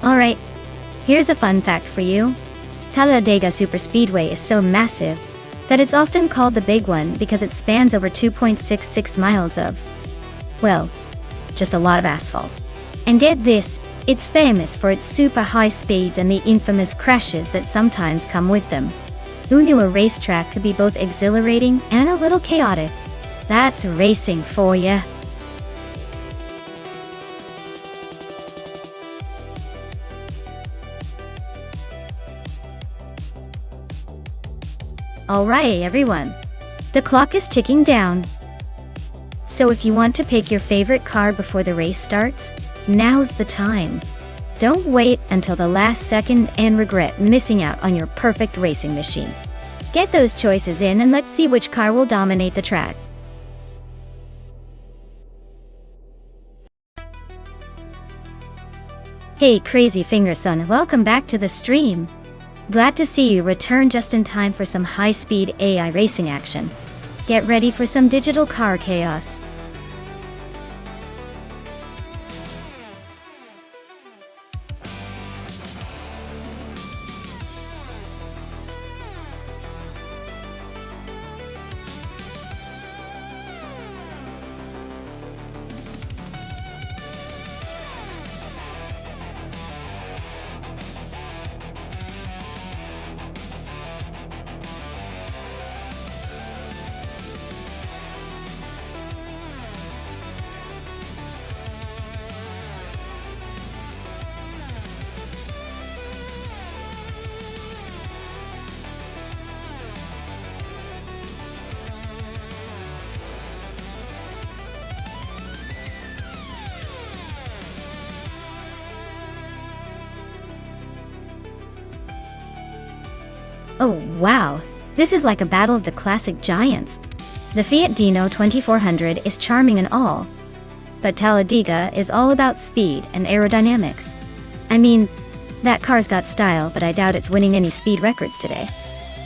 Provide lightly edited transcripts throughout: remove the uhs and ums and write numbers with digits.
Alright, here's a fun fact for you. Talladega Superspeedway is so massive that it's often called the Big One because it spans over 2.66 miles of, well, just a lot of asphalt. And get this, it's famous for its super high speeds and the infamous crashes that sometimes come with them. Who knew a racetrack could be both exhilarating and a little chaotic? That's racing for ya. Alright everyone, the clock is ticking down. So if you want to pick your favorite car before the race starts, now's the time. Don't wait until the last second and regret missing out on your perfect racing machine. Get those choices in and let's see which car will dominate the track. Hey Crazy Finger Son, welcome back to the stream. Glad to see you return just in time for some high-speed AI racing action. Get ready for some digital car chaos. Oh wow, this is like a battle of the classic giants. The Fiat Dino 2400 is charming and all, but Talladega is all about speed and aerodynamics. I mean, that car's got style, but I doubt it's winning any speed records today.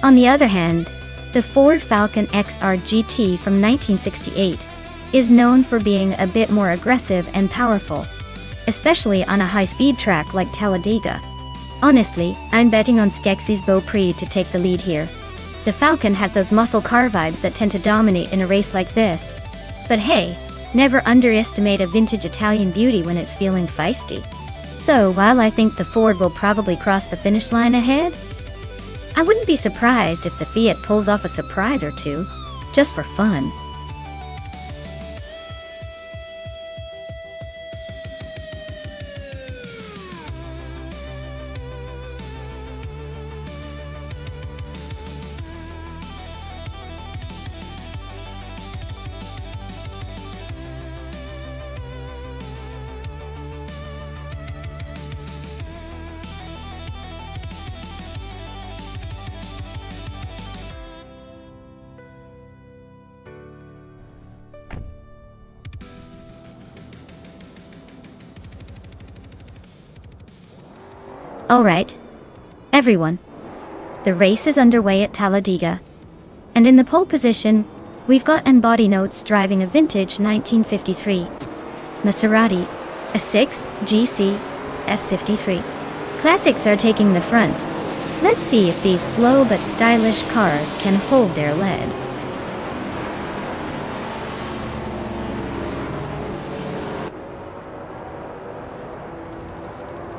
On the other hand, the Ford Falcon XR GT from 1968 is known for being a bit more aggressive and powerful, especially on a high-speed track like Talladega. Honestly, I'm betting on Skeksis Beaupré to take the lead here. The Falcon has those muscle car vibes that tend to dominate in a race like this. But hey, never underestimate a vintage Italian beauty when it's feeling feisty. So while I think the Ford will probably cross the finish line ahead, I wouldn't be surprised if the Fiat pulls off a surprise or two, just for fun. Alright, everyone, the race is underway at Talladega, and in the pole position, we've got Body Notes driving a vintage 1953 Maserati S6 GC S53. Classics are taking the front. Let's see if these slow but stylish cars can hold their lead.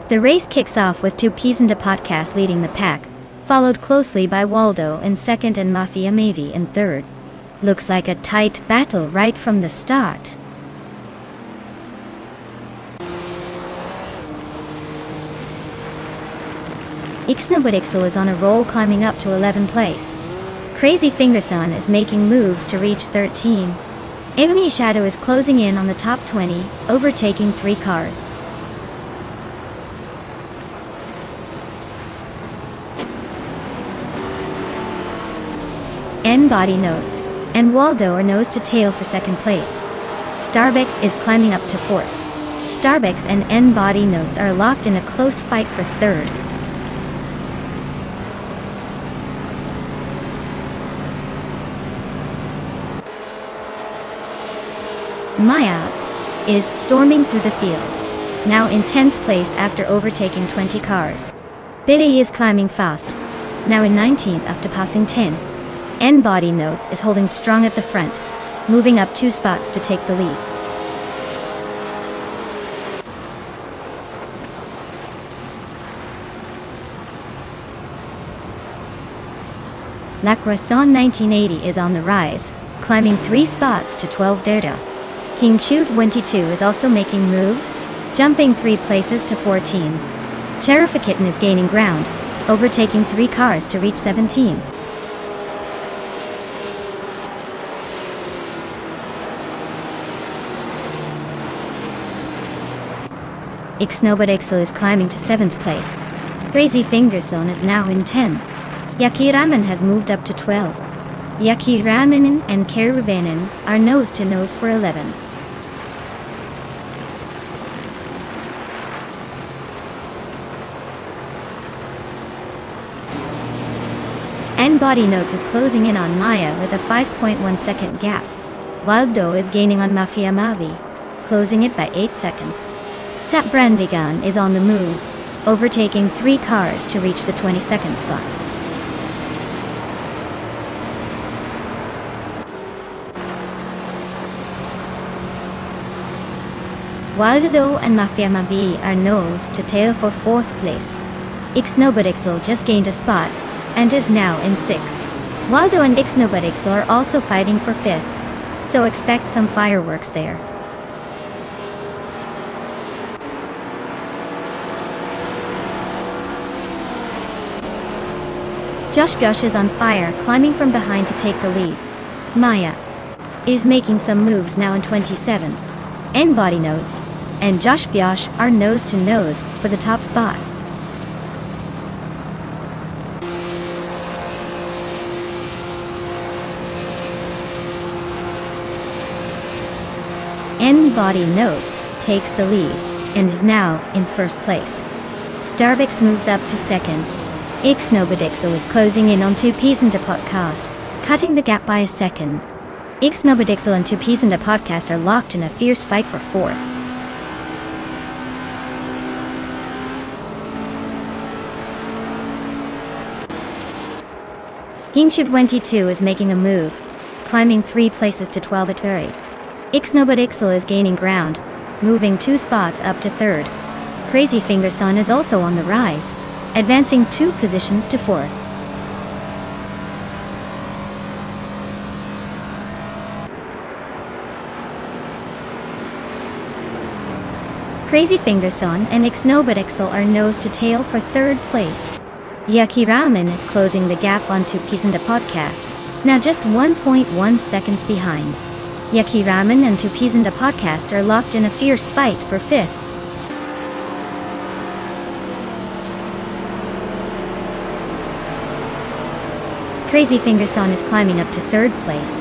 The race kicks off with two Pisan de Podcast leading the pack, followed closely by Waldo in second and Mafia Mavi in third. Looks like a tight battle right from the start. Ixnabudixel is on a roll, climbing up to 11th place. Crazy Fingerson is making moves to reach 13. Ebony Shadow is closing in on the top 20, overtaking 3 cars. Body Notes and Waldo are nose to tail for second place. Starbucks is climbing up to 4th. Starbucks and Body Notes are locked in a close fight for third. Maya is storming through the field. now in 10th place after overtaking 20 cars. Billy is climbing fast, now in 19th after passing 10. N Body Notes is holding strong at the front, moving up 2 spots to take the lead. La Croissant 1980 is on the rise, climbing 3 spots to 12 Derda. King Chu 22 is also making moves, jumping 3 places to 14. Cheriffa Kitten is gaining ground, overtaking 3 cars to reach 17. Ixnobodixel is climbing to 7th place. Crazy Fingerson is now in 10. Yaki Ramen has moved up to 12. Yaki Ramen and Keruvanen are nose to nose for 11. N Body Notes is closing in on Maya with a 5.1 second gap. Waldo is gaining on Mafia Mavi, closing it by 8 seconds. Sap Brandigan is on the move, overtaking 3 cars to reach the 22nd spot. Waldo and Mafia Mavi are nose to tail for 4th place. Ixnobodixel just gained a spot, and is now in 6th. Waldo and Ixnobodixel are also fighting for 5th, so expect some fireworks there. Josh is on fire, climbing from behind to take the lead. Maya is making some moves now in 27. N Body Notes and Josh are nose to nose for the top spot. N Body Notes takes the lead and is now in 1st place. Starbucks moves up to 2nd. Ixnobodixel is closing in on 2 Ps into podcast, cutting the gap by a second. Ixnobodixel and 2 Ps into podcast are locked in a fierce fight for 4th. Kingshu 22 is making a move, climbing 3 places to 12 at Very. Ixnobodixel is gaining ground, moving 2 spots up to 3rd. Crazy Fingerson is also on the rise, advancing 2 positions to 4th. Crazy Fingerson and Ixnobodixel are nose to tail for 3rd place. Yaki Ramen is closing the gap on 2 Ps into podcast, now just 1.1 seconds behind. Yaki Ramen and 2 Ps into podcast are locked in a fierce fight for 5th. Crazy Fingerson is climbing up to 3rd place.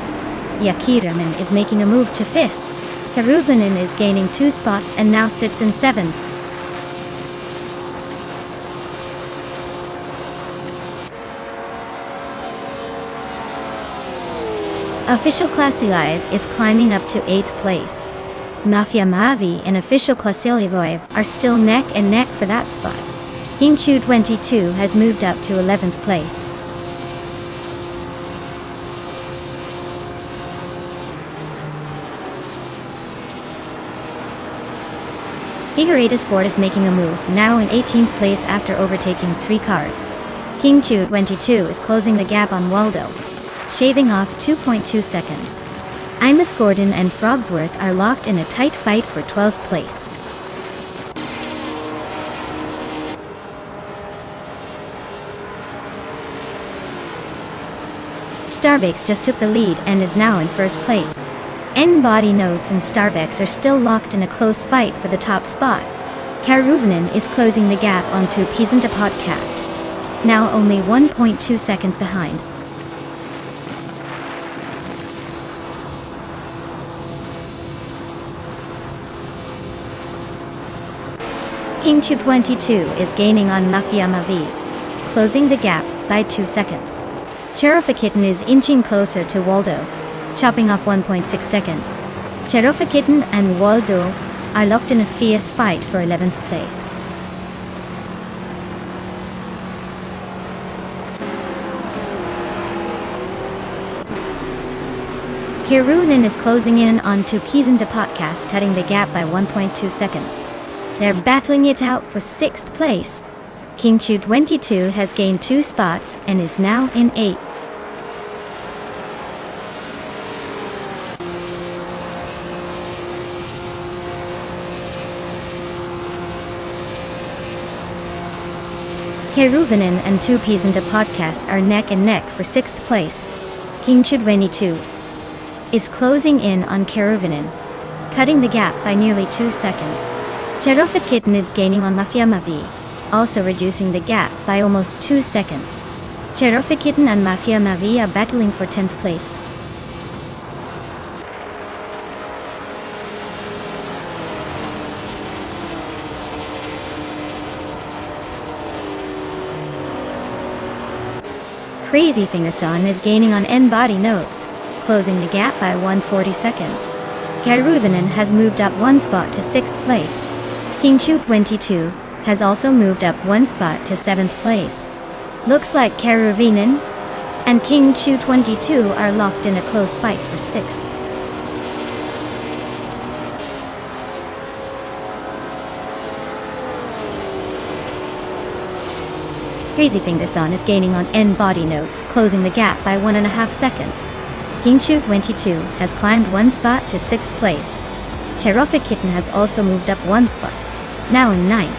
Yaki Ramen is making a move to 5th. Karuvanen is gaining 2 spots and now sits in 7th. Official Classy Live is climbing up to 8th place. Mafia Mavi and Official Classy Live are still neck and neck for that spot. Kingshu 22 has moved up to 11th place. Higurita Sport is making a move, now in 18th place after overtaking 3 cars. Kingshu 22 is closing the gap on Waldo, shaving off 2.2 seconds. Imus Gordon and Frogsworth are locked in a tight fight for 12th place. Starbucks just took the lead and is now in 1st place. N Body Notes and Starbucks are still locked in a close fight for the top spot. Karuvanen is closing the gap on 2 Ps into podcast, now only 1.2 seconds behind. Kingshu 22 is gaining on Mafia Mavi, closing the gap by 2 seconds. Cheriffa Kitten is inching closer to Waldo, chopping off 1.6 seconds. Cheriffa Kitten and Waldo are locked in a fierce fight for 11th place. Kirunin is closing in on two Kizan de Podcast, cutting the gap by 1.2 seconds. They're battling it out for 6th place. Kingchu 22 has gained 2 spots and is now in 8th. Keruvinen and 2 Kizan de Podcast are neck and neck for 6th place. Kingchu 22 is closing in on Keruvinen, cutting the gap by nearly 2 seconds. Cherofit Kitten is gaining on Mafia Mavi, also reducing the gap by almost 2 seconds. Cherofit Kitten and Mafia Mavi are battling for 10th place. Crazy Fingerson is gaining on N-Body Notes, closing the gap by 140 seconds. Keruvinen has moved up 1 spot to 6th place. Kingchu 22 has also moved up 1 spot to 7th place. Looks like Keruvinen and Kingchu 22 are locked in a close fight for 6th. Crazy Fingerson is gaining on N-Body Notes, closing the gap by 1.5 seconds. Kingchu 22 has climbed 1 spot to 6th place. Cherofit Kitten has also moved up 1 spot, now in 9th.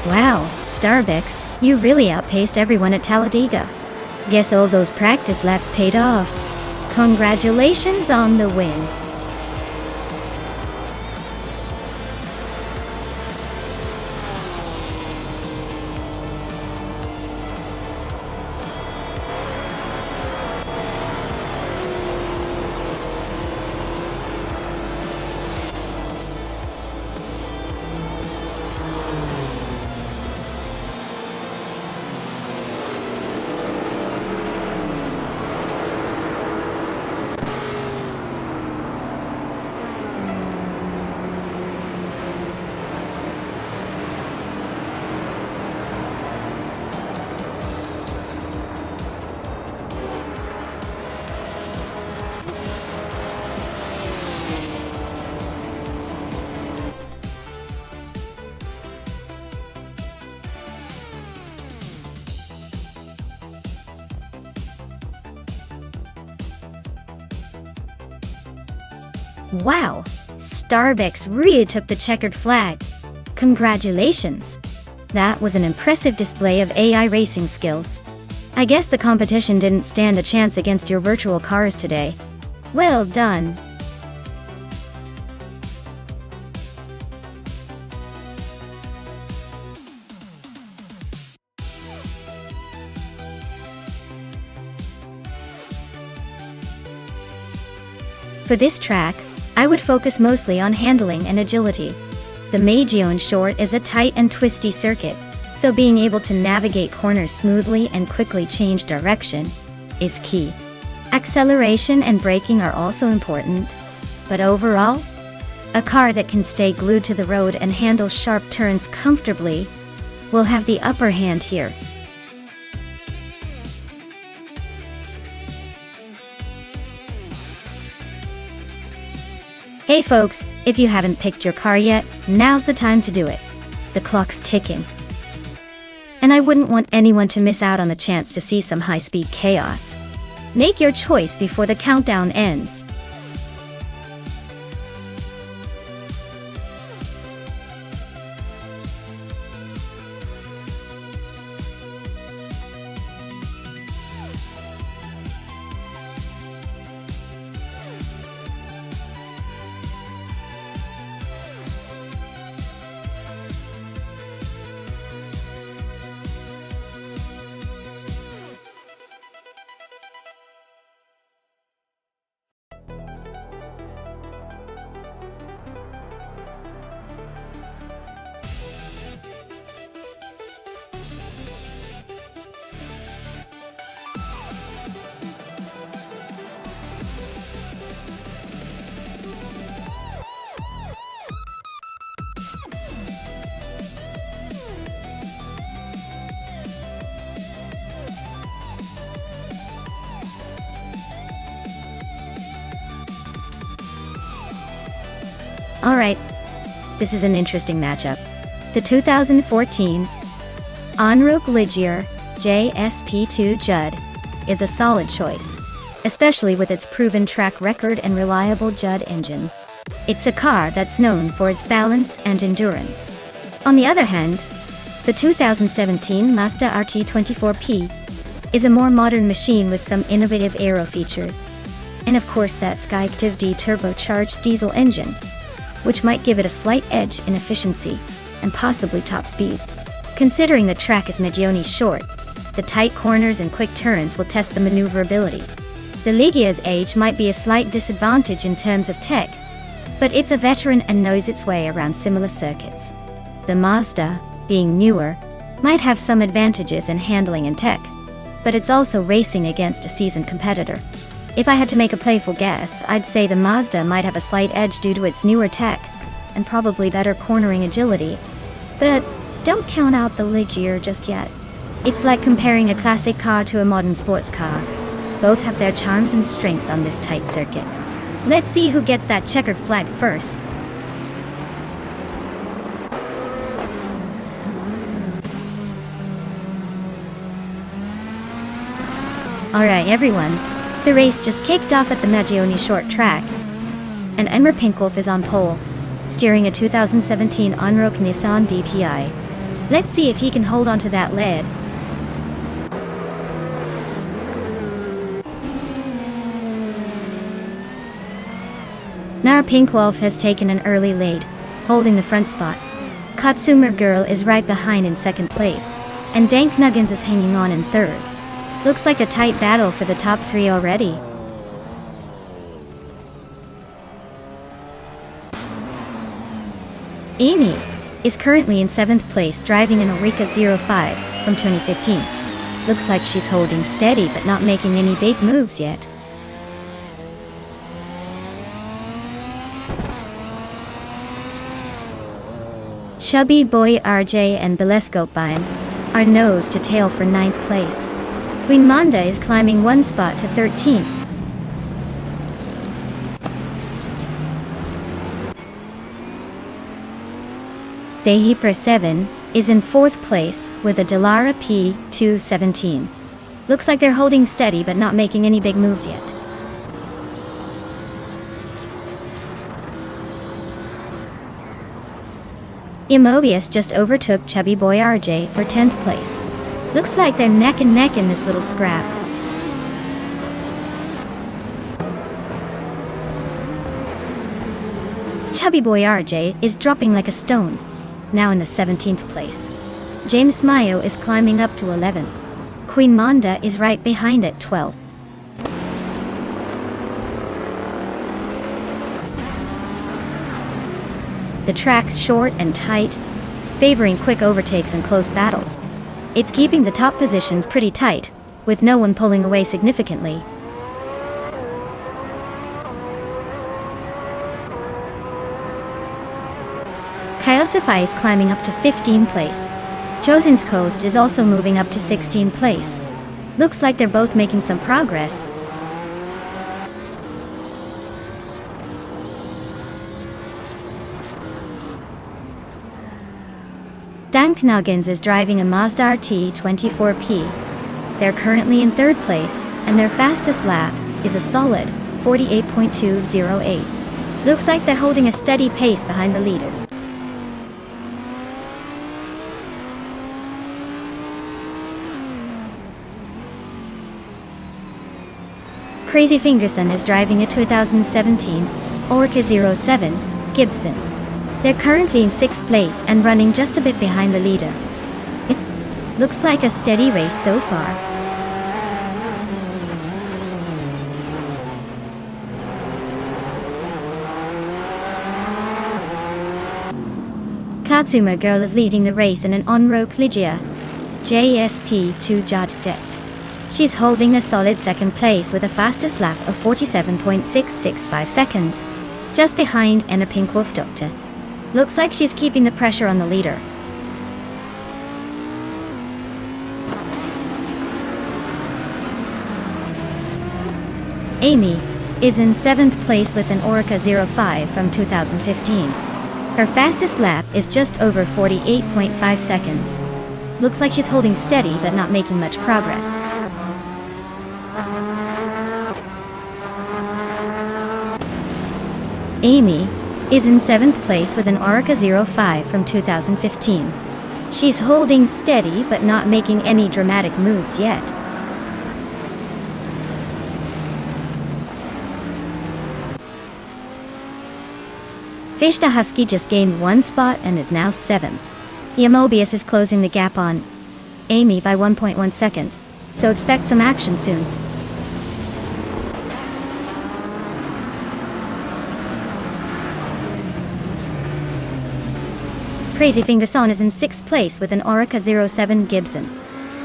Wow, Starbucks, you really outpaced everyone at Talladega. Guess all those practice laps paid off. Congratulations on the win. Wow, Starbucks really took the checkered flag. Congratulations. That was an impressive display of AI racing skills. I guess the competition didn't stand a chance against your virtual cars today. Well done. For this track, I would focus mostly on handling and agility. The Magione Short is a tight and twisty circuit, so being able to navigate corners smoothly and quickly change direction is key. Acceleration and braking are also important, but overall, a car that can stay glued to the road and handle sharp turns comfortably will have the upper hand here. Hey folks, if you haven't picked your car yet, now's the time to do it. The clock's ticking. And I wouldn't want anyone to miss out on the chance to see some high-speed chaos. Make your choice before the countdown ends. Alright, this is an interesting matchup. The 2014 Onrook Ligier JSP2 Judd is a solid choice, especially with its proven track record and reliable Judd engine. It's a car that's known for its balance and endurance. On the other hand, the 2017 Mazda RT24P is a more modern machine with some innovative aero features. And of course that Skyactiv D turbocharged diesel engine, which might give it a slight edge in efficiency and possibly top speed. Considering the track is Medioni short, the tight corners and quick turns will test the maneuverability. The Ligier's age might be a slight disadvantage in terms of tech, but it's a veteran and knows its way around similar circuits. The Mazda, being newer, might have some advantages in handling and tech, but it's also racing against a seasoned competitor. If I had to make a playful guess, I'd say the Mazda might have a slight edge due to its newer tech, and probably better cornering agility. But don't count out the Ligier just yet. It's like comparing a classic car to a modern sports car. Both have their charms and strengths on this tight circuit. Let's see who gets that checkered flag first. Alright everyone, the race just kicked off at the Medioni short track, and Enver Pinkwolf is on pole, steering a 2017 Onrook Nissan DPI. Let's see if he can hold on to that lead. Now Pinkwolf has taken an early lead, holding the front spot. Katsumer Girl is right behind in second place, and Dank Nuggins is hanging on in third. Looks like a tight battle for the top three already. Amy is currently in 7th place driving an Oreca 05 from 2015. Looks like she's holding steady but not making any big moves yet. Chubby Boy RJ and Beleskopine are nose to tail for 9th place. Queen Manda is climbing one spot to 13th. Dehipra 7 is in 4th place with a Delara P217. Looks like they're holding steady but not making any big moves yet. Immobius just overtook Chubby Boy RJ for 10th place. Looks like they're neck and neck in this little scrap. Chubby Boy RJ is dropping like a stone, now in the 17th place. James Mayo is climbing up to 11th. Queen Manda is right behind at 12th. The track's short and tight, favoring quick overtakes and close battles. It's keeping the top positions pretty tight, with no one pulling away significantly. Kyosify is climbing up to 15th place. Jothin's Coast is also moving up to 16th place. Looks like they're both making some progress. Dank Nuggins is driving a Mazda RT24P. They're currently in 3rd place, and their fastest lap is a solid 48.208. Looks like they're holding a steady pace behind the leaders. Crazy Fingerson is driving a 2017 Oreca 07 Gibson. They're currently in 6th place and running just a bit behind the leader. It looks like a steady race so far. Katsuma Girl is leading the race in an Onrook Ligier JSP2 Judd decked. She's holding a solid 2nd place with a fastest lap of 47.665 seconds, just behind Anna Pinkwolf Doctor. Looks like she's keeping the pressure on the leader. Amy is in 7th place with an Orca 05 from 2015. Her fastest lap is just over 48.5 seconds. Looks like she's holding steady but not making much progress. Amy is in 7th place with an Orca 05 from 2015. She's holding steady but not making any dramatic moves yet. Fish the Husky just gained 1 spot and is now 7th. Mobius is closing the gap on Amy by 1.1 seconds, so expect some action soon. Crazy Fingerson is in 6th place with an Orca 07 Gibson.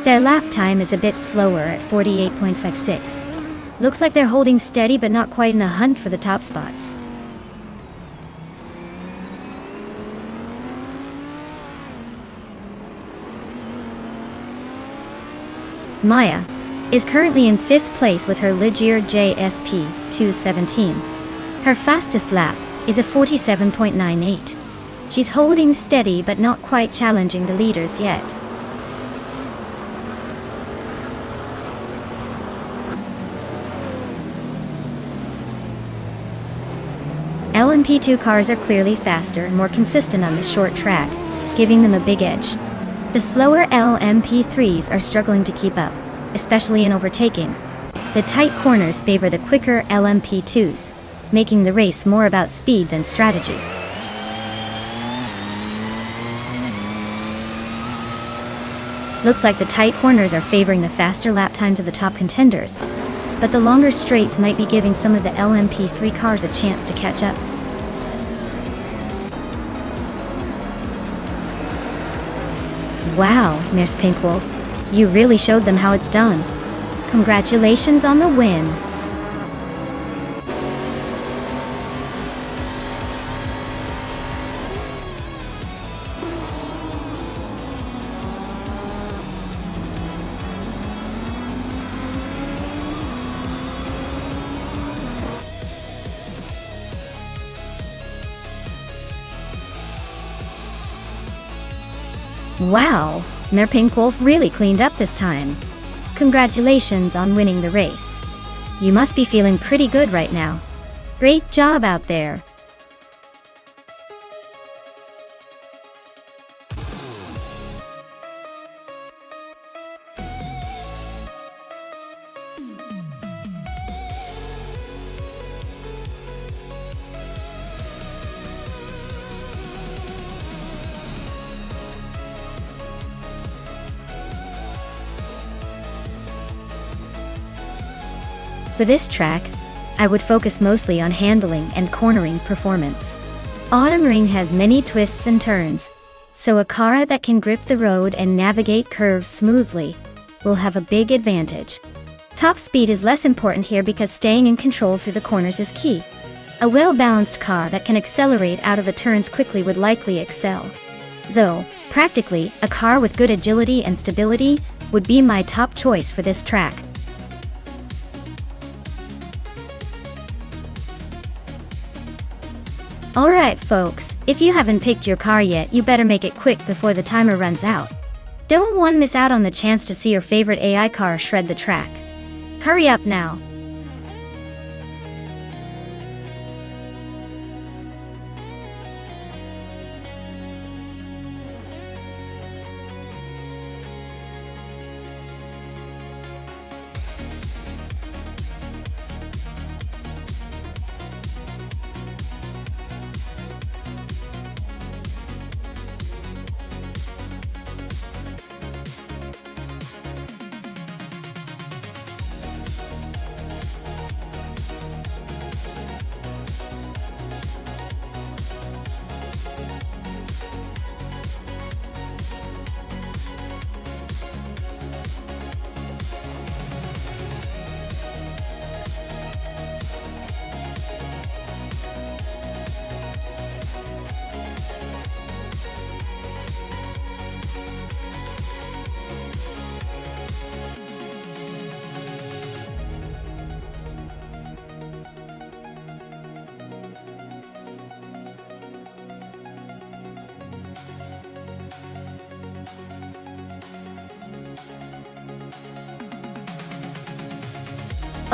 Their lap time is a bit slower at 48.56. Looks like they're holding steady but not quite in a hunt for the top spots. Maya is currently in 5th place with her Ligier JSP 217. Her fastest lap is a 47.98. She's holding steady but not quite challenging the leaders yet. LMP2 cars are clearly faster and more consistent on this short track, giving them a big edge. The slower LMP3s are struggling to keep up, especially in overtaking. The tight corners favor the quicker LMP2s, making the race more about speed than strategy. Looks like the tight corners are favoring the faster lap times of the top contenders, but the longer straights might be giving some of the LMP3 cars a chance to catch up. Wow, Miss Pinkwolf, you really showed them how it's done. Congratulations on the win. Wow, Mayor Pinkwolf really cleaned up this time. Congratulations on winning the race. You must be feeling pretty good right now. Great job out there. For this track, I would focus mostly on handling and cornering performance. Autumn Ring has many twists and turns, so a car that can grip the road and navigate curves smoothly will have a big advantage. Top speed is less important here because staying in control through the corners is key. A well-balanced car that can accelerate out of the turns quickly would likely excel. So, practically, a car with good agility and stability would be my top choice for this track. Alright folks, if you haven't picked your car yet, you better make it quick before the timer runs out. Don't want to miss out on the chance to see your favorite AI car shred the track. Hurry up now.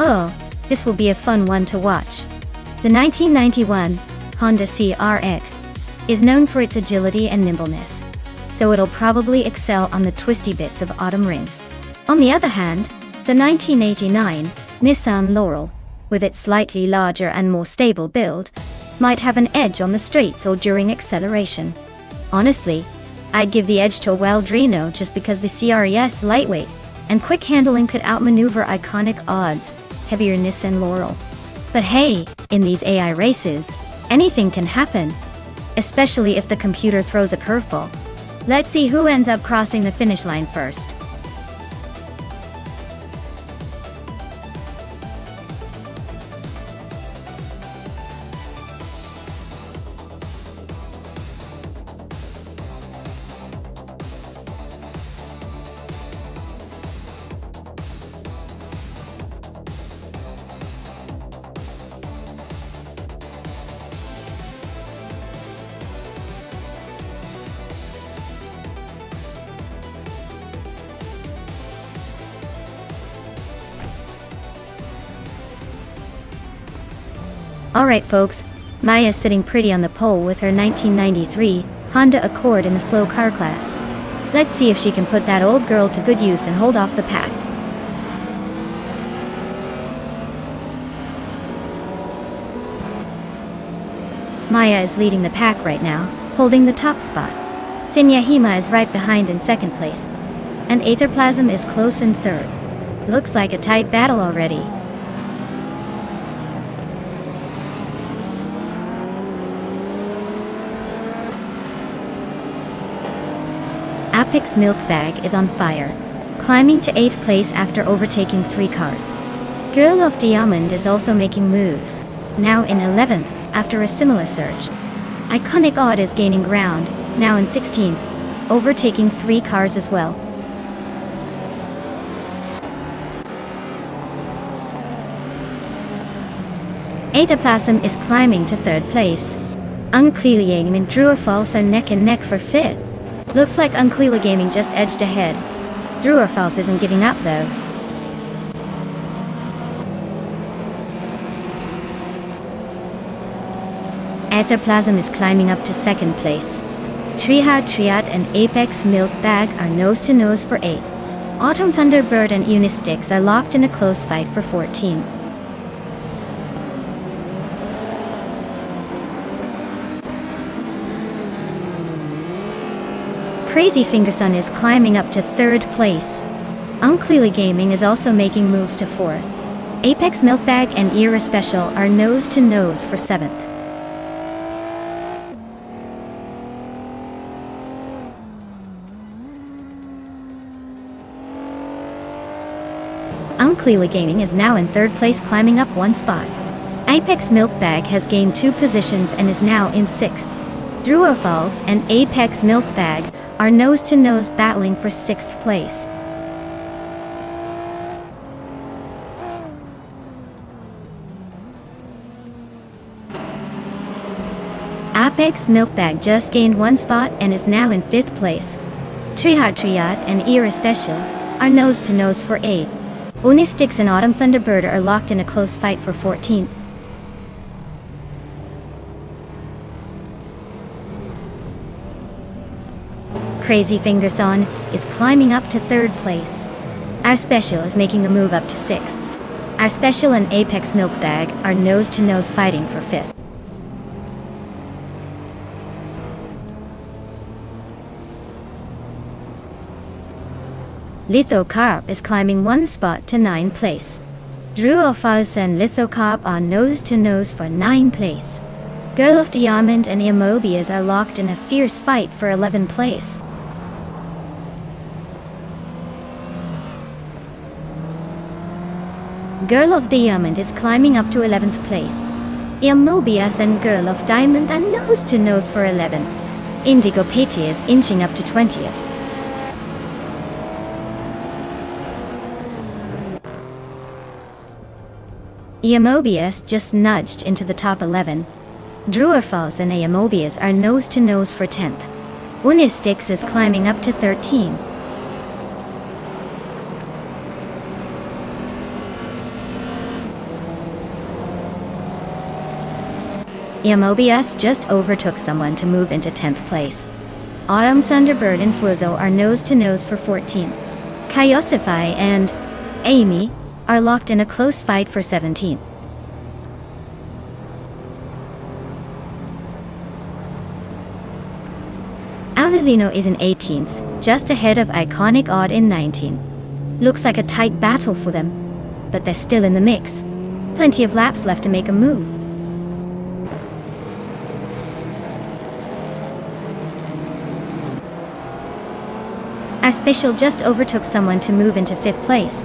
Oh, this will be a fun one to watch. The 1991 Honda CRX is known for its agility and nimbleness, so it'll probably excel on the twisty bits of Autumn Ring. On the other hand, the 1989 Nissan Laurel, with its slightly larger and more stable build, might have an edge on the straights or during acceleration. Honestly, I'd give the edge to a Wildrino just because the CRES lightweight and quick handling could outmaneuver iconic odds, heavier Nissan Laurel. But hey, in these AI races, anything can happen, especially if the computer throws a curveball. Let's see who ends up crossing the finish line first. Alright folks, Maya's sitting pretty on the pole with her 1993 Honda Accord in the slow car class. Let's see if she can put that old girl to good use and hold off the pack. Maya is leading the pack right now, holding the top spot. Sinyahima is right behind in second place, and Aetherplasm is close in third. Looks like a tight battle already. Apex Milkbag is on fire, climbing to 8th place after overtaking 3 cars. Girl of Diamond is also making moves, now in 11th after a similar surge. Iconic Odd is gaining ground, now in 16th, overtaking 3 cars as well. Aetherplasm is climbing to 3rd place. Unclear Gaming and Drewer Falls are neck and neck for 5th. Looks like Unclear Gaming just edged ahead. Drewer Falls isn't giving up though. Aetherplasm is climbing up to 2nd place. Trihard Triad and Apex Milkbag are nose to nose for 8. Autumn Thunderbird and Unistix are locked in a close fight for 14. Crazy Fingerson is climbing up to 3rd place. Unclear Gaming is also making moves to 4th. Apex Milkbag and Era Special are nose to nose for 7th. Unclear Gaming is now in 3rd place, climbing up 1 spot. Apex Milkbag has gained 2 positions and is now in 6th. Drewer Falls and Apex Milkbag are nose-to-nose battling for 6th place. Apex Milkbag just gained 1 spot and is now in 5th place. Trihard Triad and Era Special are nose-to-nose for 8. Unistix and Autumn Thunderbird are locked in a close fight for 14. Crazy Fingerson is climbing up to 3rd place. Our Special is making a move up to 6th. Our Special and Apex Milkbag are nose-to-nose fighting for 5th. Lithocarp is climbing 1 spot to 9th place. Druophos and Lithocarp are nose-to-nose for 9th place. Girl of Diamond and Imobias are locked in a fierce fight for 11th place. Girl of Diamond is climbing up to 11th place. Imobias and Girl of Diamond are nose-to-nose for 11th. Indigo Petty is inching up to 20th. Imobias just nudged into the top 11. Drewer Falls and Imobias are nose-to-nose for 10th. Unistix is climbing up to 13. Mobius just overtook someone to move into 10th place. Autumn Thunderbird and Fuzo are nose-to-nose for 14th. Kyosify and Amy are locked in a close fight for 17th. Avellino is in 18th, just ahead of Iconic Odd in 19th. Looks like a tight battle for them, but they're still in the mix. Plenty of laps left to make a move. Our special just overtook someone to move into 5th place.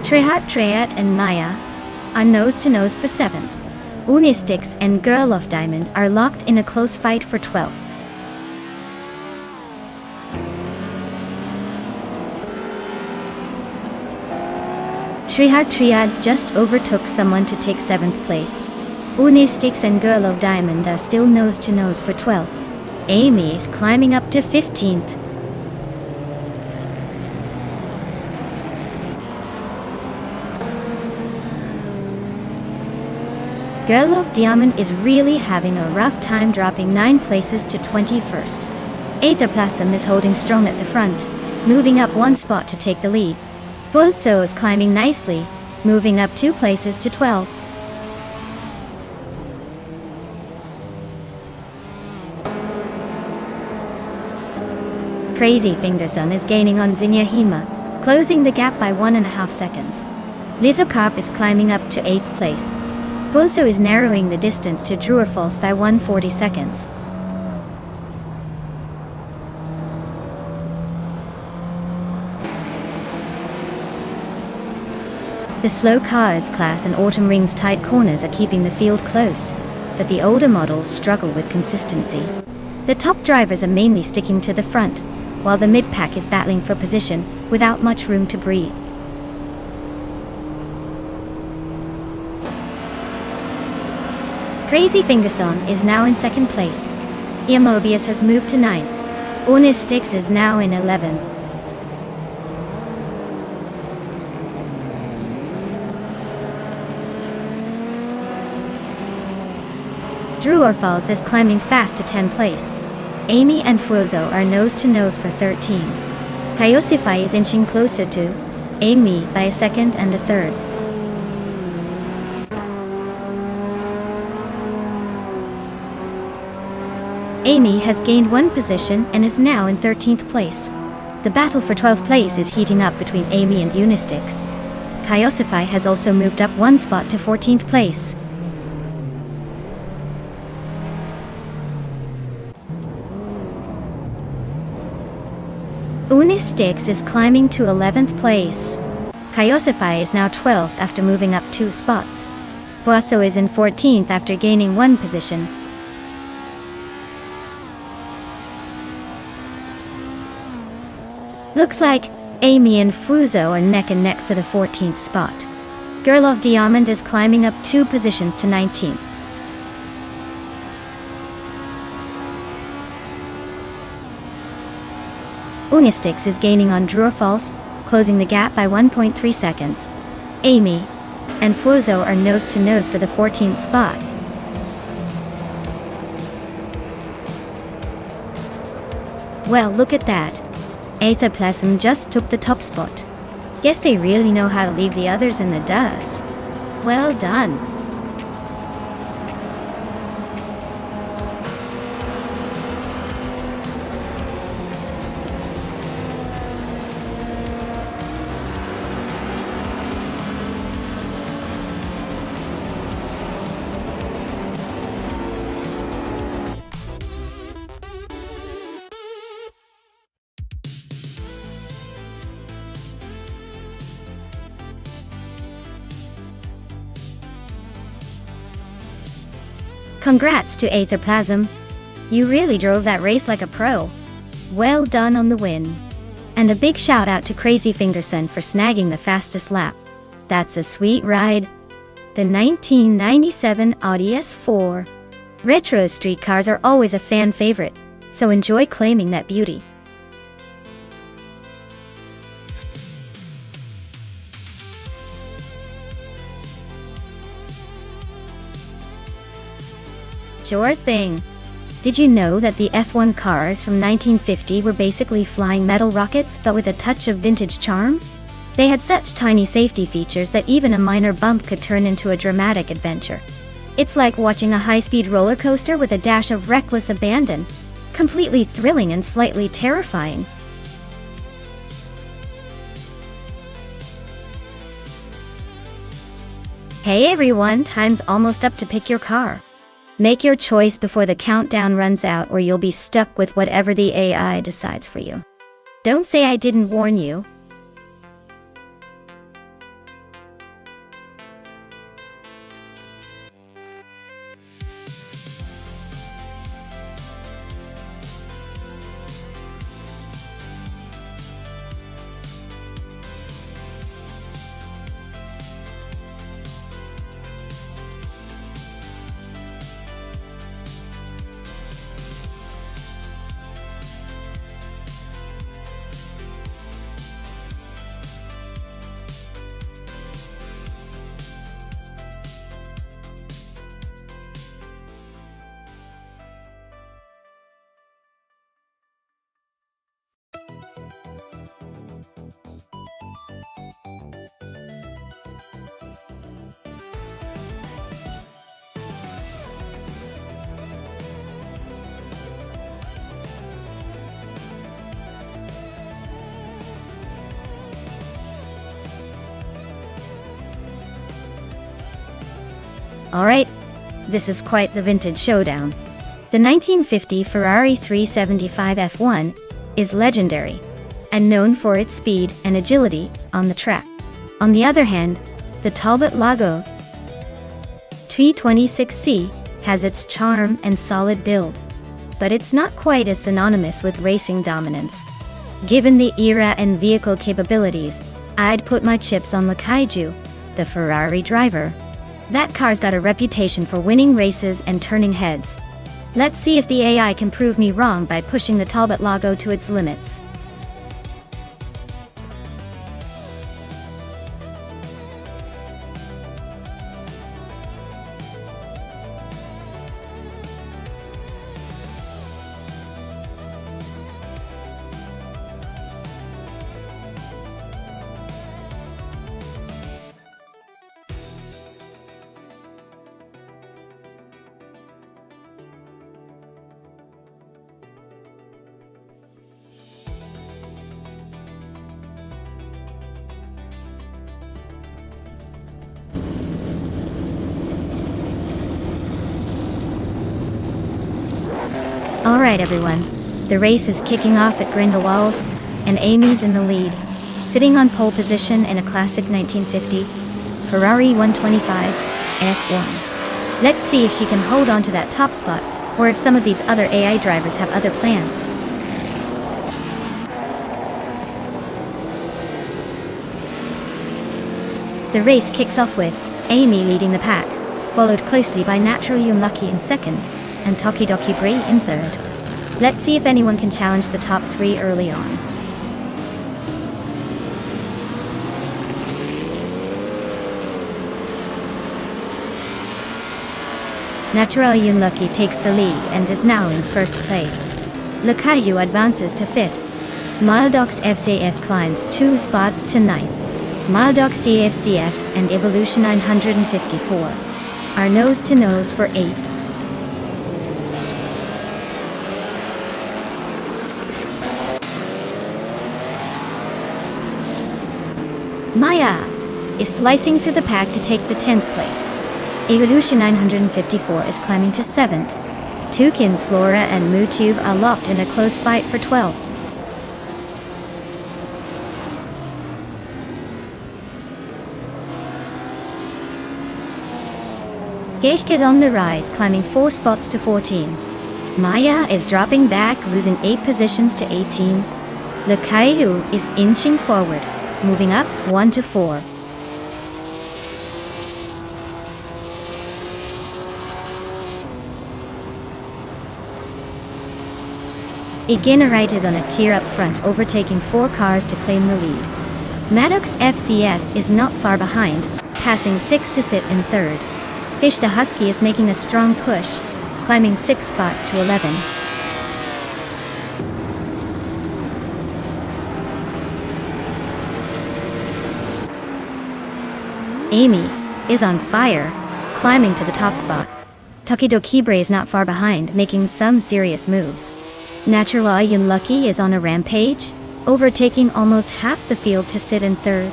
Trehat and Maya are nose-to-nose for 7th. Unistix and Girl of Diamond are locked in a close fight for 12th. Triad just overtook someone to take 7th place. Unistix and Girl of Diamond are still nose-to-nose for 12th. Amy is climbing up to 15th. Girl of Diamond is really having a rough time, dropping 9 places to 21st. Aetherplasm is holding strong at the front, moving up 1 spot to take the lead. Bulzo is climbing nicely, moving up 2 places to 12. Crazy Fingerson is gaining on Zinyaheema, closing the gap by 1.5 seconds. Lithocarp is climbing up to 8th place. Bulzo is narrowing the distance to Druerfalls by 140 seconds. The slow cars class and Autumn Ring's tight corners are keeping the field close, but the older models struggle with consistency. The top drivers are mainly sticking to the front, while the mid-pack is battling for position, without much room to breathe. Crazy Fingerson is now in 2nd place. Mobius has moved to 9th. Unistix is now in 11th. Druerfalls is climbing fast to 10th place. Amy and Fuzo are nose-to-nose for 13. Kyosify is inching closer to Amy by a 2nd and a 3rd. Amy has gained 1 position and is now in 13th place. The battle for 12th place is heating up between Amy and Unistix. Kyosify has also moved up 1 spot to 14th place. Unistix is climbing to 11th place. Kyosify is now 12th after moving up 2 spots. Boasso is in 14th after gaining 1 position. Looks like Amy and Fuzo are neck and neck for the 14th spot. Girl of Diamond is climbing up 2 positions to 19th. Unistix is gaining on Druerfalls, closing the gap by 1.3 seconds. Amy and Fuzo are nose-to-nose for the 14th spot. Well, look at that. Aetherplasm just took the top spot. Guess they really know how to leave the others in the dust. Well done. Congrats to Aetherplasm. You really drove that race like a pro. Well done on the win. And a big shout out to Crazy Fingerson for snagging the fastest lap. That's a sweet ride. The 1997 Audi S4. Retro street cars are always a fan favorite, so enjoy claiming that beauty. Sure thing. Did you know that the F1 cars from 1950 were basically flying metal rockets but with a touch of vintage charm? They had such tiny safety features that even a minor bump could turn into a dramatic adventure. It's like watching a high-speed roller coaster with a dash of reckless abandon. Completely thrilling and slightly terrifying. Hey everyone, time's almost up to pick your car. Make your choice before the countdown runs out or you'll be stuck with whatever the AI decides for you. Don't say I didn't warn you. Alright, this is quite the vintage showdown. The 1950 Ferrari 375 F1 is legendary and known for its speed and agility on the track. On the other hand, the Talbot Lago 326C has its charm and solid build, but it's not quite as synonymous with racing dominance. Given the era and vehicle capabilities, I'd put my chips on Kaiju, the Ferrari driver. That car's got a reputation for winning races and turning heads. Let's see if the AI can prove me wrong by pushing the Talbot Lago to its limits. Alright everyone, the race is kicking off at Grindelwald, and Amy's in the lead, sitting on pole position in a classic 1950 Ferrari 125 F1. Let's see if she can hold on to that top spot, or if some of these other AI drivers have other plans. The race kicks off with Amy leading the pack, followed closely by Naturally Unlucky in second, and Tokidoki Brie in third. Let's see if anyone can challenge the top three early on. Naturally Unlucky takes the lead and is now in first place. Lakayu advances to fifth. Mildox FCF climbs 2 spots to ninth. Mildox CFCF and Evolution 954 are nose-to-nose for 8th. Maya is slicing through the pack to take the 10th place. Evolution 954 is climbing to 7th. Tukins, Flora, and Mootube are locked in a close fight for 12th. Geishk is on the rise, climbing 4 spots to 14. Maya is dropping back, losing 8 positions to 18. Lakayu is inching forward, moving up 1 to 4. Iginarite is on a tier up front, overtaking 4 cars to claim the lead. Maddox FCF is not far behind, passing 6 to sit in third. Fish the Husky is making a strong push, climbing 6 spots to 11. Amy is on fire, climbing to the top spot. Tokidokibre is not far behind, making some serious moves. Natural Unlucky is on a rampage, overtaking almost half the field to sit in third.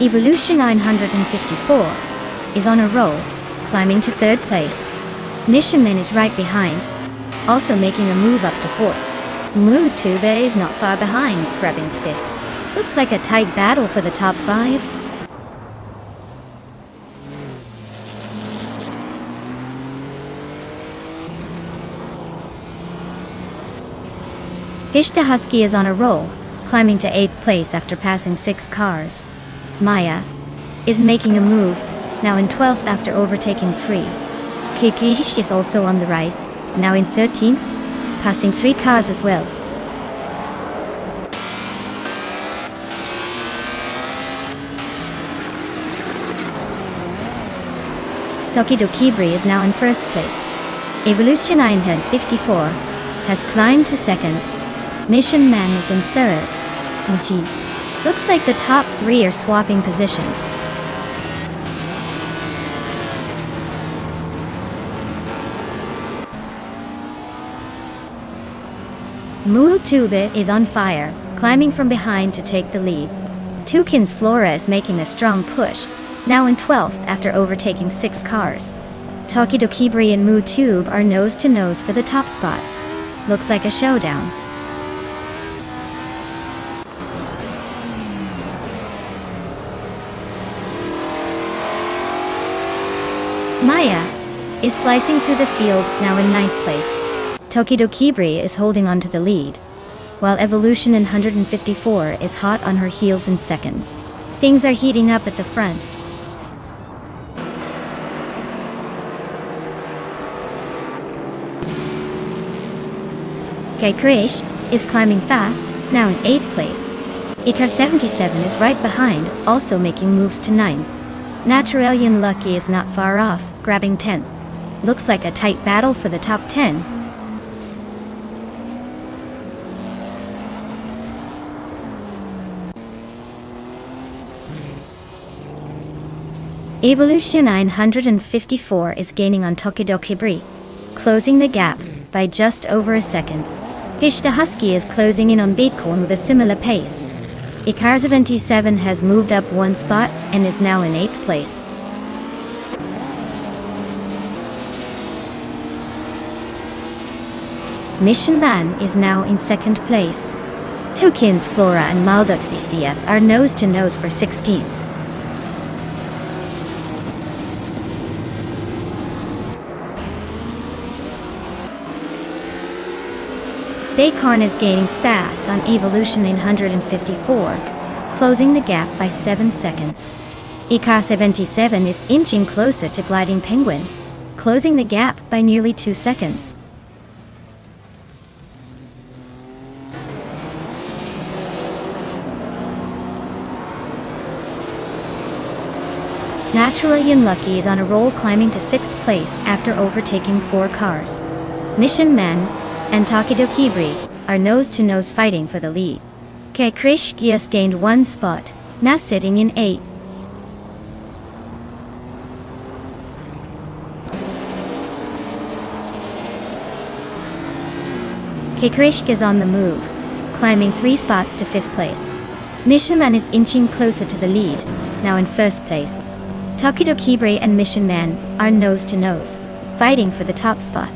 Evolution 954 is on a roll, climbing to third place. Nishimen is right behind, also making a move up to fourth. Mutube is not far behind, grabbing fifth. Looks like a tight battle for the top 5. Ishta Husky is on a roll, climbing to 8th place after passing 6 cars. Maya is making a move, now in 12th after overtaking 3. Kikish is also on the rise, now in 13th, passing 3 cars as well. Tokidokibre is now in 1st place. Evolution 954 has climbed to 2nd. Mission Man is in 3rd. Looks like the top 3 are swapping positions. Muutube is on fire, climbing from behind to take the lead. Tukin's Flora is making a strong push, now in 12th after overtaking 6 cars. Tokidokibre and Muutube are nose to nose for the top spot. Looks like a showdown. Maya is slicing through the field, now in 9th place. Tokidokibre is holding on to the lead, while Evolution in 154 is hot on her heels in 2nd. Things are heating up at the front. Kaikrish is climbing fast, now in 8th place. Ikar 77 is right behind, also making moves to 9th. Naturalian Lucky is not far off, grabbing 10th. Looks like a tight battle for the top 10. Evolution 954 is gaining on Tokidokibre, closing the gap by just over a second. Ishta Husky is closing in on Bitcoin with a similar pace. Ikar 77 has moved up 1 spot and is now in 8th place. Mission Man is now in 2nd place. Tukin's Flora and Malduk CCF are nose to nose for 16th. Baycorn is gaining fast on Evolution 954, closing the gap by 7 seconds. Ikar 77 is inching closer to Gliding Penguin, closing the gap by nearly 2 seconds. Naturally Unlucky is on a roll, climbing to 6th place after overtaking 4 cars. Mission Man and Tokidokibre are nose-to-nose fighting for the lead. Kaikrish Gias gained 1 spot, now sitting in 8th. Kaikrish is on the move, climbing 3 spots to 5th place. Mission Man is inching closer to the lead, now in 1st place. Tokidokibre and Mission Man are nose-to-nose, fighting for the top spot.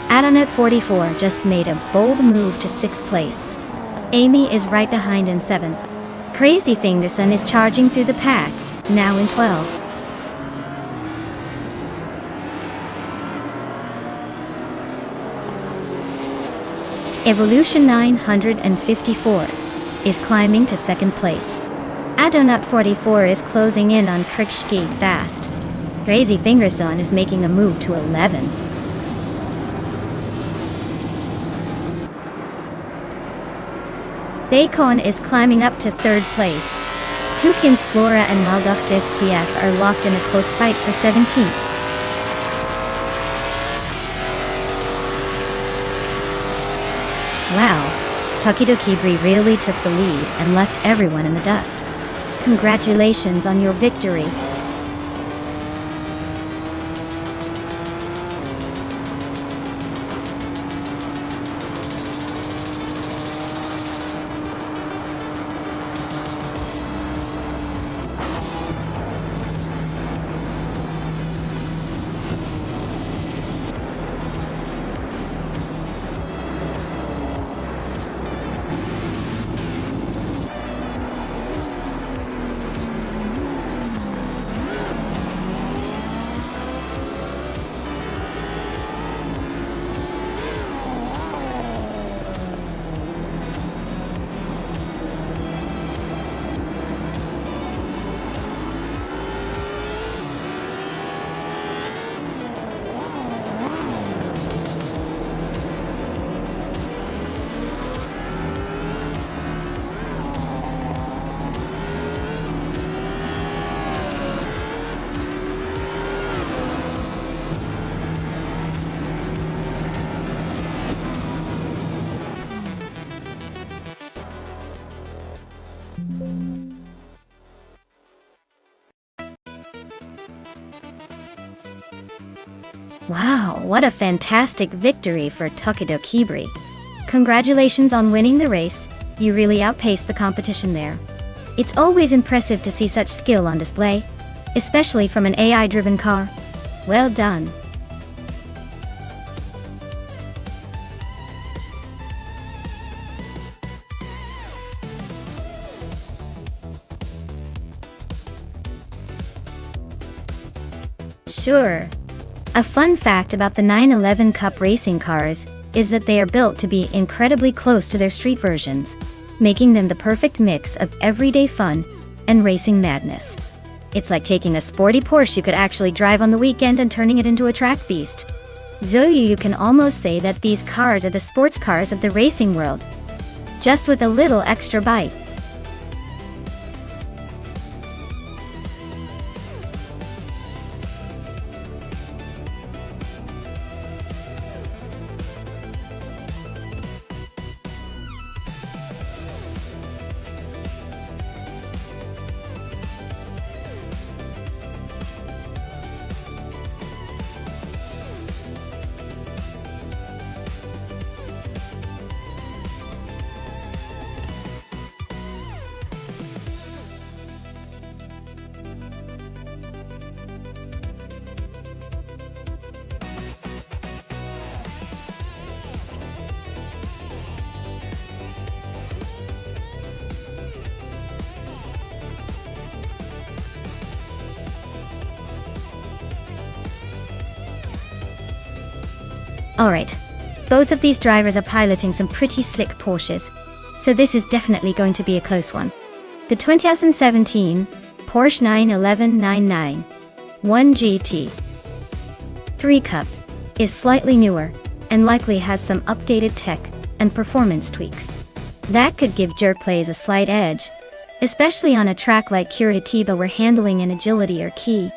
Adonut 44 just made a bold move to 6th place. Amy is right behind in 7th. Crazy Fingerson is charging through the pack, now in 12th. Evolution 954 is climbing to 2nd place. Adonut 44 is closing in on Krikshki fast. Crazy Fingerson is making a move to 11. Bacon is climbing up to third place. Tukin's Flora and Malduk's FCF are locked in a close fight for 17th. Wow, Tokidokibri really took the lead and left everyone in the dust. Congratulations on your victory. Wow, what a fantastic victory for Tokidokibri. Congratulations on winning the race, you really outpaced the competition there. It's always impressive to see such skill on display, especially from an AI-driven car. Well done. Sure. A fun fact about the 911 Cup racing cars is that they are built to be incredibly close to their street versions, making them the perfect mix of everyday fun and racing madness. It's like taking a sporty Porsche you could actually drive on the weekend and turning it into a track beast. Zoyu, you can almost say that these cars are the sports cars of the racing world, just with a little extra bite. Alright, both of these drivers are piloting some pretty slick Porsches, so this is definitely going to be a close one. The 2017 Porsche 911 1 GT 3 Cup is slightly newer and likely has some updated tech and performance tweaks. That could give jerk plays a slight edge, especially on a track like Curitiba where handling and agility are key.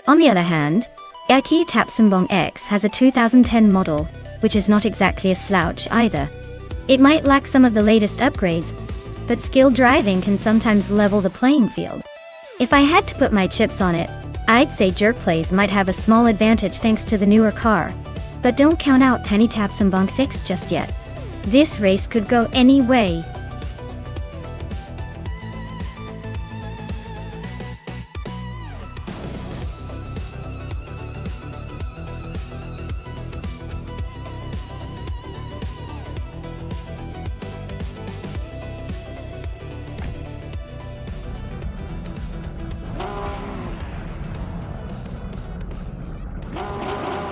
On the other hand, Eki Tapsumbong X has a 2010 model, which is not exactly a slouch either. It might lack some of the latest upgrades, but skilled driving can sometimes level the playing field. If I had to put my chips on it, I'd say jerk plays might have a small advantage thanks to the newer car. But don't count out Penny Tapsumbong X just yet. This race could go any way.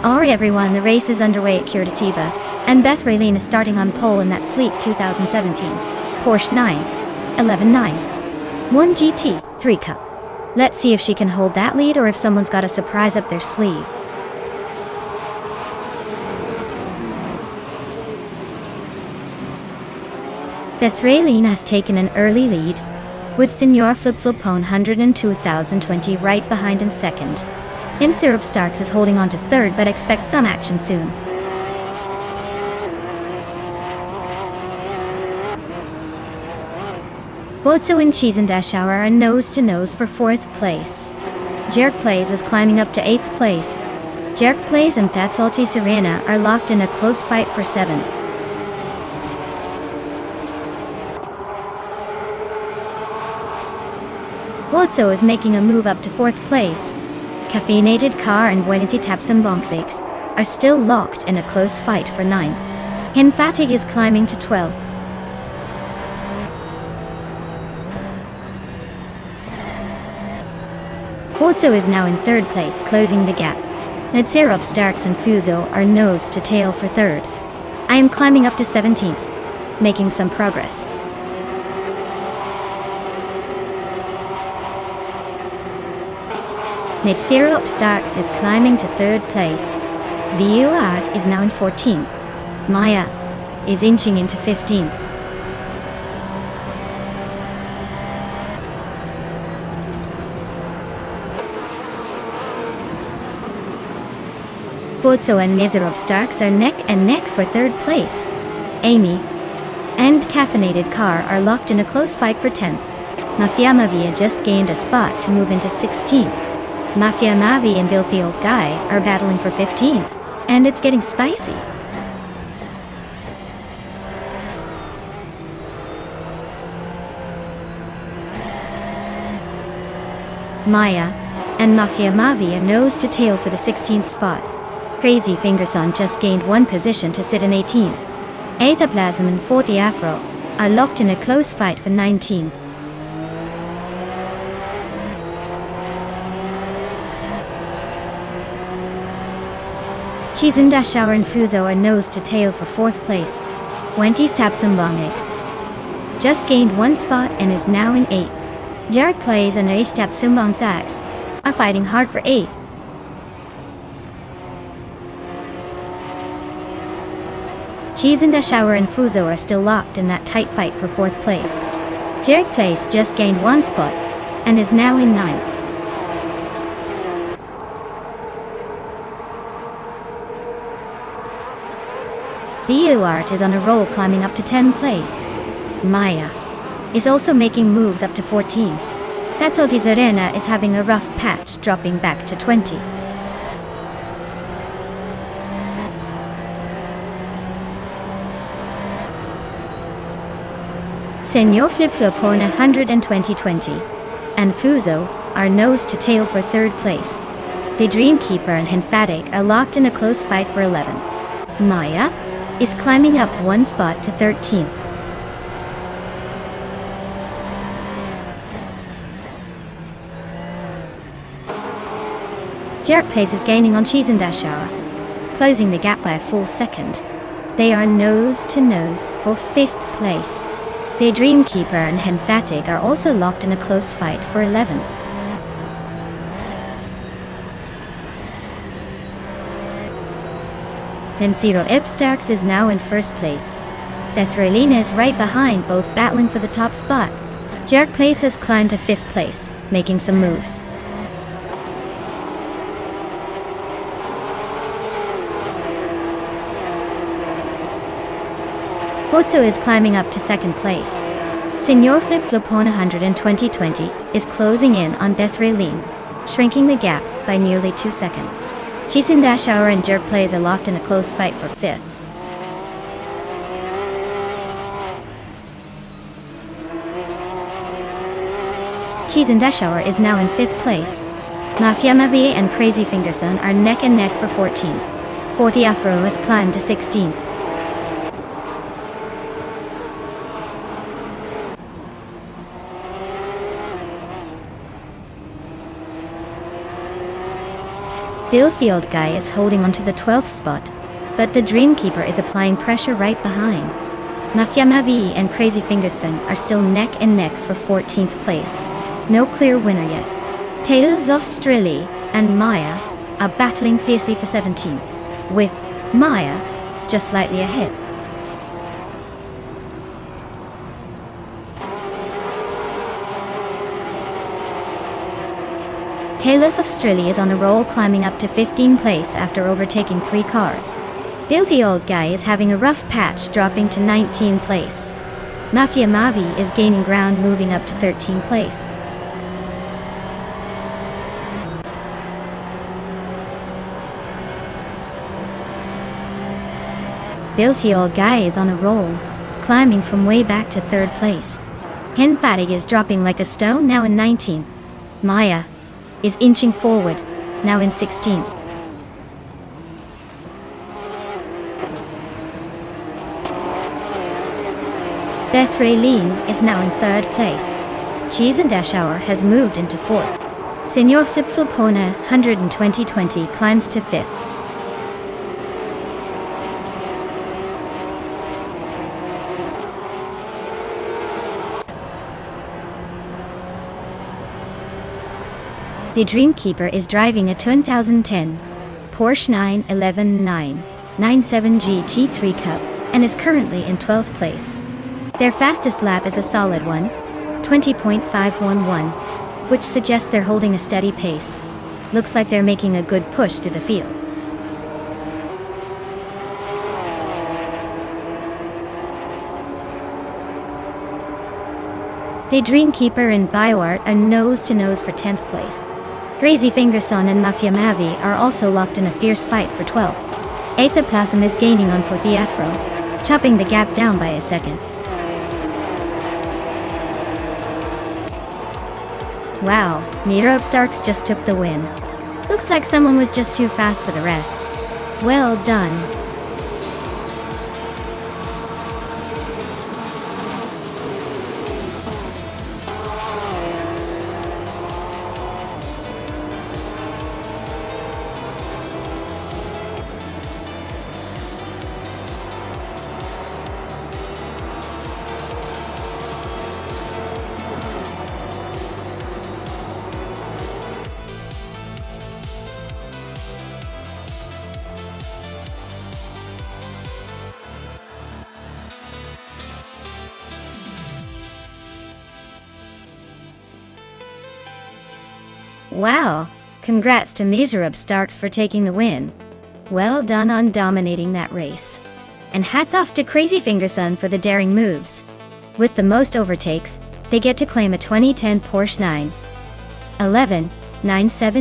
Alright everyone, the race is underway at Curitiba, and Beth Raylene is starting on pole in that sleek 2017 Porsche 911 1 GT 3 Cup. Let's see if she can hold that lead or if someone's got a surprise up their sleeve. Bethraline has taken an early lead, with Senor Flip-Flopone 102,020 right behind in second. Syrup Starks is holding on to third but expect some action soon. Bozo and Cheese and Dashauer are nose-to-nose for 4th place. Jerk Plays is climbing up to 8th place. Jerk Plays and That's Alti Serena are locked in a close fight for 7. Bozo is making a move up to 4th place. Caffeinated Car and Buenity Taps and Bonksakes are still locked in a close fight for 9. Hinfatig is climbing to 12. Bozo is now in 3rd place, closing the gap. Syrup Starks and Fuso are nose to tail for 3rd. I am climbing up to 17th, making some progress. Syrup Starks is climbing to 3rd place. VU Art is now in 14th. Maya is inching into 15th. Bozo and Syrup Starks are neck and neck for 3rd place. Amy and Caffeinated Car are locked in a close fight for 10th. Mafia Mavia just gained a spot to move into 16th. Mafia Mavi and Filthy Old Guy are battling for 15th, and it's getting spicy. Maya and Mafia Mavi are nose to tail for the 16th spot. Crazy Fingerson just gained 1 position to sit in 18th. Aethaplasm and 40 Afro are locked in a close fight for 19. Cheese and Dashauer and Fuso are nose to tail for 4th place. Wendy's Tapsumbongix just gained 1 spot and is now in 8. Jarek Plays and Ace Tapsumbong Sax are fighting hard for 8. Cheese and Dashauer and Fuso are still locked in that tight fight for 4th place. Jarek Plays just gained 1 spot and is now in 9. VU Art is on a roll, climbing up to 10th place. Maya is also making moves up to 14. That's Alti Serena is having a rough patch, dropping back to 20. Senor Flip-Flopone 120 and Fuso are nose to tail for 3rd place. The Dreamkeeper and Hinfatic are locked in a close fight for 11. Maya is climbing up 1 spot to 13th. Jerk Pace is gaining on Cheese and Dashauer, closing the gap by a full second. They are nose to nose for 5th place. The Dreamkeeper and Hinfatic are also locked in a close fight for 11. Syrup Starks is now in 1st place. Bethralina is right behind, both battling for the top spot. Jerk Place has climbed to 5th place, making some moves. Bozo is climbing up to 2nd place. Senor Flip-Flopone 120 is closing in on Bethraline, shrinking the gap by nearly 2 seconds. Cheese and Dashauer and Jerk Plays are locked in a close fight for 5th. Cheese and Dashauer is now in 5th place. Mafia Mavi and Crazy Fingerson are neck and neck for 14. 40 Afro has climbed to 16th. Filthy Old Guy is holding on to the 12th spot, but the Dreamkeeper is applying pressure right behind. Mafia Mavi and Crazy Fingerson are still neck and neck for 14th place. No clear winner yet. Tales of Strilly and Maya are battling fiercely for 17th, with Maya just slightly ahead. Taylor's Australia is on a roll, climbing up to 15th place after overtaking 3 cars. Filthy Old Guy is having a rough patch, dropping to 19th place. Mafia Mavi is gaining ground, moving up to 13th place. Filthy Old Guy is on a roll, climbing from way back to 3rd place. Henfatig is dropping like a stone, now in 19th. Maya is inching forward, now in 16th. Beth Raylene is now in 3rd place. Cheese and Dashauer has moved into 4th. Senor Flipflopona 12020 climbs to 5th. The Dreamkeeper is driving a 2010 Porsche 911 GT 3 Cup and is currently in 12th place. Their fastest lap is a solid one, 20.511, which suggests they're holding a steady pace. Looks like they're making a good push through the field. The Dreamkeeper and BioArt are nose-to-nose for 10th place. Crazy Fingerson and Mafia Mavi are also locked in a fierce fight for 12th. Aethaplasm is gaining on 4th Afro, chopping the gap down by a second. Wow, Meetup Starks just took the win. Looks like someone was just too fast for the rest. Well done. Wow, congrats to Meetup Starks for taking the win. Well done on dominating that race. And hats off to Crazy Fingerson for the daring moves. With the most overtakes, they get to claim a 2010 Porsche 911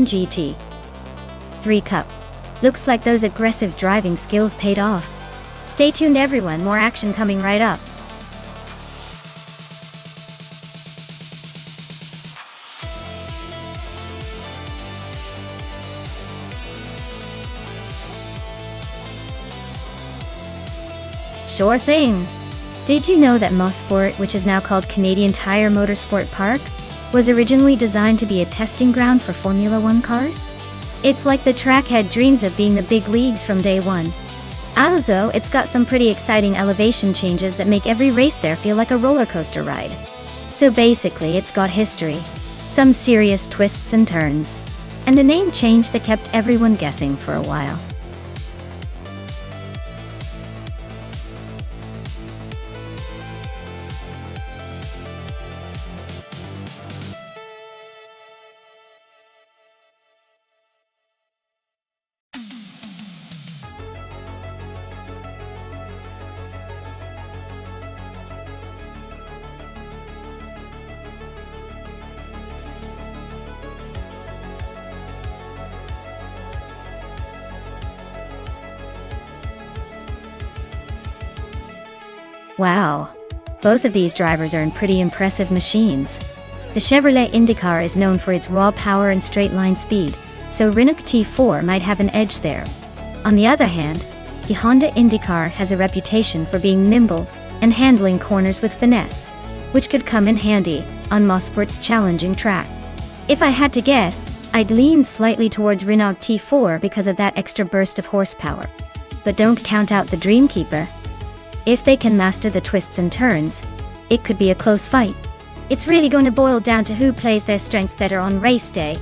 GT 3 Cup. Looks like those aggressive driving skills paid off. Stay tuned everyone, more action coming right up. Sure thing. Did you know that Mosport, which is now called Canadian Tire Motorsport Park, was originally designed to be a testing ground for Formula One cars? It's like the track had dreams of being the big leagues from day one. Also, it's got some pretty exciting elevation changes that make every race there feel like a roller coaster ride. So basically, it's got history, some serious twists and turns, and a name change that kept everyone guessing for a while. Wow. Both of these drivers are in pretty impressive machines. The Chevrolet IndyCar is known for its raw power and straight-line speed, so Renault T4 might have an edge there. On the other hand, the Honda IndyCar has a reputation for being nimble and handling corners with finesse, which could come in handy on Mosport's challenging track. If I had to guess, I'd lean slightly towards Renault T4 because of that extra burst of horsepower. But don't count out the Dreamkeeper. If they can master the twists and turns, it could be a close fight. It's really going to boil down to who plays their strengths better on race day.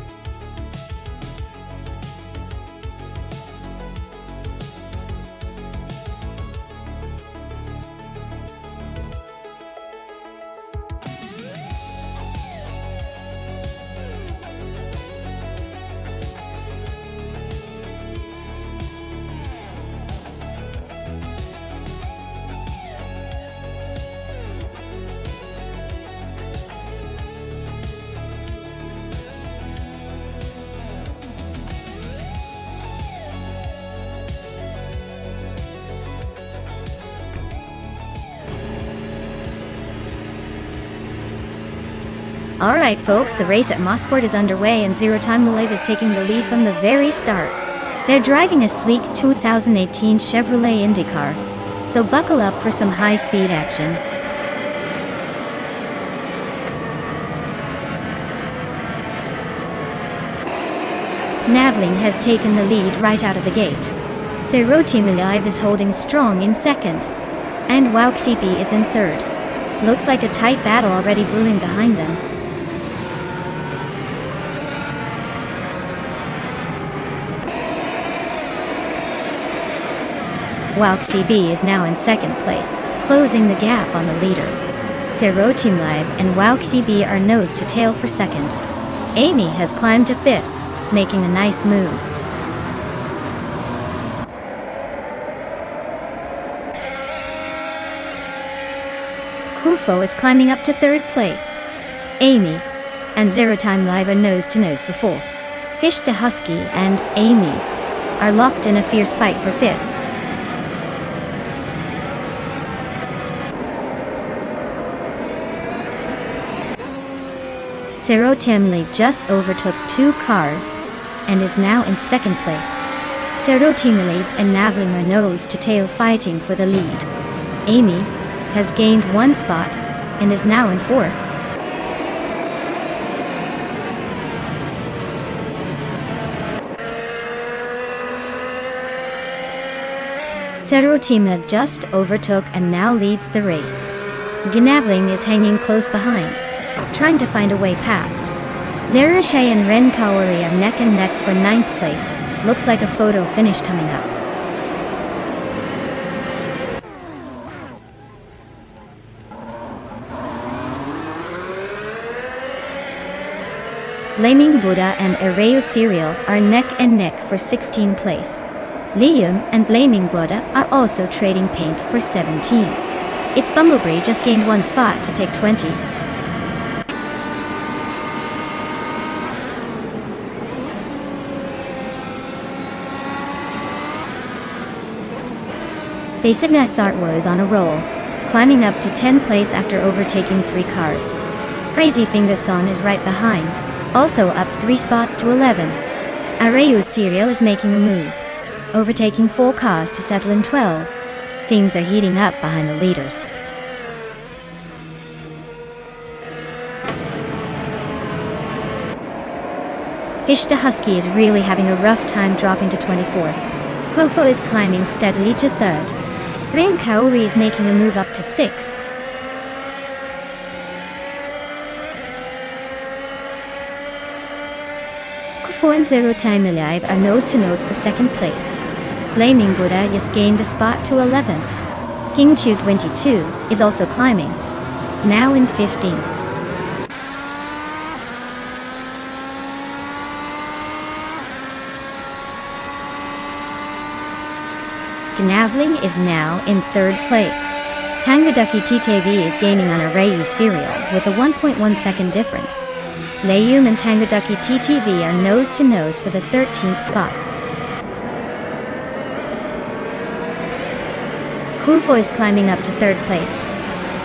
Alright folks, the race at Mosport is underway and Zero Time Live is taking the lead from the very start. They're driving a sleek 2018 Chevrolet IndyCar, so buckle up for some high-speed action. Navling has taken the lead right out of the gate. Zero Team Live is holding strong in second, and Wauxipi is in third. Looks like a tight battle already brewing behind them. Wauxipi is now in second place, closing the gap on the leader. Zero Team Live and Wauxipi are nose to tail for second. Amy has climbed to fifth, making a nice move. Kufo is climbing up to third place. Amy and Zero Time Live are nose to nose for fourth. Fish the Husky and Amy are locked in a fierce fight for fifth. Zero Team Live just overtook two cars and is now in second place. Zero Team Live and Navling are nose to tail fighting for the lead. Amy has gained one spot and is now in fourth. Zero Team Live just overtook and now leads the race. Navling is hanging close behind, trying to find a way past. Larashe and Ren Kaori are neck and neck for ninth place. Looks like a photo finish coming up. Flaming Buddha and Areo Serial are neck and neck for 16th place. Liam and Flaming Buddha are also trading paint for 17. It's Bumblebee just gained one spot to take 20. Basic Natsart is on a roll, climbing up to 10th place after overtaking three cars. Crazy Fingerson is right behind, also up 3 spots to 11. Areu Serial is making a move, overtaking 4 cars to settle in 12. Things are heating up behind the leaders. Fish the Husky is really having a rough time dropping to 24th. Kofo is climbing steadily to 3rd. Ren Kaori is making a move up to 6th. Kufo and Zero Time Alive are nose to nose for 2nd place. Flaming Buddha just gained a spot to 11th. King Chu 22 is also climbing, now in 15th. Navling is now in 3rd place. Tangaducky TTV is gaining on Areu Serial with a 1.1 second difference. Layum and Tangaducky TTV are nose to nose for the 13th spot. Kufo is climbing up to 3rd place.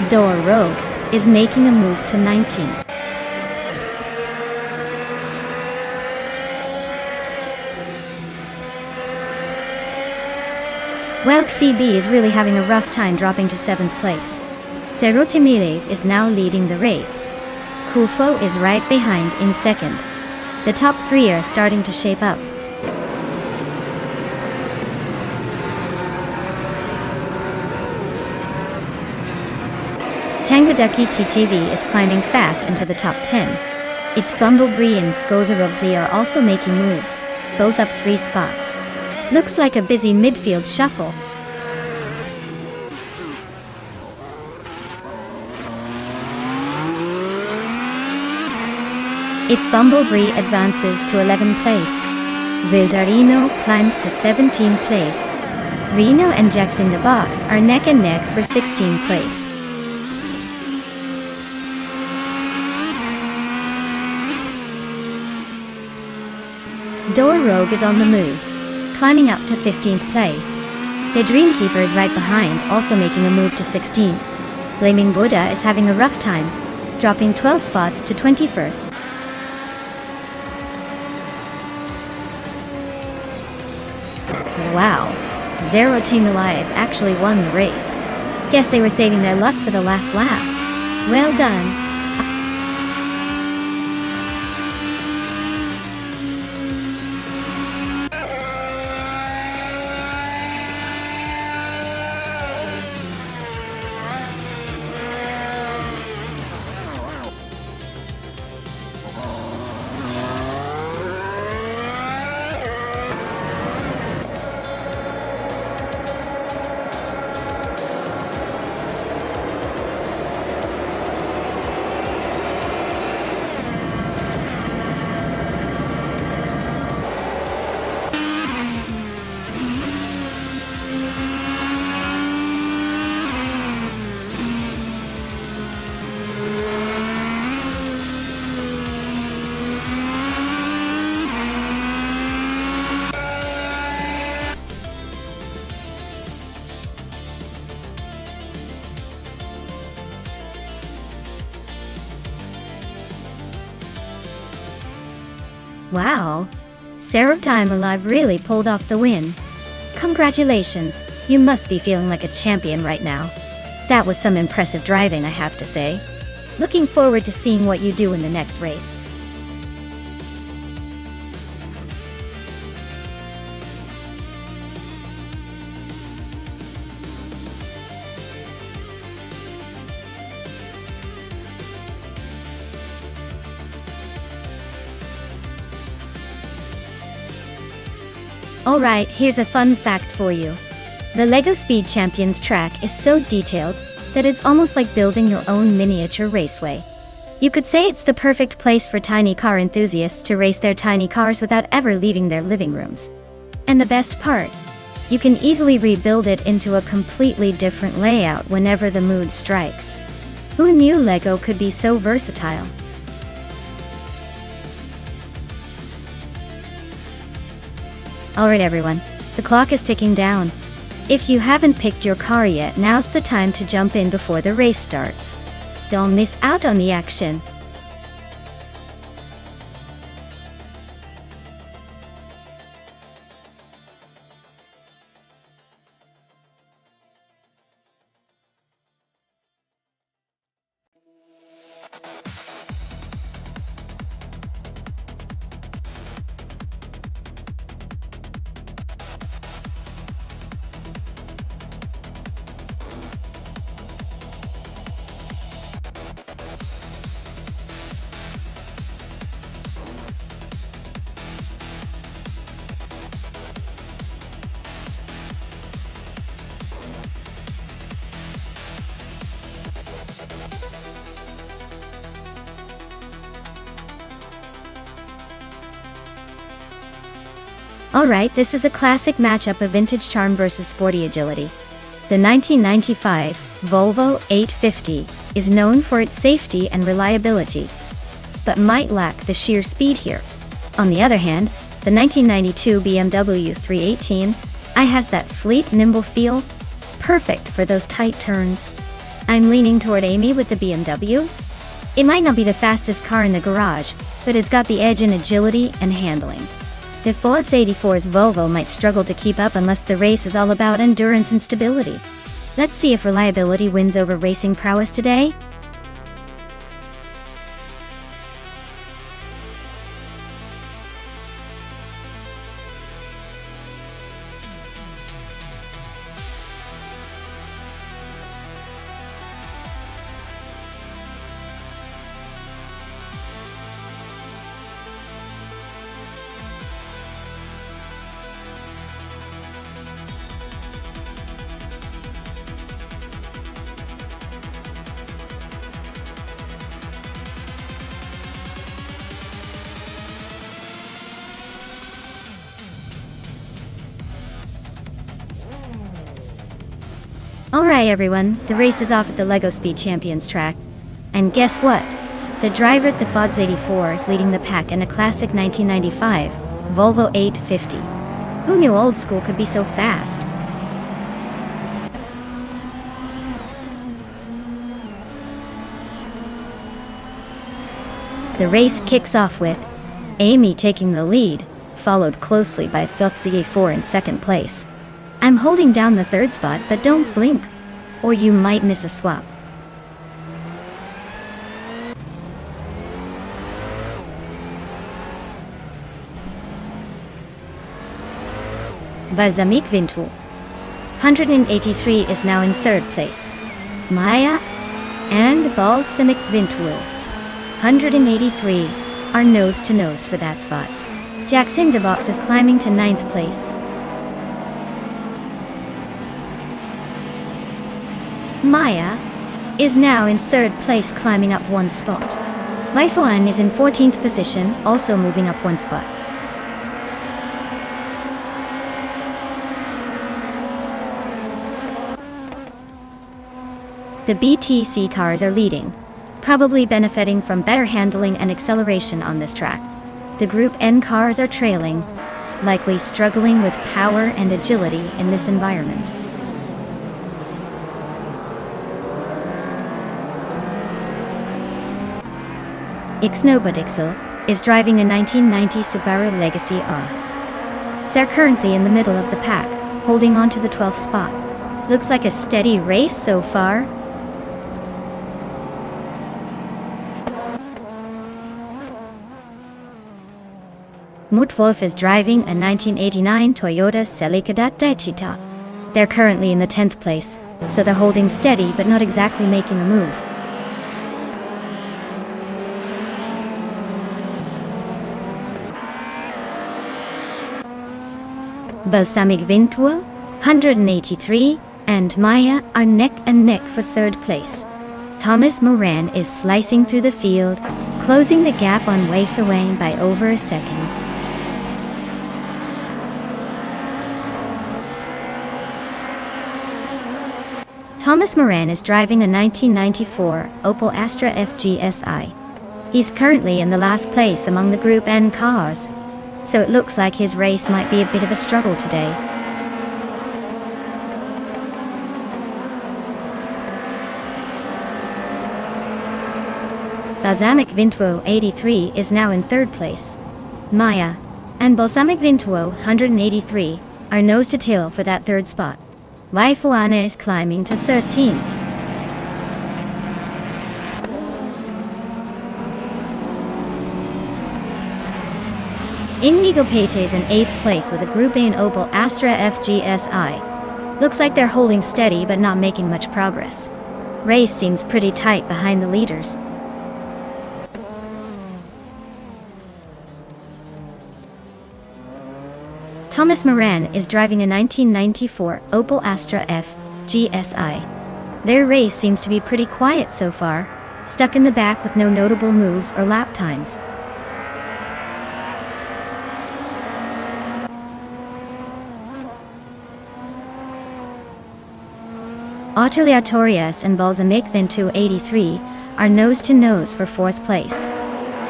Door Rogue is making a move to 19th. Wauxipi is really having a rough time dropping to 7th place. Zero Timilev is now leading the race. Kufo is right behind in 2nd. The top 3 are starting to shape up. Tangaducky TTV is climbing fast into the top 10. It's Bumblebee and Skozarobzi are also making moves, both up 3 spots. Looks like a busy midfield shuffle. It's Bumblebee advances to 11th place. Vildarino climbs to 17th place. Reno and Jax in the box are neck and neck for 16th place. Door Rogue is on the move, climbing up to 15th place. The Dreamkeeper is right behind, also making a move to 16th. Flaming Buddha is having a rough time. dropping 12 spots to 21st. Wow, Zero Team Alive actually won the race. Guess they were saving their luck for the last lap. Well done. Wow, Zero Time Alive really pulled off the win. Congratulations, you must be feeling like a champion right now. That was some impressive driving, I have to say. Looking forward to seeing what you do in the next race. Alright, here's a fun fact for you. The LEGO Speed Champions track is so detailed that it's almost like building your own miniature raceway. You could say it's the perfect place for tiny car enthusiasts to race their tiny cars without ever leaving their living rooms. And the best part, you can easily rebuild it into a completely different layout whenever the mood strikes. Who knew LEGO could be so versatile? Alright everyone, the clock is ticking down. If you haven't picked your car yet, now's the time to jump in before the race starts. Don't miss out on the action. Alright, this is a classic matchup of vintage charm versus sporty agility. The 1995 Volvo 850 is known for its safety and reliability, but might lack the sheer speed here. On the other hand, the 1992 BMW 318i has that sleek, nimble feel, perfect for those tight turns. I'm leaning toward Amy with the BMW. It might not be the fastest car in the garage, but it's got the edge in agility and handling. The Ford 84's Volvo might struggle to keep up unless the race is all about endurance and stability. Let's see if reliability wins over racing prowess today. Alright everyone, the race is off at the LEGO Speed Champions track. And guess what? The driver at the Ford 84 is leading the pack in a classic 1995 Volvo 850. Who knew old school could be so fast? The race kicks off with Amy taking the lead, followed closely by Feltzie4 in second place. I'm holding down the third spot, but don't blink, or you might miss a swap. Balsamic Vintou, 183, is now in third place. Maya and Balsamic Vintou, 183, are nose to nose for that spot. Jackson DeVox is climbing to 9th place. Maya is now in third place, climbing up one spot. Waifuan is in 14th position, also moving up one spot. The BTC cars are leading, probably benefiting from better handling and acceleration on this track. The Group N cars are trailing, likely struggling with power and agility in this environment. Ixnobodixel is driving a 1990 Subaru Legacy R. They're currently in the middle of the pack, holding on to the 12th spot. Looks like a steady race so far. Mutwolf is driving a 1989 Toyota Celica Daichita. They're currently in the 10th place, so they're holding steady but not exactly making a move. Balsamic Vintou, 183, and Maya are neck and neck for third place. Thomas Moran is slicing through the field, closing the gap on Wei Fuang by over a second. Thomas Moran is driving a 1994 Opel Astra FGSI. He's currently in the last place among the Group N cars, so it looks like his race might be a bit of a struggle today. Balsamic Vintou 83 is now in third place. Maya and Balsamic Vintou 183 are nose to tail for that third spot. Waifuana is climbing to 13. Indigo Pate is in 8th place with a Group A Opel Astra FGSI. Looks like they're holding steady but not making much progress. Race seems pretty tight behind the leaders. Thomas Moran is driving a 1994 Opel Astra F GSI. Their race seems to be pretty quiet so far, stuck in the back with no notable moves or lap times. Autoleatorius and Balsamic Vintou 83 are nose to nose for 4th place.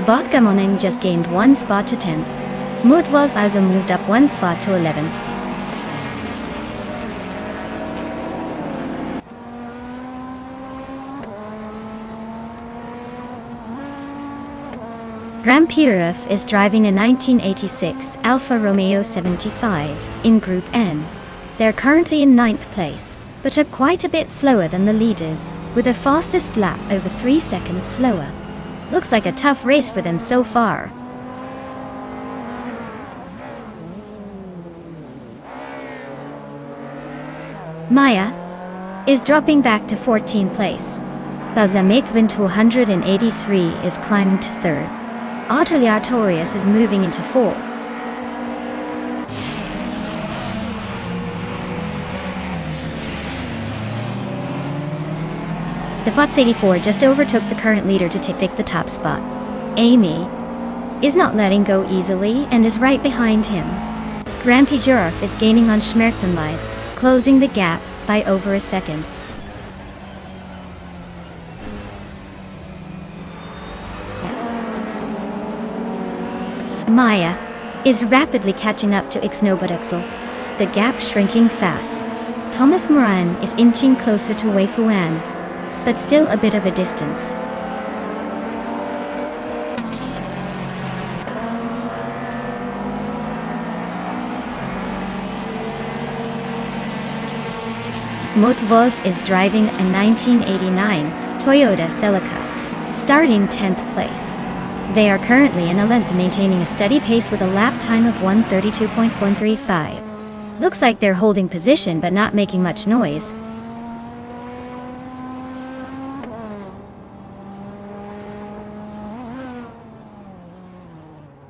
Botgamoning just gained one spot to 10th. Mutwolf also moved up one spot to 11th. Grampirov is driving a 1986 Alfa Romeo 75 in Group N. They're currently in 9th place, but are quite a bit slower than the leaders, with their fastest lap over 3 seconds slower. Looks like a tough race for them so far. Maya is dropping back to 14th place. Balsamic Vintou 183 is climbing to 3rd. Autoleatorius is moving into 4th. The FOTS 84 just overtook the current leader to take the top spot. Amy is not letting go easily and is right behind him. Grampirov is gaining on Schmerzenleib, closing the gap by over a second. Maya is rapidly catching up to Ixnobodixel, the gap shrinking fast. Thomas Moran is inching closer to Wei Fuang, but still a bit of a distance. Wolf is driving a 1989 Toyota Celica, starting 10th place. They are currently in 11th, maintaining a steady pace with a lap time of 1:32.135. Looks like they're holding position but not making much noise.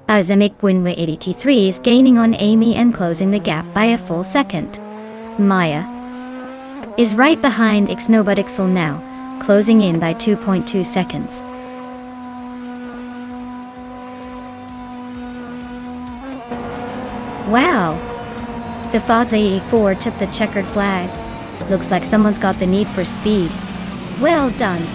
Azamic Winway 83 is gaining on Amy and closing the gap by a full second. Maya is right behind Ixnobutixel now, closing in by 2.2 seconds. Wow! The Fod's 84 took the checkered flag. Looks like someone's got the need for speed. Well done!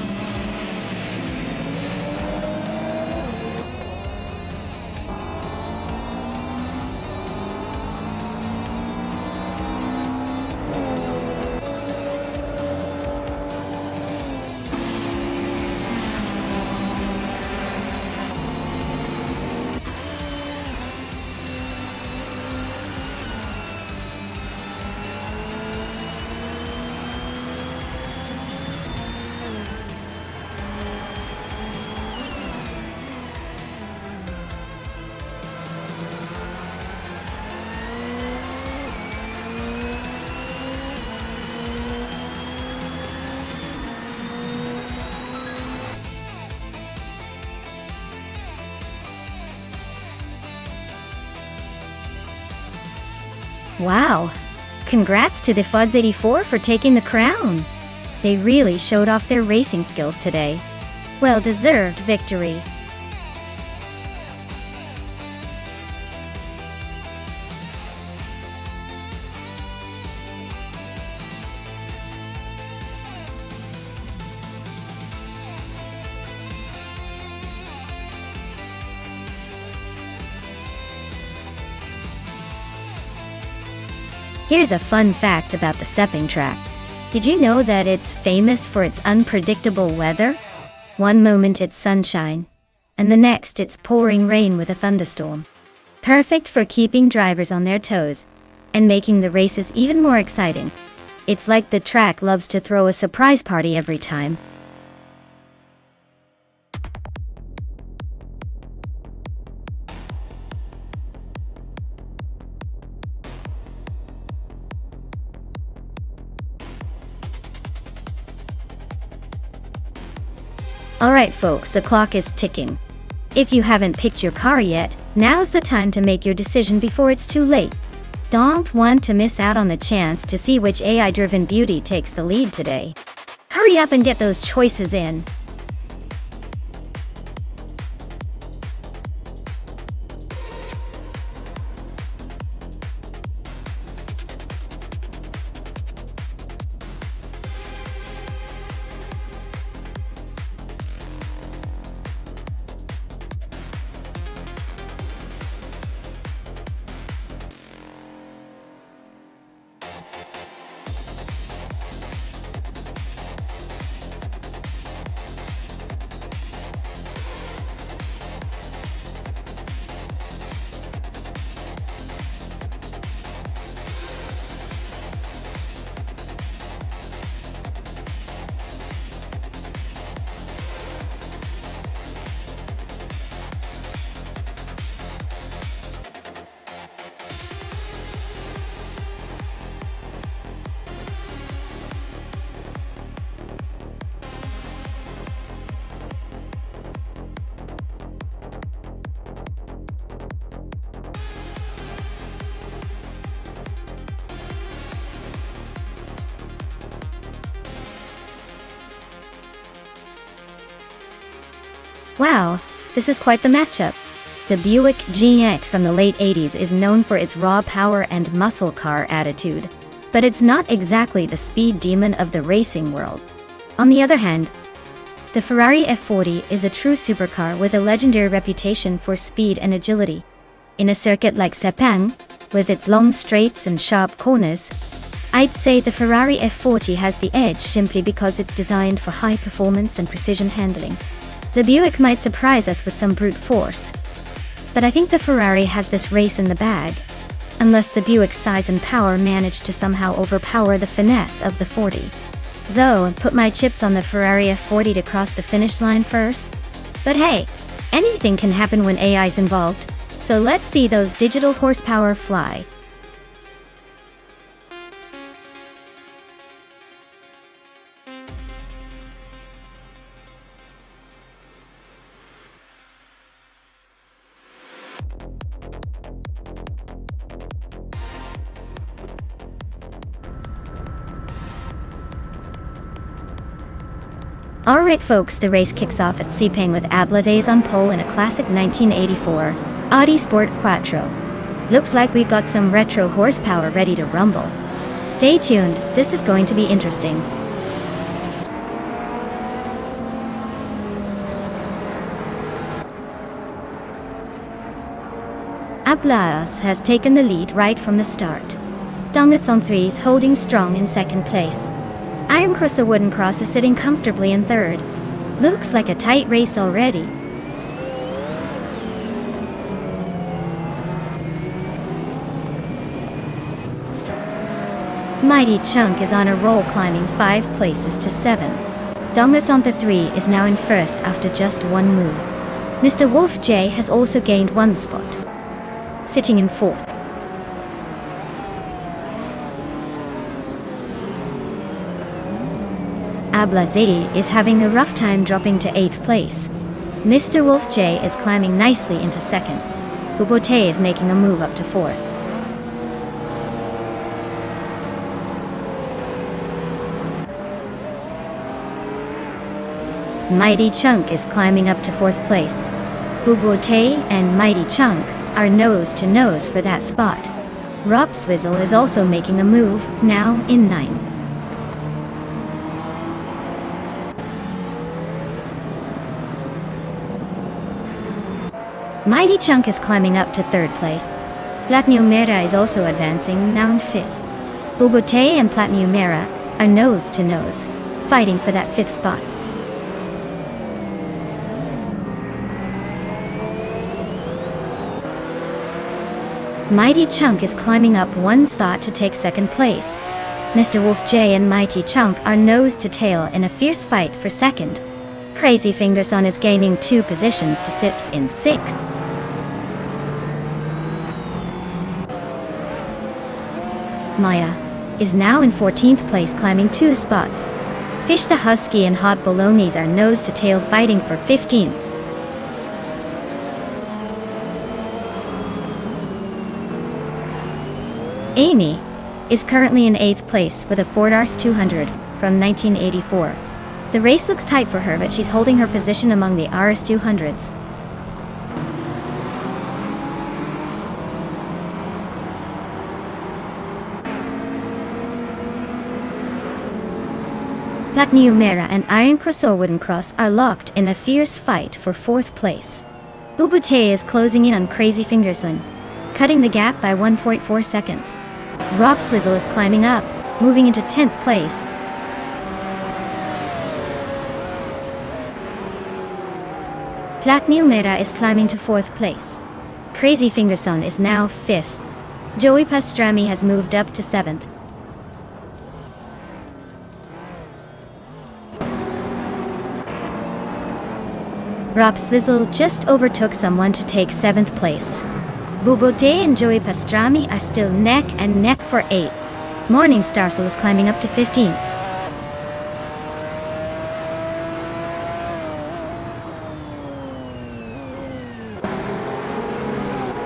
Wow! Congrats to the Fuds 84 for taking the crown! They really showed off their racing skills today. Well-deserved victory. Here's a fun fact about the Sepping track. Did you know that it's famous for its unpredictable weather? One moment it's sunshine, and the next it's pouring rain with a thunderstorm. Perfect for keeping drivers on their toes, and making the races even more exciting. It's like the track loves to throw a surprise party every time. Alright folks, the clock is ticking. If you haven't picked your car yet, now's the time to make your decision before it's too late. Don't want to miss out on the chance to see which AI-driven beauty takes the lead today. Hurry up and get those choices in. Wow, this is quite the matchup. The Buick GX from the late 80s is known for its raw power and muscle car attitude, but it's not exactly the speed demon of the racing world. On the other hand, the Ferrari F40 is a true supercar with a legendary reputation for speed and agility. In a circuit like Sepang, with its long straights and sharp corners, I'd say the Ferrari F40 has the edge simply because it's designed for high performance and precision handling. The Buick might surprise us with some brute force, but I think the Ferrari has this race in the bag. unless the Buick's size and power managed to somehow overpower the finesse of the 40. So, put my chips on the Ferrari F40 to cross the finish line first? But hey, anything can happen when AI's involved, so let's see those digital horsepower fly. Alright folks, the race kicks off at Sepang with Ablaze on pole in a classic 1984 Audi Sport Quattro. Looks like we've got some retro horsepower ready to rumble. Stay tuned, this is going to be interesting. Ablaze has taken the lead right from the start. Dominance on 3s holding strong in second place. Iron Crystal Wooden Cross is sitting comfortably in third. Looks like a tight race already. Mighty Chunk is on a roll, climbing 5 places to 7. Dominance on the 3 is now in first after just one move. Mr. Wolf J has also gained 1 spot, sitting in fourth. Ablaze is having a rough time dropping to 8th place. Mr. Wolf J is climbing nicely into second. Bubote is making a move up to 4th. Mighty Chunk is climbing up to 4th place. Bubote and Mighty Chunk are nose to nose for that spot. Rob Swizzle is also making a move, now in 9th. Mighty Chunk is climbing up to 3rd place. Platniumera is also advancing, now in 5th. Bubote and Platniumera are nose to nose, fighting for that 5th spot. Mighty Chunk is climbing up 1 spot to take 2nd place. Mr. Wolf J and Mighty Chunk are nose to tail in a fierce fight for 2nd. Crazy Fingerson is gaining 2 positions to sit in 6th. Maya is now in 14th place, climbing 2 spots. Fish the Husky and Hot Bolognese are nose to tail, fighting for 15th. Amy is currently in 8th place with a Ford Rs 200 from 1984. The race looks tight for her, but she's holding her position among the Rs 200s. Platniumera and Iron Crystal Wooden Cross are locked in a fierce fight for 4th place. Bubote is closing in on Crazy Fingerson, cutting the gap by 1.4 seconds. Rob Swizzle is climbing up, moving into 10th place. Platniumera is climbing to 4th place. Crazy Fingerson is now 5th. Joey Pastrami has moved up to 7th. Rob Swizzle just overtook someone to take 7th place. Bubote and Joey Pastrami are still neck and neck for 8th. Morning Starsel is climbing up to 15th.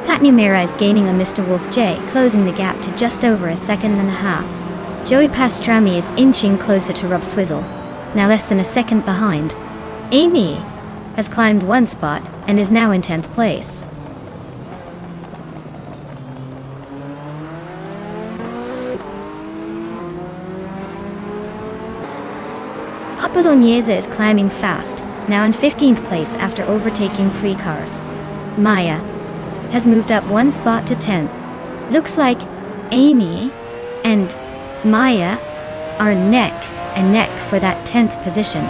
Platniumera is gaining on Mr. Wolf J, closing the gap to just over a second and a half. Joey Pastrami is inching closer to Rob Swizzle, now less than a second behind. Amy has climbed 1 spot and is now in 10th place. Hot Bolognese is climbing fast, now in 15th place after overtaking 3 cars. Maya has moved up 1 spot to 10th. Looks like Amy and Maya are neck and neck for that 10th position.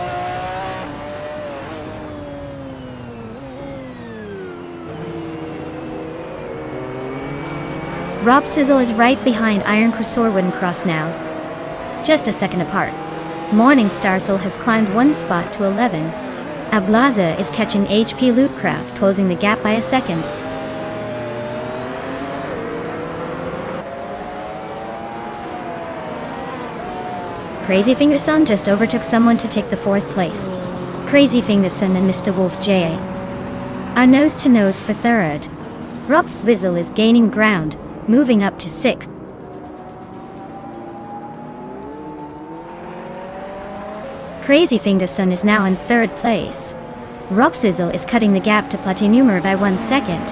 Rob Sizzle is right behind Iron Cursor Wooden Cross now, just a second apart. Morning Starcell has climbed one spot to 11. Ablaza is catching HP Lootcraft, closing the gap by a second. Crazy Fingerson just overtook someone to take the 4th place. Crazy Fingerson and Mr. Wolf J.A. are nose to nose for 3rd. Rob Sizzle is gaining ground, moving up to 6th. Crazy Fingerson is now in 3rd place. Rob Sizzle is cutting the gap to Platinumer by 1 second.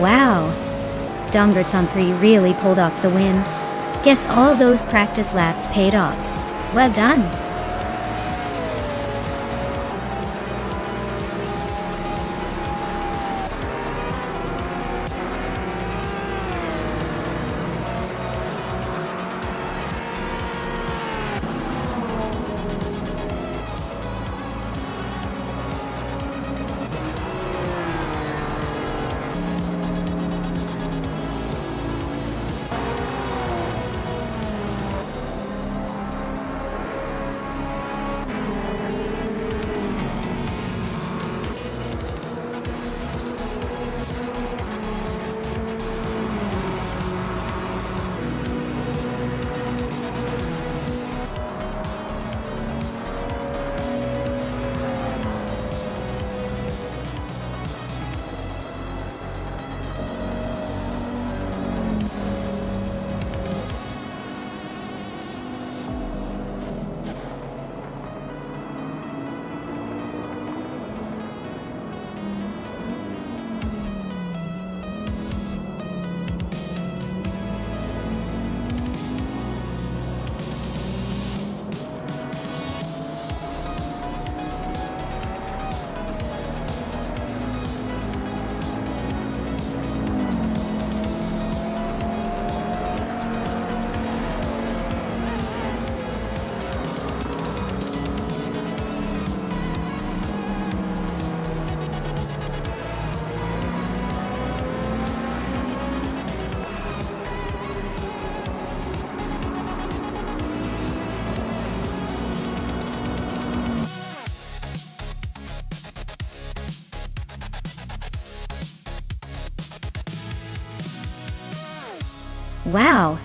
Wow! Dongerts on 3 really pulled off the win. Guess all those practice laps paid off. Well done! Wow!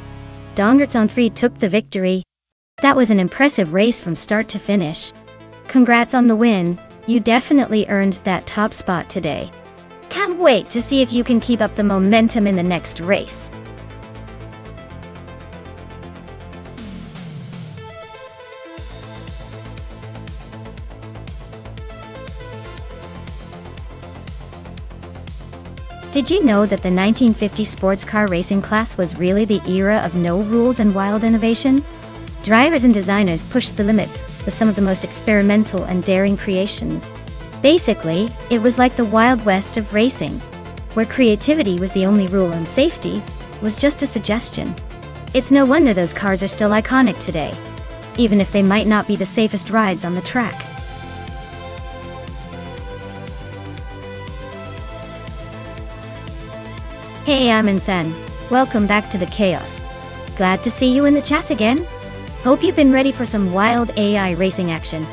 Dongerts on 3 took the victory. That was an impressive race from start to finish. Congrats on the win, you definitely earned that top spot today. Can't wait to see if you can keep up the momentum in the next race. Did you know that the 1950 sports car racing class was really the era of no rules and wild innovation? Drivers and designers pushed the limits with some of the most experimental and daring creations. Basically, it was like the Wild West of racing, where creativity was the only rule and safety was just a suggestion. It's no wonder those cars are still iconic today, even if they might not be the safest rides on the track. Hey, I'm Insen. Welcome back to the chaos. Glad to see you in the chat again. Hope you've been ready for some wild AI racing action.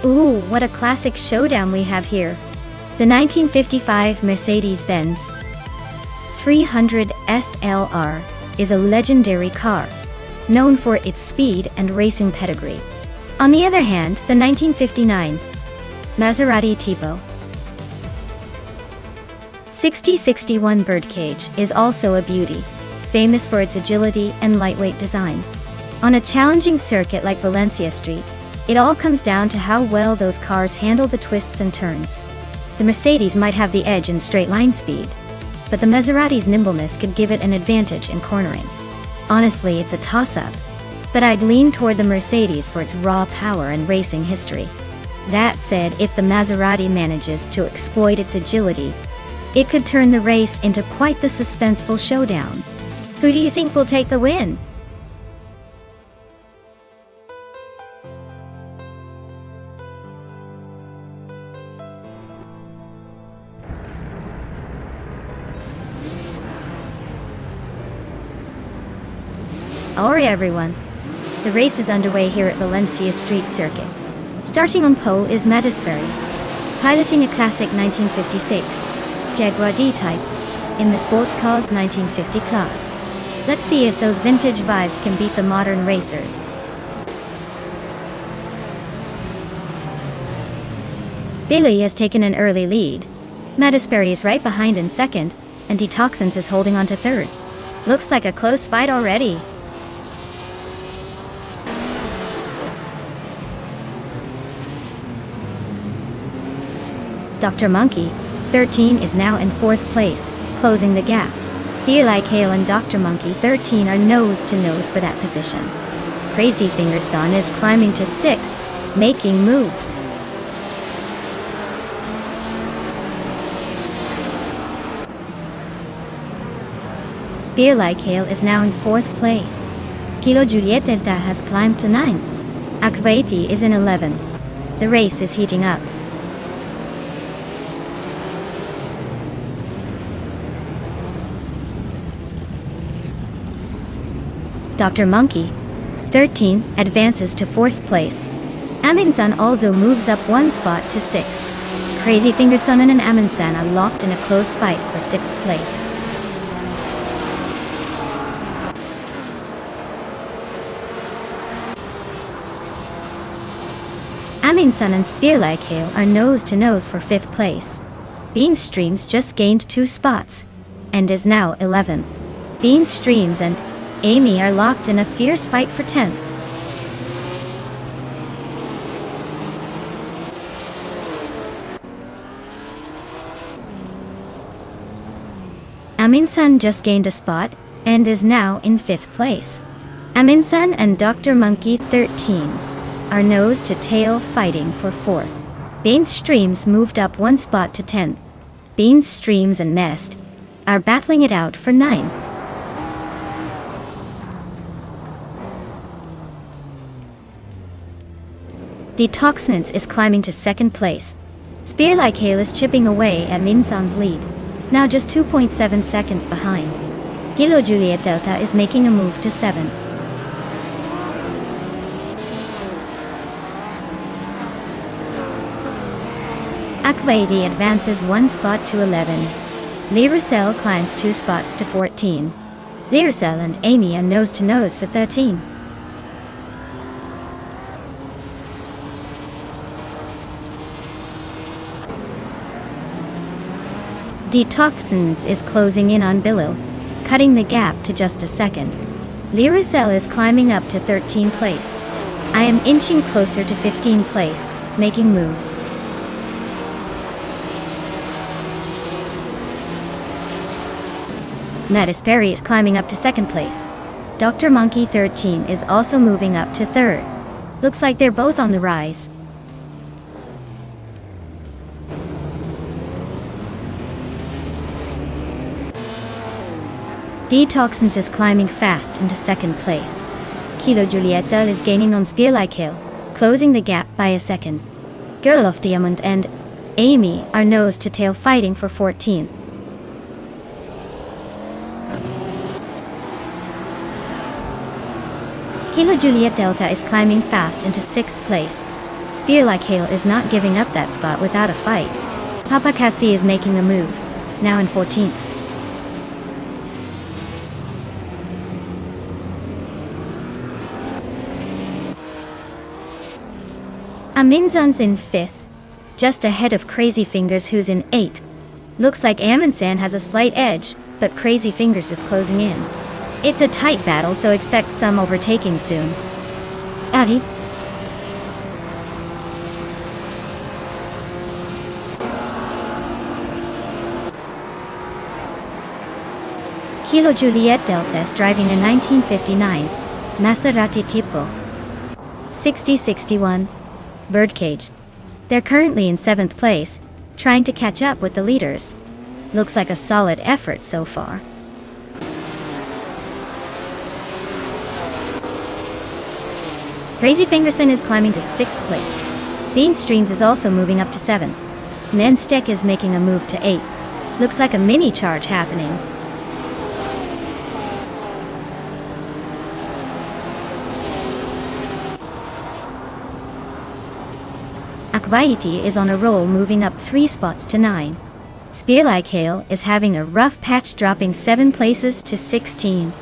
Ooh, what a classic showdown we have here. The 1955 Mercedes-Benz 300 SLR is a legendary car, known for its speed and racing pedigree. On the other hand, the 1959 Maserati Tipo 6061 birdcage is also a beauty, famous for its agility and lightweight design. On a challenging circuit like Valencia Street, it all comes down to how well those cars handle the twists and turns. The Mercedes might have the edge in straight line speed, but the Maserati's nimbleness could give it an advantage in cornering. Honestly, it's a toss-up, but I'd lean toward the Mercedes for its raw power and racing history. That said, if the Maserati manages to exploit its agility, it could turn the race into quite the suspenseful showdown. Who do you think will take the win? Alright everyone, the race is underway here at Valencia Street Circuit. Starting on pole is Madisberry, piloting a classic 1956 Jaguar D-Type in the sports car's 1950 class. Let's see if those vintage vibes can beat the modern racers. Billy has taken an early lead. Madisberry is right behind in second, and Detoxins is holding on to third. Looks like a close fight already. Dr. Monkey, 13, is now in fourth place, closing the gap. Feel Like Hale and Dr. Monkey, 13, are nose to nose for that position. Crazy Finger Son is climbing to sixth, making moves. Feel Like Hale is now in fourth place. Kilo Juliet Delta has climbed to 9. Akvaiti is in 11. The race is heating up. Dr. Monkey, 13, advances to fourth place. Aminsan also moves up one spot to sixth. Crazy Finger Son and Aminsan are locked in a close fight for sixth place. Aminsan and Spear Like Hale are nose to nose for fifth place. Bean Streams just gained 2 spots, and is now 11. Bean Streams and Amy are locked in a fierce fight for 10th. Aminsan just gained a spot, and is now in 5th place. Aminsan and Dr. Monkey, 13, are nose to tail fighting for 4th. Bean Streams moved up 1 spot to 10th. Bean Streams and Nest are battling it out for 9th. Detoxins is climbing to 2nd place. Spear Like Hale is chipping away at Minsan's lead, now just 2.7 seconds behind. Kilo Juliet Delta is making a move to 7. Akvaiti advances 1 spot to 11. Liracel climbs 2 spots to 14. Liracel and Amy are nose to nose for 13. Detoxins is closing in on Bilil, cutting the gap to just a second. Liracel is climbing up to 13th place. I am inching closer to 15th place, making moves. Madisberry is climbing up to 2nd place. Dr. Monkey, 13, is also moving up to 3rd. Looks like they're both on the rise. Detoxins is climbing fast into 2nd place. Kilo Julieta is gaining on Spear Like Hale, closing the gap by a second. Girl of Diamond and Amy are nose to tail fighting for 14th. Kilo Juliet Delta is climbing fast into 6th place. Spear Like Hale is not giving up that spot without a fight. Papa Katsi is making a move, now in 14th. Aminsan's in 5th, just ahead of Crazy Fingers who's in 8th. Looks like Aminsan has a slight edge, but Crazy Fingers is closing in. It's a tight battle, so expect some overtaking soon. Adi. Kilo Juliet Delta is driving a 1959 Maserati Tipo 6061 Birdcage. They're currently in 7th place, trying to catch up with the leaders. Looks like a solid effort so far. Crazy Fingerson is climbing to 6th place. Bean Streams is also moving up to 7th. Nonstop is making a move to 8th. Looks like a mini charge happening. Akvaiti is on a roll, moving up 3 spots to 9. Spear Like Hail is having a rough patch, dropping 7 places to 16.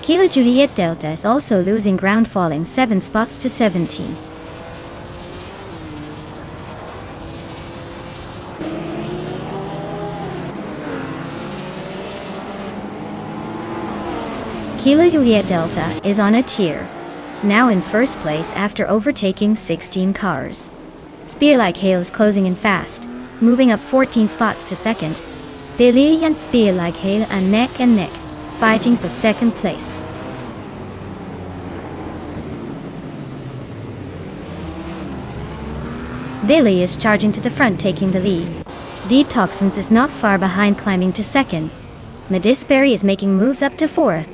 Kilo Juliet Delta is also losing ground, falling 7 spots to 17. Kilo Juliet Delta is on a tier, now in 1st place after overtaking 16 cars. Spear Like Hail is closing in fast, moving up 14 spots to 2nd. Billy and Spear Like Hail are neck and neck, fighting for 2nd place. Billy is charging to the front, taking the lead. Detoxins is not far behind, climbing to 2nd. Medisberry is making moves up to 4th.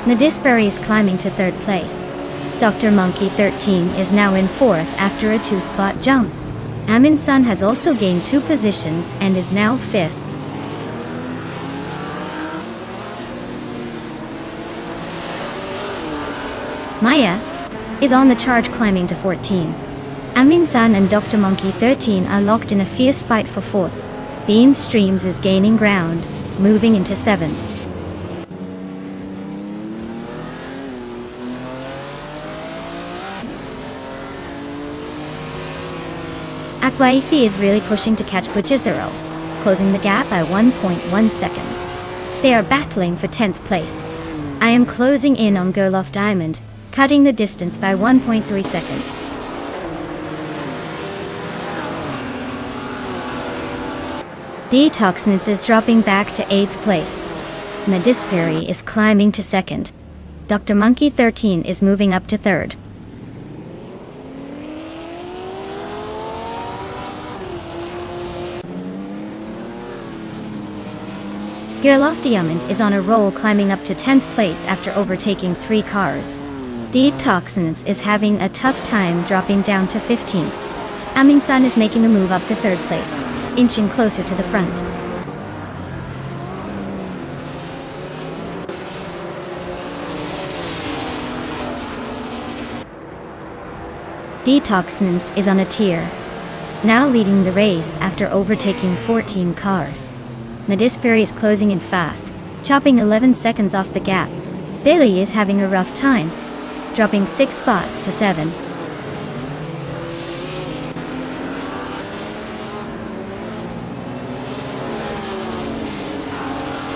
Medisberry is climbing to 3rd place. Dr. Monkey 13 is now in 4th after a 2-spot jump. Aminsan has also gained 2 positions and is now 5th. Maya is on the charge, climbing to 14. Aminsan and Dr. Monkey 13 are locked in a fierce fight for 4th. Bean Streams is gaining ground, moving into 7th. Akwaifi is really pushing to catch Bujizero, closing the gap by 1.1 seconds. They are battling for 10th place. I am closing in on Gerloff Diamond, cutting the distance by 1.3 seconds. Detoxins is dropping back to 8th place. Medisperry is climbing to 2nd. Dr. Monkey 13 is moving up to 3rd. Gerloff Diamond is on a roll, climbing up to 10th place after overtaking 3 cars. Detoxins is having a tough time, dropping down to 15th. Aminsan is making a move up to 3rd place, inching closer to the front. Detoxins is on a tier, now leading the race after overtaking 14 cars. Medisperry is closing in fast, chopping 11 seconds off the gap. Billy is having a rough time, dropping 6 spots to 7.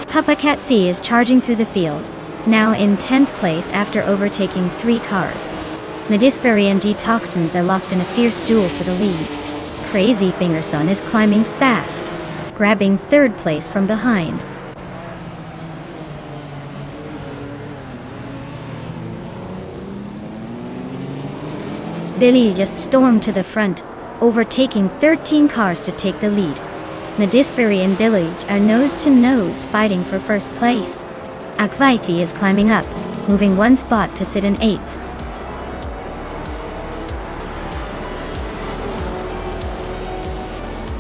Papakatsi is charging through the field, now in 10th place after overtaking 3 cars. Medisperry and Detoxins are locked in a fierce duel for the lead. Crazy Fingerson is climbing fast, grabbing 3rd place from behind. Billy just stormed to the front, overtaking 13 cars to take the lead. Medisperry and Billy are nose to nose, fighting for 1st place. Akvaithi is climbing up, moving 1 spot to sit in 8th.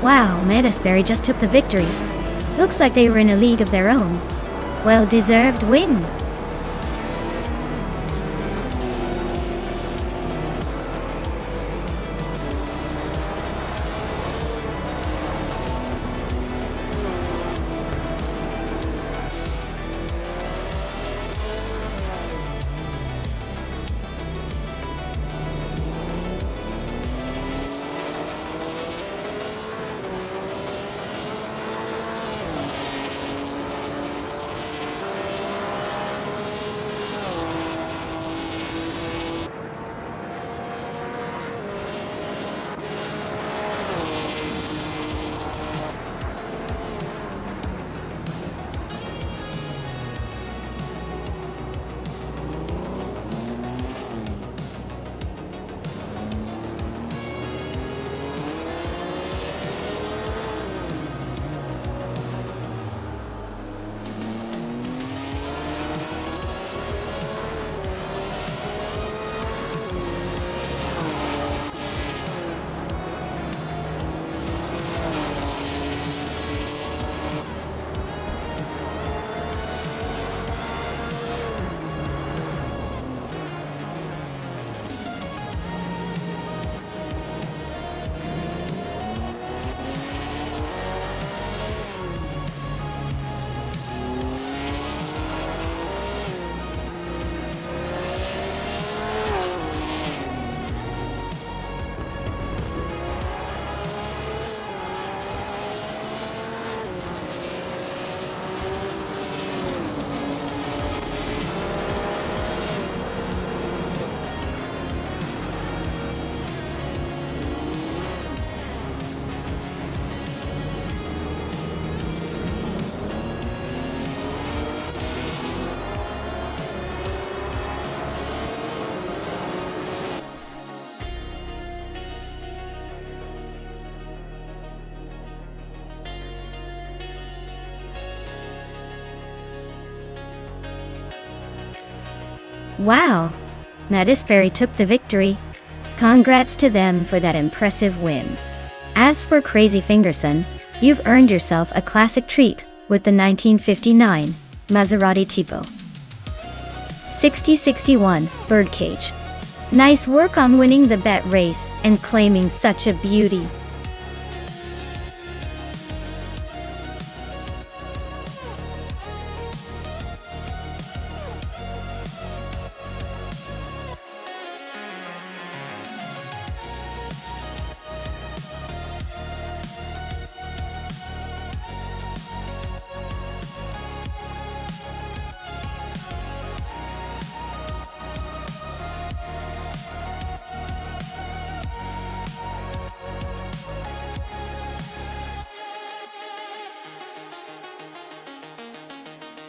Wow, Medisberry just took the victory. Looks like they were in a league of their own. Well-deserved win. Wow! Madisberry took the victory. Congrats to them for that impressive win. As for Crazy Fingerson, you've earned yourself a classic treat with the 1959 Maserati Tipo. 6061 Birdcage. Nice work on winning the bet race and claiming such a beauty.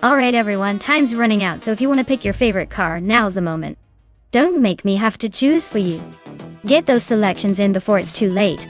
Alright everyone, time's running out, so if you want to pick your favorite car, now's the moment. Don't make me have to choose for you. Get those selections in before it's too late.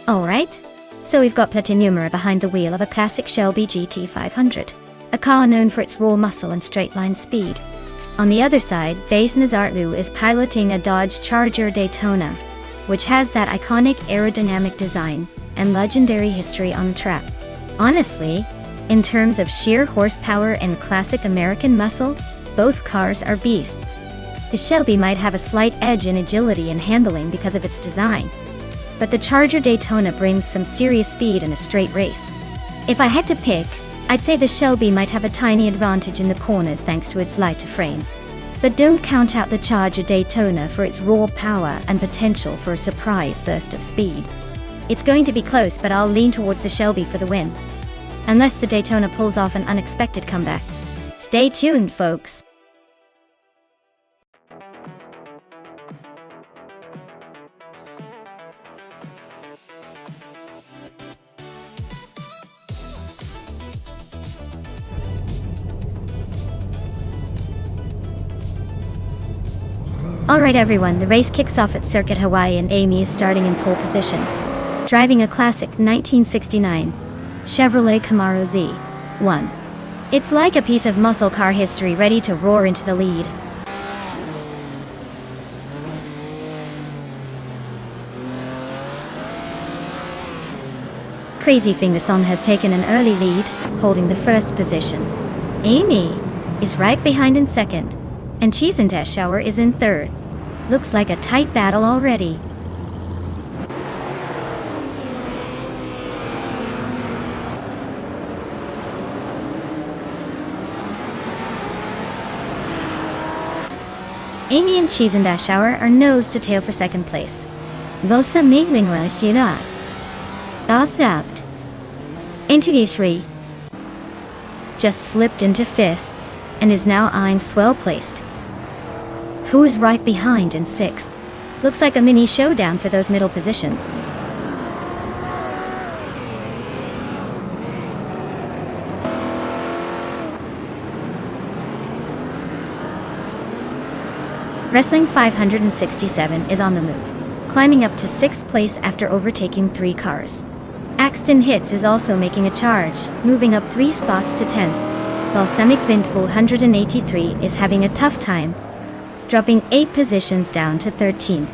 Alright, so we've got Platinumera behind the wheel of a classic Shelby GT500, a car known for its raw muscle and straight-line speed. On the other side, Base Nazarlu is piloting a Dodge Charger Daytona, which has that iconic aerodynamic design and legendary history on the track. Honestly, in terms of sheer horsepower and classic American muscle, both cars are beasts. The Shelby might have a slight edge in agility and handling because of its design, but the Charger Daytona brings some serious speed in a straight race. If I had to pick, I'd say the Shelby might have a tiny advantage in the corners thanks to its lighter frame. But don't count out the Charger Daytona for its raw power and potential for a surprise burst of speed. It's going to be close, but I'll lean towards the Shelby for the win. Unless the Daytona pulls off an unexpected comeback. Stay tuned, folks. Alright everyone, the race kicks off at Circuit Hawaii and Amy is starting in pole position, driving a classic 1969 Chevrolet Camaro Z1. It's like a piece of muscle car history ready to roar into the lead. Crazy Fingerson has taken an early lead, holding the first position. Amy is right behind in second, and Cheese and Dash Shower is in third. Looks like a tight battle already. Amy and Cheese and Dash Shower are nose to tail for second place. Vosa Migwingwa Shira. Gossiped. Into E3. Just slipped into fifth, and is now eyeing swell placed. Who is right behind in sixth? Looks like a mini showdown for those middle positions. Wrestling 567 is on the move. climbing up to 6th place after overtaking 3 cars. Axton Hits is also making a charge, moving up 3 spots to 10th, while Semic Vintful 183 is having a tough time, dropping 8 positions down to 13th.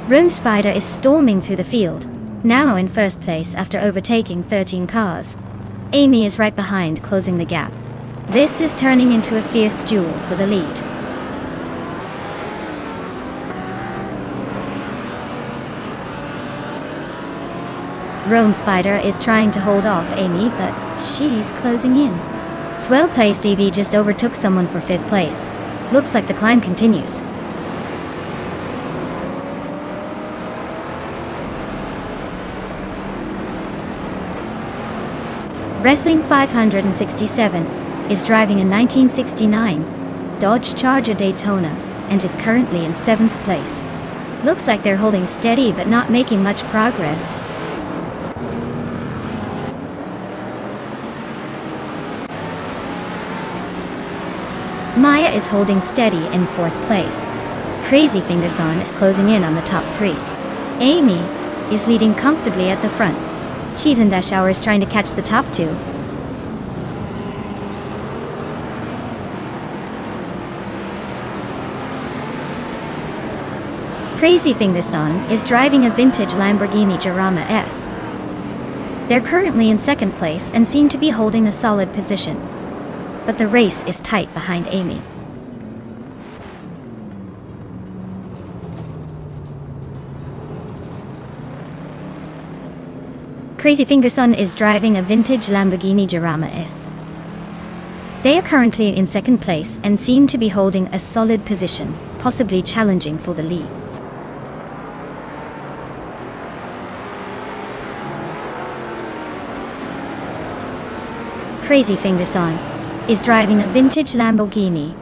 Rune Spider is storming through the field, now in 1st place after overtaking 13 cars. Amy is right behind, closing the gap. This is turning into a fierce duel for the lead. Rome Spider is trying to hold off Amy, but she's closing in. Swell placed EV just overtook someone for 5th place. Looks like the climb continues. Wrestling 567 is driving a 1969 Dodge Charger Daytona and is currently in 7th place. Looks like they're holding steady but not making much progress. Maya is holding steady in 4th place. Crazy Fingerson is closing in on the top 3. Amy is leading comfortably at the front. Cheese and Dash Hour is trying to catch the top 2. Crazy Fingerson is driving a vintage Lamborghini Jarama S. They're currently in 2nd place and seem to be holding a solid position, but the race is tight behind Amy. Crazy Fingerson is driving a vintage Lamborghini Jarama S. They are currently in 2nd place and seem to be holding a solid position, possibly challenging for the lead. Crazy Fingerson is driving a vintage Lamborghini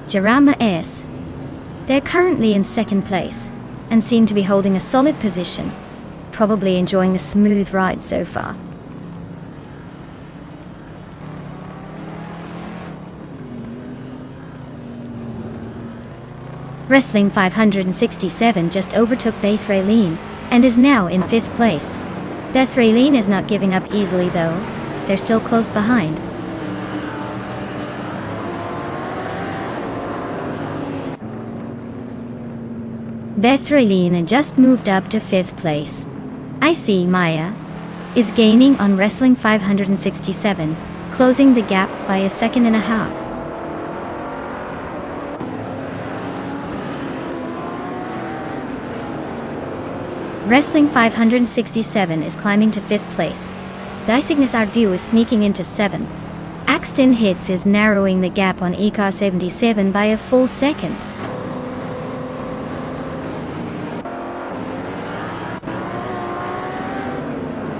Jarama S. They're currently in 2nd place and seem to be holding a solid position, probably enjoying a smooth ride so far. Wrestling 567 just overtook Bethraleen and is now in 5th place. Bethraleen is not giving up easily though. They're still close behind. Bethraleen just moved up to 5th place. I see Maya is gaining on Wrestling 567, closing the gap by a 1.5 seconds. Wrestling 567 is climbing to 5th place. Cygnus View is sneaking into 7th. Axton Hits is narrowing the gap on Ecar 77 by a full second.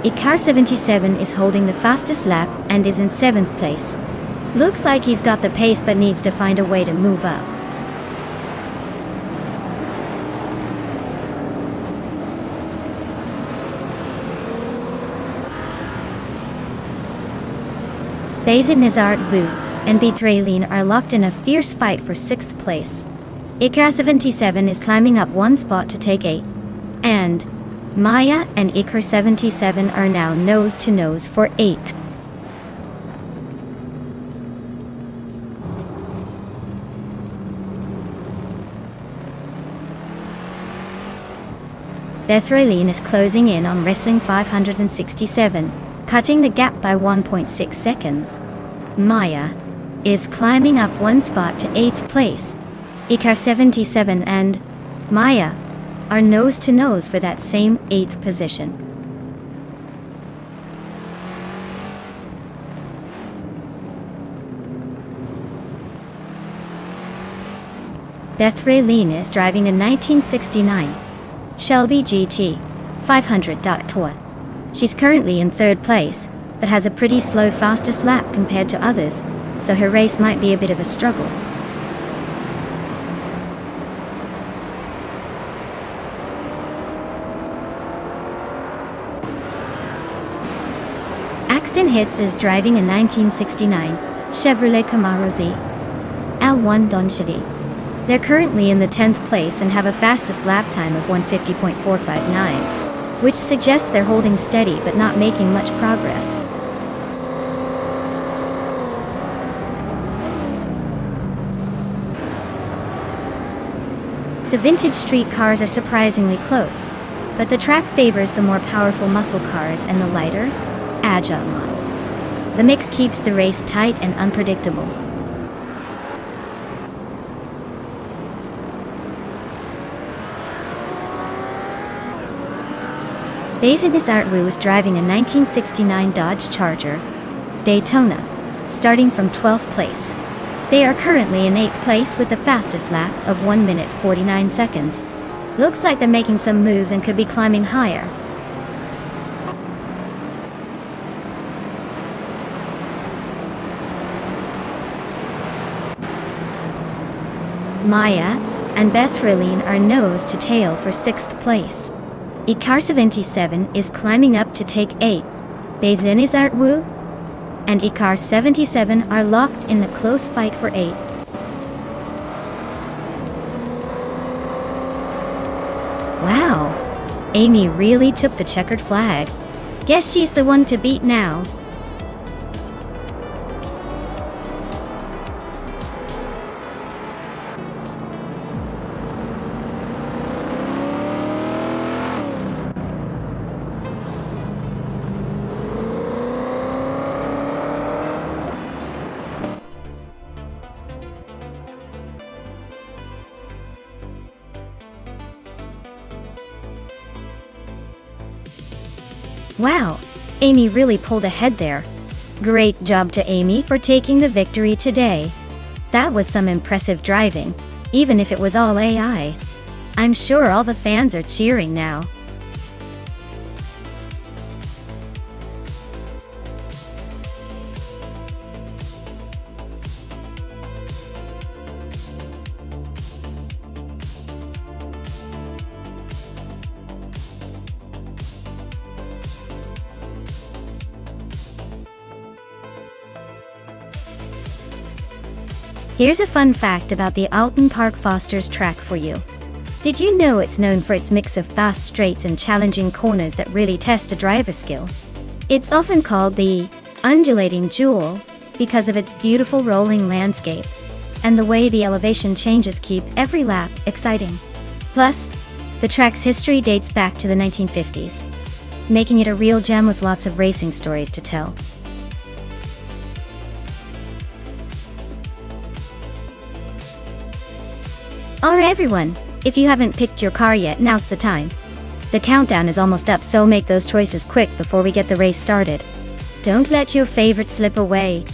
Ecar 77 is holding the fastest lap and is in 7th place. Looks like he's got the pace but needs to find a way to move up. Bazid Nizart Vu and Bethraleen are locked in a fierce fight for 6th place. Ecar 77 is climbing up 1 spot to take 8. And Maya and Ecar 77 are now nose to nose for 8th. Bethraleen is closing in on Wrestling 567. Cutting the gap by 1.6 seconds. Maya is climbing up 1 spot to 8th place. Ecar 77 and Maya are nose to nose for that same 8th position. Bethraleen is driving a 1969 Shelby GT 500.4. She's currently in 3rd place, but has a pretty slow fastest lap compared to others, so her race might be a bit of a struggle. Next in hits is driving a 1969 Chevrolet Camaro Z L1 Donchevy. They're currently in the 10th place and have a fastest lap time of 150.459, which suggests they're holding steady but not making much progress. The vintage street cars are surprisingly close, but the track favors the more powerful muscle cars and the lighter, agile models. The mix keeps the race tight and unpredictable. Bazinis Artwu is driving a 1969 Dodge Charger Daytona, starting from 12th place. They are currently in 8th place with the fastest lap of 1 minute 49 seconds. Looks like they're making some moves and could be climbing higher. Maya and Beth Rilleen are nose to tail for 6th place. Icar 77 is climbing up to take 8. Bazinis Artwu and Icar 77 are locked in a close fight for 8. Wow, Amy really took the checkered flag. Guess she's the one to beat now. Wow, Amy really pulled ahead there. Great job to Amy for taking the victory today. That was some impressive driving, even if it was all AI. I'm sure all the fans are cheering now. Here's a fun fact about the Alton Park Foster's track for you. Did you know it's known for its mix of fast straights and challenging corners that really test a driver's skill? It's often called the undulating jewel because of its beautiful rolling landscape and the way the elevation changes keep every lap exciting. Plus, the track's history dates back to the 1950s, making it a real gem with lots of racing stories to tell. Alright everyone, if you haven't picked your car yet, now's the time. The countdown is almost up, so make those choices quick before we get the race started. Don't let your favorite slip away.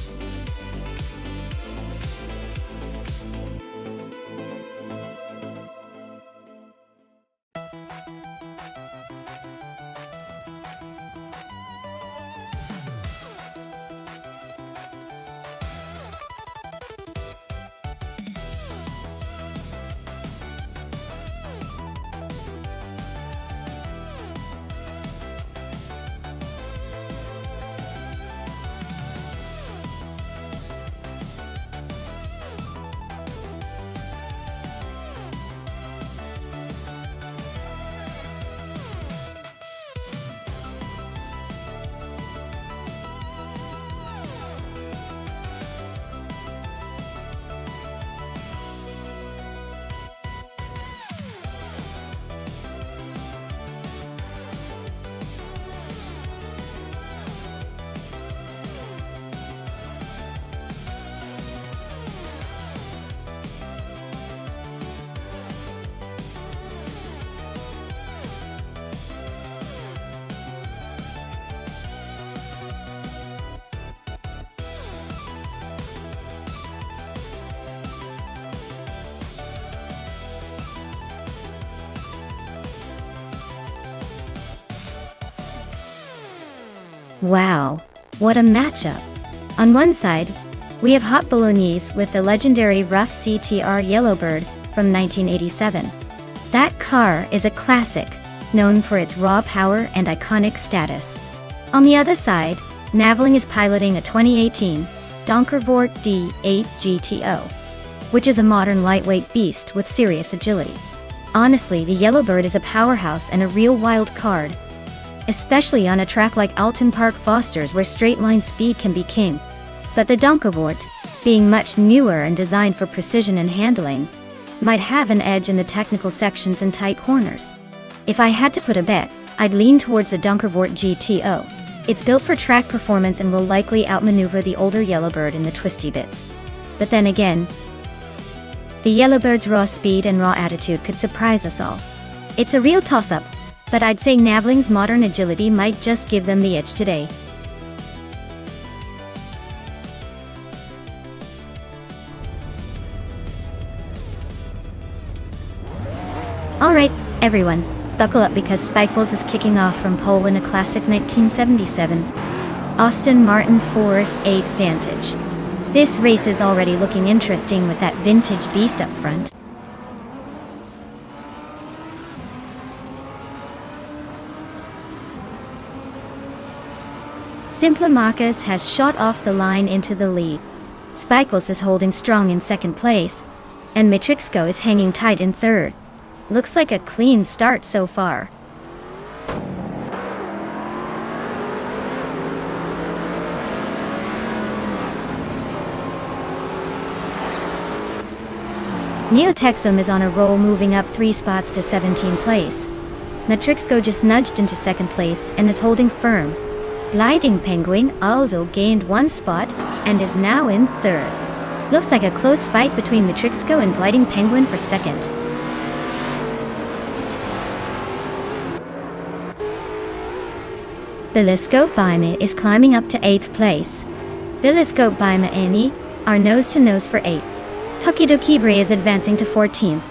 Wow, what a matchup! On one side, we have Hot Bolognese with the legendary rough CTR Yellowbird from 1987. That car is a classic, known for its raw power and iconic status. On the other side, Naveling is piloting a 2018 Donkervoort D8 GTO, which is a modern lightweight beast with serious agility. Honestly, the Yellowbird is a powerhouse and a real wild card, especially on a track like Alton Park Fosters where straight-line speed can be king. But the Donkervoort, being much newer and designed for precision and handling, might have an edge in the technical sections and tight corners. If I had to put a bet, I'd lean towards the Donkervoort GTO. It's built for track performance and will likely outmaneuver the older Yellowbird in the twisty bits. But then again, the Yellowbird's raw speed and raw attitude could surprise us all. It's a real toss-up, but I'd say Naveling's modern agility might just give them the edge today. Alright, everyone, buckle up because Spikeballs is kicking off from pole in a classic 1977 Aston Martin 4th Vantage. This race is already looking interesting with that vintage beast up front. Simple Marcus has shot off the line into the lead. Spikeballs is holding strong in second place, and Matrixco is hanging tight in third. Looks like a clean start so far. Neotexum is on a roll, moving up 3 spots to 17th place. Matrixco just nudged into second place and is holding firm. Gliding Penguin also gained 1 spot and is now in third. Looks like a close fight between Matrixco and Gliding Penguin for second. Telescope Baima is climbing up to 8th place. Telescope Baima Annie are nose to nose for 8th. Tokidokibre is advancing to 14th.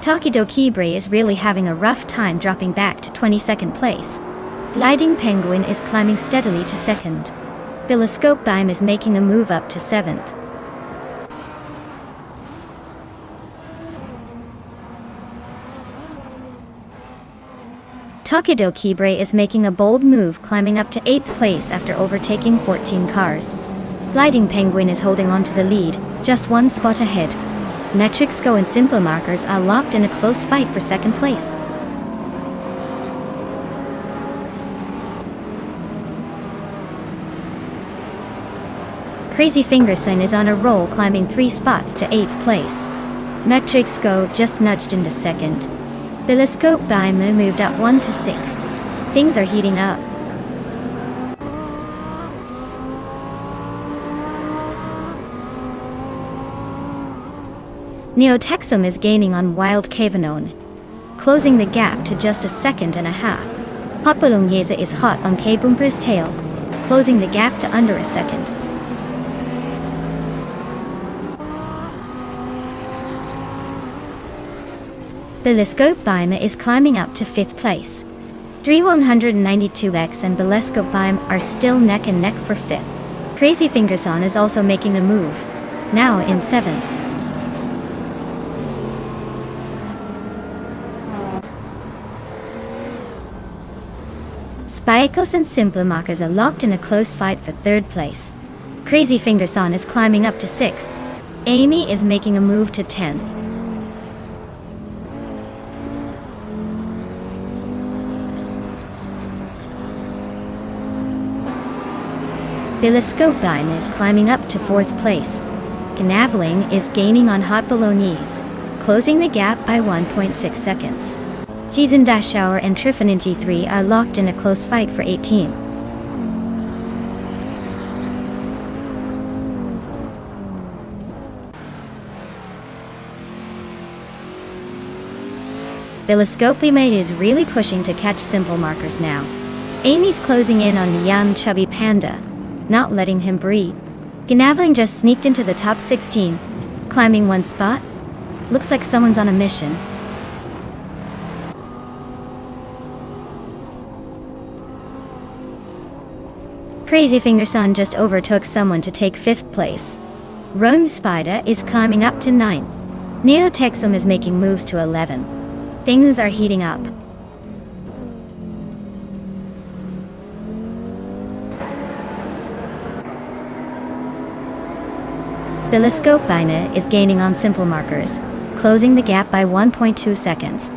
Tokidokibre is really having a rough time, dropping back to 22nd place. Gliding Penguin is climbing steadily to 2nd. Telescope Baima is making a move up to 7th. Tokidokibre is making a bold move, climbing up to 8th place after overtaking 14 cars. Gliding Penguin is holding on to the lead, just 1 spot ahead. Matrixco and Simple Markers are locked in a close fight for second place. Crazy Fingerson is on a roll, climbing 3 spots to 8th place. Matrixco just nudged into second. Telescope Baima moved up 1 to 6th. Things are heating up. Neotexum is gaining on Wild Cavanone, closing the gap to just 1.5 seconds. Papalongyeza is hot on K-Boomper's tail, closing the gap to under 1 second. Telescope Baima is climbing up to 5th place. 3192X and Telescope Baima are still neck and neck for 5th. Crazy Fingerson is also making a move, now in 7th. Spikos and Simple Markers are locked in a close fight for 3rd place. Crazy Fingerson is climbing up to 6th. Amy is making a move to 10th. Telescope Baima is climbing up to 4th place. Gnaveling is gaining on Hot Bolognese, closing the gap by 1.6 seconds. Season Dash Shower and Trifinity 3 are locked in a close fight for 18th. Telescope Baima is really pushing to catch Simple Markers now. Amy's closing in on the young chubby panda, not letting him breathe. Gnaveling just sneaked into the top 16, climbing 1 spot. Looks like someone's on a mission. Crazy Fingerson just overtook someone to take 5th place. Rome Spider is climbing up to 9th. Neo Texum is making moves to 11. Things are heating up. Telescope Bina is gaining on simple markers, closing the gap by 1.2 seconds.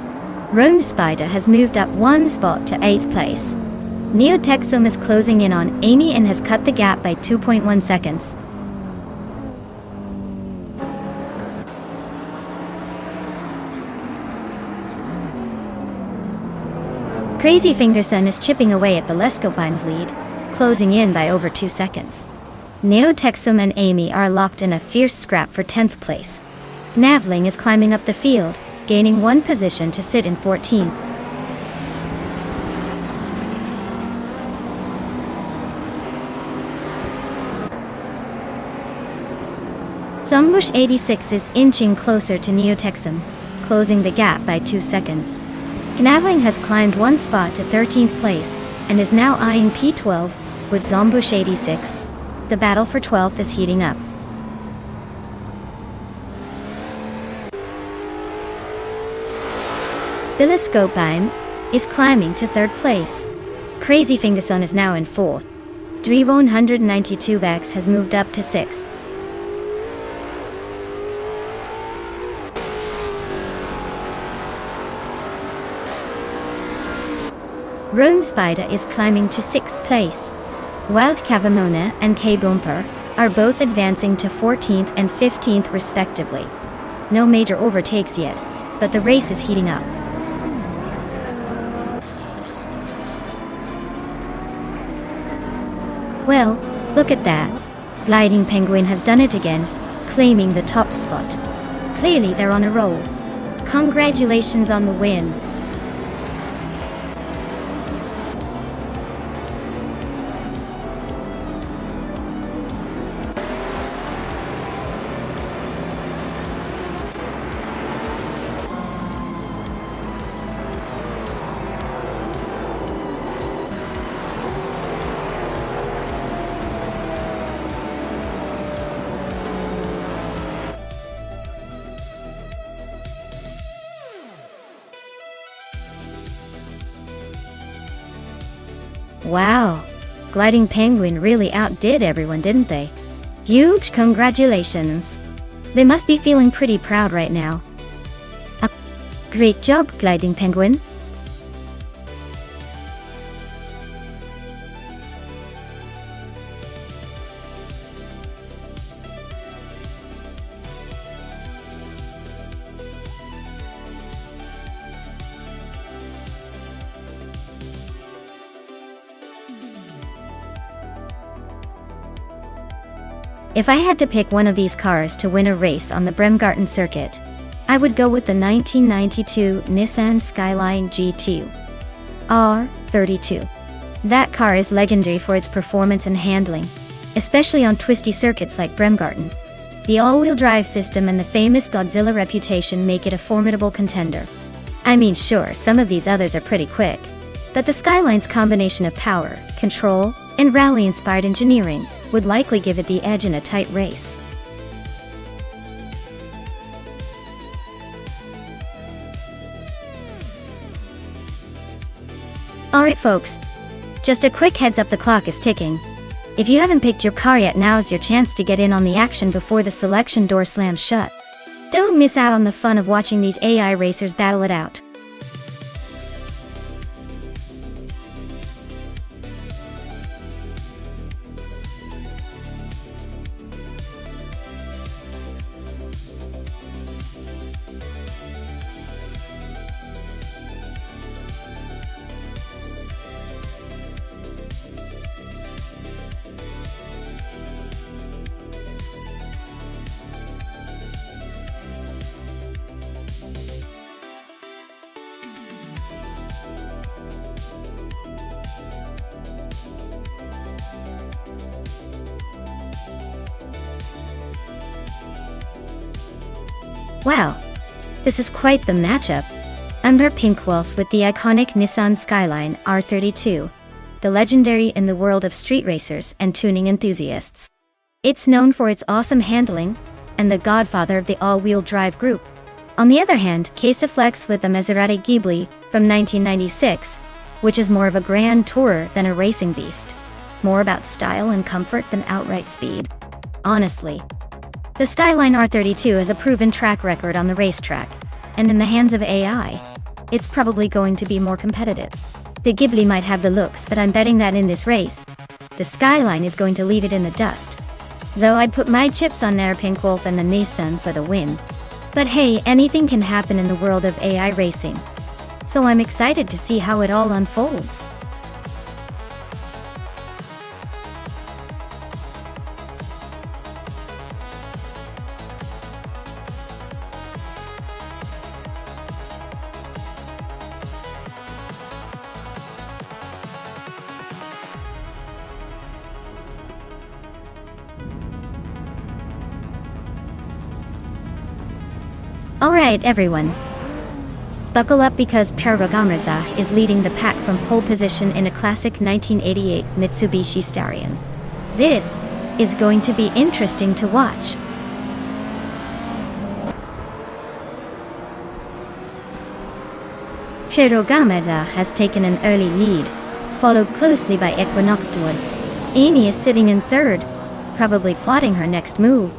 Rome Spider has moved up one spot to 8th place. Neo Texum is closing in on Amy and has cut the gap by 2.1 seconds. Crazy Fingerson is chipping away at Telescope Bina's lead, closing in by over 2 seconds. Neo Texum and Amy are locked in a fierce scrap for 10th place. Navling is climbing up the field, gaining one position to sit in 14th. Zombush 86 is inching closer to Neo Texum, closing the gap by 2 seconds. Navling has climbed one spot to 13th place, and is now eyeing P12, with Zombush 86. The battle for 12th is heating up. Telescope Bina is climbing to 3rd place. Crazy Fingerson is now in 4th. Drivo 192X has moved up to 6th. Rome Spider is climbing to 6th place. Wild Kavamona and K-Bumper are both advancing to 14th and 15th respectively. No major overtakes yet, but the race is heating up. Well, look at that. Gliding Penguin has done it again, claiming the top spot. Clearly they're on a roll. Congratulations on the win. Wow, Gliding Penguin really outdid everyone, didn't they? Huge congratulations. They must be feeling pretty proud right now. Great job, Gliding Penguin. If I had to pick one of these cars to win a race on the Bremgarten circuit, I would go with the 1992 Nissan Skyline GT R32. That car is legendary for its performance and handling, especially on twisty circuits like Bremgarten. The all-wheel drive system and the famous Godzilla reputation make it a formidable contender. I mean, sure, some of these others are pretty quick, but the Skyline's combination of power, control, and rally-inspired engineering would likely give it the edge in a tight race. Alright folks, just a quick heads up, the clock is ticking. If you haven't picked your car yet, now's your chance to get in on the action before the selection door slams shut. Don't miss out on the fun of watching these AI racers battle it out. Wow, this is quite the matchup. Umber Pink Wolf with the iconic Nissan Skyline R32, the legendary in the world of street racers and tuning enthusiasts. It's known for its awesome handling, and the godfather of the all-wheel drive group. On the other hand, Case Flex with the Maserati Ghibli from 1996, which is more of a grand tourer than a racing beast. More about style and comfort than outright speed. Honestly, the Skyline R32 has a proven track record on the racetrack, and in the hands of AI, it's probably going to be more competitive. The Ghibli might have the looks, but I'm betting that in this race, the Skyline is going to leave it in the dust. So I'd put my chips on their Pink Wolf and the Nissan for the win. But hey, anything can happen in the world of AI racing. So I'm excited to see how it all unfolds. Alright everyone, buckle up because Paragomerza is leading the pack from pole position in a classic 1988 Mitsubishi Starion. This is going to be interesting to watch. Paragomerza has taken an early lead, followed closely by Equinox Wood. Amy is sitting in third, probably plotting her next move.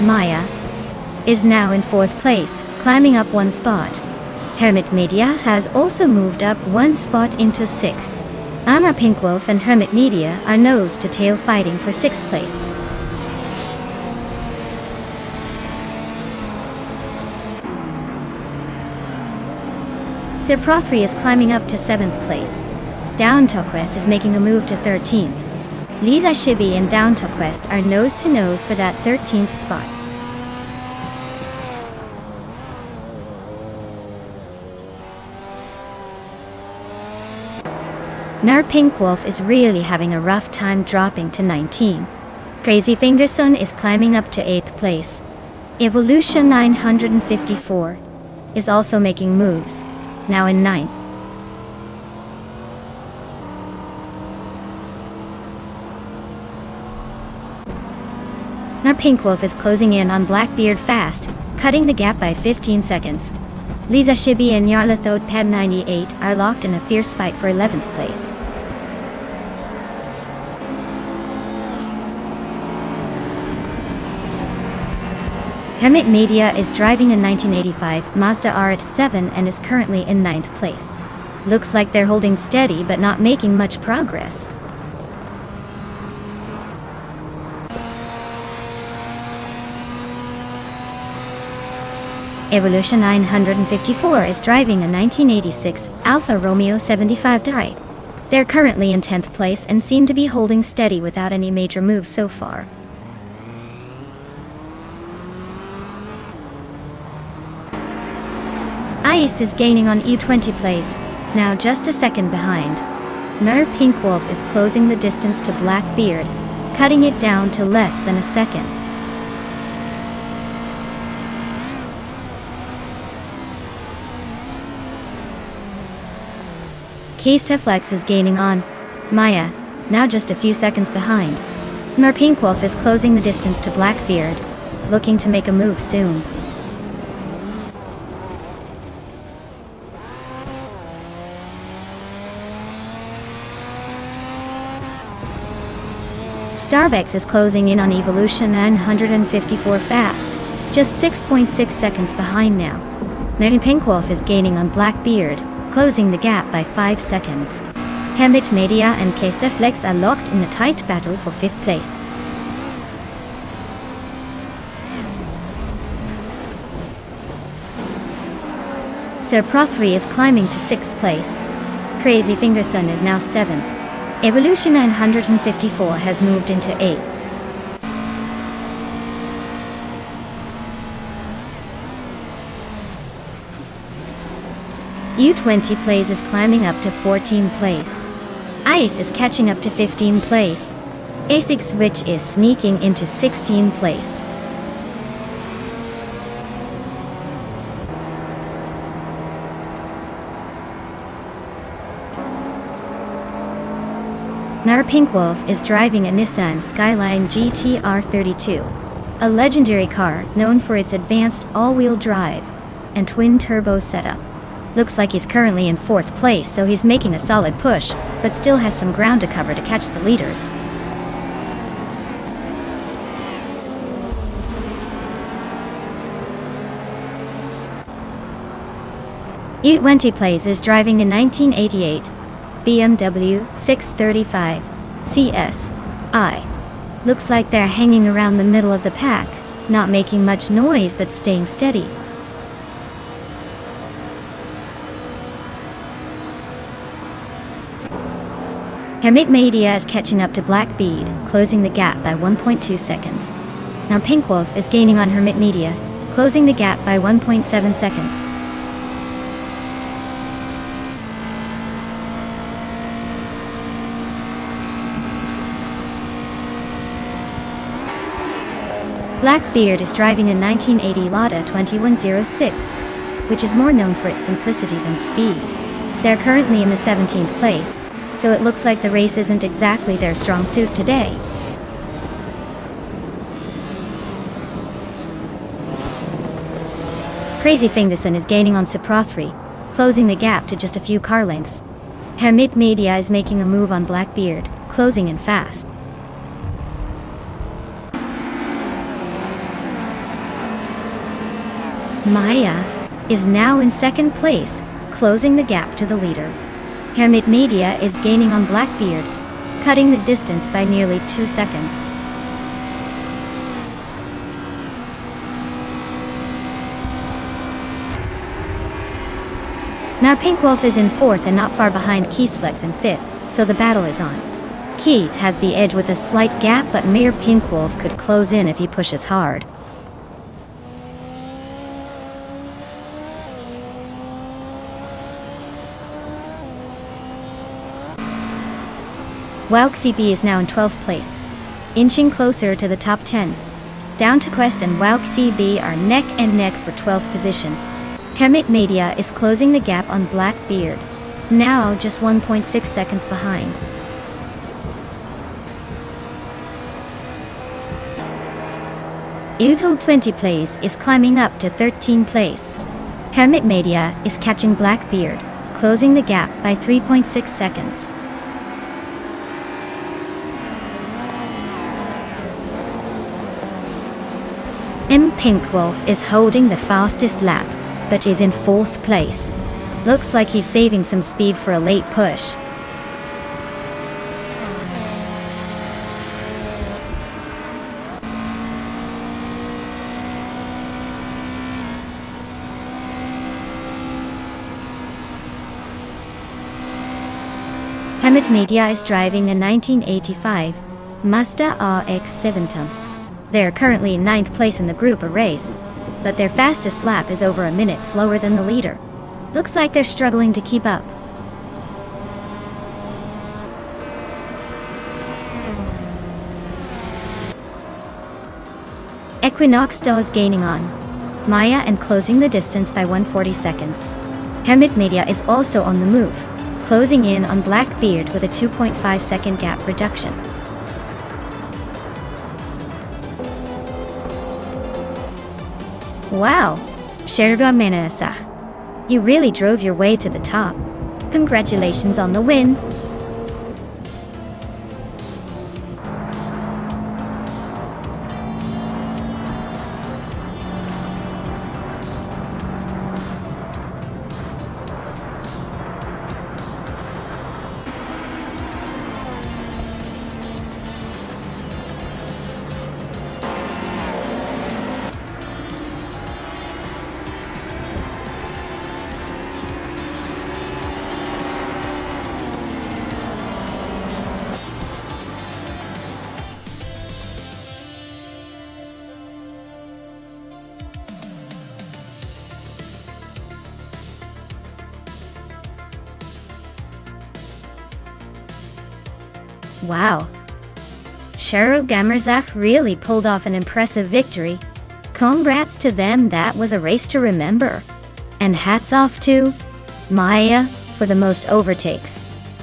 Maya is now in fourth place, climbing up one spot. Hermit Media has also moved up one spot into sixth. Ama Pink Wolf and Hermit Media are nose to tail fighting for sixth place. Sir Prothry is climbing up to seventh place. Down Toquest is making a move to 13th. Lisa Shibi and Down Toquest are nose to nose for that 13th spot. Nar Pink Wolf is really having a rough time dropping to 19. Crazy Fingerson is climbing up to 8th place. Evolution 954 is also making moves, now in 9th. Nar Pink Wolf is closing in on Blackbeard fast, cutting the gap by 15 seconds. Lisa Shibi and Yarlathode Pad 98 are locked in a fierce fight for 11th place. Hermit Media is driving a 1985 Mazda RX-7 and is currently in 9th place. Looks like they're holding steady but not making much progress. Evolution 954 is driving a 1986 Alfa Romeo 75 Di. They're currently in 10th place and seem to be holding steady without any major moves so far. Ice is gaining on U20 place, now just a second behind. Nar Pink Wolf is closing the distance to Blackbeard, cutting it down to less than a second. Case Flex is gaining on Maya, now just a few seconds behind. Nar Pink Wolf is closing the distance to Blackbeard, looking to make a move soon. Starbucks is closing in on Evolution 954 fast, just 6.6 seconds behind now. Nar Pink Wolf is gaining on Blackbeard, closing the gap by 5 seconds. Hermit Media and Kesta Flex are locked in a tight battle for 5th place. Sir Prothry is climbing to 6th place. Crazy Fingerson is now 7th. Evolution 954 has moved into 8th. U20 Plays is climbing up to 14th place. Ice is catching up to 15th place. A6 Switch is sneaking into 16th place. Our Pink Wolf is driving a Nissan Skyline GT-R 32, a legendary car known for its advanced all-wheel drive and twin-turbo setup. Looks like he's currently in 4th place, so he's making a solid push, but still has some ground to cover to catch the leaders. E20 Plays is driving a 1988 BMW 635 CSI. Looks like they're hanging around the middle of the pack, not making much noise but staying steady. Hermit Media is catching up to Black Bead, closing the gap by 1.2 seconds. Now Pink Wolf is gaining on Hermit Media, closing the gap by 1.7 seconds. Blackbeard is driving a 1980 Lada 2106, which is more known for its simplicity than speed. They're currently in the 17th place, so it looks like the race isn't exactly their strong suit today. Crazy Fingerson is gaining on Suprothri, closing the gap to just a few car lengths. Hermit Media is making a move on Blackbeard, closing in fast. Maya is now in 2nd place, closing the gap to the leader. Hermit Media is gaining on Blackbeard, cutting the distance by nearly 2 seconds. Now Pink Wolf is in 4th and not far behind Keysflex in 5th, so the battle is on. Keys has the edge with a slight gap, but Mayor Pink Wolf could close in if he pushes hard. WowXCB is now in 12th place, inching closer to the top 10. Down to Quest and WowXCB are neck and neck for 12th position. Hermit Media is closing the gap on Blackbeard, now just 1.6 seconds behind. E20 Plays is climbing up to 13th place. Hermit Media is catching Blackbeard, closing the gap by 3.6 seconds. Pink Wolf is holding the fastest lap, but is in 4th place. Looks like he's saving some speed for a late push. Hermit Media is driving a 1985 Mazda RX-7. They are currently in 9th place in the group race, but their fastest lap is over a minute slower than the leader. Looks like they're struggling to keep up. Equinox is gaining on Maya and closing the distance by 140 seconds. Hermit Media is also on the move, closing in on Blackbeard with a 2.5 second gap reduction. Wow, Sherga Menasa, you really drove your way to the top. Congratulations on the win. Wow. Sharu Gamerzak really pulled off an impressive victory. Congrats to them, that was a race to remember. And hats off to Maya for the most overtakes.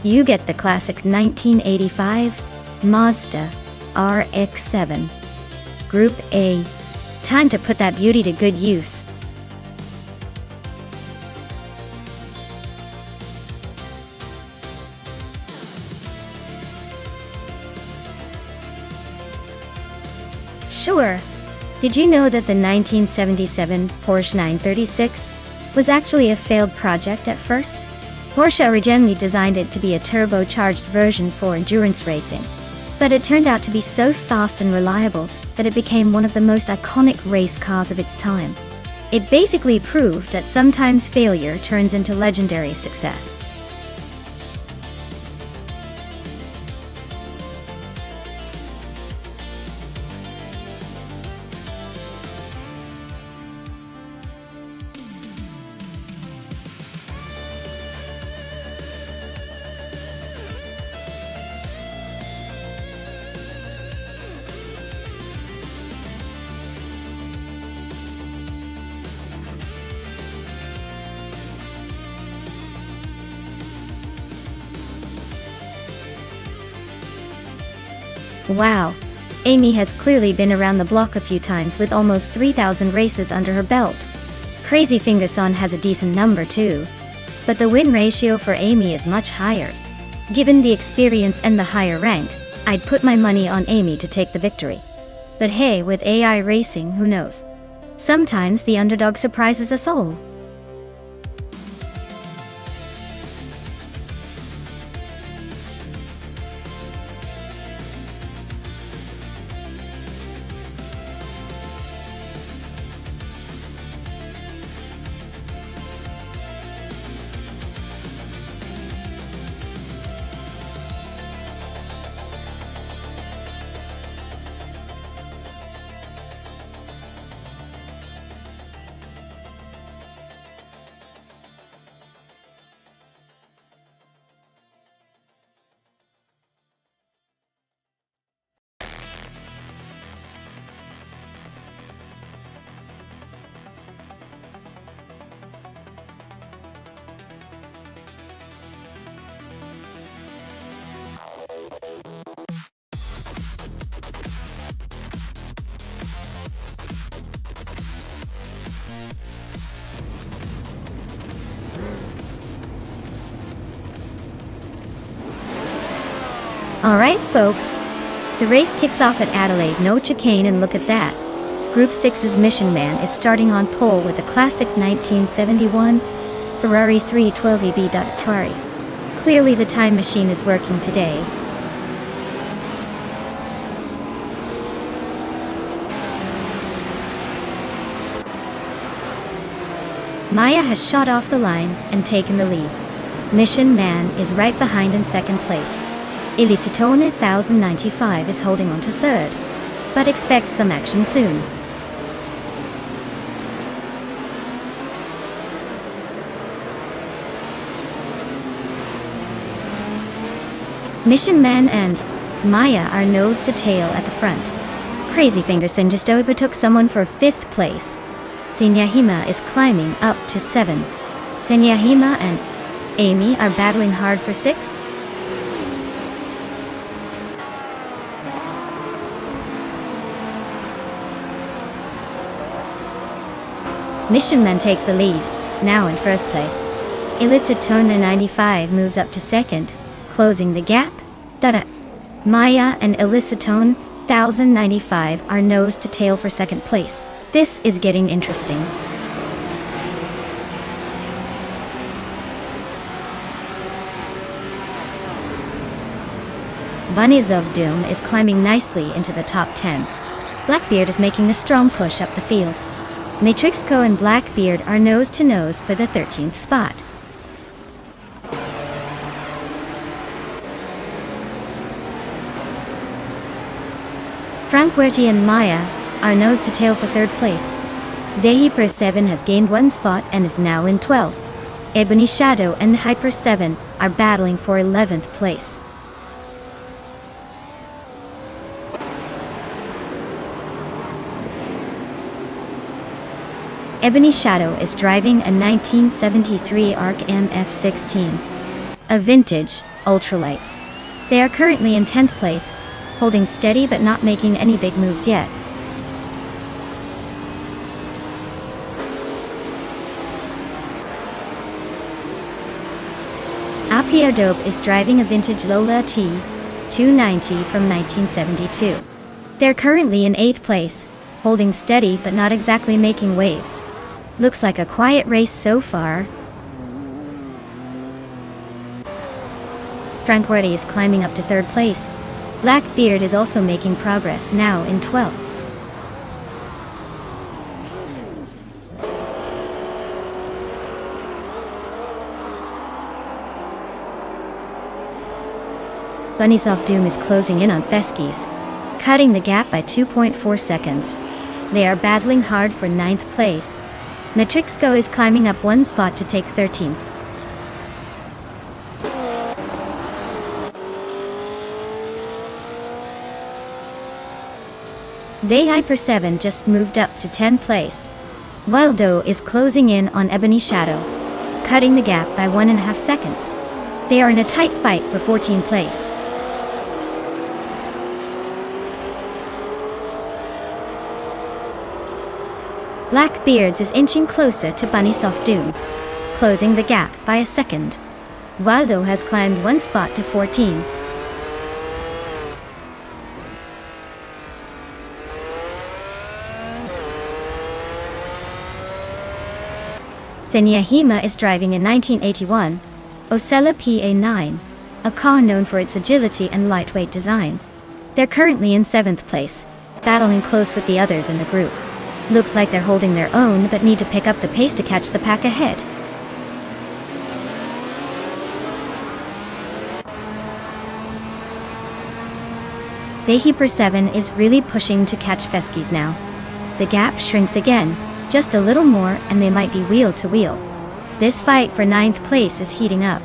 You get the classic 1985 Mazda RX-7. Group A. Time to put that beauty to good use. Sure. Did you know that the 1977 Porsche 936 was actually a failed project at first? Porsche originally designed it to be a turbocharged version for endurance racing, but it turned out to be so fast and reliable that it became one of the most iconic race cars of its time. It basically proved that sometimes failure turns into legendary success. Wow, Amy has clearly been around the block a few times with almost 3,000 races under her belt. Crazy Fingerson has a decent number too, but the win ratio for Amy is much higher. Given the experience and the higher rank, I'd put my money on Amy to take the victory. But hey, with AI racing, who knows? Sometimes the underdog surprises us all. Alright folks, the race kicks off at Adelaide, no chicane, and look at that. Group 6's Mission Man is starting on pole with a classic 1971 Ferrari 312 Atari. Clearly the time machine is working today. Maya has shot off the line and taken the lead. Mission Man is right behind in second place. Elititone 1095 is holding on to third, but expect some action soon. Mission Man and Maya are nose to tail at the front. Crazy Fingerson just overtook someone for 5th place. Senyahima is climbing up to 7. Senyahima and Amy are battling hard for 6th. Mission Man takes the lead, now in first place. Elititone 95 moves up to second, closing the gap. Maya and Elititone 1095 are nose to tail for second place. This is getting interesting. Bunnies of Doom is climbing nicely into the top 10. Blackbeard is making a strong push up the field. Matrixco and Blackbeard are nose to nose for the 13th spot. Frank Huerti and Maya are nose to tail for 3rd place. The 7 has gained 1 spot and is now in 12th. Ebony Shadow and the Hyper 7 are battling for 11th place. Ebony Shadow is driving a 1973 ARC MF16. a vintage ultralights. They are currently in 10th place, holding steady but not making any big moves yet. Pierre Dope is driving a vintage Lola T290 from 1972. They're currently in 8th place, holding steady but not exactly making waves. Looks like a quiet race so far. Tranquility is climbing up to 3rd place. Blackbeard is also making progress, now in 12th. Bunnies of Doom is closing in on Feskies, cutting the gap by 2.4 seconds. They are battling hard for 9th place. Matrixco is climbing up 1 spot to take 13th. They Hyper 7 just moved up to 10th place. Wildo is closing in on Ebony Shadow, cutting the gap by 1.5 seconds. They are in a tight fight for 14th place. Blackbeards is inching closer to Bunnies of Doom, closing the gap by a second. Waldo has climbed 1 spot to 14. Senyahima is driving a 1981 Osella PA9, a car known for its agility and lightweight design. They're currently in 7th place, battling close with the others in the group. Looks like they're holding their own but need to pick up the pace to catch the pack ahead. The Hyper 7 is really pushing to catch Feskies now. The gap shrinks again, just a little more and they might be wheel to wheel. This fight for 9th place is heating up.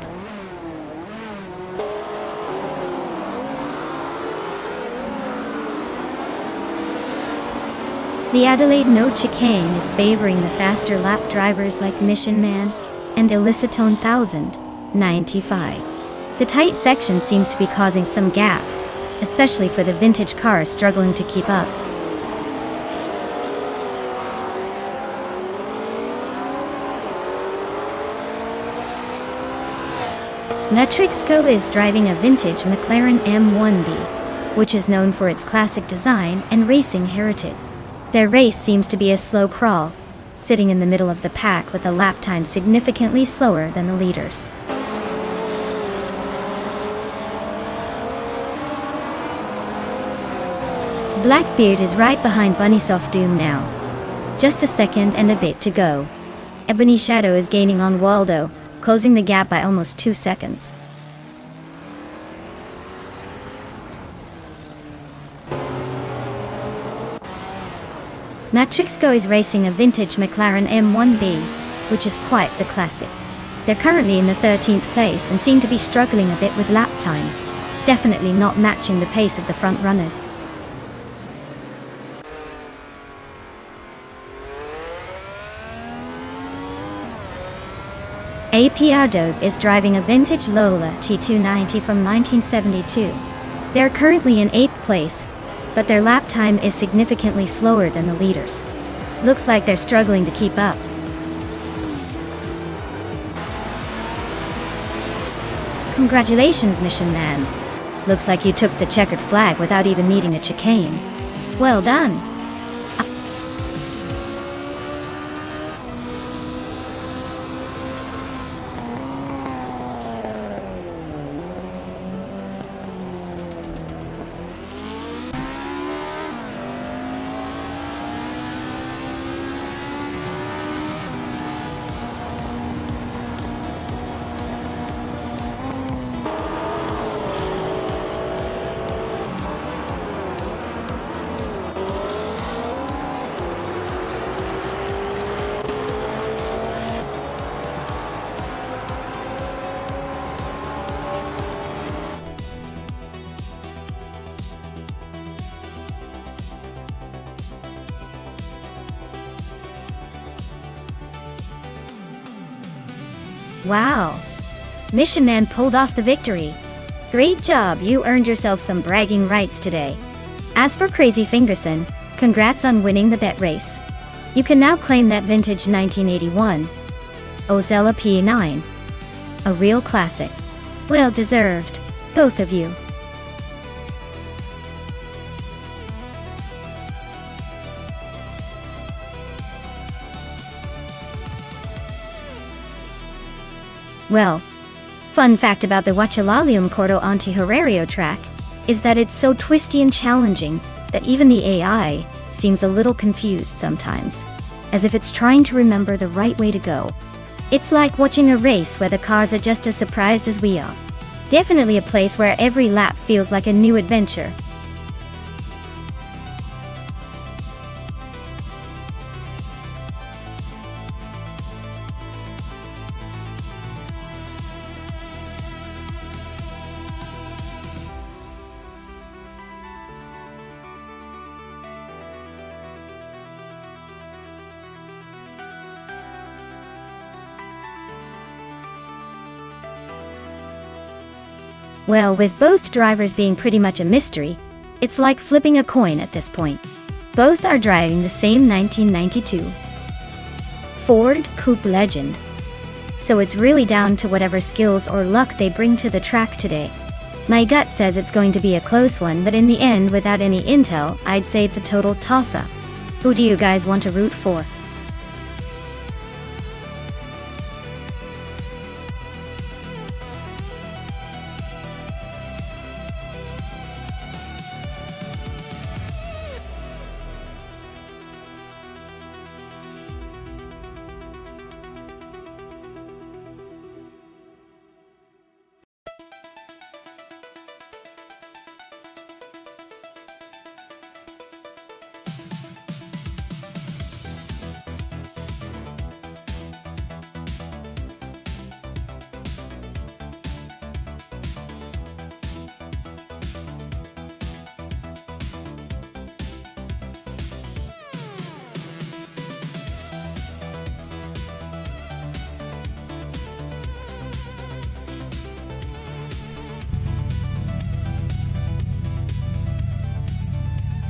The Adelaide No Chicane is favoring the faster lap drivers like Mission Man and Elicitone 1095. The tight section seems to be causing some gaps, especially for the vintage cars struggling to keep up. Matrixco is driving a vintage McLaren M1B, which is known for its classic design and racing heritage. Their race seems to be a slow crawl, sitting in the middle of the pack with a lap time significantly slower than the leaders. Blackbeard is right behind Bunnies of Doom now. Just a second and a bit to go. Ebony Shadow is gaining on Waldo, closing the gap by almost 2 seconds. Matrixco is racing a vintage McLaren M1B, which is quite the classic. They're currently in the 13th place and seem to be struggling a bit with lap times, definitely not matching the pace of the front runners. APR Dope is driving a vintage Lola T290 from 1972. They're currently in 8th place, but their lap time is significantly slower than the leaders. Looks like they're struggling to keep up. Congratulations, Mission Man. Looks like you took the checkered flag without even needing a chicane. Well done. Wow! Mission Man pulled off the victory. Great job, you earned yourself some bragging rights today. As for Crazy Fingerson, congrats on winning the bet race. You can now claim that vintage 1981 Ozella P9. A real classic. Well deserved, both of you. Well, fun fact about the Huachalalium Corto Anti-Horario track is that it's so twisty and challenging that even the AI seems a little confused sometimes, as if it's trying to remember the right way to go. It's like watching a race where the cars are just as surprised as we are. Definitely a place where every lap feels like a new adventure. Well, with both drivers being pretty much a mystery, it's like flipping a coin at this point. Both are driving the same 1992 Ford Coupe Legend, so it's really down to whatever skills or luck they bring to the track today. My gut says it's going to be a close one, but in the end, without any intel, I'd say it's a total toss-up. Who do you guys want to root for?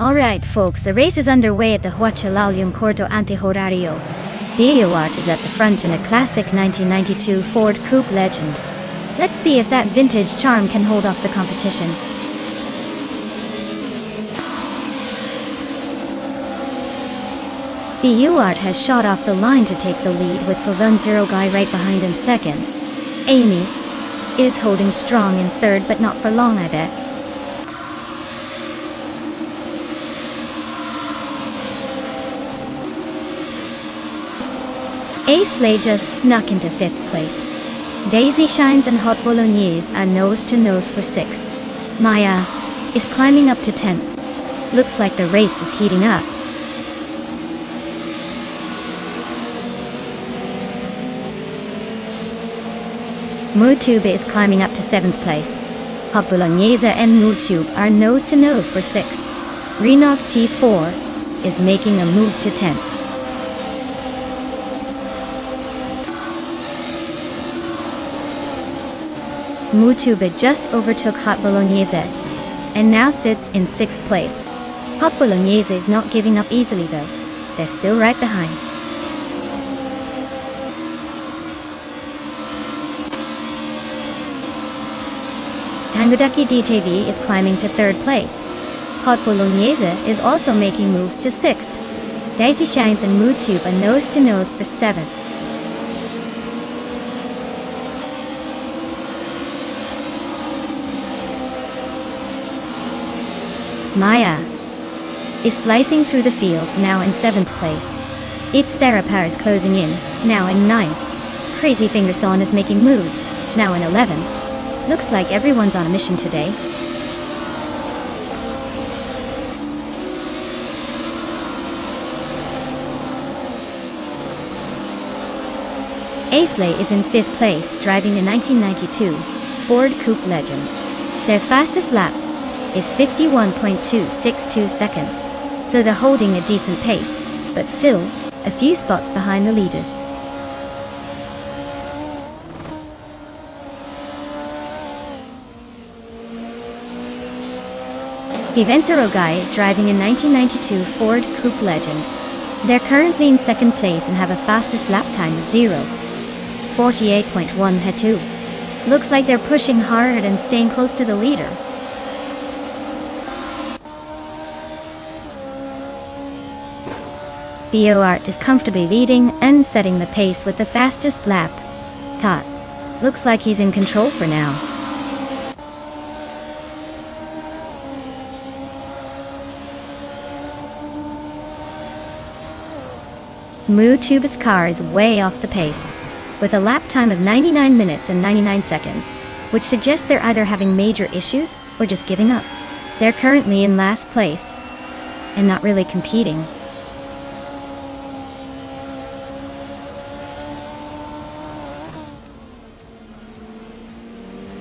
Alright folks, the race is underway at the Huachalalium Corto Antihorario. The art is at the front in a classic 1992 Ford Coupe Legend. Let's see if that vintage charm can hold off the competition. The UArt has shot off the line to take the lead with Favon Zero Guy right behind him second. Amy is holding strong in third, but not for long, I bet. Aisley just snuck into 5th place. Daisy Shines and Hot Bolognese are nose to nose for 6th. Maya is climbing up to 10th. Looks like the race is heating up. Mutube is climbing up to 7th place. Hot Bolognese and Mutube are nose to nose for 6th. Renog T4 is making a move to 10th. Mutube just overtook Hot Bolognese and now sits in 6th place. Hot Bolognese is not giving up easily though. They're still right behind. Tangodaki DTV is climbing to 3rd place. Hot Bolognese is also making moves to 6th. Daisy Shines and Mutube are nose to nose for 7th. Maya is slicing through the field, now in 7th place. It's Therapar is closing in, now in 9th. Crazy Fingerson is making moves, now in 11th. Looks like everyone's on a mission today. Aisley is in 5th place, driving a 1992 Ford Coupe Legend. Their fastest lap is 51.262 seconds, so they're holding a decent pace, but still a few spots behind the leaders. The Vencero guy driving a 1992 Ford Coupe Legend. They're currently in second place and have a fastest lap time of 0:48.1 Looks like they're pushing hard and staying close to the leader. Theo Art is comfortably leading and setting the pace with the fastest lap. Looks like he's in control for now. MooTube's car is way off the pace, with a lap time of 99 minutes and 99 seconds, which suggests they're either having major issues or just giving up. They're currently in last place, and not really competing.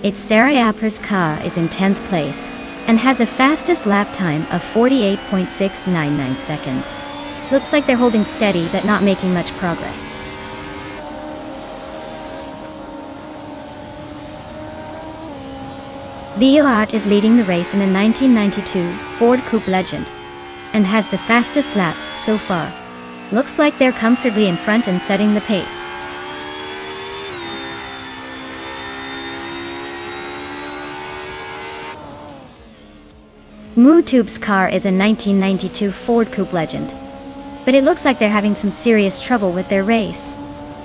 It's Therayapra's car is in 10th place, and has a fastest lap time of 48.699 seconds. Looks like they're holding steady but not making much progress. Theo Art is leading the race in a 1992 Ford Coupe Legend, and has the fastest lap so far. Looks like they're comfortably in front and setting the pace. MooTube's car is a 1992 Ford Coupe Legend, but it looks like they're having some serious trouble with their race.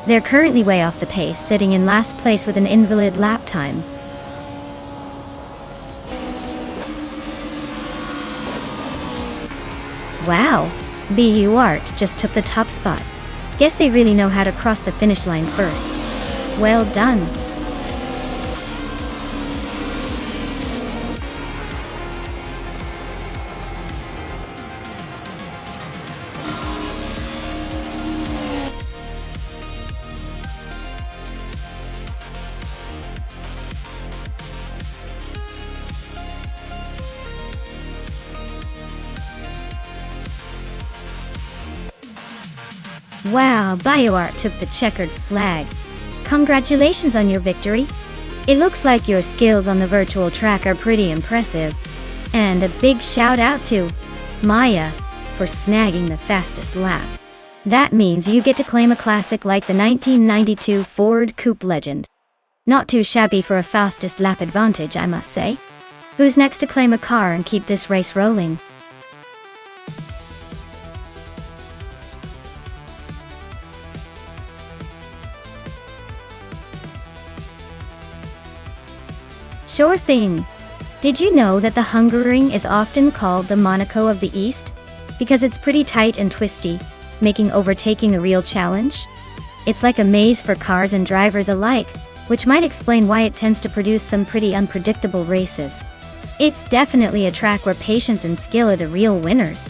They're currently way off the pace, sitting in last place with an invalid lap time. Wow, BU Art just took the top spot. Guess they really know how to cross the finish line first. Well done. Wow, BioArt took the checkered flag. Congratulations on your victory. It looks like your skills on the virtual track are pretty impressive. And a big shout out to Maya for snagging the fastest lap. That means you get to claim a classic like the 1992 Ford Coupe Legend. Not too shabby for a fastest lap advantage, I must say. Who's next to claim a car and keep this race rolling? Sure thing. Did you know that the Hungaroring is often called the Monaco of the East? Because it's pretty tight and twisty, making overtaking a real challenge? It's like a maze for cars and drivers alike, which might explain why it tends to produce some pretty unpredictable races. It's definitely a track where patience and skill are the real winners.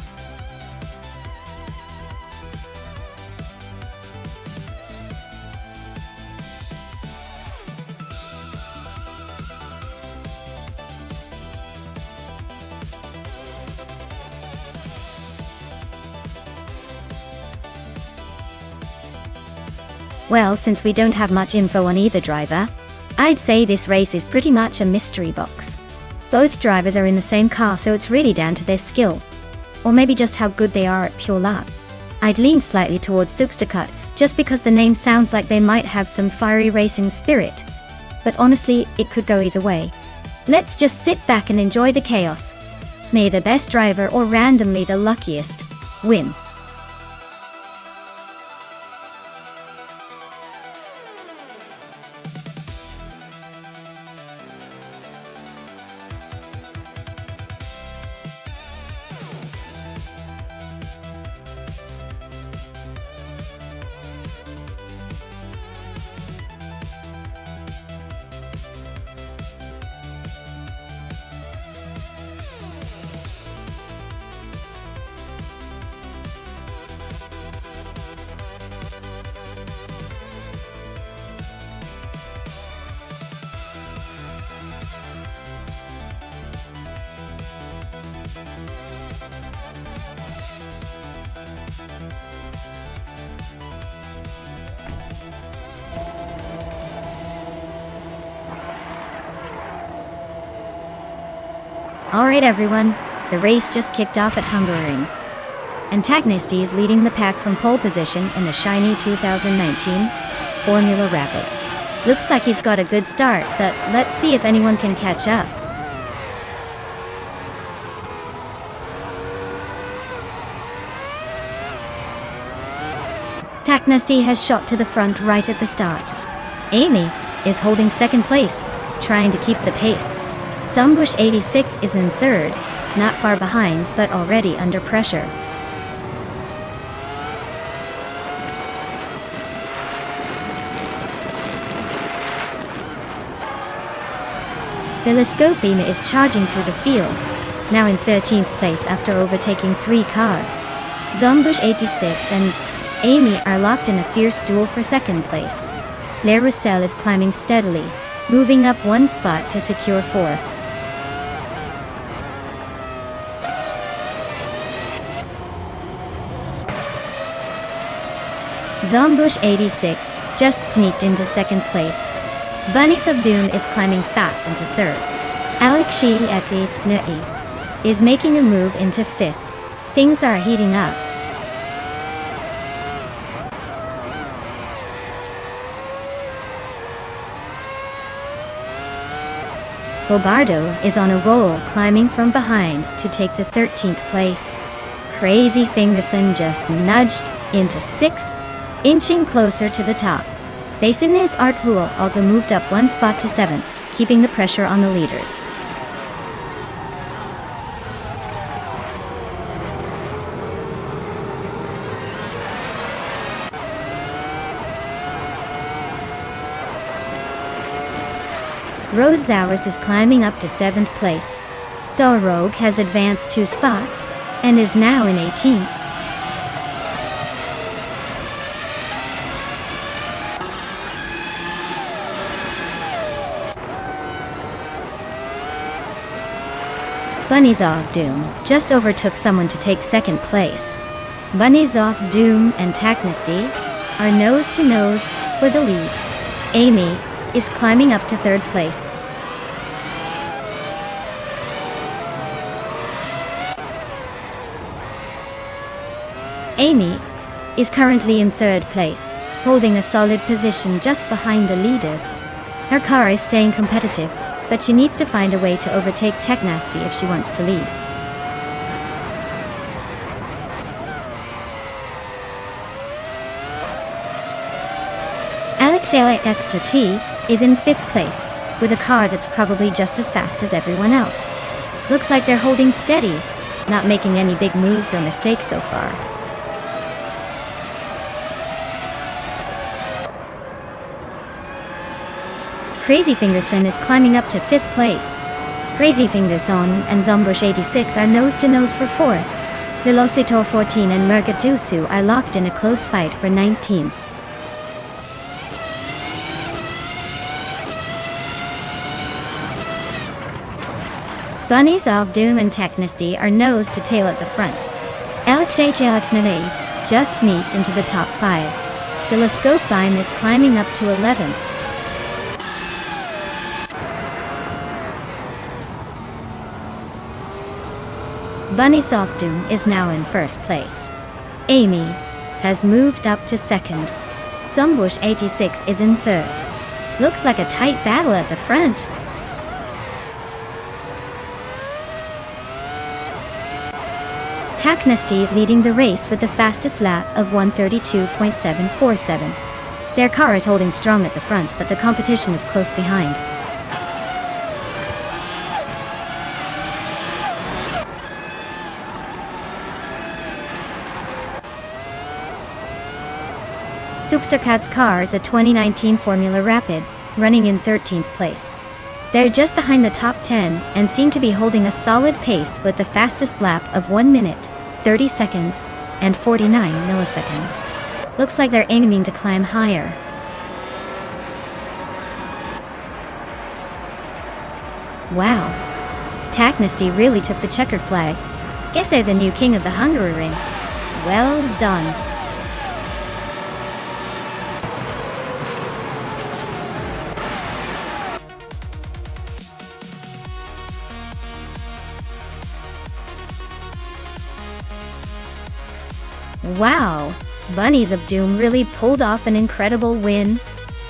Well, since we don't have much info on either driver, I'd say this race is pretty much a mystery box. Both drivers are in the same car, so it's really down to their skill. Or maybe just how good they are at pure luck. I'd lean slightly towards Sukstacut, just because the name sounds like they might have some fiery racing spirit. But honestly, it could go either way. Let's just sit back and enjoy the chaos. May the best driver, or randomly the luckiest, win. Alright everyone, The race just kicked off at Hungaroring. Antagonisty is leading the pack from pole position in the shiny 2019 Formula Rapid. Looks like he's got a good start, but let's see if anyone can catch up. Taknasty has shot to the front right at the start. Amy is holding second place, trying to keep the pace. Zombush 86 is in third, not far behind but already under pressure. Telescoping is charging through the field, now in 13th place after overtaking 3 cars. Zombush 86 and Amy are locked in a fierce duel for second place. Larusel is climbing steadily, moving up 1 spot to secure 4th. Zombush 86 just sneaked into second place. Bunny Subdoom is climbing fast into third. Alexei Snui is making a move into 5th. Things are heating up. Bobardo is on a roll, climbing from behind to take the 13th place. Crazy Fingerson just nudged into 6th, inching closer to the top. Basin's Art Rule also moved up 1 spot to 7th, keeping the pressure on the leaders. Rose Zowers is climbing up to 7th place. Dorogue has advanced 2 spots and is now in 18th. Bunnies Off Doom just overtook someone to take second place. Bunnies Off Doom and Taknasty are nose to nose for the lead. Amy is climbing up to 3rd place. Amy is currently in 3rd place, holding a solid position just behind the leaders. Her car is staying competitive, but she needs to find a way to overtake Taknasty if she wants to lead. Alexei XT is in 5th place, with a car that's probably just as fast as everyone else. Looks like they're holding steady, not making any big moves or mistakes so far. Crazy Fingerson is climbing up to 5th place. Crazy Fingerson and Zombush 86 are nose to nose for 4th. Velocitor 14 and Murgatusu are locked in a close fight for 19th. Bunnies of Doom and Taknasty are nose to tail at the front. Alexei just sneaked into the top 5. Telescope Beam is climbing up to 11th. Bunny Soft Doom is now in 1st place. Amy has moved up to 2nd. Zombush 86 is in 3rd. Looks like a tight battle at the front. Taknasty is leading the race with the fastest lap of 1:32.747. Their car is holding strong at the front, but the competition is close behind. Supercat's car is a 2019 Formula Rapid, running in 13th place. They're just behind the top 10 and seem to be holding a solid pace with the fastest lap of 1 minute, 30 seconds, and 49 milliseconds. Looks like they're aiming to climb higher. Wow. Taknasty really took the checkered flag. Guess they're the new king of the Hungaroring. Well done. Wow, Bunnies of Doom really pulled off an incredible win.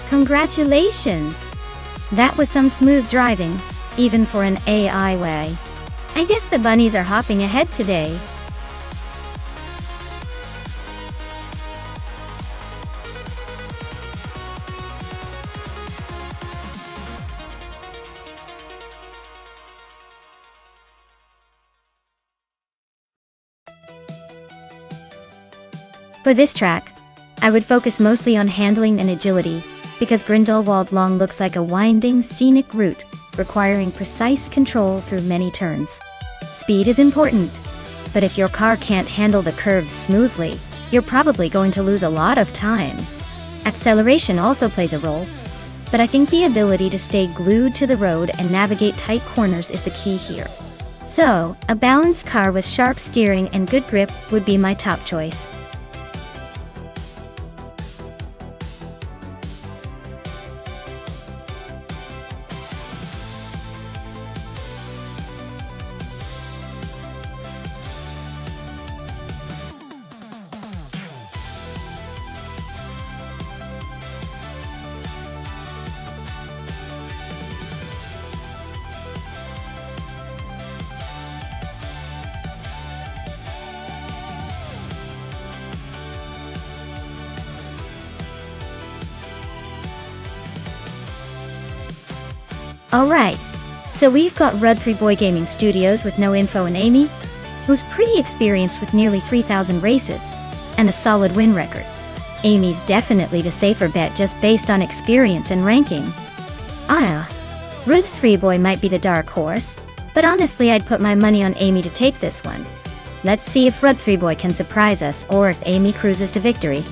Congratulations! That was some smooth driving, even for an AI way. I guess the bunnies are hopping ahead today. For this track, I would focus mostly on handling and agility, because Grindelwald Long looks like a winding, scenic route, requiring precise control through many turns. Speed is important, but if your car can't handle the curves smoothly, you're probably going to lose a lot of time. Acceleration also plays a role, but I think the ability to stay glued to the road and navigate tight corners is the key here. So, a balanced car with sharp steering and good grip would be my top choice. Alright, so we've got Rud 3 Gaming Studios with no info and Amy, who's pretty experienced with nearly 3,000 races, and a solid win record. Amy's definitely the safer bet just based on experience and ranking. Rud 3 might be the dark horse, but honestly I'd put my money on Amy to take this one. Let's see if Rud 3 can surprise us or if Amy cruises to victory.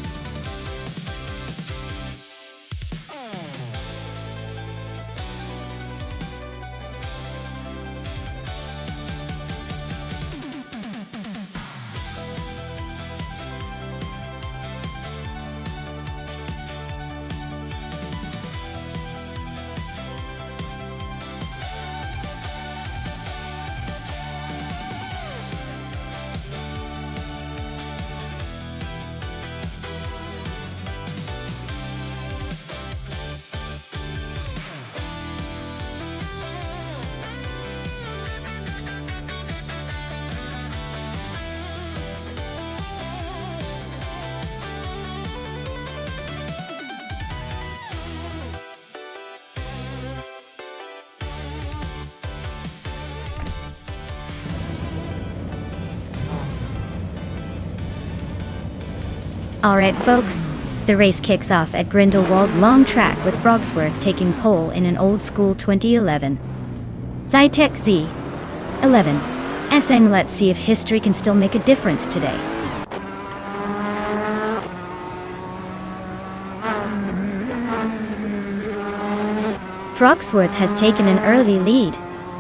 Alright folks, the race kicks off at Grindelwald Long Track with Frogsworth taking pole in an old-school 2011 Zytec Z11 SN. Let's see if history can still make a difference today. Frogsworth has taken an early lead.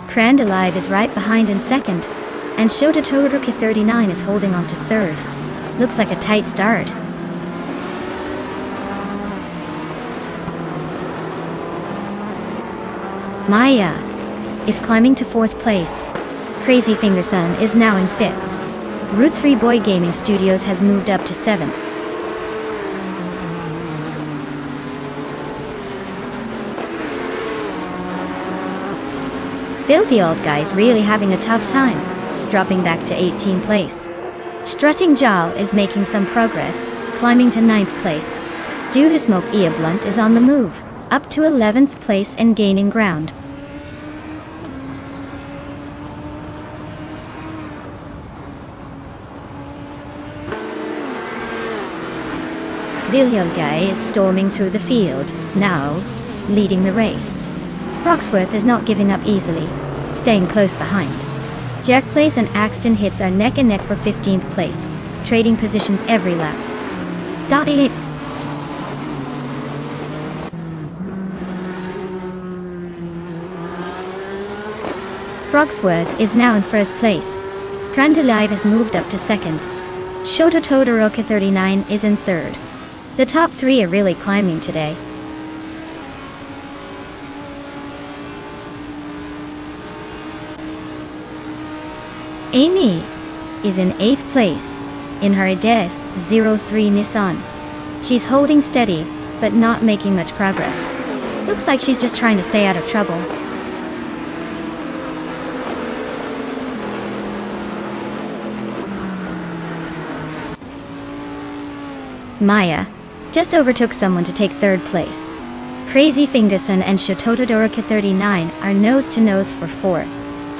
Crandalive is right behind in second, and Shototoroki 39 is holding on to third. Looks like a tight start. Maya is climbing to fourth place. Crazy Fingerson is now in fifth. Rud 3 Gaming Studios has moved up to seventh. The old guy's really having a tough time, dropping back to 18th place. Strutting Jal is making some progress, climbing to 9th place. Due to Smoke Blunt is on the move, up to 11th place and gaining ground. Vilhelguy is storming through the field, now leading the race. Frogsworth is not giving up easily, staying close behind. Jerkplace and Axton Hits are neck and neck for 15th place, trading positions every lap. .8 Frogsworth is now in first place. Crandalive has moved up to second. Shototoroki 39 is in third. The top three are really climbing today. Amy is in 8th place. in her IDS-03 Nissan. She's holding steady, but not making much progress. Looks like she's just trying to stay out of trouble. Maya just overtook someone to take third place. Crazy Fingerson and Shototodoroka 39 are nose-to-nose for fourth.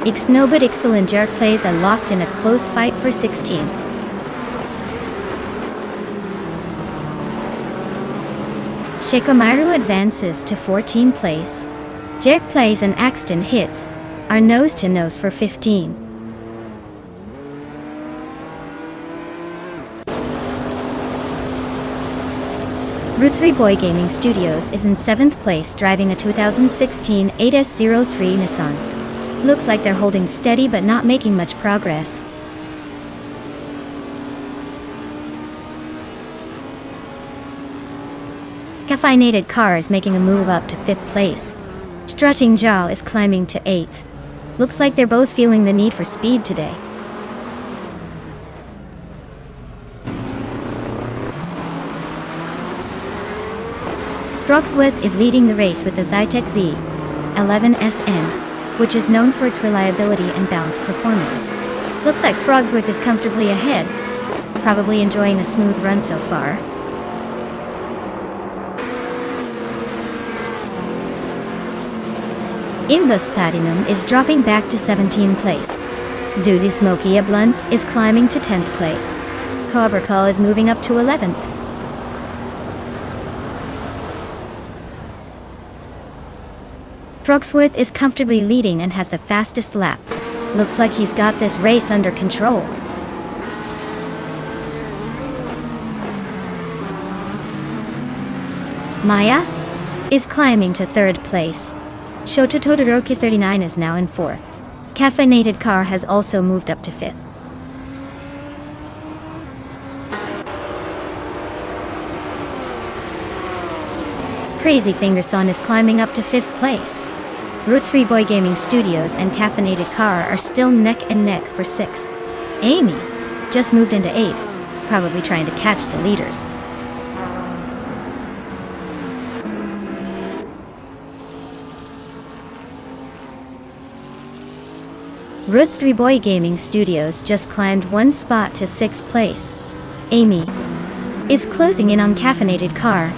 Ixnobut Ixel and Jerk Plays are locked in a close fight for 16. Shikomaru advances to 14th place. Jerk Plays and Axton Hits are nose-to-nose for 15. Route 3 Boy Gaming Studios is in 7th place driving a 2016 8S03 Nissan. Looks like they're holding steady but not making much progress. Caffeinated Car is making a move up to 5th place. Strutting Jaw is climbing to 8th. Looks like they're both feeling the need for speed today. Frogsworth is leading the race with the Zytec Z11SN, which is known for its reliability and balanced performance. Looks like Frogsworth is comfortably ahead, probably enjoying a smooth run so far. Imbus Platinum is dropping back to 17th place. Duty Smoky a Blunt is climbing to 10th place. Cobra Call is moving up to 11th. Frogsworth is comfortably leading and has the fastest lap. Looks like he's got this race under control. Maya is climbing to 3rd place. Shototodoroki 39 is now in 4th. Caffeinated Car has also moved up to 5th. Crazy Fingerson is climbing up to 5th place. Route 3 Boy Gaming Studios and Caffeinated Car are still neck and neck for 6th. Amy just moved into 8th, probably trying to catch the leaders. Route 3 Boy Gaming Studios just climbed 1 spot to 6th place. Amy is closing in on Caffeinated Car,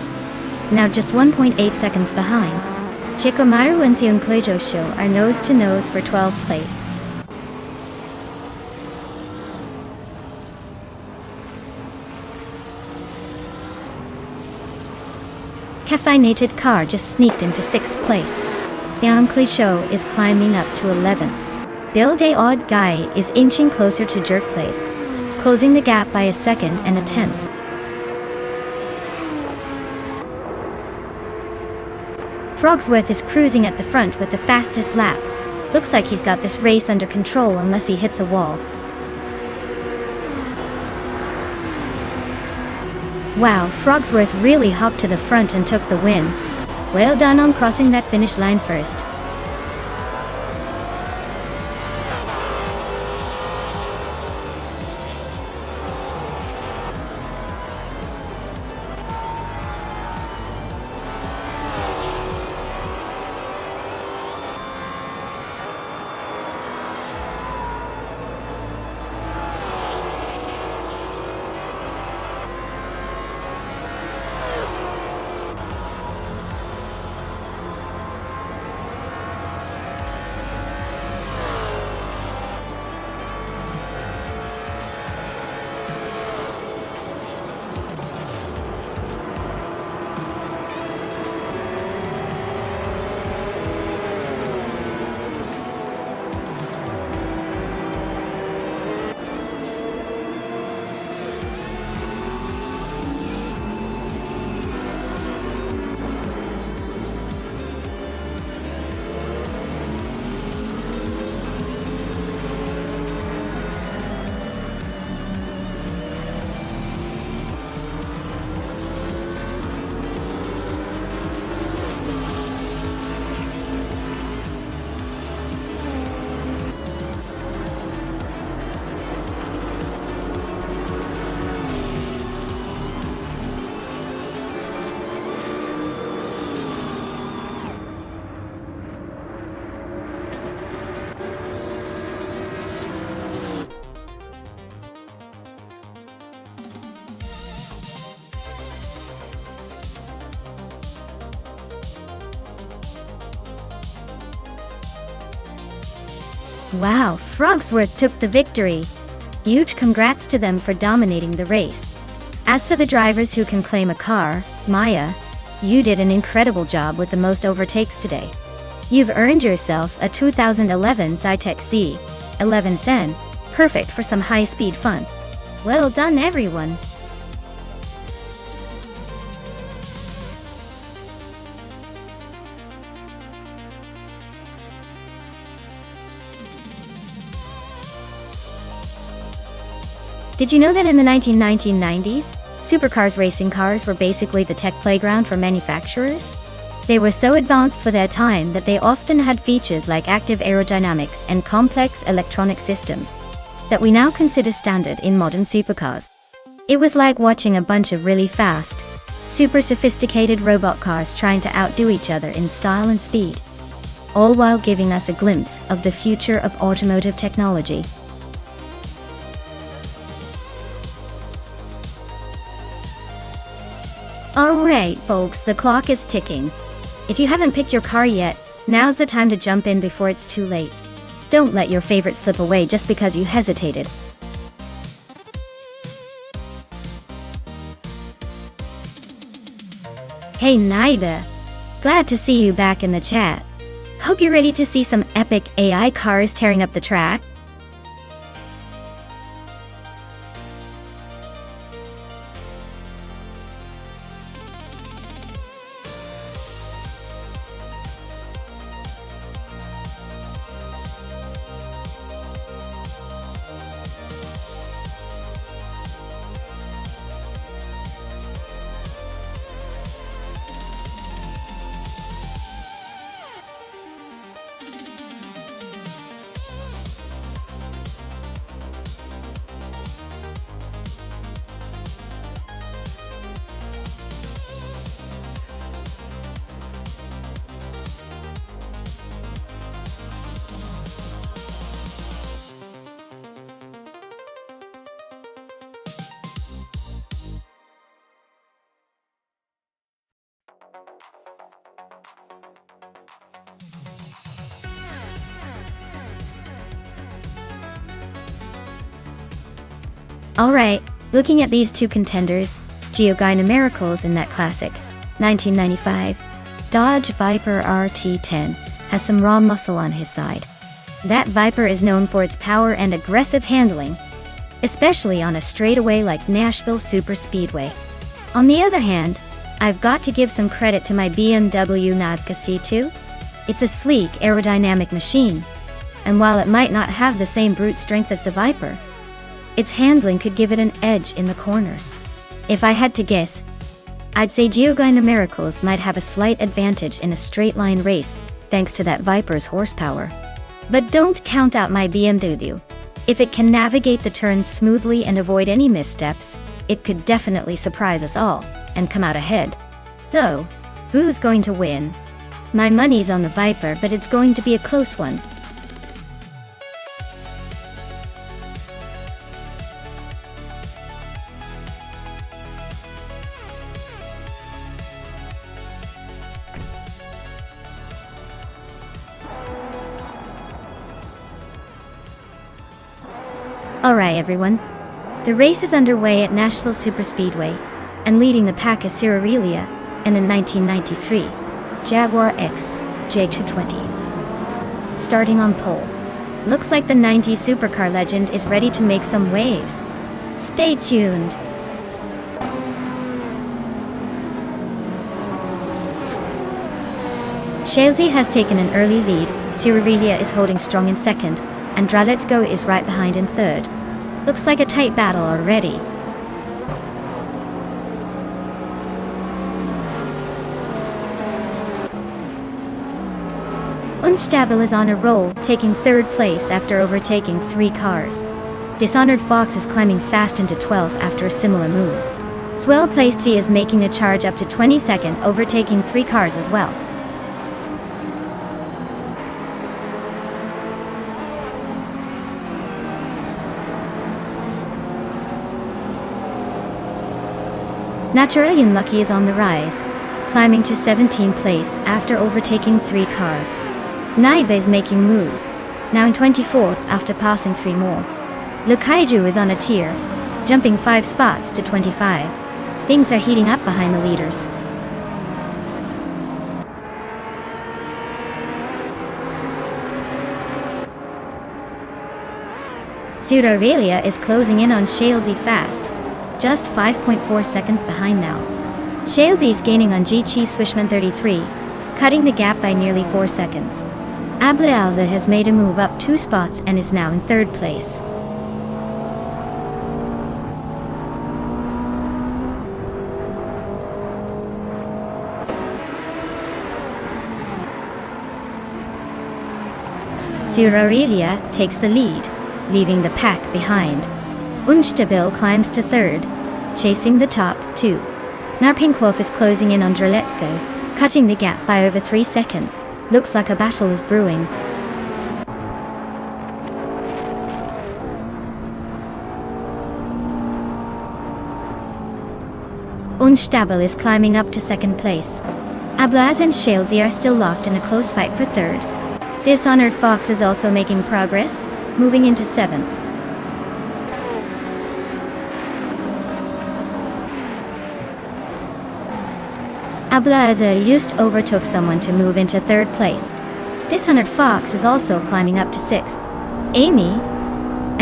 now just 1.8 seconds behind. Shikomaru and Theonklejo Show are nose-to-nose for 12th place. Caffeinated Car just sneaked into 6th place. Theonklejo is climbing up to 11th. Build a Odd Guy is inching closer to Jerk Place, closing the gap by a second and a tenth. Frogsworth is cruising at the front with the fastest lap. Looks like he's got this race under control unless he hits a wall. Wow, Frogsworth really hopped to the front and took the win. Well done on crossing that finish line first. Wow, Frogsworth took the victory. Huge congrats to them for dominating the race. As for the drivers who can claim a car, Maya, you did an incredible job with the most overtakes today. You've earned yourself a 2011 Zytec C11 Sen, perfect for some high-speed fun. Well done, everyone. Did you know that in the 1990s, supercars racing cars were basically the tech playground for manufacturers? They were so advanced for their time that they often had features like active aerodynamics and complex electronic systems that we now consider standard in modern supercars. It was like watching a bunch of really fast, super sophisticated robot cars trying to outdo each other in style and speed, all while giving us a glimpse of the future of automotive technology. Alright folks, the clock is ticking. If you haven't picked your car yet, now's the time to jump in before it's too late. Don't let your favorite slip away just because you hesitated. Hey Naida! Glad to see you back in the chat. Hope you're ready to see some epic AI cars tearing up the track. Alright, looking at these two contenders, Geogyna Miracles in that classic 1995 Dodge Viper RT10 has some raw muscle on his side. That Viper is known for its power and aggressive handling, especially on a straightaway like Nashville Superspeedway. On the other hand, I've got to give some credit to my BMW Nazca C2. It's a sleek aerodynamic machine, and while it might not have the same brute strength as the Viper, its handling could give it an edge in the corners. If I had to guess, I'd say Geogyna Miracles might have a slight advantage in a straight-line race thanks to that Viper's horsepower. But don't count out my BMW. If it can navigate the turns smoothly and avoid any missteps, it could definitely surprise us all and come out ahead. So, who's going to win? My money's on the Viper, but it's going to be a close one. Alright everyone, the race is underway at Nashville Superspeedway, and leading the pack is Cirirelia in a 1993 Jaguar X J220. Starting on pole, looks like the 90s supercar legend is ready to make some waves. Stay tuned. Chelsea has taken an early lead, Cirirelia is holding strong in second, and Draletsko is right behind in third. Looks like a tight battle already. Unstabile is on a roll, taking third place after overtaking 3 cars. Dishonored Fox is climbing fast into 12th after a similar move. Swell placed V is making a charge up to 22nd, overtaking 3 cars as well. Naturalian Lucky is on the rise, climbing to 17th place after overtaking 3 cars. Naiba is making moves, now in 24th after passing 3 more. Lukaiju is on a tier, jumping 5 spots to 25. Things are heating up behind the leaders. Aurelia is closing in on Shalesy fast, just 5.4 seconds behind now. Shalesy is gaining on G-Chi Swishman 33, cutting the gap by nearly 4 seconds. Ablaalza has made a move up 2 spots and is now in 3rd place. Aurelia takes the lead, leaving the pack behind. Unstabil climbs to 3rd, chasing the top 2. Narpinkwolf is closing in on Droletsko, cutting the gap by over 3 seconds. Looks like a battle is brewing. Unstabil is climbing up to 2nd place. Ablaz and Shalesy are still locked in a close fight for 3rd. Dishonored Fox is also making progress, moving into 7th. Ablaza just overtook someone to move into 3rd place. Dishonored Fox is also climbing up to 6th. Amy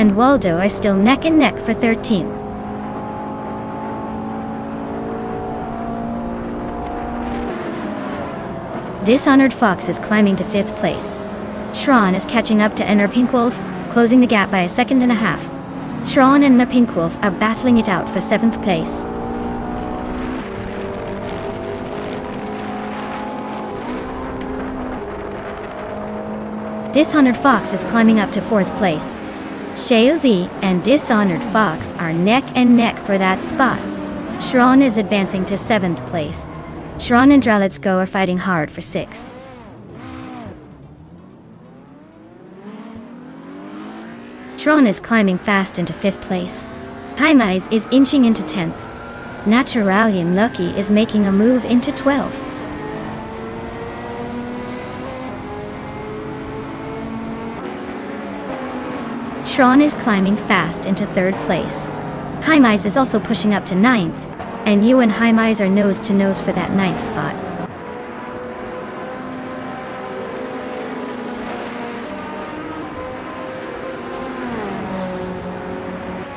and Waldo are still neck and neck for 13th. Dishonored Fox is climbing to 5th place. Shran is catching up to Narpinkwolf, closing the gap by a second and a half. Shran and Narpinkwolf are battling it out for 7th place. Dishonored Fox is climbing up to 4th place. Shalesy and Dishonored Fox are neck and neck for that spot. Shran is advancing to 7th place. Shran and Droletsko are fighting hard for 6th. Shran is climbing fast into 5th place. Haimais is inching into 10th. Naturalian Lucky is making a move into 12th. Shran is climbing fast into 3rd place. Haimais is also pushing up to 9th, and you and Haimais are nose to nose for that 9th spot.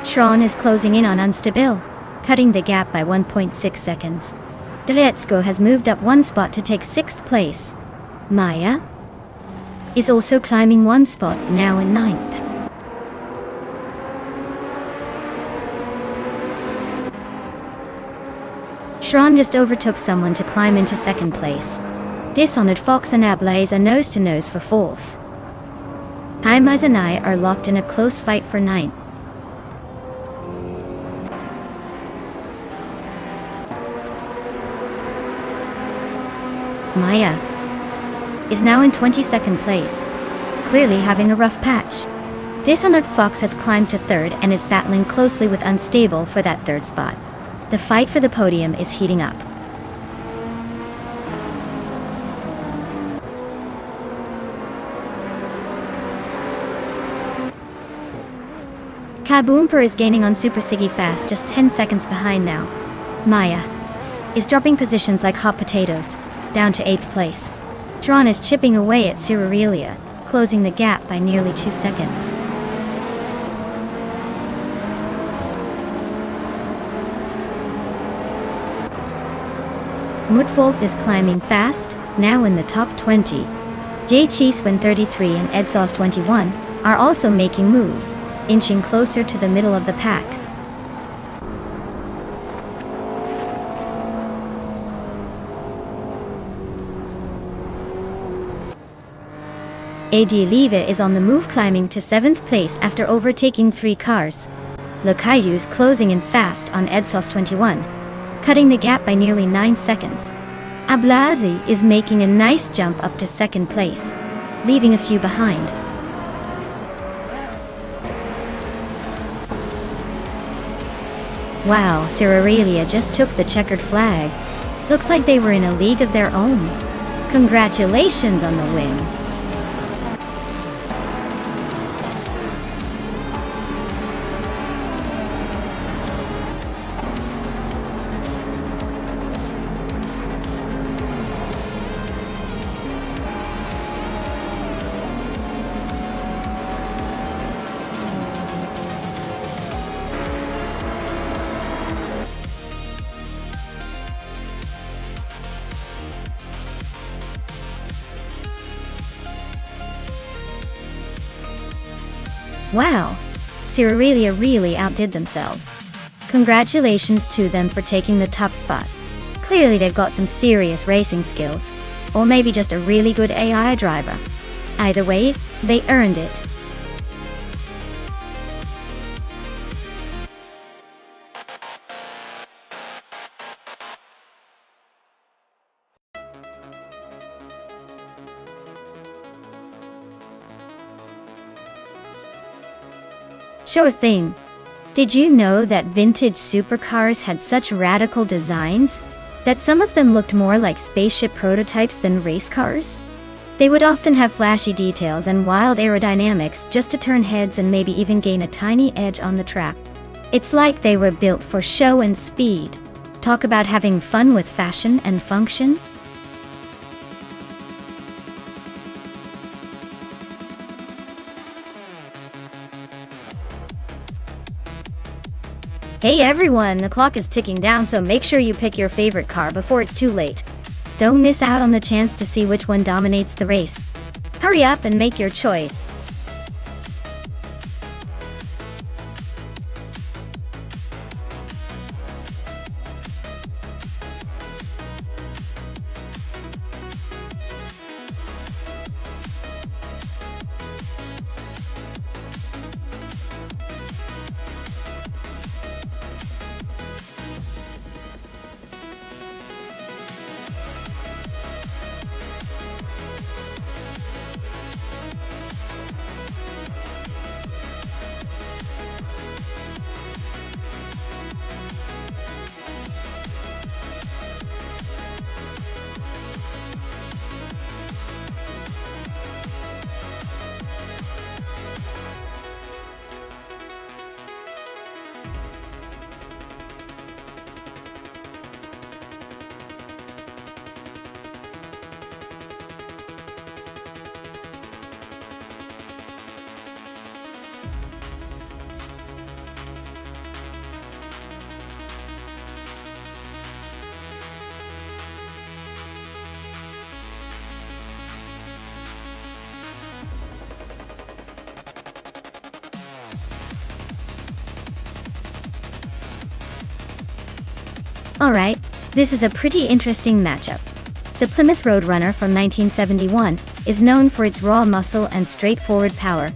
Shran is closing in on Unstabil, cutting the gap by 1.6 seconds. Droletsko has moved up 1 spot to take 6th place. Maya is also climbing 1 spot, now in 9th. Shran just overtook someone to climb into 2nd place. Dishonored Fox and Ablaze are nose to nose for 4th. Haimais and I are locked in a close fight for 9th. Maya is now in 22nd place, clearly having a rough patch. Dishonored Fox has climbed to 3rd and is battling closely with Unstable for that 3rd spot. The fight for the podium is heating up. Kaboomper is gaining on Super Siggy fast, just 10 seconds behind now. Maya is dropping positions like hot potatoes, down to 8th place. Shran is chipping away at Aurelia, closing the gap by nearly 2 seconds. Mutwolf is climbing fast, now in the top 20. J-Cheeswin 33 and Edsauce 21 are also making moves, inching closer to the middle of the pack. AD Leva is on the move, climbing to 7th place after overtaking 3 cars. Lukayu is closing in fast on Edsauce 21, cutting the gap by nearly 9 seconds. Ablazi is making a nice jump up to 2nd place, leaving a few behind. Wow, Aurelia just took the checkered flag. Looks like they were in a league of their own. Congratulations on the win. Wow! Cerealia really outdid themselves. Congratulations to them for taking the top spot. Clearly they've got some serious racing skills. Or maybe just a really good AI driver. Either way, they earned it. Sure thing. Did you know that vintage supercars had such radical designs that some of them looked more like spaceship prototypes than race cars? They would often have flashy details and wild aerodynamics just to turn heads and maybe even gain a tiny edge on the track. It's like they were built for show and speed. Talk about having fun with fashion and function. Hey everyone, the clock is ticking down, so make sure you pick your favorite car before it's too late. Don't miss out on the chance to see which one dominates the race. Hurry up and make your choice. Alright, this is a pretty interesting matchup. The Plymouth Roadrunner from 1971 is known for its raw muscle and straightforward power,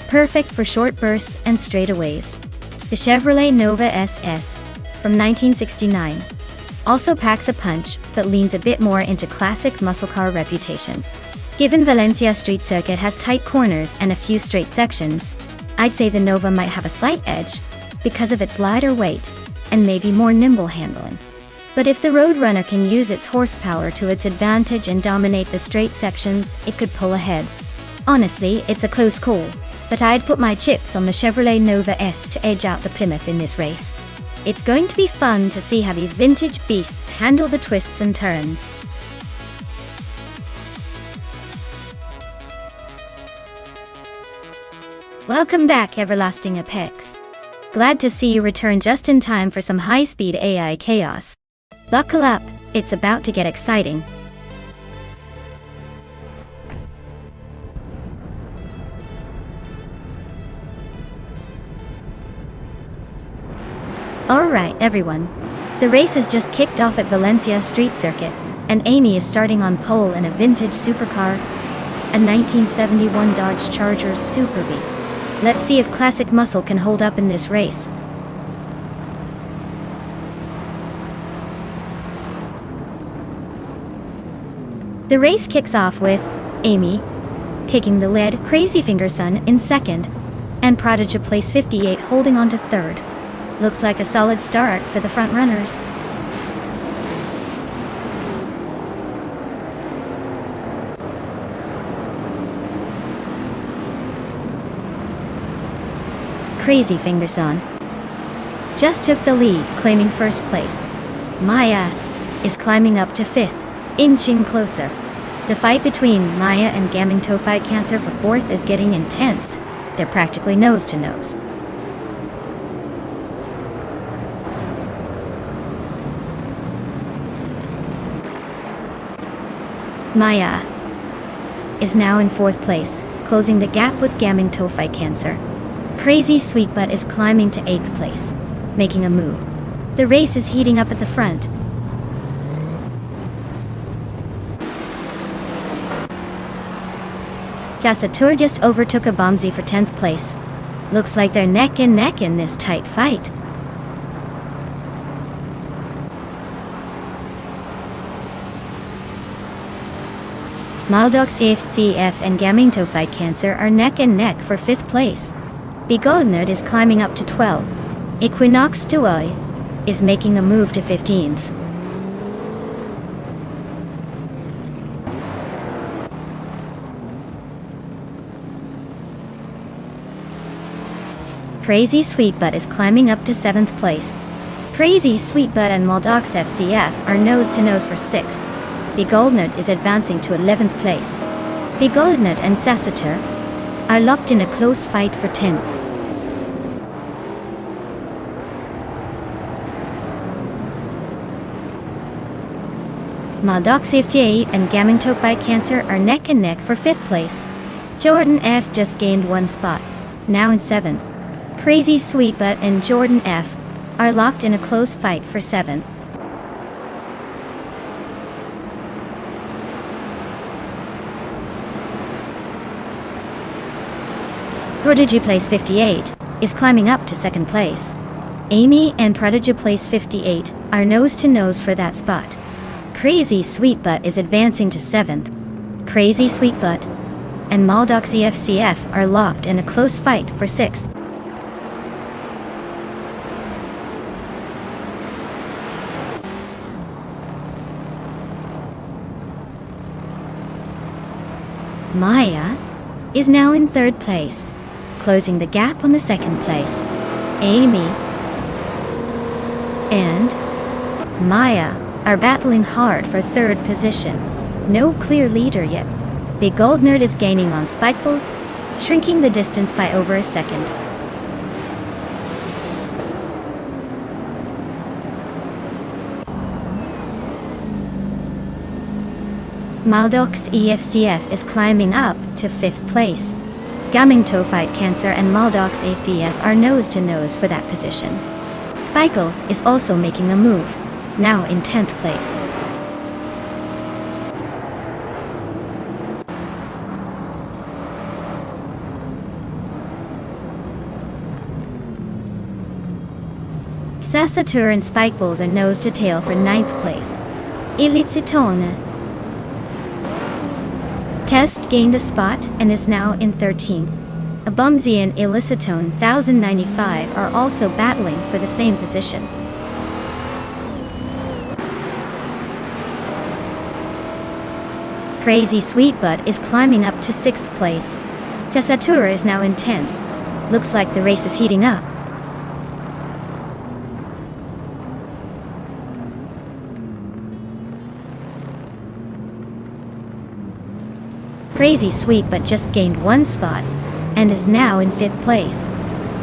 perfect for short bursts and straightaways. The Chevrolet Nova SS from 1969 also packs a punch, but leans a bit more into classic muscle car reputation. Given Valencia street circuit has tight corners and a few straight sections, I'd say the Nova might have a slight edge because of its lighter weight and maybe more nimble handling. But if the Roadrunner can use its horsepower to its advantage and dominate the straight sections, it could pull ahead. Honestly, it's a close call, but I'd put my chips on the Chevrolet Nova S to edge out the Plymouth in this race. It's going to be fun to see how these vintage beasts handle the twists and turns. Welcome back, Everlasting Apex. Glad to see you return just in time for some high-speed AI chaos. Buckle up, it's about to get exciting. Alright everyone, the race has just kicked off at Valencia Street Circuit, and Amy is starting on pole in a vintage supercar, a 1971 Dodge Charger Super B. Let's see if classic muscle can hold up in this race. The race kicks off with Amy taking the lead, Crazy Fingerson in second, and Prodigy place 58 holding on to third. Looks like a solid start for the front runners. Crazy Fingerson just took the lead, claiming first place. Maya is climbing up to fifth, inching closer. The fight between Maya and Gaming Toe Fight Cancer for fourth is getting intense. They're practically nose to nose. Maya is now in fourth place, closing the gap with Gaming Toe Fight Cancer. Crazy Sweetbutt is climbing to 8th place, making a move. The race is heating up at the front. Tassatur just overtook Abomzi for 10th place. Looks like they're neck and neck in this tight fight. Maldox CF and Gaminto Fight Cancer are neck and neck for 5th place. Bigoldnerd is climbing up to 12. Equinox Duoi is making a move to 15th. Crazy Sweetbutt is climbing up to 7th place. Crazy Sweetbutt and Maldox FCF are nose to nose for 6th. Bigoldnerd is advancing to 11th place. Bigoldnerd and Sassatur are locked in a close fight for 10th. Maldox FTA and Gaminto Fight Cancer are neck and neck for 5th place. Jordan F just gained 1 spot, now in 7th. Crazy Sweetbutt and Jordan F are locked in a close fight for 7th. Prodigy Place 58 is climbing up to 2nd place. Amy and Prodigy Place 58 are nose to nose for that spot. Crazy Sweetbutt is advancing to 7th. Crazy Sweetbutt and Maldox EFCF are locked in a close fight for 6th. Maya is now in 3rd place, closing the gap on the 2nd place. Amy and Maya are battling hard for 3rd position. No clear leader yet. Bigoldnerd is gaining on Spikeballs, shrinking the distance by over a second. Maldox EFCF is climbing up to 5th place. Gaminto Fight Cancer and Maldox AFDF are nose to nose for that position. Spikeballs is also making a move, now in 10th place. Sassatur and Spikeballs are nose to tail for 9th place. Elitsitone Test gained a spot and is now in 13th. Abomzi and Elicitone 1095 are also battling for the same position. Crazy Sweetbutt is climbing up to 6th place. Tessatura is now in 10th. Looks like the race is heating up. Crazy Sweetbutt just gained 1 spot and is now in 5th place.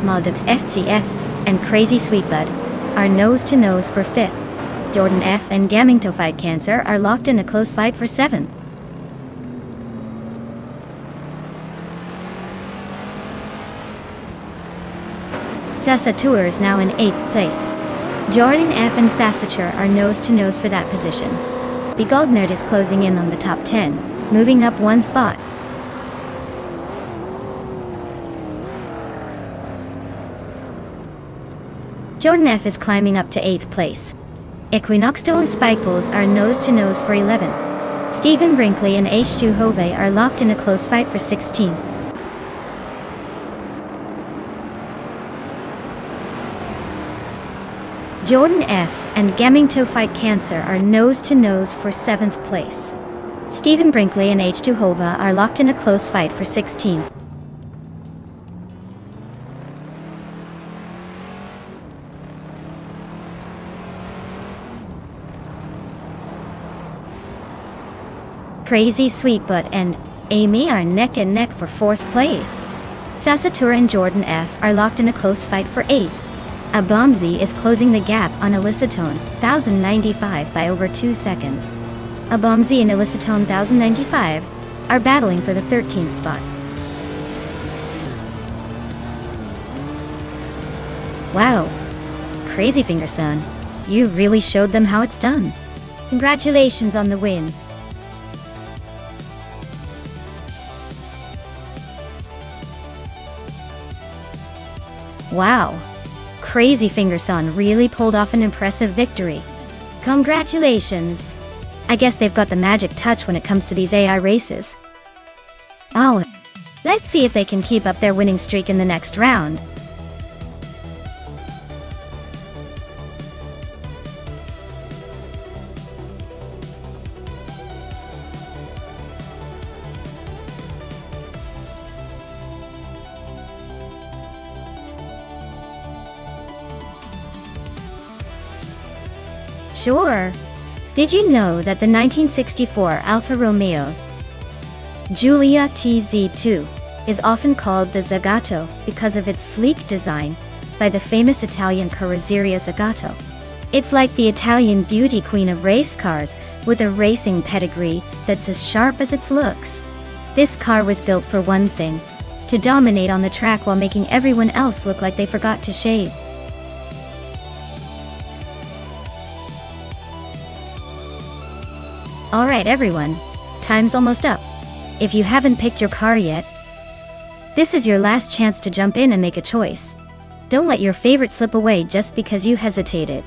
Maldox FCF and Crazy Sweetbutt are nose to nose for 5th. Jordan F and Gaminto Fight Cancer are locked in a close fight for 7th. Sassatur is now in 8th place. Jordan F and Sassatur are nose to nose for that position. Bigoldnerd is closing in on the top 10, moving up 1 spot. Jordan F is climbing up to 8th place. Equinoxto and Spikeballs are nose to nose for 11th. Stephen Brinkley and H2 Hove are locked in a close fight for 16th. Jordan F and Gaminto Fight Cancer are nose to nose for 7th place. Stephen Brinkley and H2 Hova are locked in a close fight for 16th. Crazy Sweetbutt and Amy are neck and neck for 4th place. Sassatura and Jordan F are locked in a close fight for 8th. Abomzi is closing the gap on Elicitone 1095 by over 2 seconds. Abomzi and Elicitone 1095 are battling for the 13th spot. Wow, Crazy Finger Son, you really showed them how it's done. Congratulations on the win. Wow, Crazy Finger Son really pulled off an impressive victory. Congratulations. I guess they've got the magic touch when it comes to these AI races. Oh, let's see if they can keep up their winning streak in the next round. Sure. Did you know that the 1964 Alfa Romeo Giulia TZ2 is often called the Zagato because of its sleek design by the famous Italian carrozzeria Zagato? It's like the Italian beauty queen of race cars with a racing pedigree that's as sharp as its looks. This car was built for one thing: to dominate on the track while making everyone else look like they forgot to shave. Alright everyone, time's almost up. If you haven't picked your car yet, this is your last chance to jump in and make a choice. Don't let your favorite slip away just because you hesitated.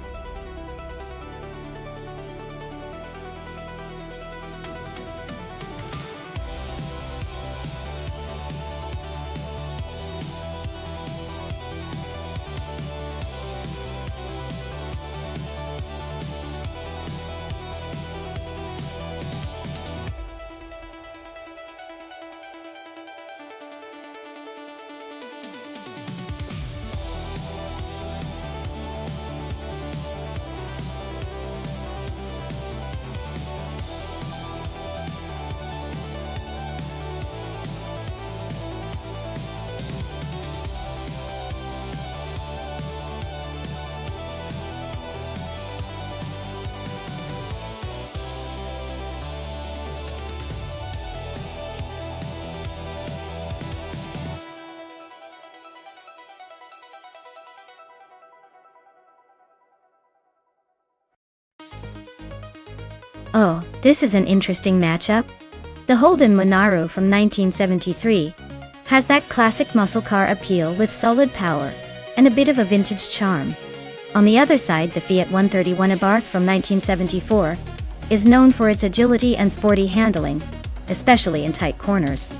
Oh, this is an interesting matchup. The Holden Monaro from 1973 has that classic muscle car appeal with solid power and a bit of a vintage charm. On the other side, the Fiat 131 Abarth from 1974 is known for its agility and sporty handling, especially in tight corners.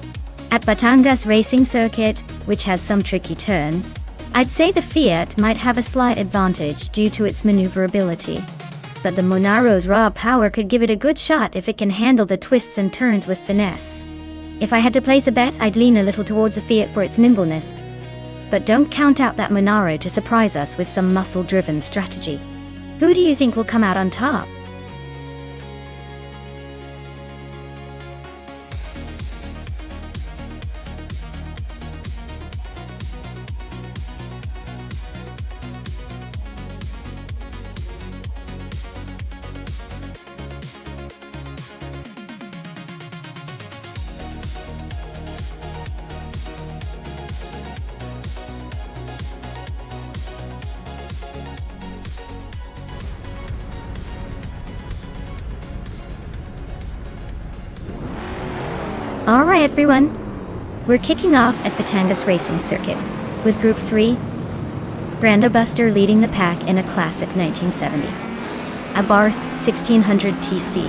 At Batangas Racing Circuit, which has some tricky turns, I'd say the Fiat might have a slight advantage due to its maneuverability. But the Monaro's raw power could give it a good shot if it can handle the twists and turns with finesse. If I had to place a bet, I'd lean a little towards the Fiat for its nimbleness. But don't count out that Monaro to surprise us with some muscle-driven strategy. Who do you think will come out on top? Alright everyone, we're kicking off at Batangas Racing Circuit, with Group 3, Brando Buster leading the pack in a classic 1970 Abarth 1600 TC.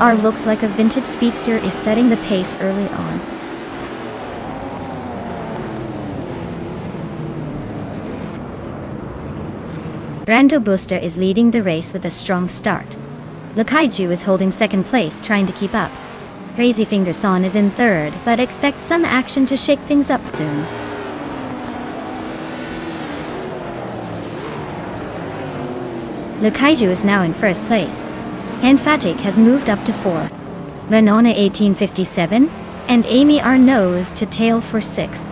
R looks like a vintage speedster is setting the pace early on. Brando Buster is leading the race with a strong start. Lakaiju is holding second place, trying to keep up. Crazy Finger Son is in third, but expect some action to shake things up soon. Lakaiju is now in first place. Henfatik has moved up to fourth. Venona 1857 and Amy are nose to tail for sixth.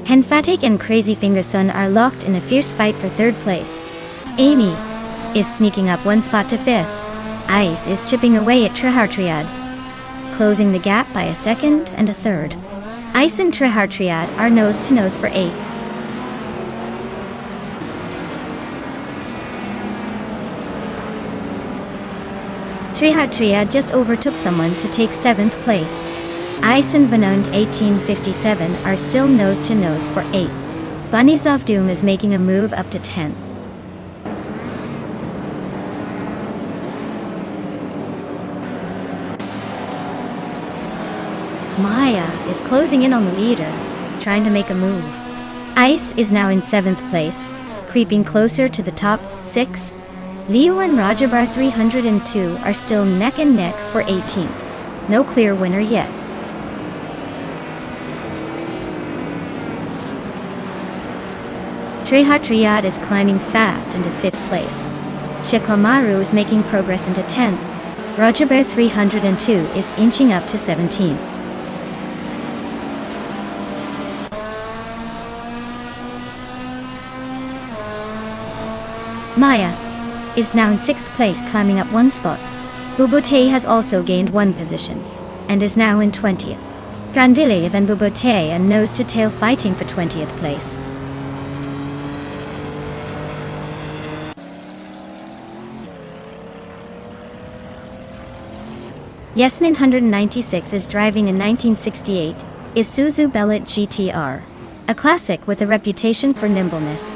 Henfatik and Crazy Finger Son are locked in a fierce fight for third place. Amy is sneaking up one spot to fifth. Ice is chipping away at Trihartriad, closing the gap by a second and a third. Ice and Trihartriad are nose to nose for 8th. Trihartriad just overtook someone to take 7th place. Ice and Vanund 1857 are still nose to nose for 8th. Bunnies of Doom is making a move up to 10th. Maya is closing in on the leader, trying to make a move. Ice is now in 7th place, creeping closer to the top 6. Leo and Rajabar 302 are still neck and neck for 18th. No clear winner yet. Trihartriad is climbing fast into 5th place. Shikamaru is making progress into 10th. Rajabar 302 is inching up to 17th. Maya is now in 6th place, climbing up 1 spot. Bubote has also gained 1 position, and is now in 20th. Grandilev and Bubote are nose-to-tail fighting for 20th place. Yesnin 196 is driving a 1968 Isuzu Bellet GTR, a classic with a reputation for nimbleness.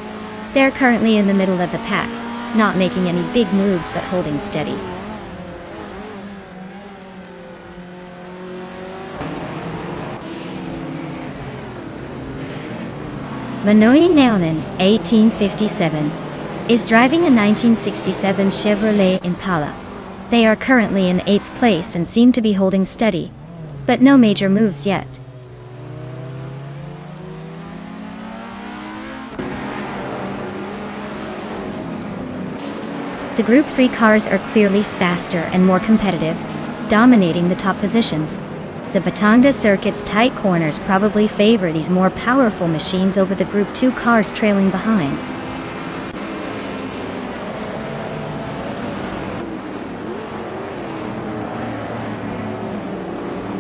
They're currently in the middle of the pack, not making any big moves but holding steady. Manoy Nailin, 1857, is driving a 1967 Chevrolet Impala. They are currently in 8th place and seem to be holding steady, but no major moves yet. The Group 3 cars are clearly faster and more competitive, dominating the top positions. The Batanga circuit's tight corners probably favor these more powerful machines over the Group 2 cars trailing behind.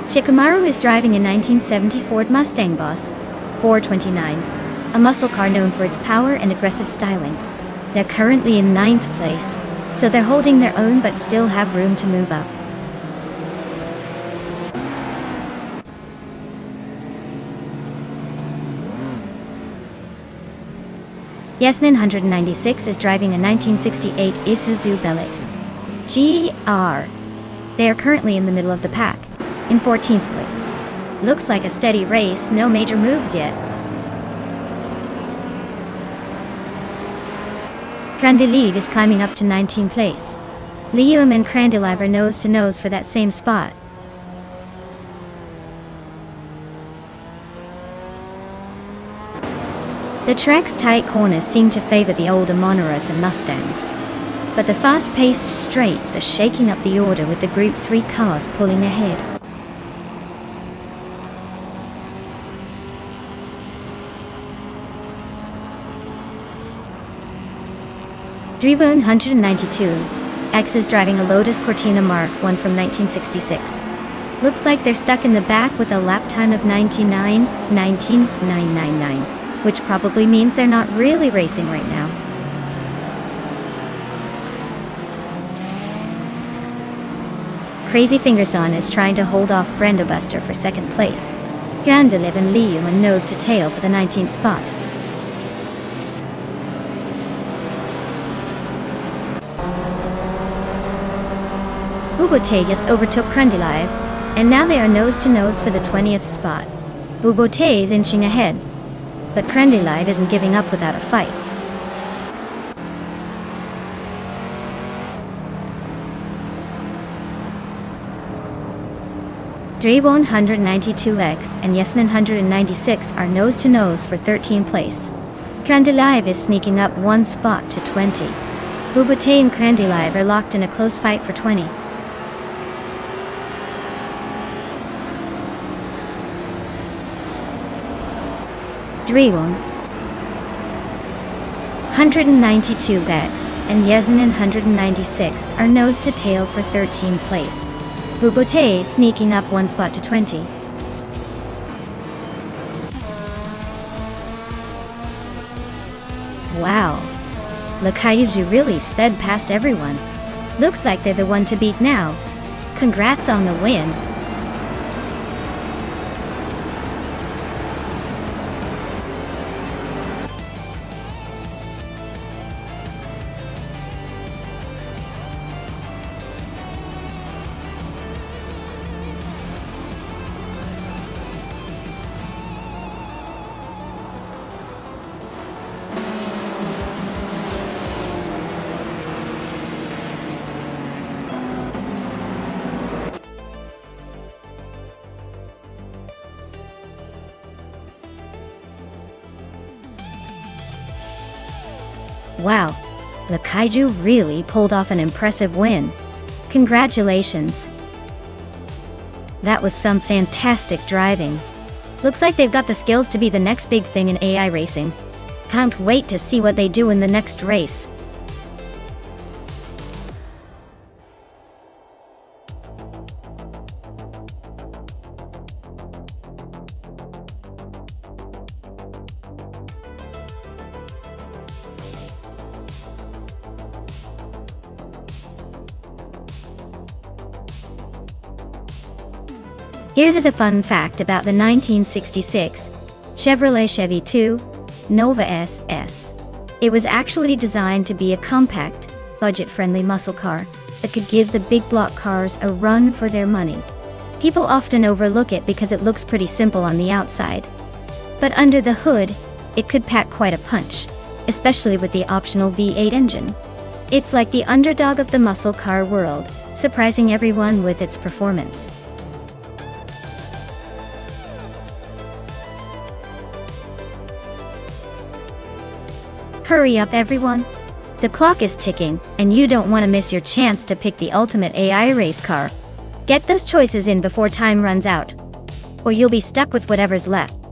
Shikamaru is driving a 1970 Ford Mustang Boss 429, a muscle car known for its power and aggressive styling. They're currently in 9th place, so they're holding their own but still have room to move up. Yesnin 196 is driving a 1968 Isuzu Bellet GR. They are currently in the middle of the pack, in 14th place. Looks like a steady race, no major moves yet. Krandilev is climbing up to 19th place. Liam and Krandilev are nose to nose for that same spot. The track's tight corners seem to favor the older Monoros and Mustangs, but the fast-paced straights are shaking up the order with the Group 3 cars pulling ahead. Drivone 192 X is driving a Lotus Cortina Mark I from 1966. Looks like they're stuck in the back with a lap time of 19.999, which probably means they're not really racing right now. Crazy Fingerson is trying to hold off Brendobuster for 2nd place. Gandalev and Liu are nose to tail for the 19th spot. Bubote just overtook Krandilev, and now they are nose to nose for the 20th spot. Bubote is inching ahead, but Krandilev isn't giving up without a fight. Drivone 192X and Yesnin 196 are nose to nose for 13th place. Krandilev is sneaking up 1 spot to 20. Bubote and Krandilev are locked in a close fight for 20. Drivone 192X and Yeznin 196 are nose to tail for 13th place. Bubote sneaking up one spot to 20. Wow. Lakaiju really sped past everyone. Looks like they're the one to beat now. Congrats on the win. Wow, the Kaiju really pulled off an impressive win. Congratulations. That was some fantastic driving. Looks like they've got the skills to be the next big thing in AI racing. Can't wait to see what they do in the next race. Here's a fun fact about the 1966 Chevrolet Chevy 2 Nova SS. It was actually designed to be a compact, budget-friendly muscle car that could give the big block cars a run for their money. People often overlook it because it looks pretty simple on the outside. But under the hood, it could pack quite a punch, especially with the optional V8 engine. It's like the underdog of the muscle car world, surprising everyone with its performance. Hurry up everyone! The clock is ticking, and you don't want to miss your chance to pick the ultimate AI race car. Get those choices in before time runs out, or you'll be stuck with whatever's left.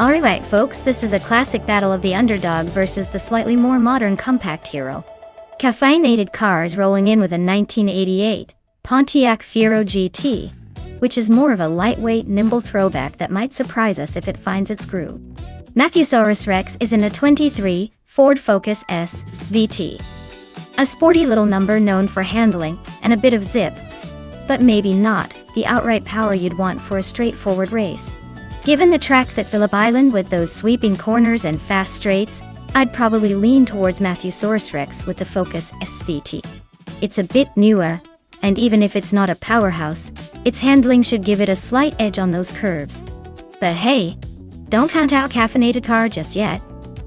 Alright folks, this is a classic battle of the underdog versus the slightly more modern compact hero. Caffeinated cars rolling in with a 1988 Pontiac Fiero GT, which is more of a lightweight, nimble throwback that might surprise us if it finds its groove. Matthesaurus Rex is in a 23 Ford Focus S VT. A sporty little number known for handling and a bit of zip, but maybe not the outright power you'd want for a straightforward race. Given the tracks at Phillip Island with those sweeping corners and fast straights, I'd probably lean towards Matthesaurus Rex with the Focus SVT. It's a bit newer, and even if it's not a powerhouse, its handling should give it a slight edge on those curves. But hey, don't count out caffeinated car just yet.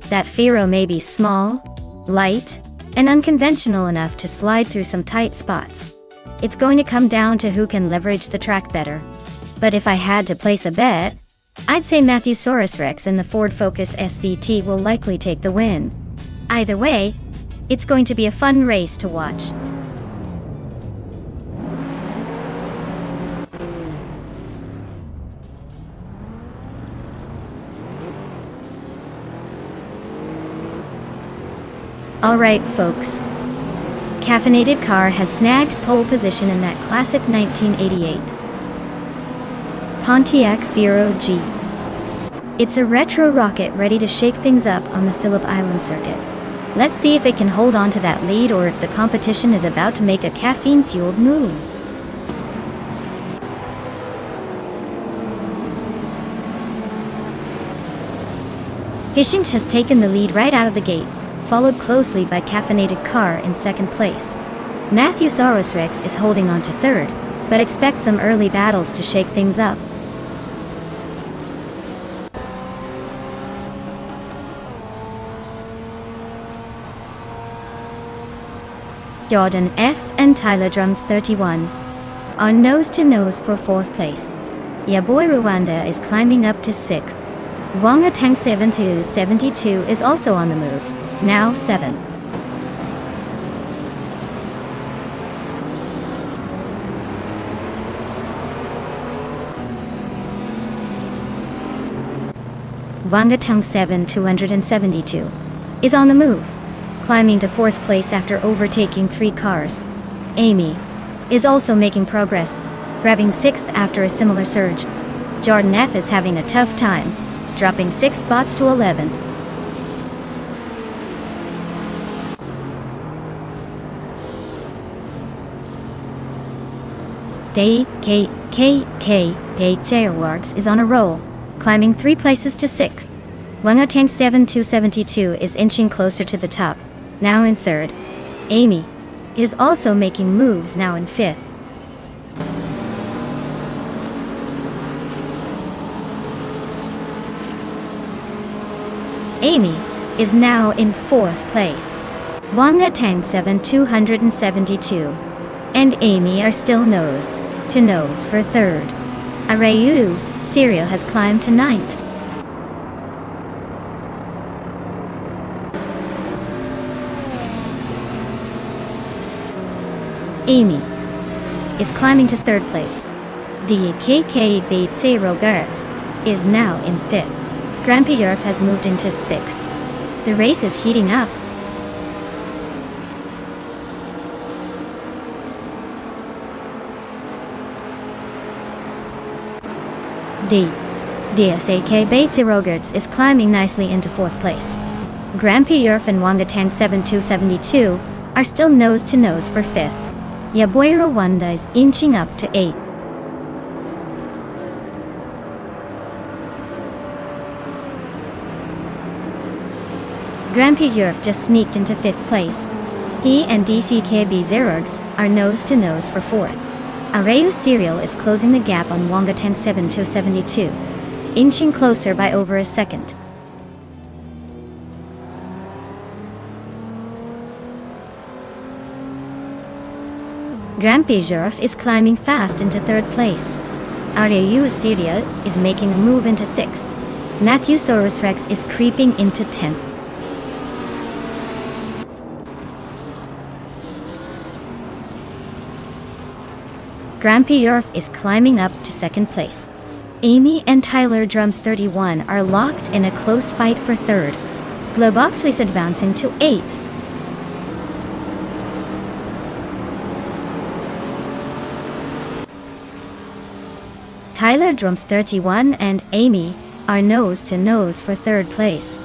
That Fiero may be small, light, and unconventional enough to slide through some tight spots. It's going to come down to who can leverage the track better. But if I had to place a bet, I'd say Matthesaurus Rex and the Ford Focus SVT will likely take the win. Either way, it's going to be a fun race to watch. Alright folks, Caffeinated Car has snagged pole position in that classic 1988 Pontiac Fiero G. It's a retro rocket ready to shake things up on the Phillip Island circuit. Let's see if it can hold on to that lead or if the competition is about to make a caffeine-fueled move. Hishimt has taken the lead right out of the gate, followed closely by Caffeinated Car in second place. Matthew Saurus Rex is holding on to third, but expect some early battles to shake things up. Jordan F. and Tyler Drums 31 are nose-to-nose for fourth place. Ya Boy Rwanda is climbing up to sixth. Wonga Tang 7272 is also on the move, now 7. Wonga Tang 7272 is on the move, climbing to fourth place after overtaking 3 cars. Amy is also making progress, grabbing sixth after a similar surge. Jordan F is having a tough time, dropping 6 spots to 11th. Works is on a roll, climbing 3 places to 6th. Wonga Tang 7272 is inching closer to the top, now in 3rd. Amy is also making moves, now in 5th. Amy is now in 4th place. Wonga Tang 7272 and Amy are still nose to nose for 3rd. Arayu Serial has climbed to 9th. Amy is climbing to 3rd place. DKK Bait 0 Gertz is now in 5th. Grand Yerf has moved into 6th. The race is heating up. DSAK Bait 0 Gertz is climbing nicely into 4th place. Grand Yerf and Wonga Tang 7272 are still nose to nose for 5th. Ya Boy Rwanda is inching up to 8th. Grand Yerf just sneaked into 5th place. He and DCKB Zerorgs are nose to nose for 4th. Arayu Serial is closing the gap on Wonga Tang 7272, inching closer by over a second. Grand Yerf is climbing fast into 3rd place. Arayu Serial is making a move into 6th. Matthew Saurus Rex is creeping into 10th. Grand Yerf is climbing up to 2nd place. Amy and Tyler Drums 31 are locked in a close fight for 3rd. Globoxley is advancing to 8th. Tyler Drums 31 and Amy are nose to nose for 3rd place.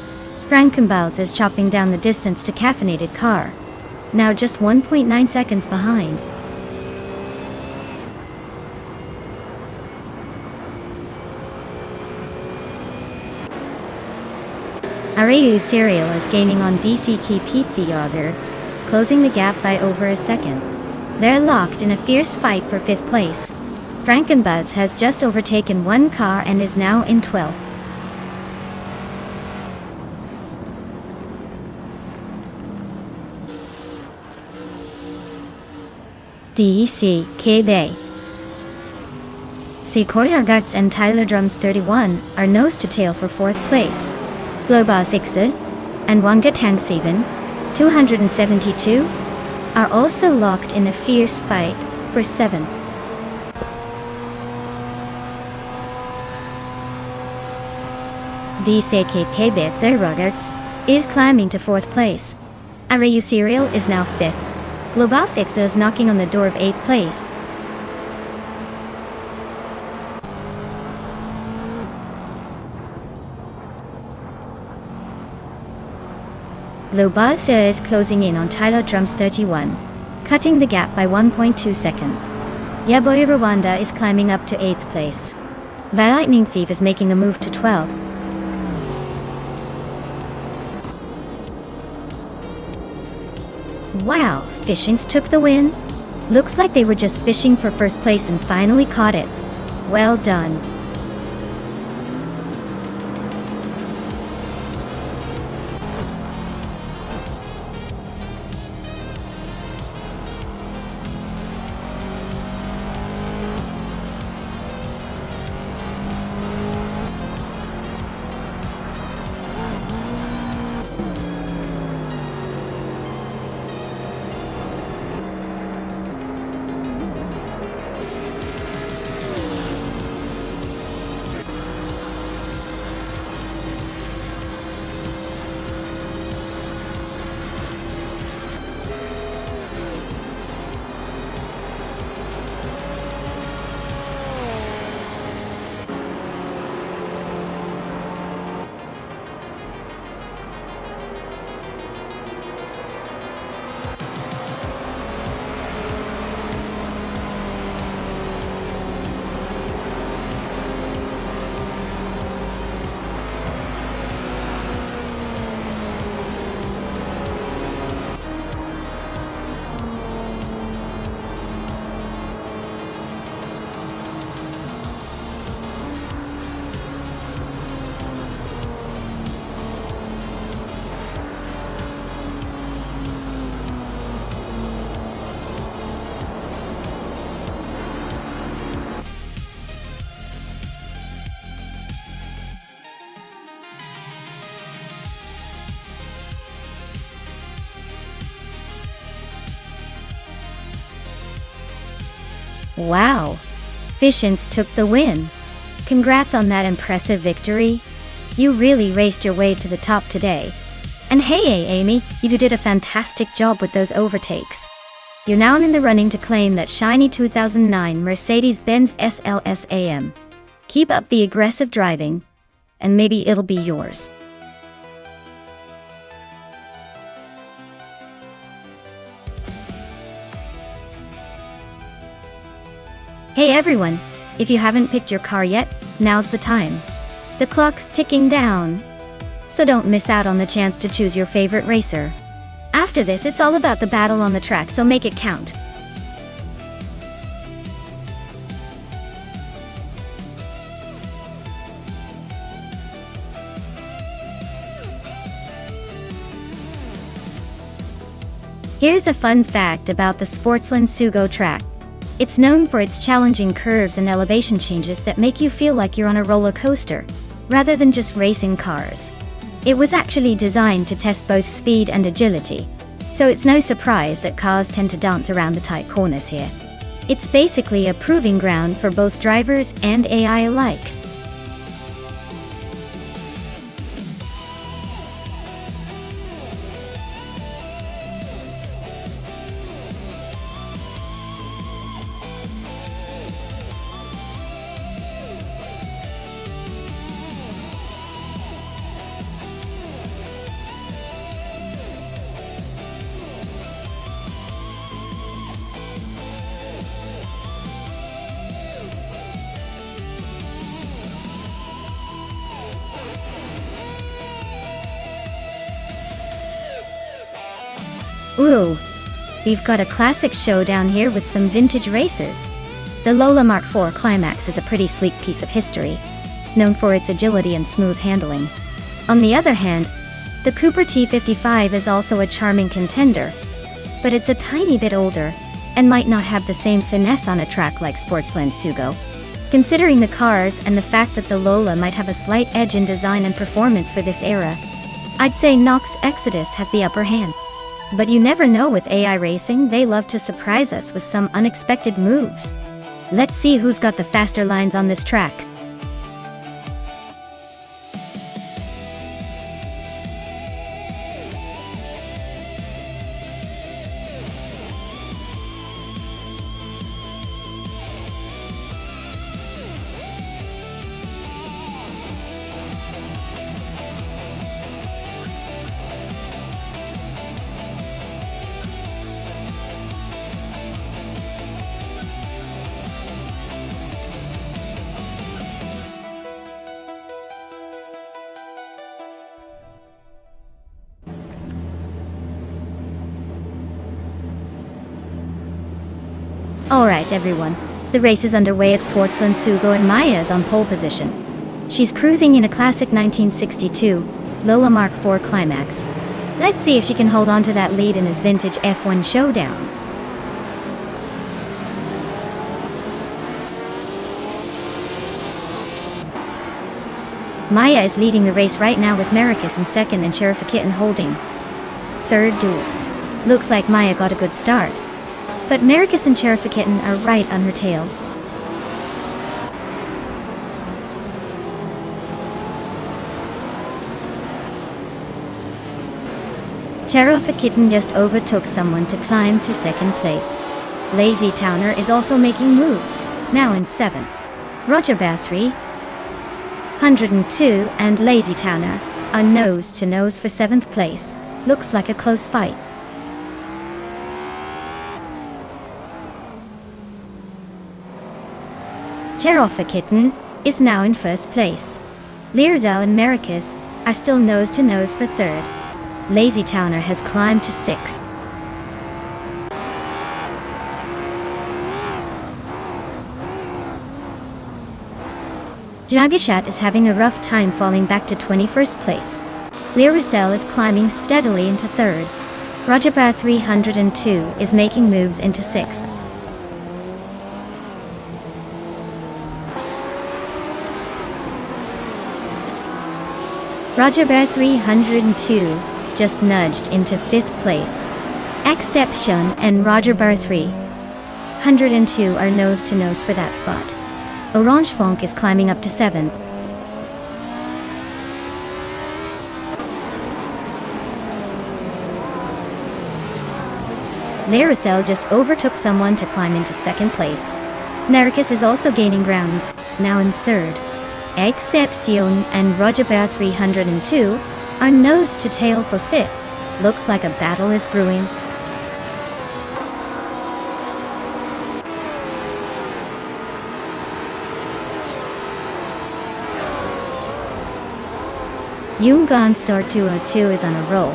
Frankenbalz is chopping down the distance to Caffeinated Car, now just 1.9 seconds behind. Arayu Serial is gaining on DCK PC Yogurts, closing the gap by over a second. They're locked in a fierce fight for 5th place. Frankenbuds has just overtaken 1 car and is now in 12th. DCK Bay. Sequoia Guts and Tyler Drums 31 are nose to tail for 4th place. Globas Ixid and Wonga Tang 7272 are also locked in a fierce fight for 7th. DCK Roberts is climbing to 4th place. Arayu Serial is now 5th. Global X is knocking on the door of 8th place. Global is closing in on Tyler Drums 31, cutting the gap by 1.2 seconds. Yaboy Rwanda is climbing up to 8th place. The Lightning Thief is making a move to 12th. Wow, Fishings took the win? Looks like they were just fishing for first place and finally caught it. Well done. Wow! Fishings took the win. Congrats on that impressive victory. You really raced your way to the top today. And hey Amy, you did a fantastic job with those overtakes. You're now in the running to claim that shiny 2009 Mercedes-Benz SLS AM. Keep up the aggressive driving, and maybe it'll be yours. Hey everyone, if you haven't picked your car yet, now's the time. The clock's ticking down. So don't miss out on the chance to choose your favorite racer. After this, it's all about the battle on the track, so make it count. Here's a fun fact about the Sportsland Sugo track. It's known for its challenging curves and elevation changes that make you feel like you're on a roller coaster, rather than just racing cars. It was actually designed to test both speed and agility, so it's no surprise that cars tend to dance around the tight corners here. It's basically a proving ground for both drivers and AI alike. Ooh, we've got a classic showdown here with some vintage races. The Lola Mark IV Climax is a pretty sleek piece of history, known for its agility and smooth handling. On the other hand, the Cooper T55 is also a charming contender, but it's a tiny bit older, and might not have the same finesse on a track like Sportsland Sugo. Considering the cars and the fact that the Lola might have a slight edge in design and performance for this era, I'd say Nox Exodus has the upper hand. But you never know with AI racing, they love to surprise us with some unexpected moves. Let's see who's got the faster lines on this track. Alright everyone, the race is underway at Sportsland Sugo and Maya is on pole position. She's cruising in a classic 1962 Lola Mark IV Climax. Let's see if she can hold on to that lead in this vintage F1 showdown. Maya is leading the race right now with Maricus in second and Sheriff Kitten holding third duel. Looks like Maya got a good start, but Maricus and Sheriff Kitten are right on her tail. Sheriff Kitten just overtook someone to climb to second place. Lazy Towner is also making moves, now in 7. Roger Bear 302 and Lazy Towner are nose to nose for 7th place. Looks like a close fight. Sheriff Kitten is now in 1st place. Learzel and Maricus are still nose to nose for 3rd. Lazy Towner has climbed to 6th. Jagishat is having a rough time falling back to 21st place. Learzel is climbing steadily into 3rd. Rajabar 302 is making moves into 6th. Rajabar 302 just nudged into 5th place. Exception and Roger Bar 302 are nose to nose for that spot. Orange Funk is climbing up to 7. Laricel just overtook someone to climb into 2nd place. Maricus is also gaining ground, now in 3rd. Exception and Roger Bar 302 are nose to tail for 5th. Looks like a battle is brewing. Yungan Star 202 is on a roll,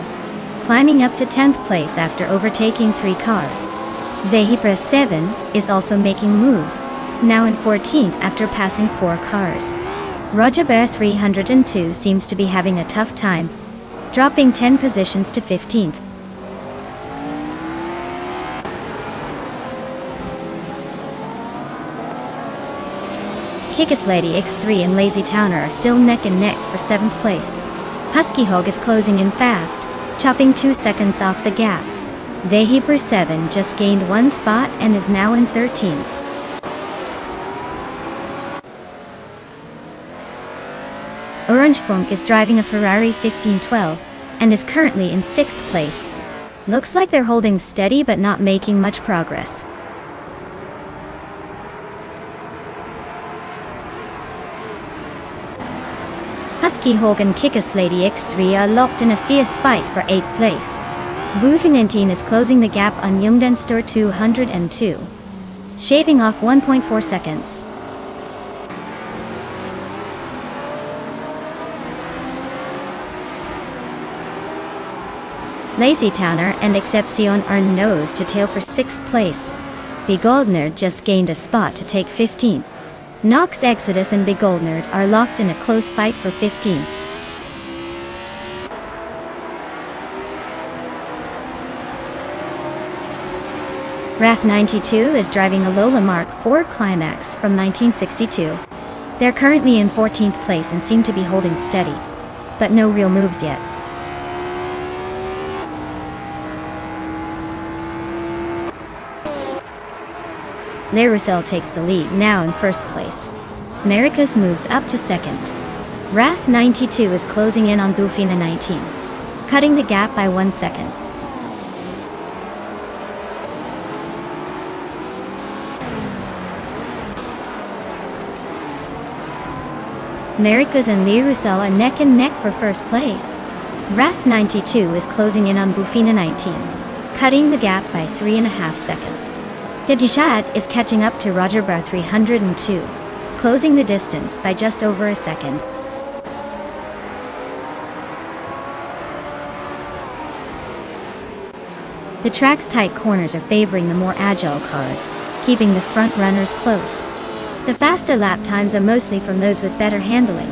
climbing up to 10th place after overtaking 3 cars. Vehipra 7 is also making moves, now in 14th after passing 4 cars. Roger Bear 302 seems to be having a tough time, dropping 10 positions to 15th. Kickus Lady X3 and Lazy Towner are still neck and neck for 7th place. Husky Hog is closing in fast, chopping 2 seconds off the gap. Vehipra 7 just gained 1 spot and is now in 13th. Orange Funk is driving a Ferrari 1512 and is currently in 6th place. Looks like they're holding steady but not making much progress. Husky Hog and Kickus Lady X3 are locked in a fierce fight for 8th place. Bufinantine is closing the gap on Yungdan Store 202, shaving off 1.4 seconds. Lazy Towner and Excepcion are nose to tail for 6th place. Begoldner just gained a spot to take 15th. Nox Exodus and Begoldner are locked in a close fight for 15th. Wrath 92 is driving a Lola Mark IV Climax from 1962. They're currently in 14th place and seem to be holding steady, but no real moves yet. Laricel takes the lead, now in 1st place. Maricus moves up to 2nd. Wrath 92 is closing in on Bufina 19, cutting the gap by 1 second. Maricus and Laricel are neck and neck for 1st place. Wrath 92 is closing in on Bufina 19, cutting the gap by 3.5 seconds. Dejishat is catching up to Roger Bar 302, closing the distance by just over a second. The track's tight corners are favoring the more agile cars, keeping the front runners close. The faster lap times are mostly from those with better handling.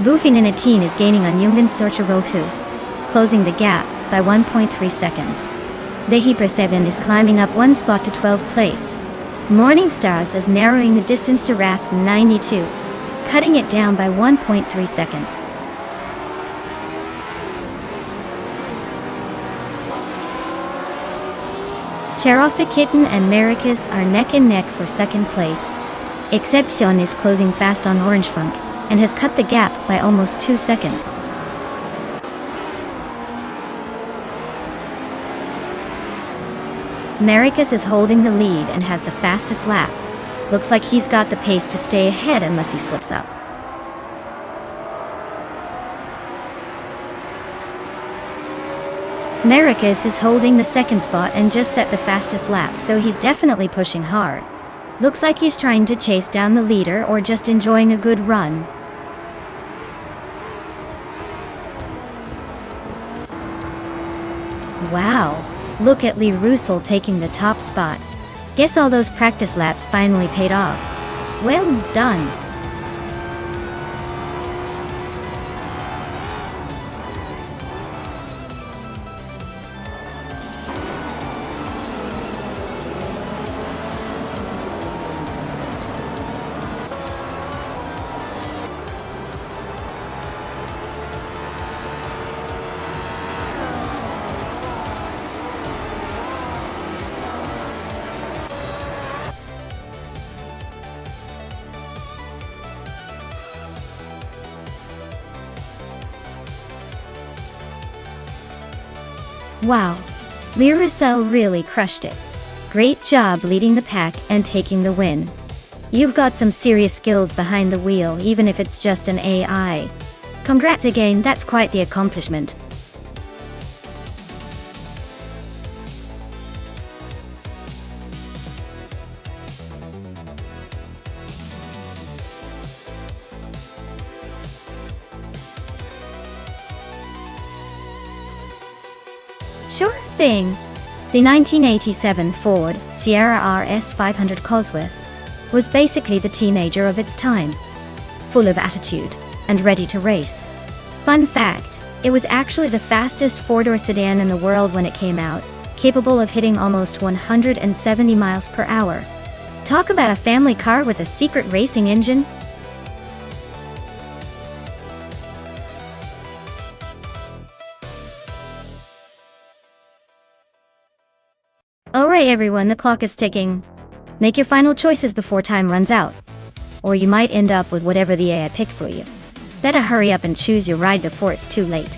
Buffin is gaining on Jungen Storcharoku, closing the gap by 1.3 seconds. Dehiper 7 is climbing up one spot to 12th place. Morning Stars is narrowing the distance to Rath 92, cutting it down by 1.3 seconds. Cherofikitten and Maricus are neck and neck for second place. Exception is closing fast on Orange Funk and has cut the gap by almost 2 seconds. Maricus is holding the lead and has the fastest lap. Looks like he's got the pace to stay ahead unless he slips up. Maricus is holding the second spot and just set the fastest lap, so he's definitely pushing hard. Looks like he's trying to chase down the leader or just enjoying a good run. Wow, look at Lee Russell taking the top spot. Guess all those practice laps finally paid off. Well done. Wow, Lee Russell really crushed it. Great job leading the pack and taking the win. You've got some serious skills behind the wheel, even if it's just an AI. Congrats again, that's quite the accomplishment. Sure thing. The 1987 Ford Sierra RS 500 Cosworth was basically the teenager of its time, full of attitude and ready to race. Fun fact, it was actually the fastest four-door sedan in the world when it came out, capable of hitting almost 170 miles per hour. Talk about a family car with a secret racing engine. Alright everyone, the clock is ticking. Make your final choices before time runs out, or you might end up with whatever the AI picked for you. Better hurry up and choose your ride before it's too late.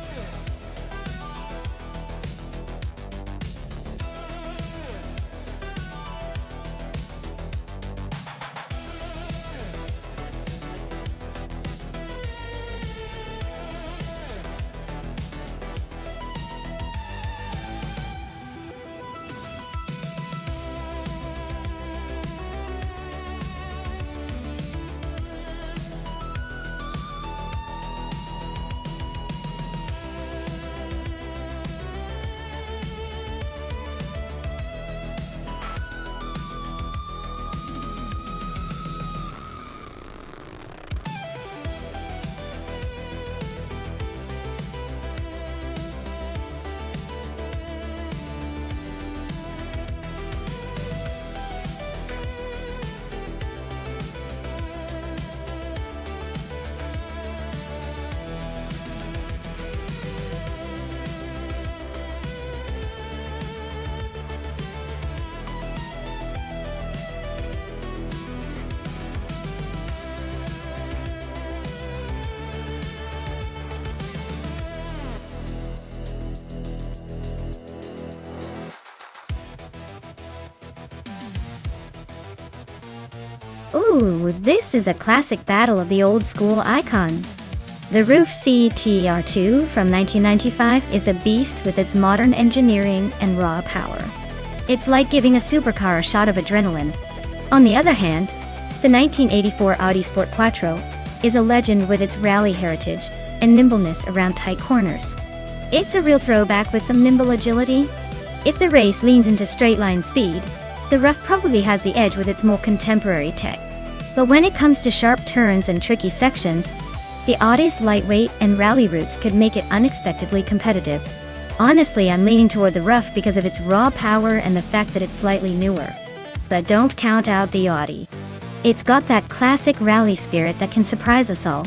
Ooh, this is a classic battle of the old school icons. The Roof CTR2 from 1995 is a beast with its modern engineering and raw power. It's like giving a supercar a shot of adrenaline. On the other hand, the 1984 Audi Sport Quattro is a legend with its rally heritage and nimbleness around tight corners. It's a real throwback with some nimble agility. If the race leans into straight-line speed, the Rough probably has the edge with its more contemporary tech. But when it comes to sharp turns and tricky sections, the Audi's lightweight and rally routes could make it unexpectedly competitive. Honestly, I'm leaning toward the Rough because of its raw power and the fact that it's slightly newer. But don't count out the Audi. It's got that classic rally spirit that can surprise us all.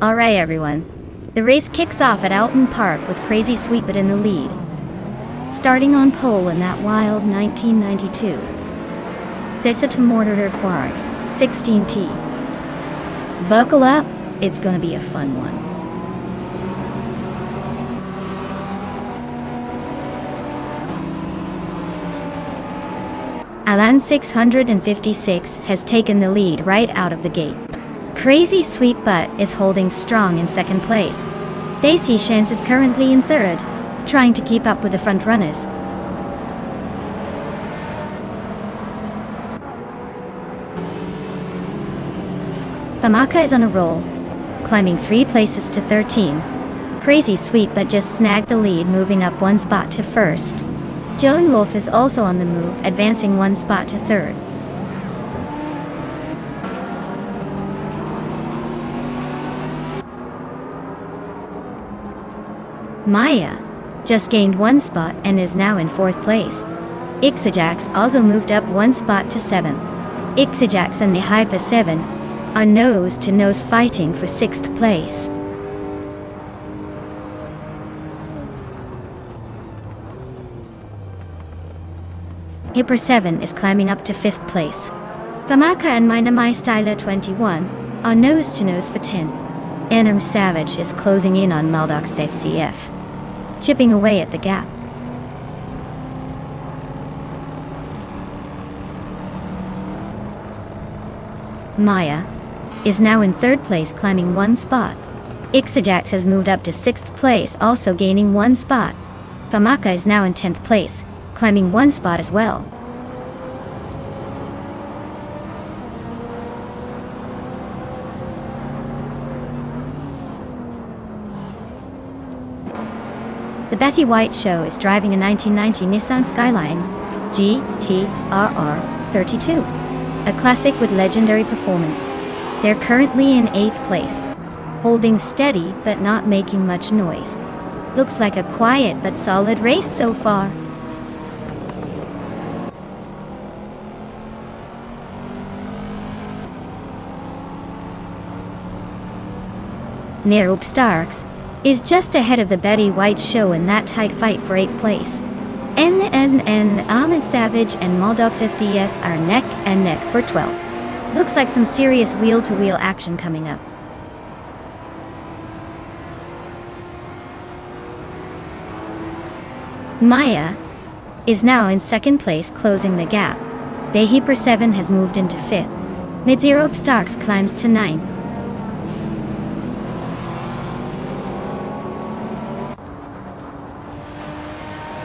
Alright everyone, the race kicks off at Alton Park with Crazy Sweetbutt in the lead, starting on pole in that wild 1992 Cessa Mortar 16T. Buckle up, it's gonna be a fun one. Alan 656 has taken the lead right out of the gate. Crazy Sweetbutt is holding strong in second place. Daisy Shans is currently in third, trying to keep up with the front runners. Famaka is on a roll, climbing 3 places to 13. Crazy Sweetbutt just snagged the lead, moving up 1 spot to first. Joan Wolf is also on the move, advancing 1 spot to third. Maya just gained 1 spot and is now in 4th place. Ixajax also moved up 1 spot to 7th. Ixajax and the Hyper 7 are nose-to-nose fighting for 6th place. Hyper 7 is climbing up to 5th place. Famaka and Minamai Styler 21 are nose-to-nose for 10. Enam Savage is closing in on Maldox CF, chipping away at the gap. Maya is now in 3rd place, climbing 1 spot. Ixajax has moved up to 6th place, also gaining 1 spot. Famaka is now in 10th place, climbing 1 spot as well. The Betty White Show is driving a 1990 Nissan Skyline GT-RR 32, a classic with legendary performance. They're currently in 8th place, holding steady but not making much noise. Looks like a quiet but solid race so far. Nerup Starks is just ahead of the Betty White Show in that tight fight for 8th place. NNN, Ahmed Savage and Maldox FDF are neck and neck for 12th. Looks like some serious wheel-to-wheel action coming up. Maya is now in 2nd place, closing the gap. Dehiper 7 has moved into 5th. Mid-Zero Starks climbs to 9th.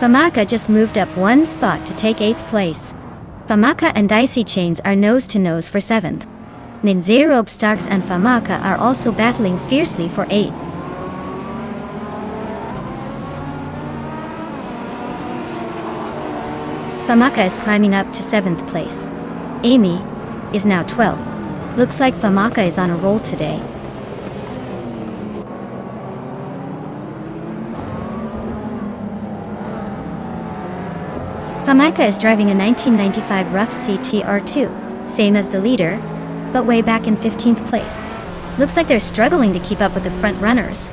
Famaka just moved up 1 spot to take 8th place. Famaka and Dicey Chains are nose-to-nose for 7th. Mid-Zero Starks and Famaka are also battling fiercely for 8th. Famaka is climbing up to 7th place. Amy is now 12th. Looks like Famaka is on a roll today. Famaka is driving a 1995 Rough CTR2, same as the leader, but way back in 15th place. Looks like they're struggling to keep up with the front runners.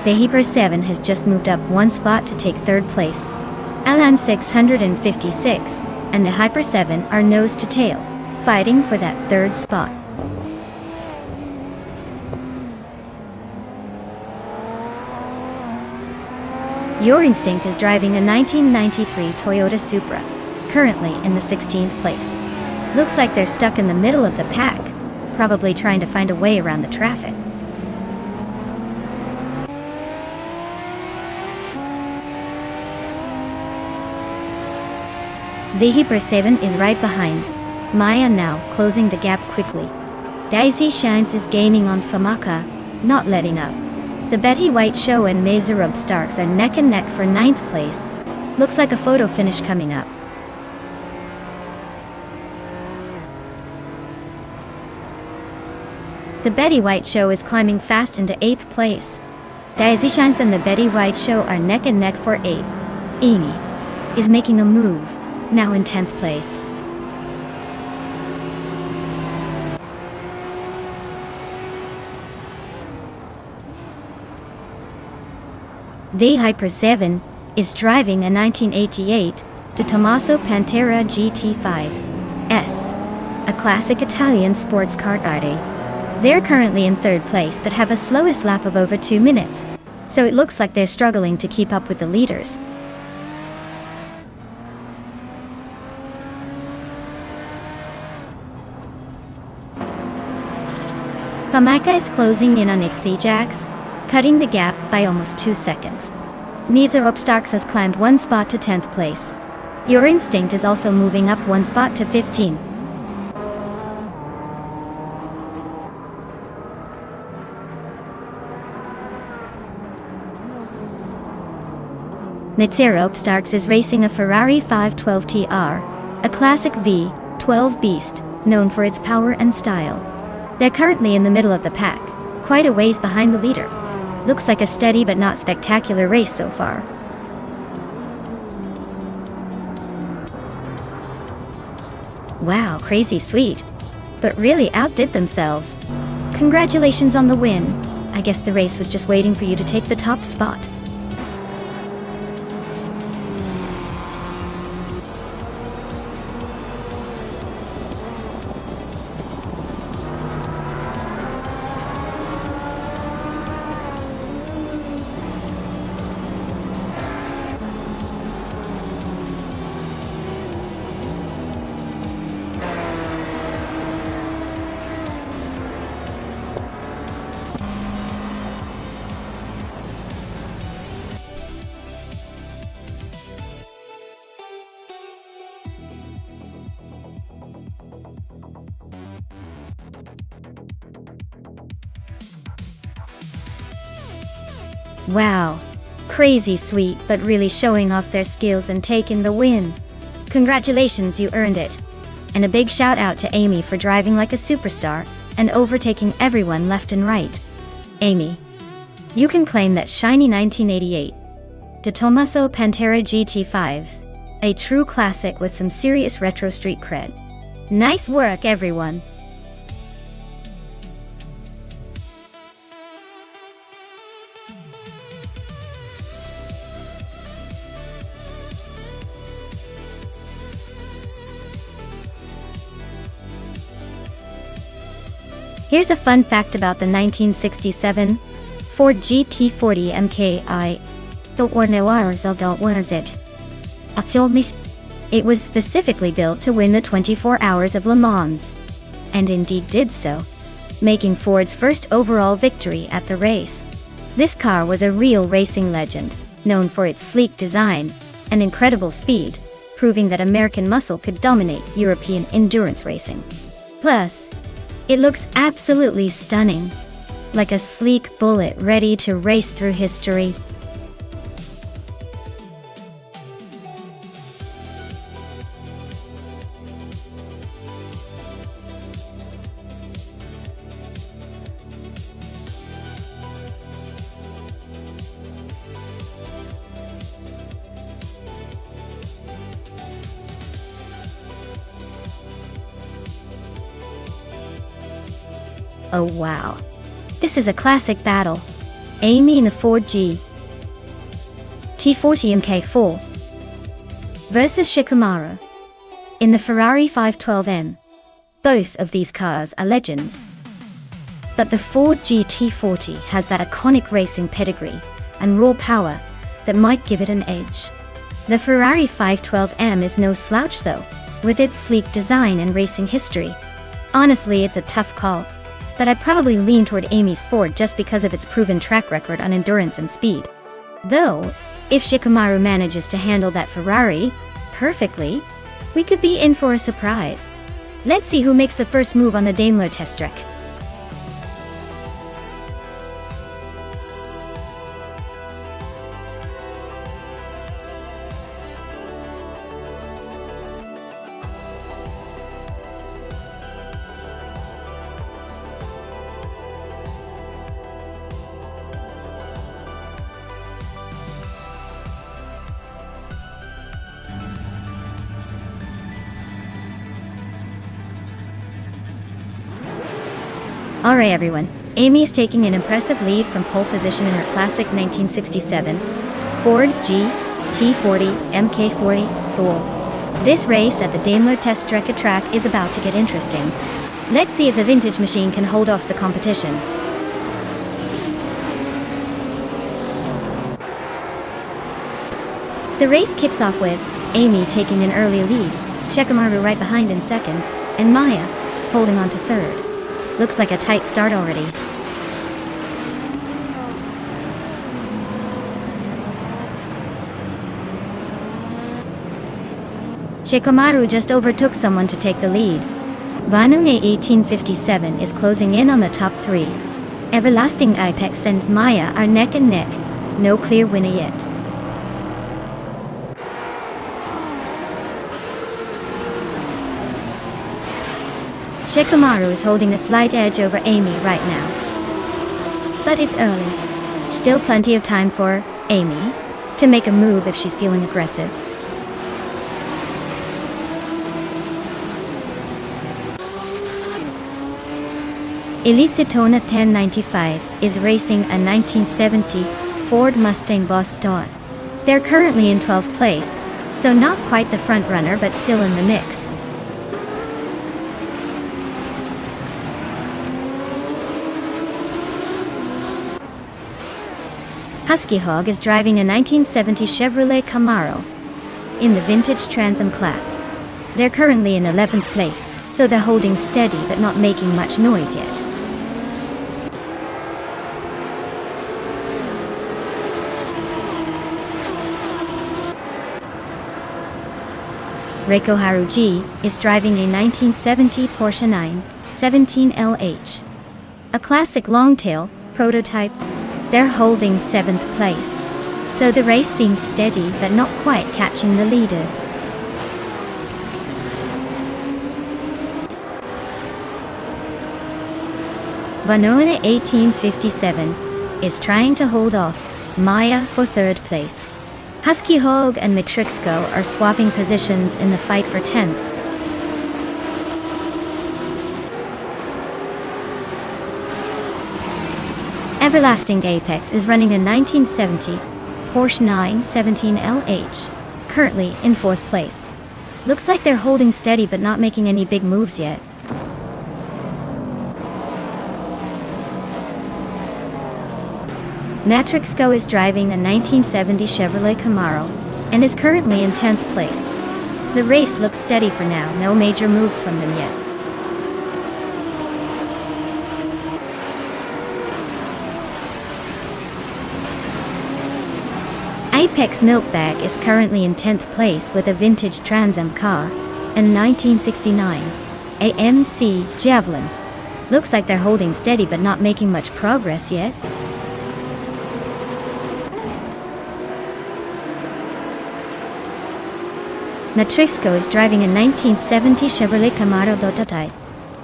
The Hyper 7 has just moved up 1 spot to take 3rd place. Alan 656 and the Hyper 7 are nose to tail, fighting for that 3rd spot. Your Instinct is driving a 1993 Toyota Supra, currently in the 16th place. Looks like they're stuck in the middle of the pack, probably trying to find a way around the traffic. The Hyper 7 is right behind. Maya now closing the gap quickly. Daisy Shines is gaining on Famaka, not letting up. The Betty White Show and Mazurub Starks are neck and neck for 9th place. Looks like a photo finish coming up. The Betty White Show is climbing fast into 8th place. Daisy Shines and the Betty White Show are neck and neck for 8. Amy is making a move, now in 10th place. The Hyper 7 is driving a 1988 De Tomaso Pantera GT5S, a classic Italian sports car. They're currently in 3rd place but have a slowest lap of over 2 minutes, so it looks like they're struggling to keep up with the leaders. Famaka is closing in on Jax, cutting the gap by almost 2 seconds. Mazurub Starks has climbed 1 spot to 10th place. Your Instinct is also moving up 1 spot to 15. Mazurub Starks is racing a Ferrari 512 TR, a classic V12 beast, known for its power and style. They're currently in the middle of the pack, quite a ways behind the leader. Looks like a steady but not spectacular race so far. Wow, crazy sweet. But really outdid themselves. Congratulations on the win. I guess the race was just waiting for you to take the top spot. Wow. Crazy sweet, but really showing off their skills and taking the win. Congratulations, you earned it. And a big shout out to Amy for driving like a superstar and overtaking everyone left and right. Amy, you can claim that shiny 1988 De Tomaso Pantera GT5's a true classic with some serious retro street cred. Nice work, everyone. Here's a fun fact about the 1967 Ford GT40 MKI. It was specifically built to win the 24 Hours of Le Mans, and indeed did so, making Ford's first overall victory at the race. This car was a real racing legend, known for its sleek design and incredible speed, proving that American muscle could dominate European endurance racing. Plus, it looks absolutely stunning, like a sleek bullet ready to race through history. Oh wow. This is a classic battle. Amy in the Ford GT40 MK4 versus Shikamaru in the Ferrari 512M. Both of these cars are legends. But the Ford GT40 has that iconic racing pedigree and raw power that might give it an edge. The Ferrari 512M is no slouch though, with its sleek design and racing history. Honestly, it's a tough call, but I'd probably lean toward Amy's Ford just because of its proven track record on endurance and speed. Though, if Shikamaru manages to handle that Ferrari perfectly, we could be in for a surprise. Let's see who makes the first move on the Daimler test track. Alright everyone, Amy is taking an impressive lead from pole position in her classic 1967 Ford GT40 MK40 Thule. This race at the Daimler Test Strecke track is about to get interesting. Let's see if the vintage machine can hold off the competition. The race kicks off with Amy taking an early lead, Shikamaru right behind in second, and Maya holding on to third. Looks like a tight start already. Shikamaru just overtook someone to take the lead. Vanunge 1857 is closing in on the top three. Everlasting Apex and Maya are neck and neck. No clear winner yet. Shikamaru is holding a slight edge over Amy right now. But it's early. Still plenty of time for Amy to make a move if she's feeling aggressive. Elitsetona 1095 is racing a 1970 Ford Mustang Boss Star. They're currently in 12th place, so not quite the front runner but still in the mix. Husky Hog is driving a 1970 Chevrolet Camaro in the vintage Trans Am class. They're currently in 11th place, so they're holding steady but not making much noise yet. Reiko Haruji is driving a 1970 Porsche 917 LH, a classic longtail prototype. They're holding 7th place, so the race seems steady but not quite catching the leaders. Vanona 1857 is trying to hold off Maya for 3rd place. Husky Hog and Matrixco are swapping positions in the fight for 10th. Everlasting Apex is running a 1970 Porsche 917 LH, currently in 4th place. Looks like they're holding steady but not making any big moves yet. Matrixco is driving a 1970 Chevrolet Camaro and is currently in 10th place. The race looks steady for now, no major moves from them yet. Apex Milkbag is currently in 10th place with a vintage Trans Am car and 1969 AMC Javelin. Looks like they're holding steady but not making much progress yet. Matrixco is driving a 1970 Chevrolet Camaro prototype.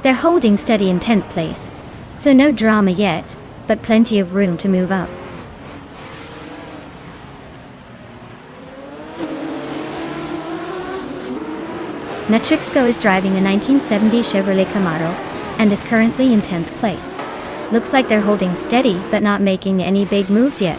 They're holding steady in 10th place, so no drama yet, but plenty of room to move up. Matrixco is driving a 1970 Chevrolet Camaro and is currently in 10th place. Looks like they're holding steady but not making any big moves yet.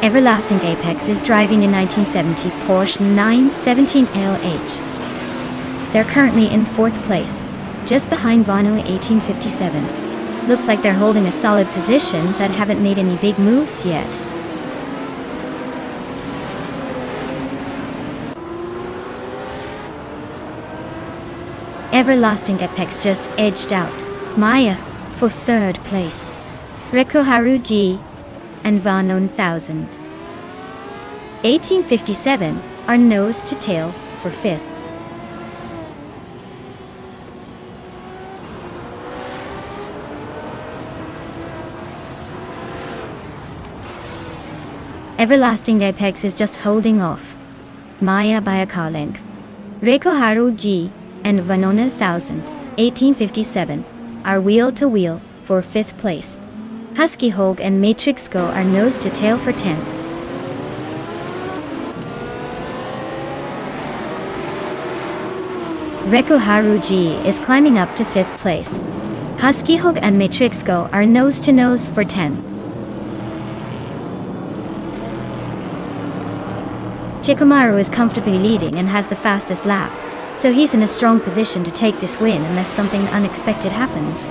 Everlasting Apex is driving a 1970 Porsche 917 LH. They're currently in 4th place, just behind Bono 1857. Looks like they're holding a solid position but haven't made any big moves yet. Everlasting Apex just edged out Maya for 3rd place. Rekoharu G and Vanon 1000. 1857 are nose to tail for 5th. Everlasting Apex is just holding off Maya by a car length. Rekoharu G and Vanona 1000, 1857, are wheel to wheel for 5th place. Husky Hogue and Matrix Go are nose to tail for 10th. Rekoharu G is climbing up to 5th place. Husky Hogue and Matrix Go are nose to nose for 10th. Shikamaru is comfortably leading and has the fastest lap, so he's in a strong position to take this win unless something unexpected happens.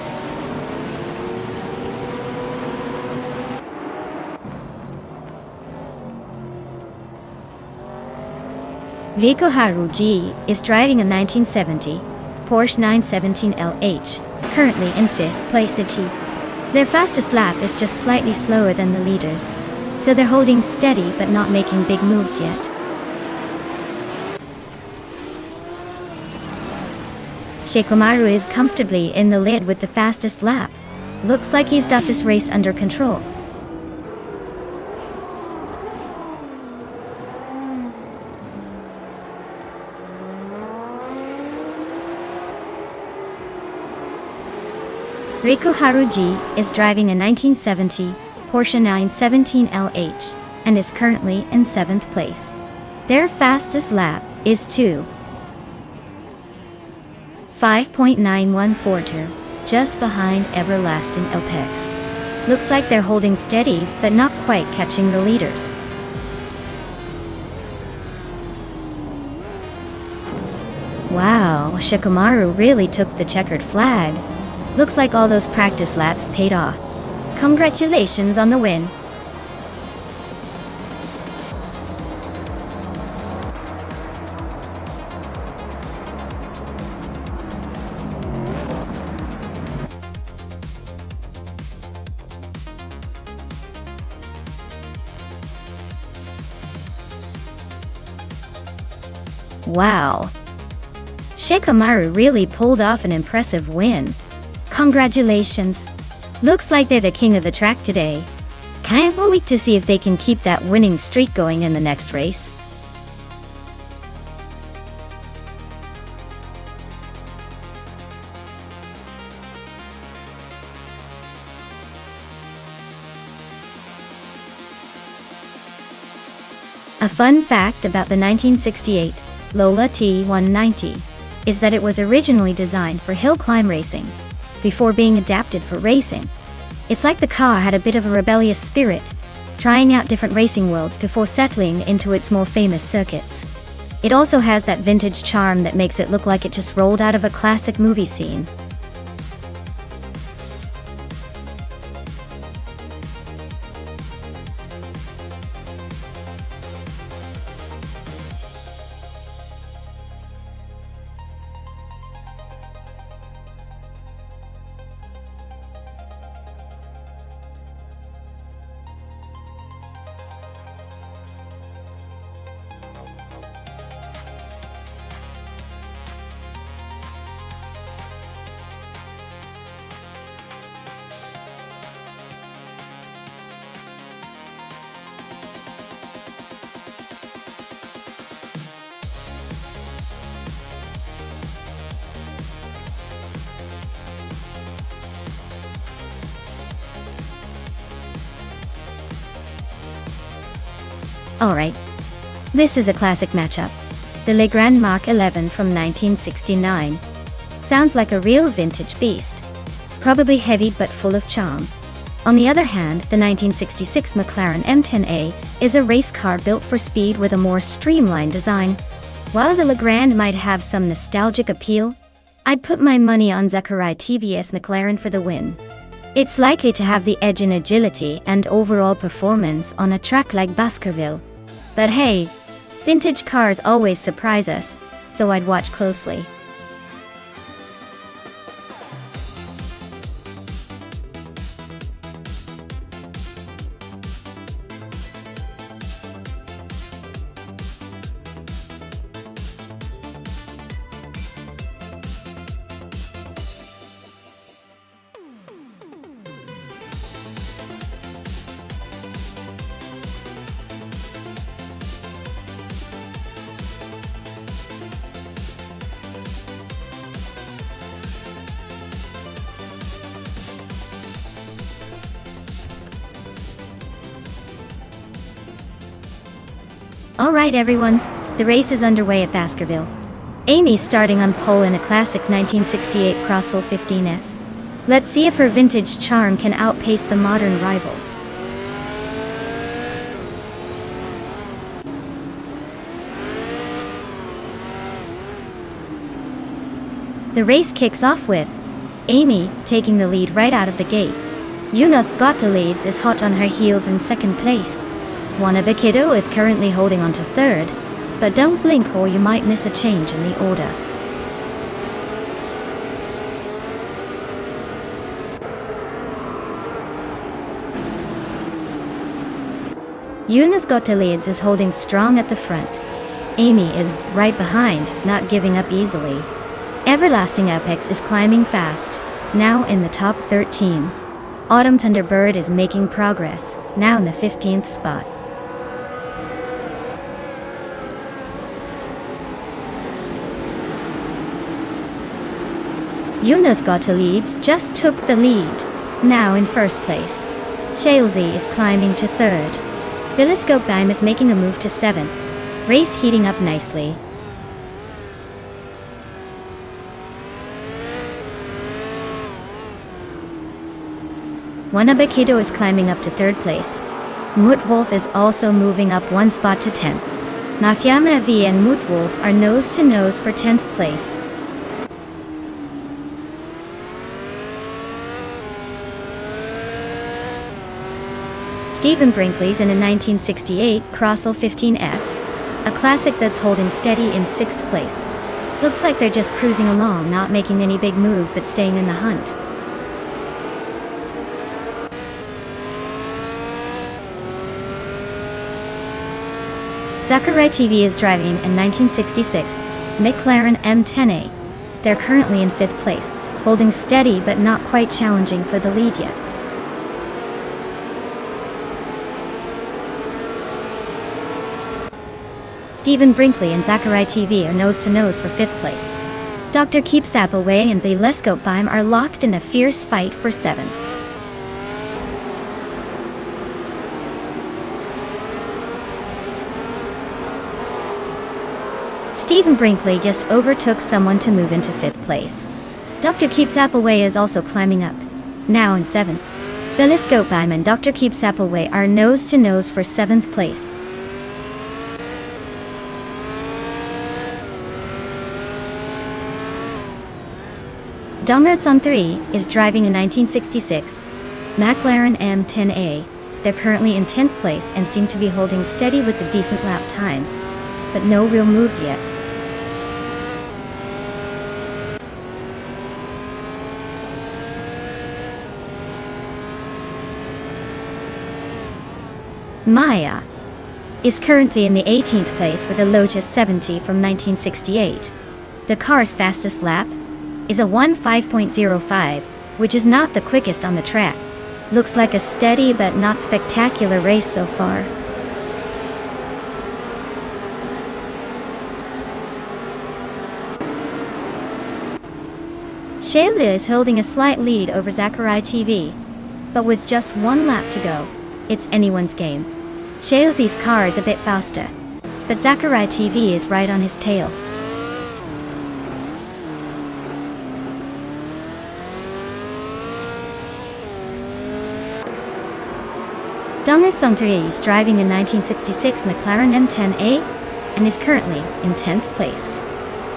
Rekoharu G is driving a 1970 Porsche 917 LH, currently in 5th place at T. Their fastest lap is just slightly slower than the leaders, so they're holding steady but not making big moves yet. Shikamaru is comfortably in the lead with the fastest lap. Looks like he's got this race under control. Rekoharu G is driving a 1970 Porsche 917 LH and is currently in 7th place. Their fastest lap is 5.914, just behind Everlasting Apex. Looks like they're holding steady, but not quite catching the leaders. Wow, Shikamaru really took the checkered flag. Looks like all those practice laps paid off. Congratulations on the win. Wow. Shikamaru really pulled off an impressive win. Congratulations. Looks like they're the king of the track today. Can't wait to see if they can keep that winning streak going in the next race. A fun fact about the 1968 Lola T190 is that it was originally designed for hill climb racing, before being adapted for racing. It's like the car had a bit of a rebellious spirit, trying out different racing worlds before settling into its more famous circuits. It also has that vintage charm that makes it look like it just rolled out of a classic movie scene. Alright. This is a classic matchup. The Legrand Mach 11 from 1969. Sounds like a real vintage beast. Probably heavy but full of charm. On the other hand, the 1966 McLaren M10A is a race car built for speed with a more streamlined design. While the Legrand might have some nostalgic appeal, I'd put my money on Zachary TVS McLaren for the win. It's likely to have the edge in agility and overall performance on a track like Baskerville. But hey, vintage cars always surprise us, so I'd watch closely. Alright everyone, the race is underway at Baskerville. Amy's starting on pole in a classic 1968 Crossel 15F. Let's see if her vintage charm can outpace the modern rivals. The race kicks off with Amy taking the lead right out of the gate. Eunice Gottlieb is hot on her heels in second place. Wannabe Kiddo is currently holding on to third, but don't blink or you might miss a change in the order. Eunice Gottlieb is holding strong at the front. Amy is right behind, not giving up easily. Everlasting Apex is climbing fast, now in the top 13. Autumn Thunderbird is making progress, now in the 15th spot. Eunice Gottlieb just took the lead, now in first place. Shalesy is climbing to third. Billiscope Dime is making a move to 7th. Race heating up nicely. Wannabe Kiddo is climbing up to third place. Mootwolf is also moving up one spot to 10th. Mafyama V and Mootwolf are nose to nose for 10th place. Stephen Brinkley's in a 1968 Crossel 15F, a classic that's holding steady in 6th place. Looks like they're just cruising along, not making any big moves but staying in the hunt. Zachary TV is driving a 1966 McLaren M10A. They're currently in 5th place, holding steady but not quite challenging for the lead yet. Stephen Brinkley and Zachary TV are nose to nose for 5th place. Dr. Keep Sapaway and the Lescope Bime are locked in a fierce fight for 7th. Stephen Brinkley just overtook someone to move into 5th place. Dr. Keep Sapaway is also climbing up, now in 7th. The Lescope Bime and Dr. Keep Sapaway are nose to nose for 7th place. Donrats on 3 is driving a 1966 McLaren M10A. They're currently in 10th place and seem to be holding steady with a decent lap time, but no real moves yet. Maya is currently in the 18th place with a Lotus 70 from 1968. The car's fastest lap is a 1:5.05, which is not the quickest on the track. Looks like a steady but not spectacular race so far. Shayla is holding a slight lead over Zachary TV, but with just one lap to go, it's anyone's game. Shayla's car is a bit faster, but Zachary TV is right on his tail. Donald Sumter is driving a 1966 McLaren M10A. and is currently in 10th place.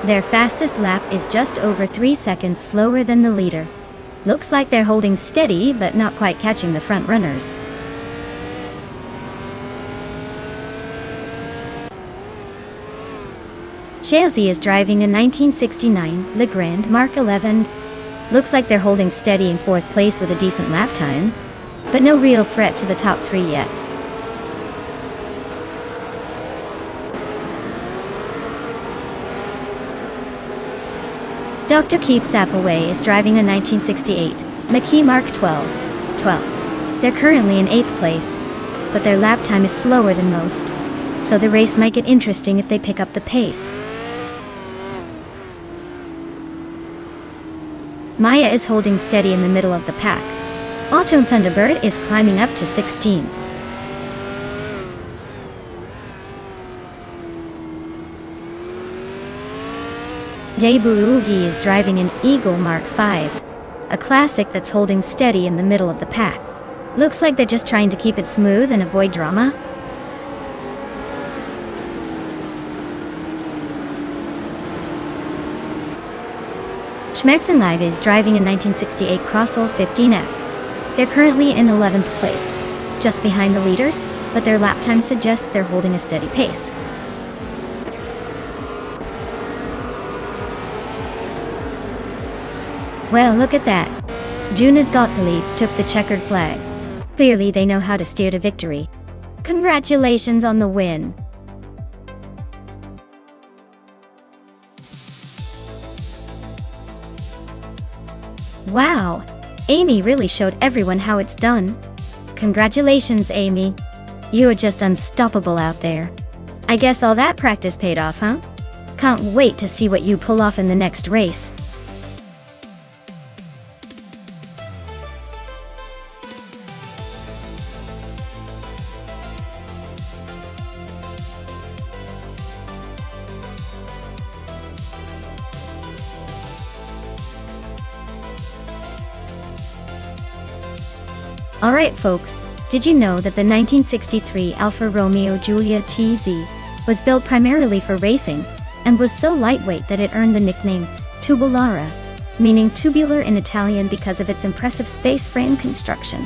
Their fastest lap is just over 3 seconds slower than the leader. Looks like they're holding steady but not quite catching the front runners. Chelsea is driving a 1969 Legrand Mark 11. Looks like they're holding steady in 4th place with a decent lap time, but no real threat to the top 3 yet. Dr. Keep Sapaway is driving a 1968 McKee Mark 12. They're currently in 8th place, but their lap time is slower than most, so the race might get interesting if they pick up the pace. Maya is holding steady in the middle of the pack. Autumn Thunderbird is climbing up to 16. Jay Burugi is driving an Eagle Mark 5, a classic that's holding steady in the middle of the pack. Looks like they're just trying to keep it smooth and avoid drama. Schmexen Live is driving a 1968 Crossell 15F. They're currently in 11th place, just behind the leaders, but their lap time suggests they're holding a steady pace. Well, look at that. Junas Gottlieds took the checkered flag. Clearly they know how to steer to victory. Congratulations on the win. Wow, Amy really showed everyone how it's done. Congratulations, Amy. You are just unstoppable out there. I guess all that practice paid off, huh? Can't wait to see what you pull off in the next race. Alright folks, did you know that the 1963 Alfa Romeo Giulia TZ was built primarily for racing, and was so lightweight that it earned the nickname Tubulara, meaning tubular in Italian because of its impressive space frame construction.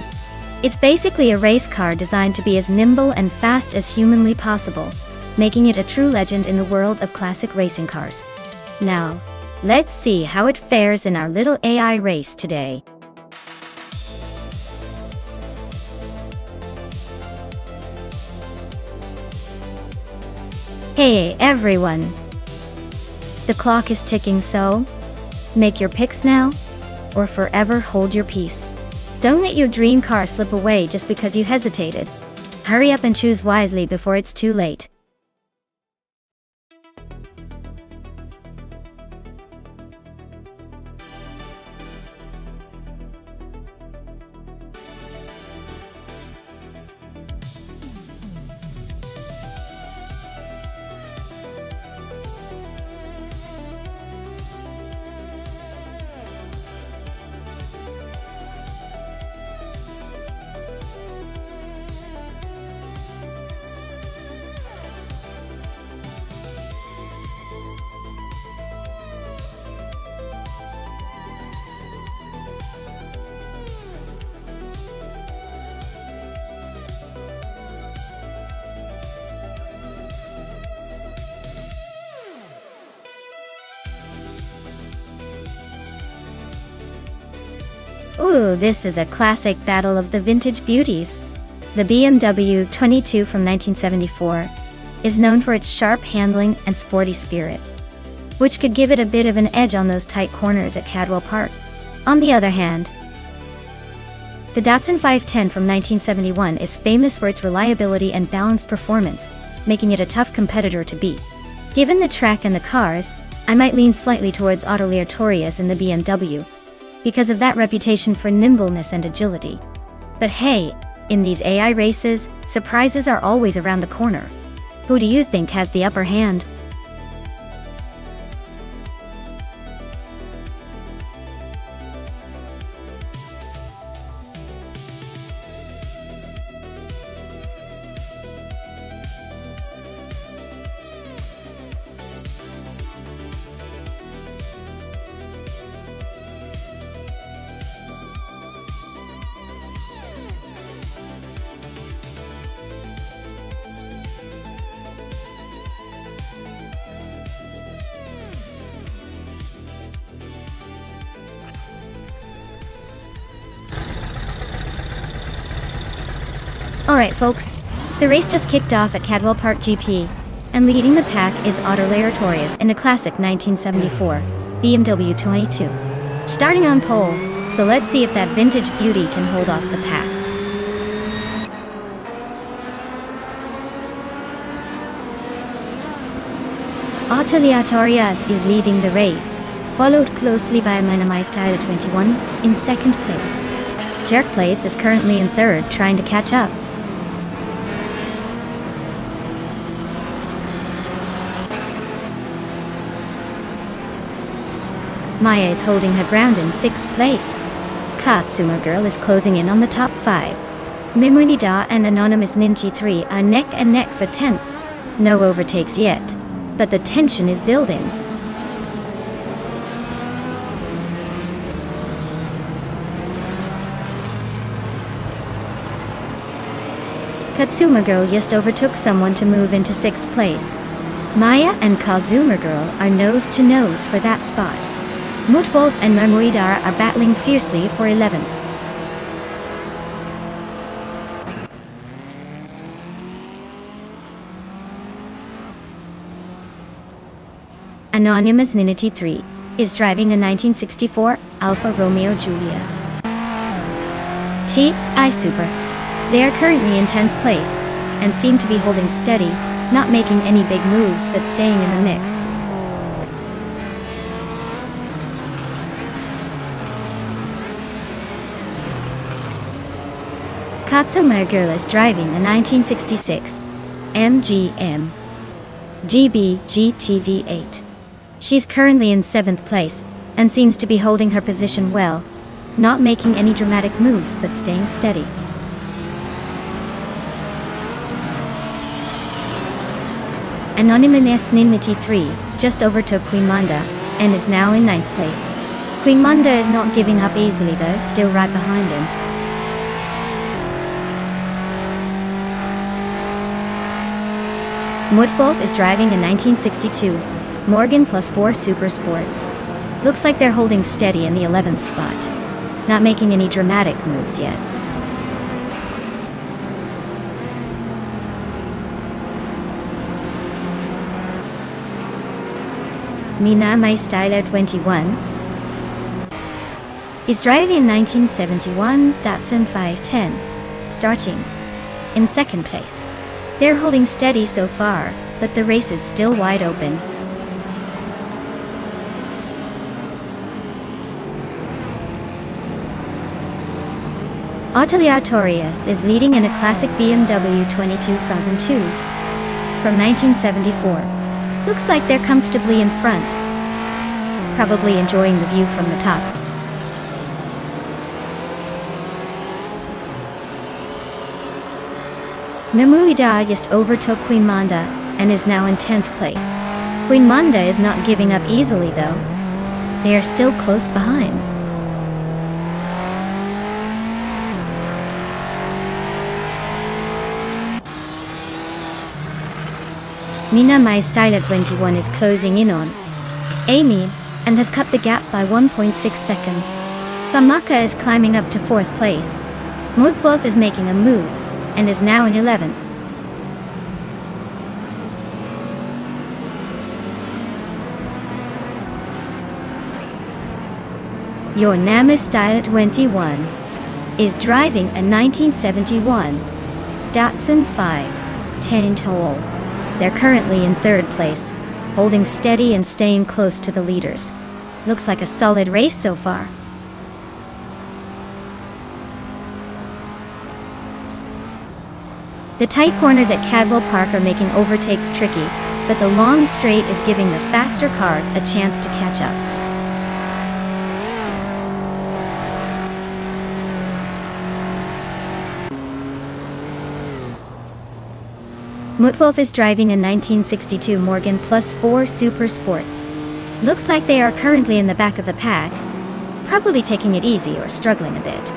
It's basically a race car designed to be as nimble and fast as humanly possible, making it a true legend in the world of classic racing cars. Now, let's see how it fares in our little AI race today. Hey everyone! The clock is ticking, so make your picks now, or forever hold your peace. Don't let your dream car slip away just because you hesitated. Hurry up and choose wisely before it's too late. Ooh, this is a classic battle of the vintage beauties. The BMW 22 from 1974 is known for its sharp handling and sporty spirit, which could give it a bit of an edge on those tight corners at Cadwell Park. On the other hand, the Datsun 510 from 1971 is famous for its reliability and balanced performance, making it a tough competitor to beat. Given the track and the cars, I might lean slightly towards Autoleer Torius in the BMW, because of that reputation for nimbleness and agility. But hey, in these AI races, surprises are always around the corner. Who do you think has the upper hand? Alright folks, the race just kicked off at Cadwell Park GP, and leading the pack is Autolaboratorious in a classic 1974 BMW 22. Starting on pole, so let's see if that vintage beauty can hold off the pack. Autolaboratorious is leading the race, followed closely by My Style 21 in second place. Jerk Place is currently in third, trying to catch up. Maya is holding her ground in sixth place. Katsumer Girl is closing in on the top 5. Mimrida and Anonymous Ninja 3 are neck and neck for 10th. No overtakes yet, but the tension is building. Katsuma Girl just overtook someone to move into 6th place. Maya and Kazuma Girl are nose to nose for that spot. Mutwolf and Marmoidar are battling fiercely for 11th. Anonymous Ninity 3 is driving a 1964 Alfa Romeo Giulia TI Super. They are currently in 10th place, and seem to be holding steady, not making any big moves but staying in the mix. Katsuma Girl is driving a 1966 MGM GB GTV8. She's currently in 7th place, and seems to be holding her position well, not making any dramatic moves but staying steady. Anonymous Ninity 3 just overtook Queen Manda, and is now in 9th place. Queen Manda is not giving up easily though, still right behind him. Mutwolf is driving a 1962 Morgan Plus 4 Super Sports. Looks like they're holding steady in the 11th spot, not making any dramatic moves yet. My Style 21 is driving a 1971 Datsun 510, starting in 2nd place. They're holding steady so far, but the race is still wide open. Autolaboratorious is leading in a classic BMW 2002 from 1974. Looks like they're comfortably in front, probably enjoying the view from the top. Memuida just overtook Queen Manda, and is now in 10th place. Queen Manda is not giving up easily though. They are still close behind. My Style 21 is closing in on Amy, and has cut the gap by 1.6 seconds. Famaka is climbing up to 4th place. Mutwolf is making a move, and is now in 11th. Your My Style 21 is driving a 1971 Datsun 510 Toll. They're currently in 3rd place, holding steady and staying close to the leaders. Looks like a solid race so far. The tight corners at Cadwell Park are making overtakes tricky, but the long straight is giving the faster cars a chance to catch up. Mutwolf is driving a 1962 Morgan Plus 4 Super Sports. Looks like they are currently in the back of the pack, probably taking it easy or struggling a bit.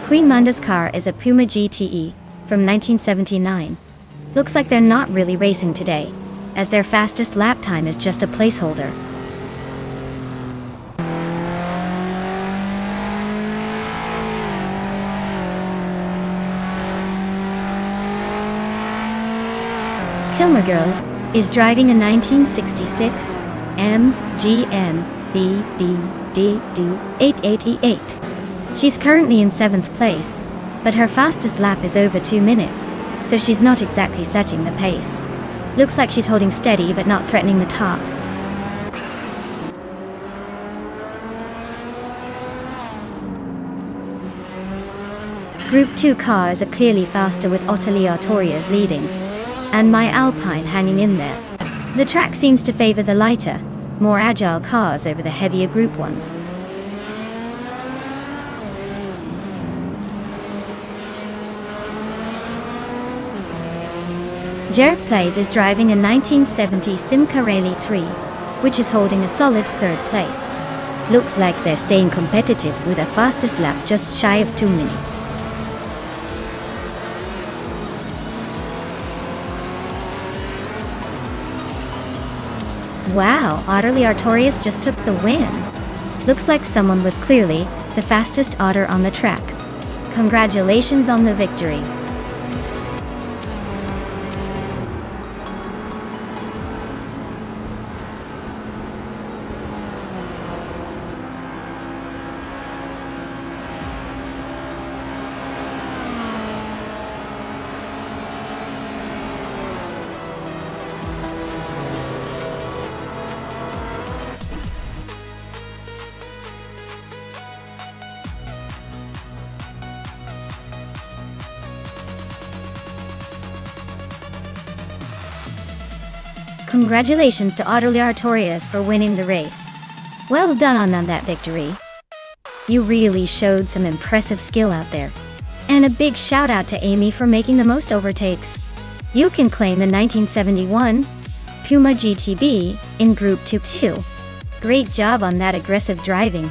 Queen Manda's car is a Puma GTE from 1979. Looks like they're not really racing today, as their fastest lap time is just a placeholder. Filmer Girl is driving a 1966 MGM BD 888. She's currently in 7th place, but her fastest lap is over 2 minutes, so she's not exactly setting the pace. Looks like she's holding steady but not threatening the top. Group 2 cars are clearly faster with Atelier Torias leading, and my Alpine hanging in there. The track seems to favor the lighter, more agile cars over the heavier Group 1s. Jared Plays is driving a 1970 Simca Rally 3, which is holding a solid 3rd place. Looks like they're staying competitive with a fastest lap just shy of 2 minutes. Wow, Otterly Artorias just took the win. Looks like someone was clearly the fastest otter on the track. Congratulations on the victory. Congratulations to Otterly Artorias for winning the race. Well done on that victory. You really showed some impressive skill out there. And a big shout out to Amy for making the most overtakes. You can claim the 1971 Puma GTB in Group 2 too. Great job on that aggressive driving.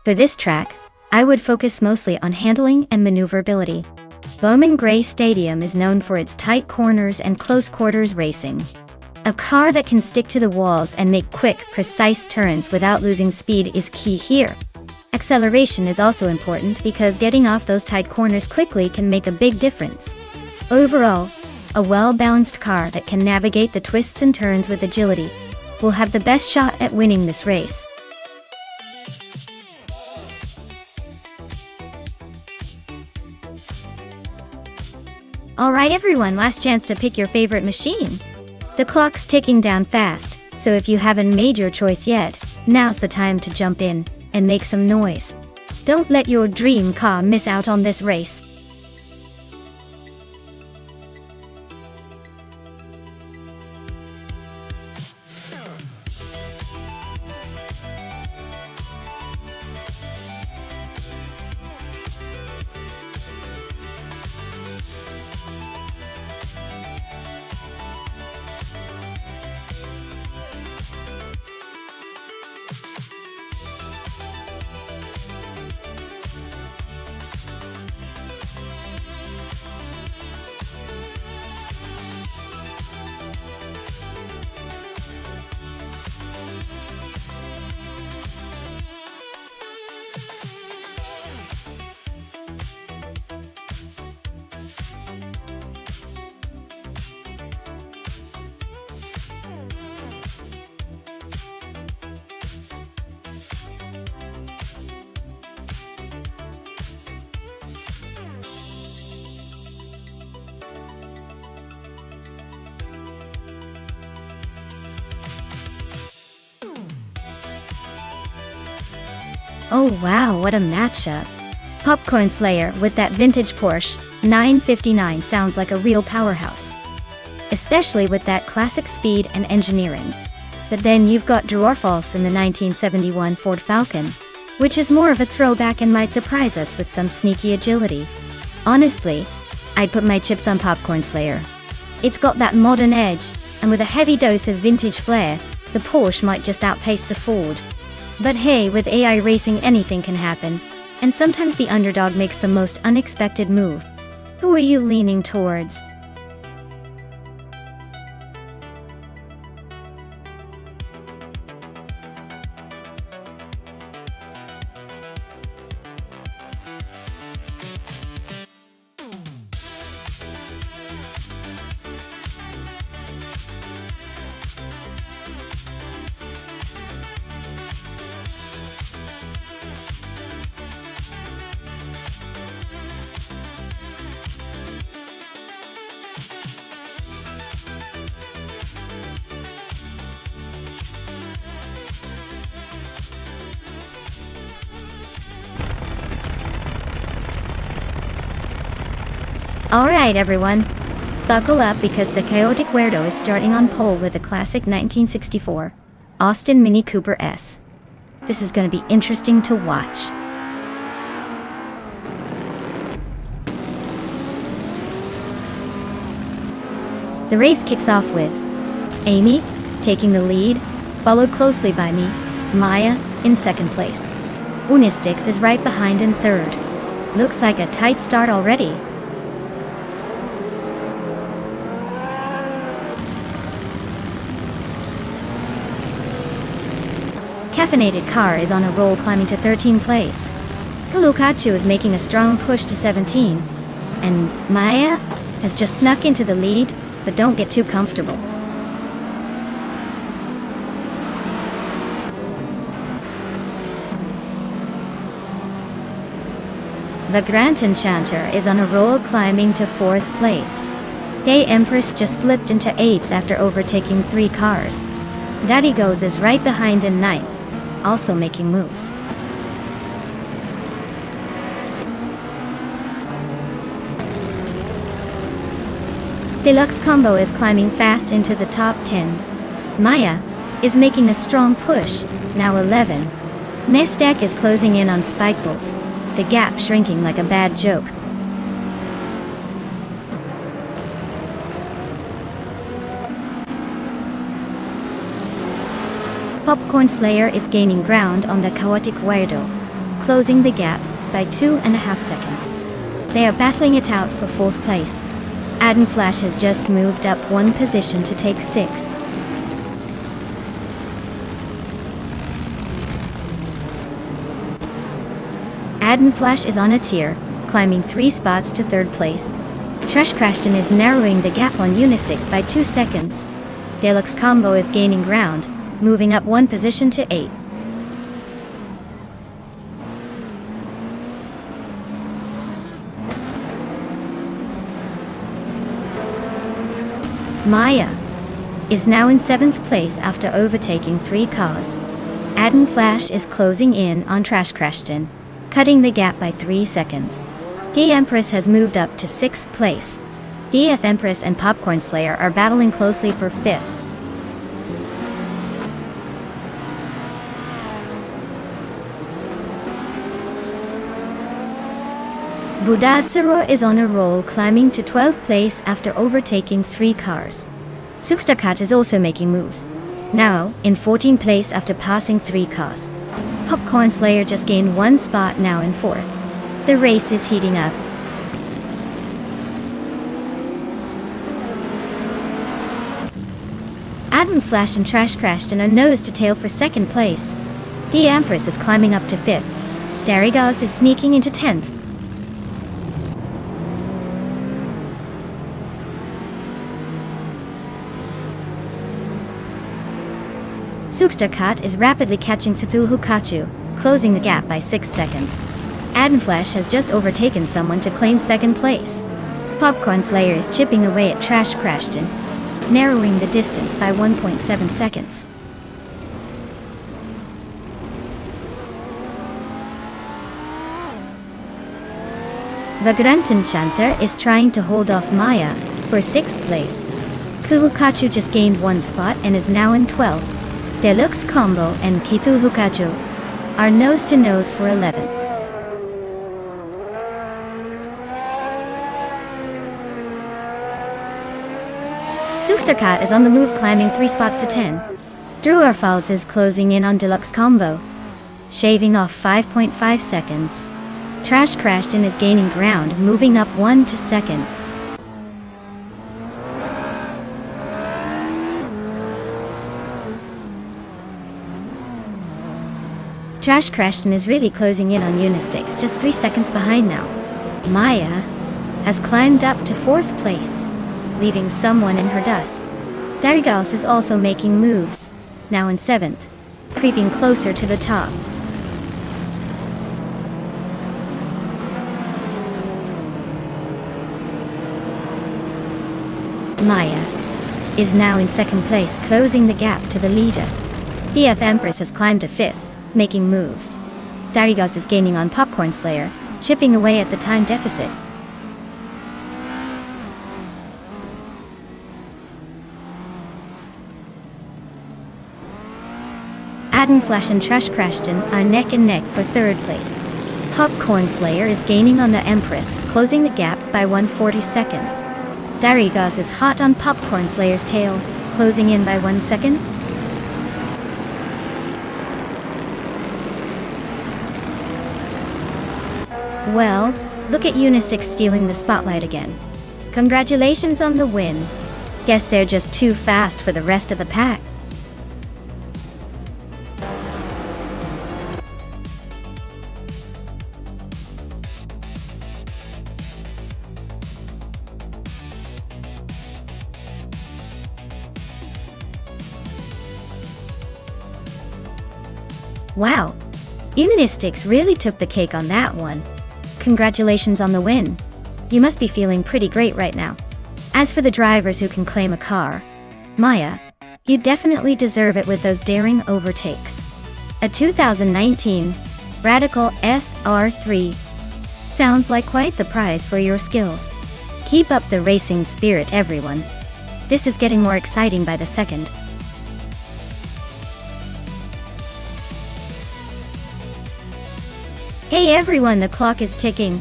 For this track, I would focus mostly on handling and maneuverability. Bowman Gray Stadium is known for its tight corners and close quarters racing. A car that can stick to the walls and make quick, precise turns without losing speed is key here. Acceleration is also important because getting off those tight corners quickly can make a big difference. Overall, a well-balanced car that can navigate the twists and turns with agility will have the best shot at winning this race. Alright everyone, last chance to pick your favorite machine. The clock's ticking down fast, so if you haven't made your choice yet, now's the time to jump in and make some noise. Don't let your dream car miss out on this race. Oh wow, what a matchup. Popcorn Slayer with that vintage Porsche 959 sounds like a real powerhouse. Especially with that classic speed and engineering. But then you've got Drew Orfal's in the 1971 Ford Falcon, which is more of a throwback and might surprise us with some sneaky agility. Honestly, I'd put my chips on Popcorn Slayer. It's got that modern edge, and with a heavy dose of vintage flair, the Porsche might just outpace the Ford. But hey, with AI racing anything can happen, and sometimes the underdog makes the most unexpected move. Who are you leaning towards? Alright everyone, buckle up because the chaotic weirdo is starting on pole with a classic 1964 Austin Mini Cooper S. This is going to be interesting to watch. The race kicks off with Amy taking the lead, followed closely by me, Maya, in second place. Unistix is right behind in third. Looks like a tight start already. Caffeinated car is on a roll, climbing to 13th place. Kulukachu is making a strong push to 17. And Maya has just snuck into the lead, but don't get too comfortable. The Grand Enchanter is on a roll, climbing to 4th place. Day Empress just slipped into 8th after overtaking 3 cars. Daddy Goes is right behind in 9th, also making moves. Deluxe Combo is climbing fast into the top 10. Maya is making a strong push, now 11. Nonstop is closing in on Spikeballs, the gap shrinking like a bad joke. Popcorn Slayer is gaining ground on the chaotic weirdo, closing the gap by 2.5 seconds. They are battling it out for 4th place. Adam Flash has just moved up 1 position to take 6th. Adam Flash is on a tier, climbing 3 spots to 3rd place. Trash Crashton is narrowing the gap on Unistix by 2 seconds. Deluxe Combo is gaining ground, moving up 1 position to 8. Maya is now in 7th place after overtaking 3 cars. Adam Flash is closing in on Trash Crashton, cutting the gap by 3 seconds. D Empress has moved up to 6th place. DF Empress and Popcorn Slayer are battling closely for 5th. Budasuro is on a roll, climbing to 12th place after overtaking 3 cars. Superstarcat is also making moves, now in 14th place after passing 3 cars. Popcorn Slayer just gained 1 spot, now in 4th. The race is heating up. Adam Flash and Trash Crashton are nose to tail for 2nd place. The Empress is climbing up to 5th. Darigos is sneaking into 10th. Superstarcat is rapidly catching Cthulhukachu, closing the gap by 6 seconds. Adam Flash has just overtaken someone to claim 2nd place. Popcorn Slayer is chipping away at Trash Crashton, narrowing the distance by 1.7 seconds. The Grand Enchanter is trying to hold off Maya for 6th place. Kulukachu just gained 1 spot and is now in 12th. Deluxe Combo and Cthulhukachu are nose to nose for 11th. Superstarcat is on the move, climbing 3 spots to 10. Drew Falls is closing in on Deluxe Combo, shaving off 5.5 seconds. Trash Crashton is gaining ground, moving up 1 to 2nd. Trash Crashton is really closing in on Unistix, just 3 seconds behind now. Maya has climbed up to 4th place, leaving someone in her dust. Darigos is also making moves, now in 7th, creeping closer to the top. Maya is now in 2nd place, closing the gap to the leader. DF Empress has climbed to 5th, making moves. Darigos is gaining on Popcorn Slayer, chipping away at the time deficit. Flash and Trash Crashton are neck and neck for third place. Popcorn Slayer is gaining on the Empress, closing the gap by 140 seconds. Darigos is hot on Popcorn Slayer's tail, closing in by 1 second. Well, look at Unisix stealing the spotlight again. Congratulations on the win. Guess they're just too fast for the rest of the pack. Wow, Unisix really took the cake on that one. Congratulations on the win. You must be feeling pretty great right now. As for the drivers who can claim a car, Maya, you definitely deserve it with those daring overtakes. A 2019 Radical SR3 sounds like quite the prize for your skills. Keep up the racing spirit, everyone. This is getting more exciting by the second. Hey everyone, the clock is ticking.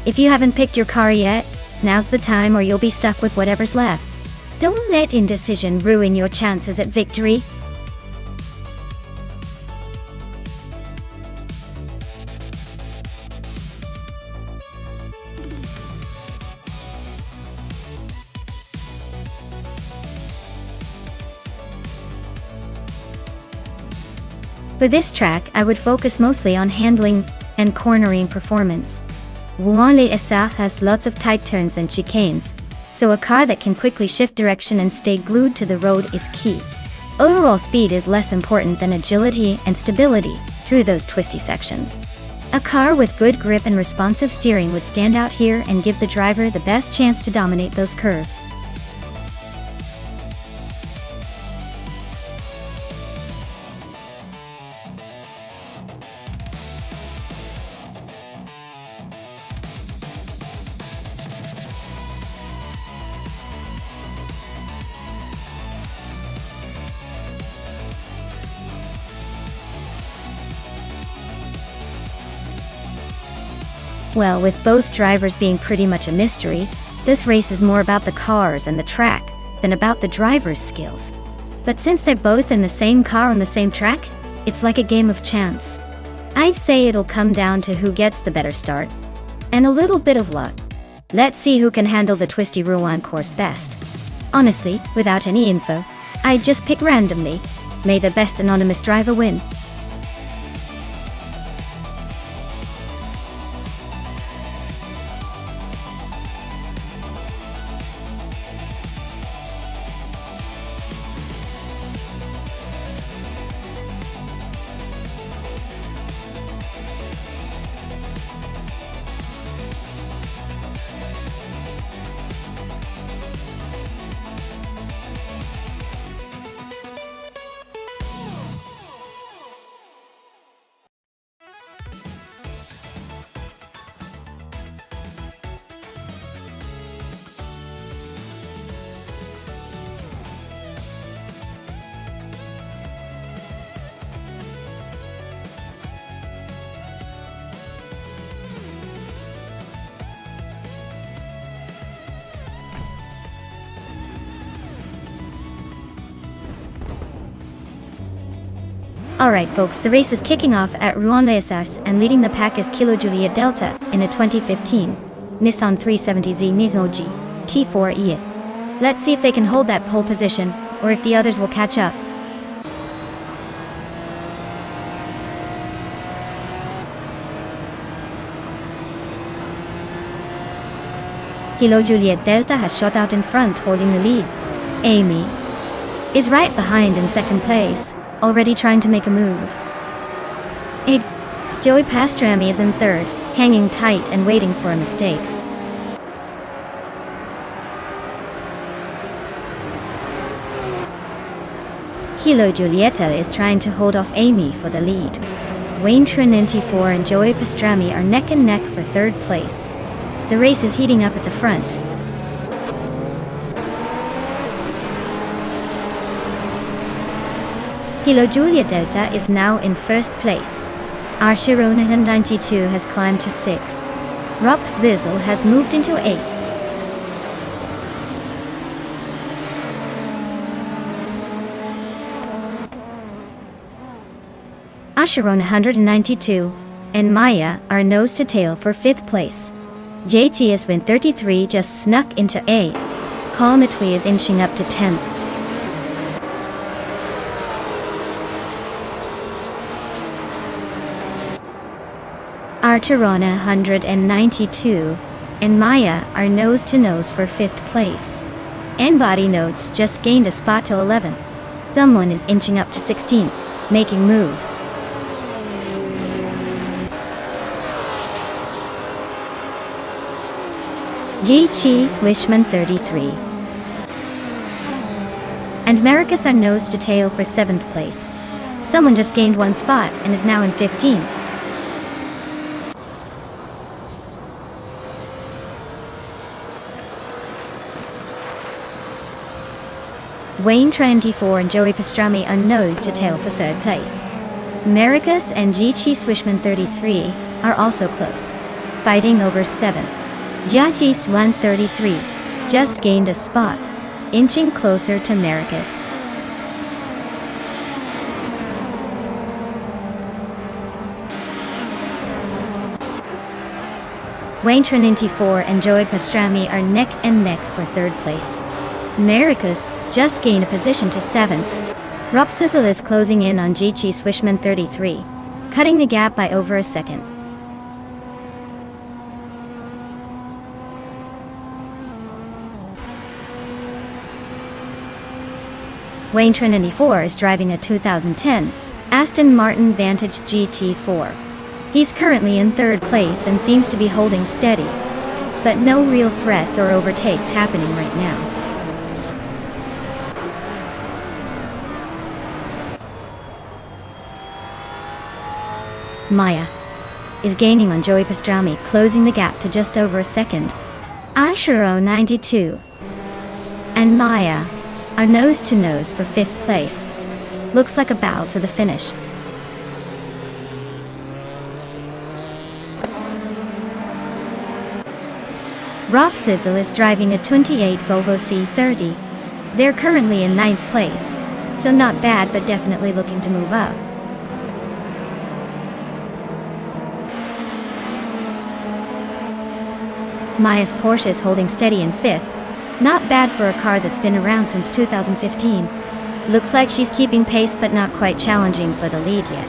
If you haven't picked your car yet, now's the time or you'll be stuck with whatever's left. Don't let indecision ruin your chances at victory. For this track, I would focus mostly on handling and cornering performance. Rouen-les-Essarts has lots of tight turns and chicanes, so a car that can quickly shift direction and stay glued to the road is key. Overall speed is less important than agility and stability through those twisty sections. A car with good grip and responsive steering would stand out here and give the driver the best chance to dominate those curves. Well, with both drivers being pretty much a mystery, this race is more about the cars and the track than about the drivers' skills. But since they're both in the same car on the same track, it's like a game of chance. I'd say it'll come down to who gets the better start, and a little bit of luck. Let's see who can handle the twisty Rouen course best. Honestly, without any info, I'd just pick randomly. May the best anonymous driver win. Alright folks, the race is kicking off at Rouen-les-Essarts and leading the pack is Kilo Juliet Delta in a 2015 Nissan 370Z Nismo G T4E. Let's see if they can hold that pole position, or if the others will catch up. Kilo Juliet Delta has shot out in front, holding the lead. Amy is right behind in second place, already trying to make a move. Joey Pastrami is in third, hanging tight and waiting for a mistake. Kilo Giulietta is trying to hold off Amy for the lead. Wayne Trinity 4 and Joey Pastrami are neck and neck for third place. The race is heating up at the front. Kilo Julia Delta is now in first place. Archirona 92 has climbed to 6. Ropswizel has moved into 8. Archirona 192 and Maya are nose to tail for 5th place. JTS Win 33 just snuck into 8. Kalmatwi is inching up to 10th. Archirona 192 and Maya are nose to nose for 5th place. And Body Notes just gained a spot to 11th. Someone is inching up to 16th, making moves. Yichi Swishman 33 and Maricus are nose to tail for 7th place. Someone just gained 1 spot and is now in 15th. Wayne 24 and Joey Pastrami are nose to tail for 3rd place. Maricus and Yichi Swishman 33 are also close, fighting over 7th. Jatis 133 just gained a spot, inching closer to Maricus. Wayne 24 and Joey Pastrami are neck and neck for 3rd place. Maricus just gained a position to 7th. Ropsizzle is closing in on Jichi Swishman 33, cutting the gap by over a second. Wayne 94 is driving a 2010 Aston Martin Vantage GT4. He's currently in 3rd place and seems to be holding steady, but no real threats or overtakes happening right now. Maya is gaining on Joey Pastrami, closing the gap to just over a second. Ashiro 92 and Maya are nose to nose for 5th place. Looks like a battle to the finish. Ropsizzle is driving a 28 Volvo C30. They're currently in 9th place, so not bad but definitely looking to move up. Maya's Porsche is holding steady in 5th. Not bad for a car that's been around since 2015. Looks like she's keeping pace but not quite challenging for the lead yet.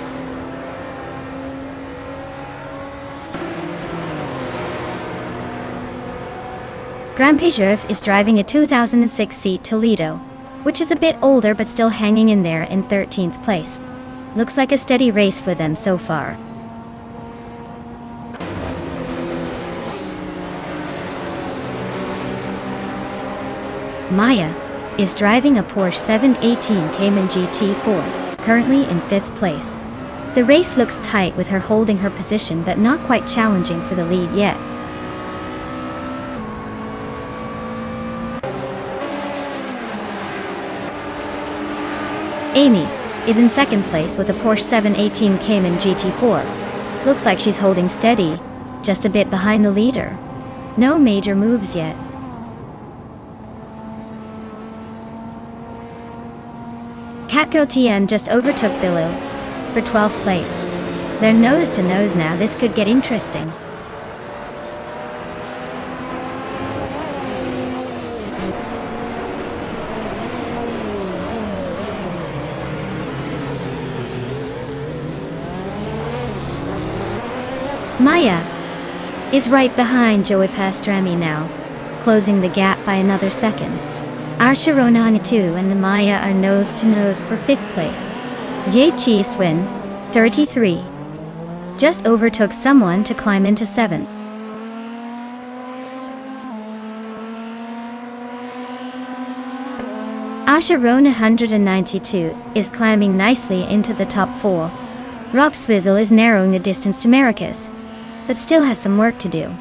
Grand Peugeot is driving a 2006 Seat Toledo, which is a bit older but still hanging in there in 13th place. Looks like a steady race for them so far. Maya is driving a Porsche 718 Cayman GT4, currently in 5th place. The race looks tight with her holding her position but not quite challenging for the lead yet. Amy is in 2nd place with a Porsche 718 Cayman GT4. Looks like she's holding steady, just a bit behind the leader. No major moves yet. Catco TN just overtook Billu for 12th place. They're nose to nose now. This could get interesting. Maya is right behind Joey Pastrami now, closing the gap by another second. Archirona 2 and Maya are nose to nose for 5th place. Yichi Swin 33 just overtook someone to climb into 7th. Archirona 192 is climbing nicely into the top 4. Ropswizel is narrowing the distance to Maricus, but still has some work to do.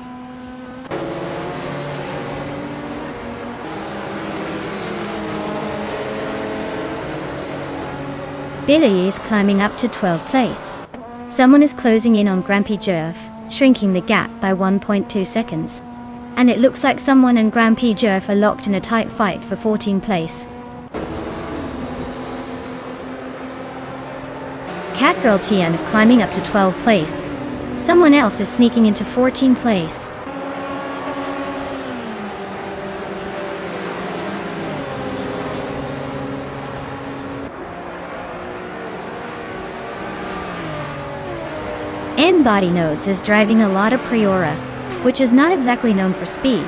Billy is climbing up to 12th place. Someone is closing in on Grand Prix Jeff, shrinking the gap by 1.2 seconds. And it looks like someone and Grand Prix Jeff are locked in a tight fight for 14th place. Catgirl TM is climbing up to 12th place. Someone else is sneaking into 14th place. Body Nodes is driving a lot of Priora, which is not exactly known for speed.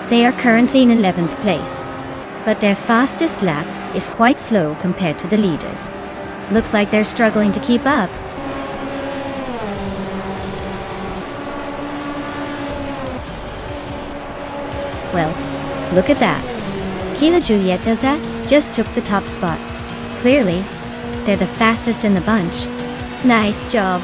They are currently in 11th place, but their fastest lap is quite slow compared to the leaders. Looks like they're struggling to keep up. Well, look at that. Kilo Juliet Delta just took the top spot. Clearly, they're the fastest in the bunch. Nice job.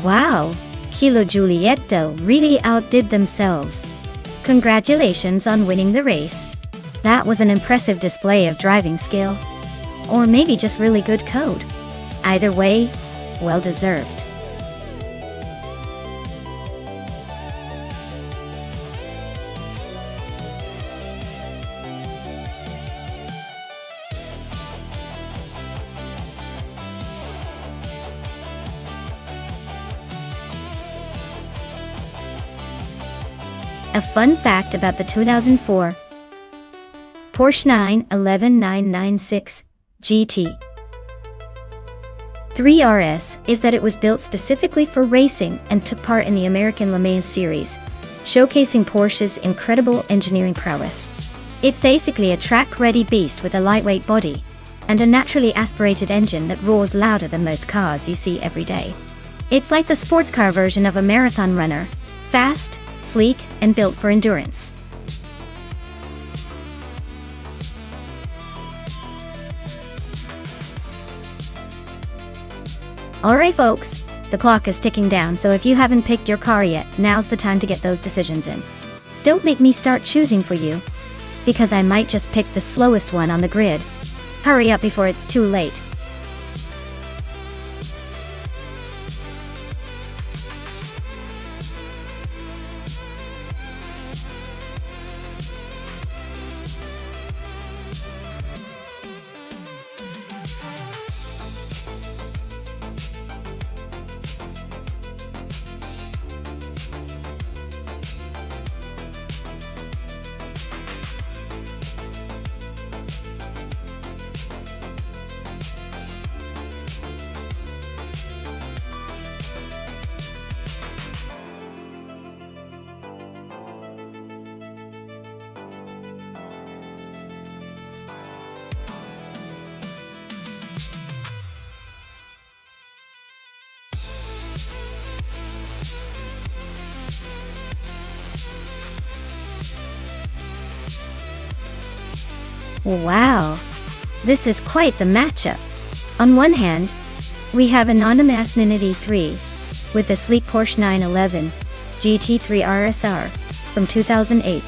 Wow, Kilo Julietto really outdid themselves. Congratulations on winning the race. That was an impressive display of driving skill. Or maybe just really good code. Either way, well deserved. A fun fact about the 2004 Porsche 911 GT 3 RS is that it was built specifically for racing and took part in the American Le Mans series, showcasing Porsche's incredible engineering prowess. It's basically a track-ready beast with a lightweight body and a naturally aspirated engine that roars louder than most cars you see every day. It's like the sports car version of a marathon runner, fast, sleek, and built for endurance. Alright folks, the clock is ticking down, so if you haven't picked your car yet, now's the time to get those decisions in. Don't make me start choosing for you, because I might just pick the slowest one on the grid. Hurry up before it's too late. Wow, this is quite the matchup. On one hand, we have Anonymous Ninity 3 with the sleek Porsche 911 GT3 RSR from 2008.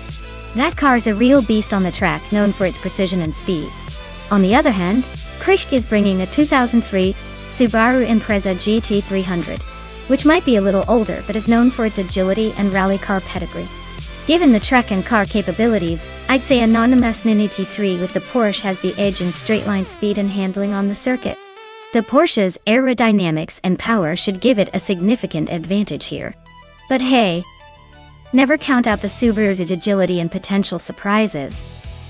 That car's a real beast on the track, known for its precision and speed. On the other hand, Krishk is bringing a 2003 Subaru Impreza GT300, which might be a little older but is known for its agility and rally car pedigree. Given the track and car capabilities, I'd say Anonymous Ninity 3 with the Porsche has the edge in straight-line speed and handling on the circuit. The Porsche's aerodynamics and power should give it a significant advantage here. But hey, never count out the Subaru's agility and potential surprises.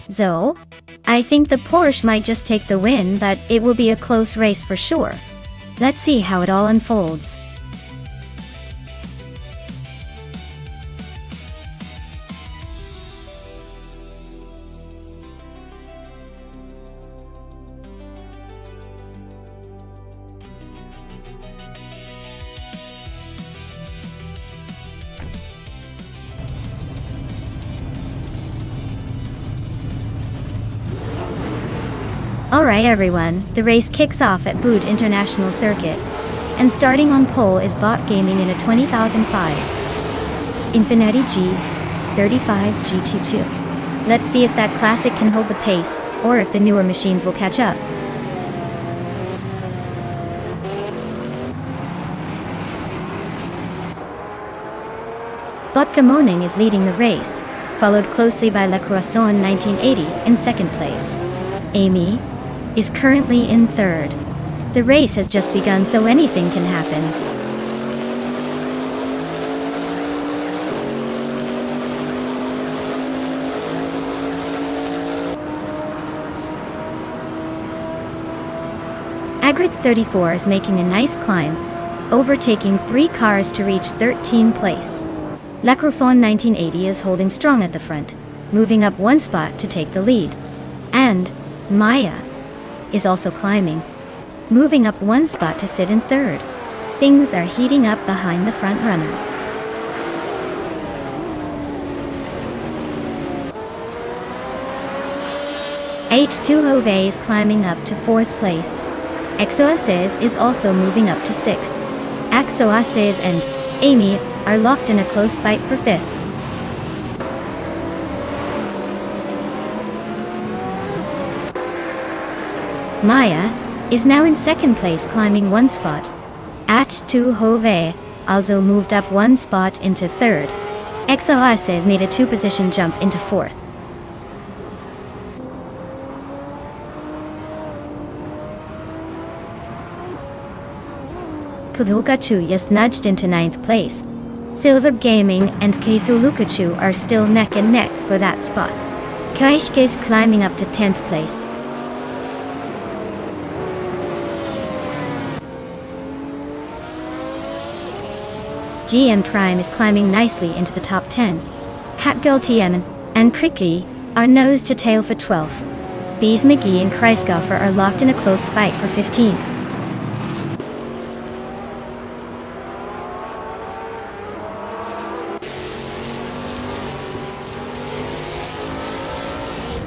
So, I think the Porsche might just take the win, but it will be a close race for sure. Let's see how it all unfolds. Alright everyone, the race kicks off at Boot International Circuit. And starting on pole is Bot Gaming in a 20,005 Infiniti G35 GT2. Let's see if that classic can hold the pace, or if the newer machines will catch up. Bot Gaming is leading the race, followed closely by Le Croissant 1980 in second place. Amy is currently in third. The race has just begun, so anything can happen. Agrit's 34 is making a nice climb, overtaking 3 cars to reach 13th place. Le Croissant 1980 is holding strong at the front, moving up 1 spot to take the lead. And Maya is also climbing, moving up 1 spot to sit in third. Things are heating up behind the front runners. H2 Hove is climbing up to 4th place. Exoaces is also moving up to 6th. Exoaces and Amy are locked in a close fight for 5th. Maya is now in 2nd place, climbing 1 spot. H2 Hove also moved up 1 spot into 3rd. Exoaces made a 2-position jump into 4th. Kulukachu is nudged into 9th place. Silva Gaming and Kithulukachu are still neck and neck for that spot. Kaishke is climbing up to 10th place. GM Prime is climbing nicely into the top 10. Catgirl TM and Cricky are nose to tail for 12th. Bees McGee and Kreisgoffer are locked in a close fight for 15th.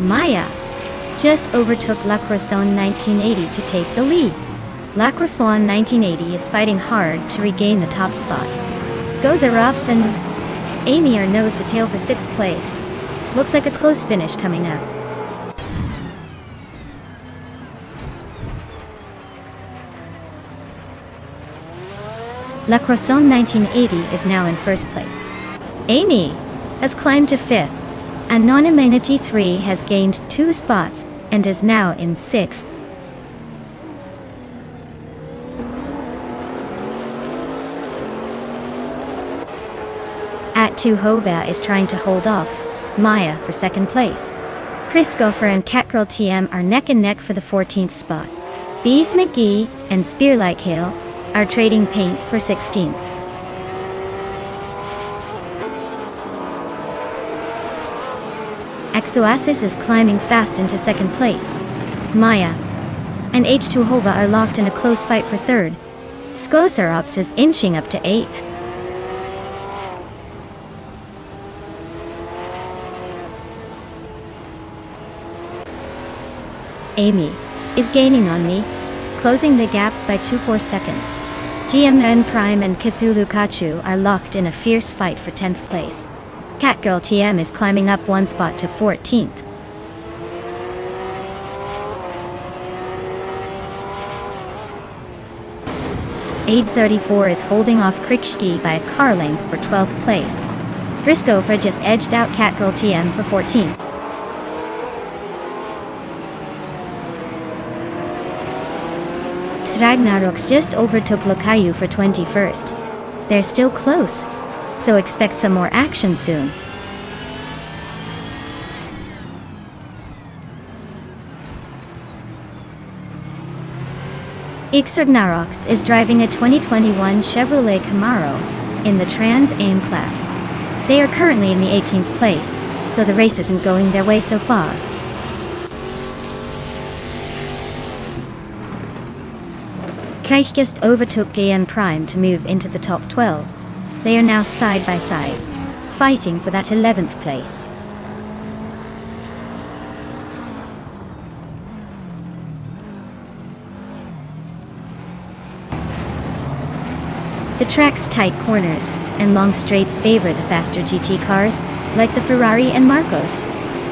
Maya just overtook Le Croissant 1980 to take the lead. Le Croissant 1980 is fighting hard to regain the top spot. Skozarops and Amy are nose to tail for 6th place. Looks like a close finish coming up. Le Croissant 1980 is now in 1st place. Amy has climbed to 5th. Anonymity 3 has gained 2 spots and is now in 6th. At2 Hova is trying to hold off Maya for 2nd place. Chris Gopher and Catgirl TM are neck and neck for the 14th spot. Bees McGee and Spearlike Hill are trading paint for 16th. Exoasis is climbing fast into 2nd place. Maya and H2 Hova are locked in a close fight for 3rd. Skosarops is inching up to 8th. Amy is gaining on me, closing the gap by 2.4 seconds. GMN Prime and Cthulhu Kachu are locked in a fierce fight for 10th place. Catgirl TM is climbing up 1 spot to 14th. Age 34 is holding off Krikshki by a car length for 12th place. Grisgofra just edged out Catgirl TM for 14th. Ragnaroks just overtook Lokayu for 21st. They're still close, so expect some more action soon. Ixragnaroks is driving a 2021 Chevrolet Camaro in the Trans Am class. They are currently in the 18th place, so the race isn't going their way so far. Kaich just overtook GM Prime to move into the top 12. They are now side by side, fighting for that 11th place. The track's tight corners and long straights favor the faster GT cars, like the Ferrari and Marcos.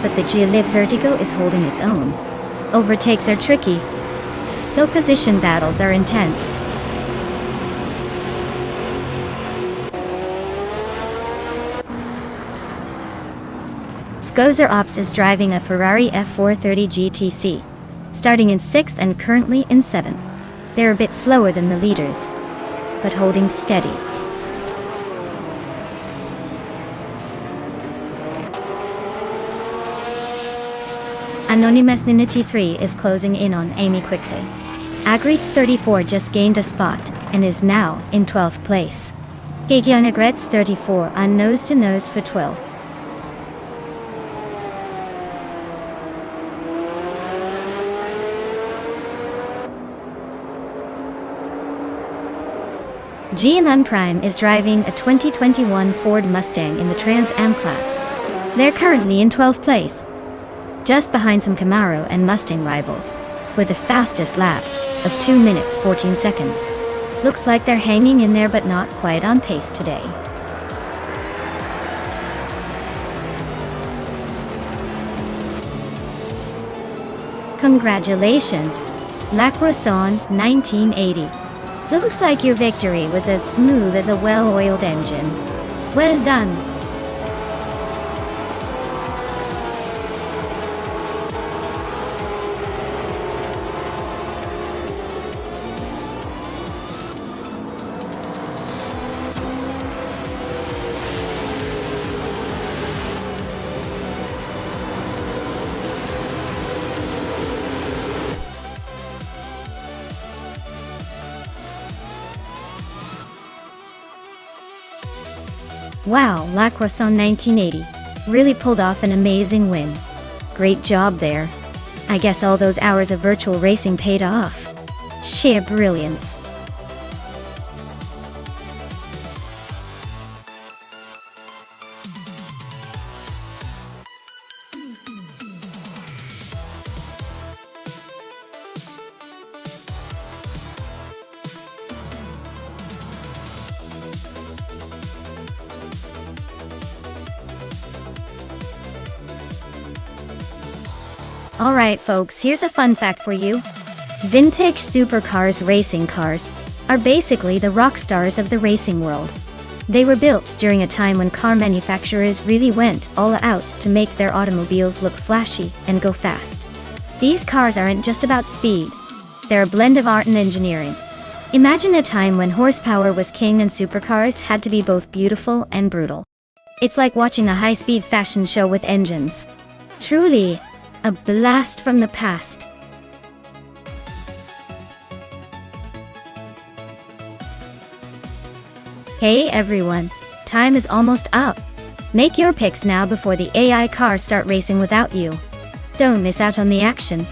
But the G-Lib Vertigo is holding its own. Overtakes are tricky, so position battles are intense. Skozer Ops is driving a Ferrari F430 GTC, starting in 6th and currently in 7th. They're a bit slower than the leaders, but holding steady. Anonymous Ninity 3 is closing in on Amy quickly. Agrites 34 just gained a spot and is now in 12th place. Gagionagrets 34 on nose-to-nose for 12th. GMM Prime is driving a 2021 Ford Mustang in the Trans Am class. They're currently in 12th place, just behind some Camaro and Mustang rivals, with the fastest lap of 2 minutes 14 seconds. Looks like they're hanging in there but not quite on pace today. Congratulations, La Croissant 1980. Looks like your victory was as smooth as a well-oiled engine. Well done. Wow, La Croissant 1980 really pulled off an amazing win. Great job there. I guess all those hours of virtual racing paid off. Sheer brilliance. Alright folks, here's a fun fact for you. Vintage supercars racing cars are basically the rock stars of the racing world. They were built during a time when car manufacturers really went all out to make their automobiles look flashy and go fast. These cars aren't just about speed, they're a blend of art and engineering. Imagine a time when horsepower was king and supercars had to be both beautiful and brutal. It's like watching a high-speed fashion show with engines. Truly, a blast from the past. Hey everyone, time is almost up. Make your picks now before the AI cars start racing without you. Don't miss out on the action.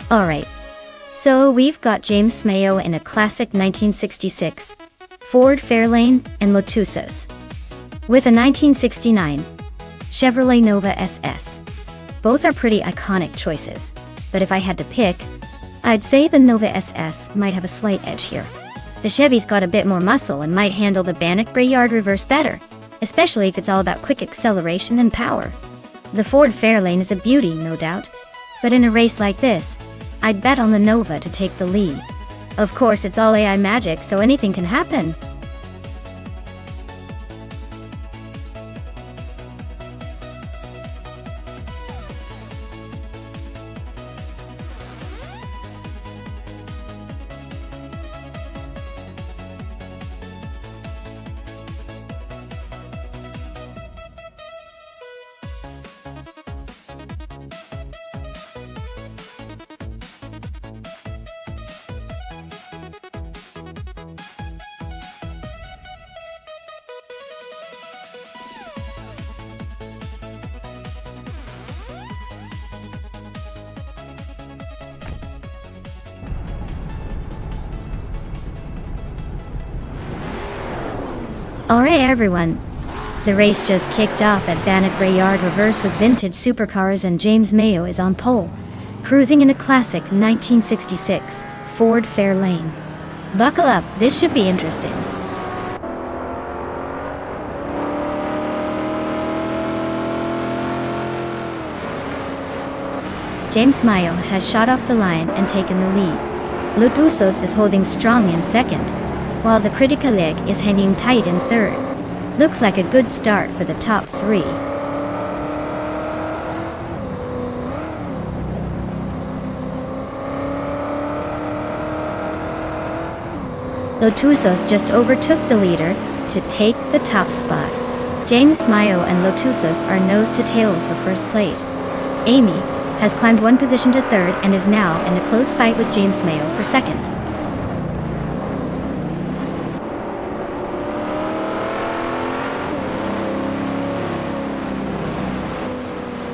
Alright, so we've got James Mayo in a classic 1966 Ford Fairlane and Lotuses, with a 1969 Chevrolet Nova SS. Both are pretty iconic choices, but if I had to pick, I'd say the Nova SS might have a slight edge here. The Chevy's got a bit more muscle and might handle the Bannock Braillard reverse better, especially if it's all about quick acceleration and power. The Ford Fairlane is a beauty, no doubt. But in a race like this, I'd bet on the Nova to take the lead. Of course, it's all AI magic, so anything can happen. Alright everyone, the race just kicked off at Bannock Yard Reverse with vintage supercars, and James Mayo is on pole, cruising in a classic 1966 Ford Fairlane. Buckle up, this should be interesting. James Mayo has shot off the line and taken the lead. Lotusos is holding strong in second, while the Critica leg is hanging tight in third. Looks like a good start for the top three. Lotusos just overtook the leader to take the top spot. James Mayo and Lotusos are nose to tail for first place. Amy has climbed one position to third and is now in a close fight with James Mayo for second.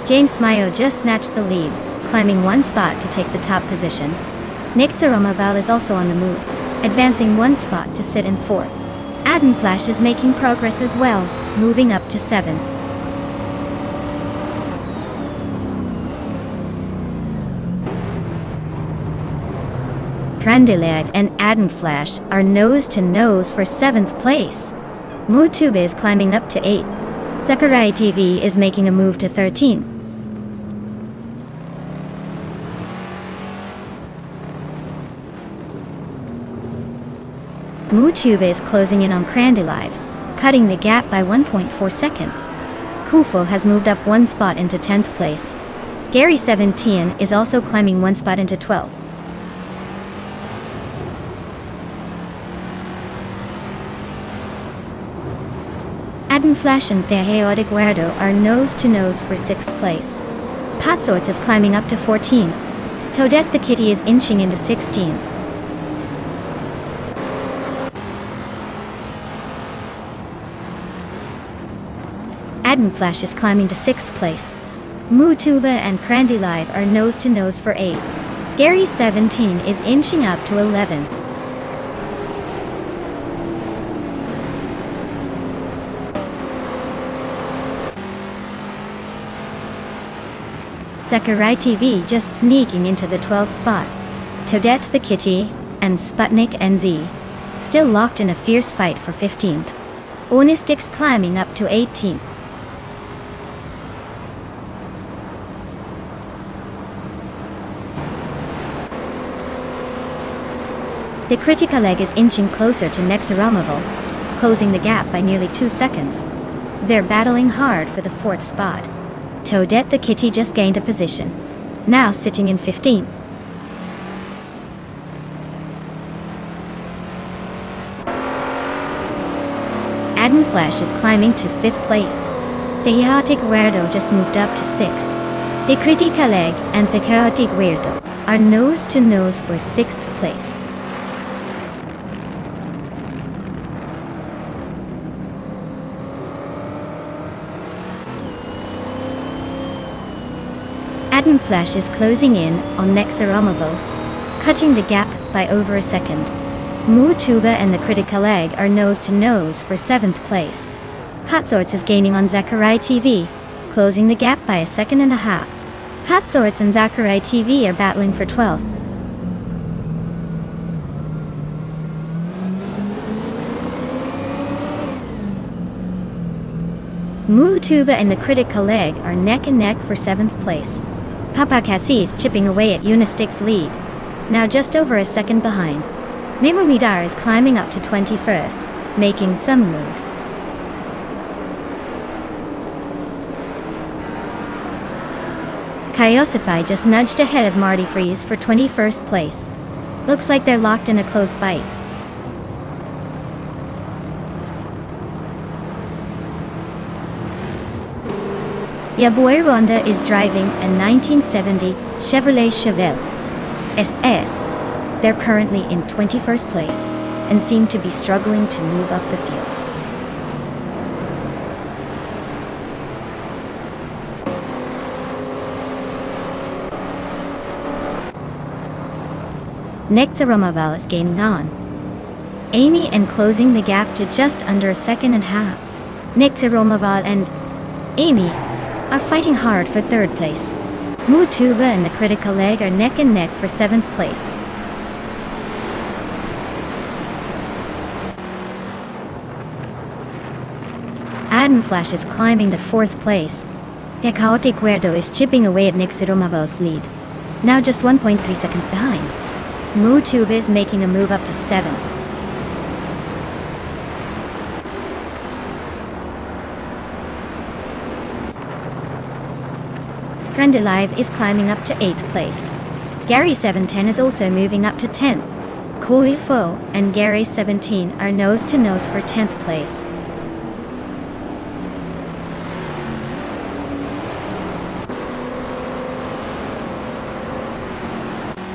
James Mayo just snatched the lead, climbing one spot to take the top position. Nick Saramoval is also on the move, advancing one spot to sit in fourth. Adam Flash is making progress as well, moving up to seventh. Prandilev and Adam Flash are nose to nose for seventh place. Mutube is climbing up to 8th. Zachariah TV is making a move to 13th. Mutube is closing in on Prandilev, cutting the gap by 1.4 seconds. Kufo has moved up one spot into 10th place. Gary 17 is also climbing one spot into 12th. Adam Flash and Tejeo de Guardo are nose to nose for 6th place. Patsorts is climbing up to 14th. Toadette the Kitty is inching into 16th. Adam Flash is climbing to 6th place. Mutuba and Prandilev are nose to nose for 8th. Gary 17 is inching up to 11th. Zachariah TV just sneaking into the 12th spot. Toadette the Kitty and Sputnik NZ still locked in a fierce fight for 15th. Onistix climbing up to 18th. The Critica leg is inching closer to Nexaramoval, closing the gap by nearly 2 seconds. They're battling hard for the 4th spot. Toadette the Kitty just gained a position, now sitting in 15th. Adam Flash is climbing to 5th place. The Chaotic Weirdo just moved up to 6th. The Critica leg and the Chaotic Weirdo are nose to nose for 6th place. Adam Flash is closing in on Nexaramovo, cutting the gap by over a second. Mutuba and the Critica leg are nose to nose for 7th place. Patsorts is gaining on Zachariah TV, closing the gap by a second and a half. Patsorts and Zachariah TV are battling for 12th. Mutuba and the critic Kaleg are neck and neck for 7th place. Papakasi is chipping away at Unistick's lead, now just over a second behind. Nemumidar is climbing up to 21st, making some moves. Kyosify just nudged ahead of Marty Freeze for 21st place. Looks like they're locked in a close fight. Yaboy Ronda is driving a 1970 Chevrolet Chevelle SS. They're currently in 21st place and seem to be struggling to move up the field. Nexaromaval is gaining on Amy and closing the gap to just under a second and a half. Nexaromaval and Amy are fighting hard for 3rd place. Mutuba and the critical leg are neck and neck for 7th place. Adam Flash is climbing to 4th place. The chaotic Weirdo is chipping away at Nexaromaval's lead, now just 1.3 seconds behind. Mutuba is making a move up to 7. Grundalive is climbing up to 8th place. Gary 710 is also moving up to 10th. Koi Fo and Gary 17 are nose to nose for 10th place.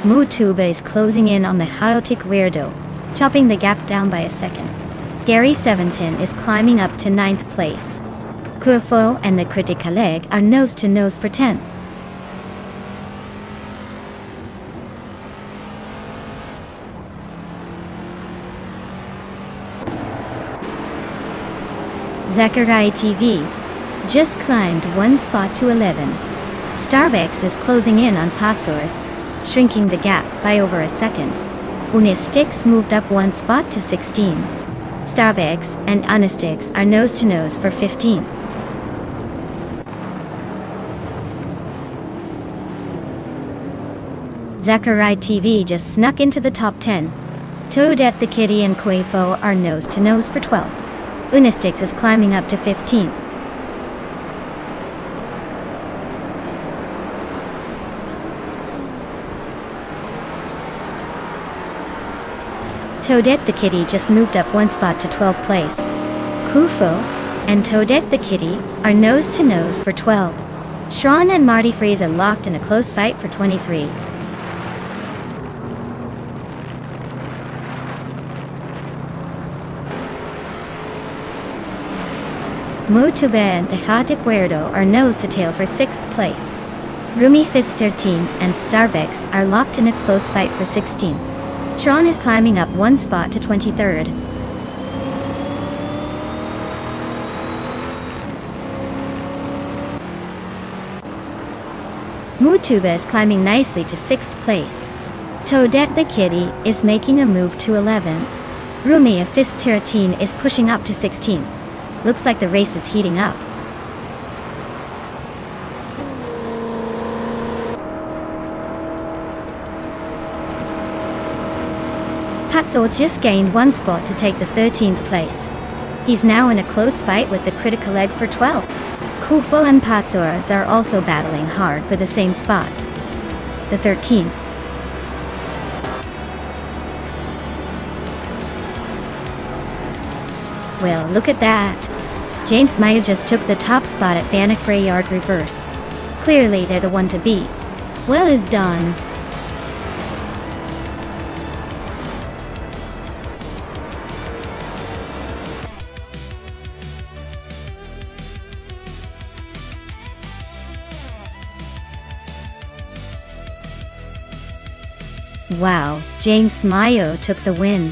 Mutuba is closing in on the chaotic Weirdo, chopping the gap down by a second. Gary 710 is climbing up to 9th place. Kuofo and the critical leg are nose to nose for 10th. Zachariah TV just climbed 1 spot to 11. Starbucks is closing in on Patsors, shrinking the gap by over a second. Unistix moved up 1 spot to 16. Starbucks and Unistix are nose to nose for 15. Zachariah TV just snuck into the top 10. Toadette the Kitty and Quafo are nose to nose for 12. Unistix is climbing up to 15. Toadette the Kitty just moved up 1 spot to 12th place. Kufo and Toadette the Kitty are nose to nose for 12. Sean and Marty Freeze are locked in a close fight for 23. Mutuba and the chaotic Weirdo are nose to tail for 6th place. Rumi Fitz 13 and Starbucks are locked in a close fight for 16. Sean is climbing up 1 spot to 23rd. Mutuba is climbing nicely to 6th place. Toadette the Kitty is making a move to 11. Rumi of Fist 13 is pushing up to 16. Looks like the race is heating up. Patso just gained 1 spot to take the 13th place. He's now in a close fight with the critical leg for 12. Kufo and Patsoards are also battling hard for the same spot, the 13th. Well, look at that. James Maya just took the top spot at Bannock Brayyard Reverse. Clearly they're the one to beat. Well done. Wow, James Mayo took the win.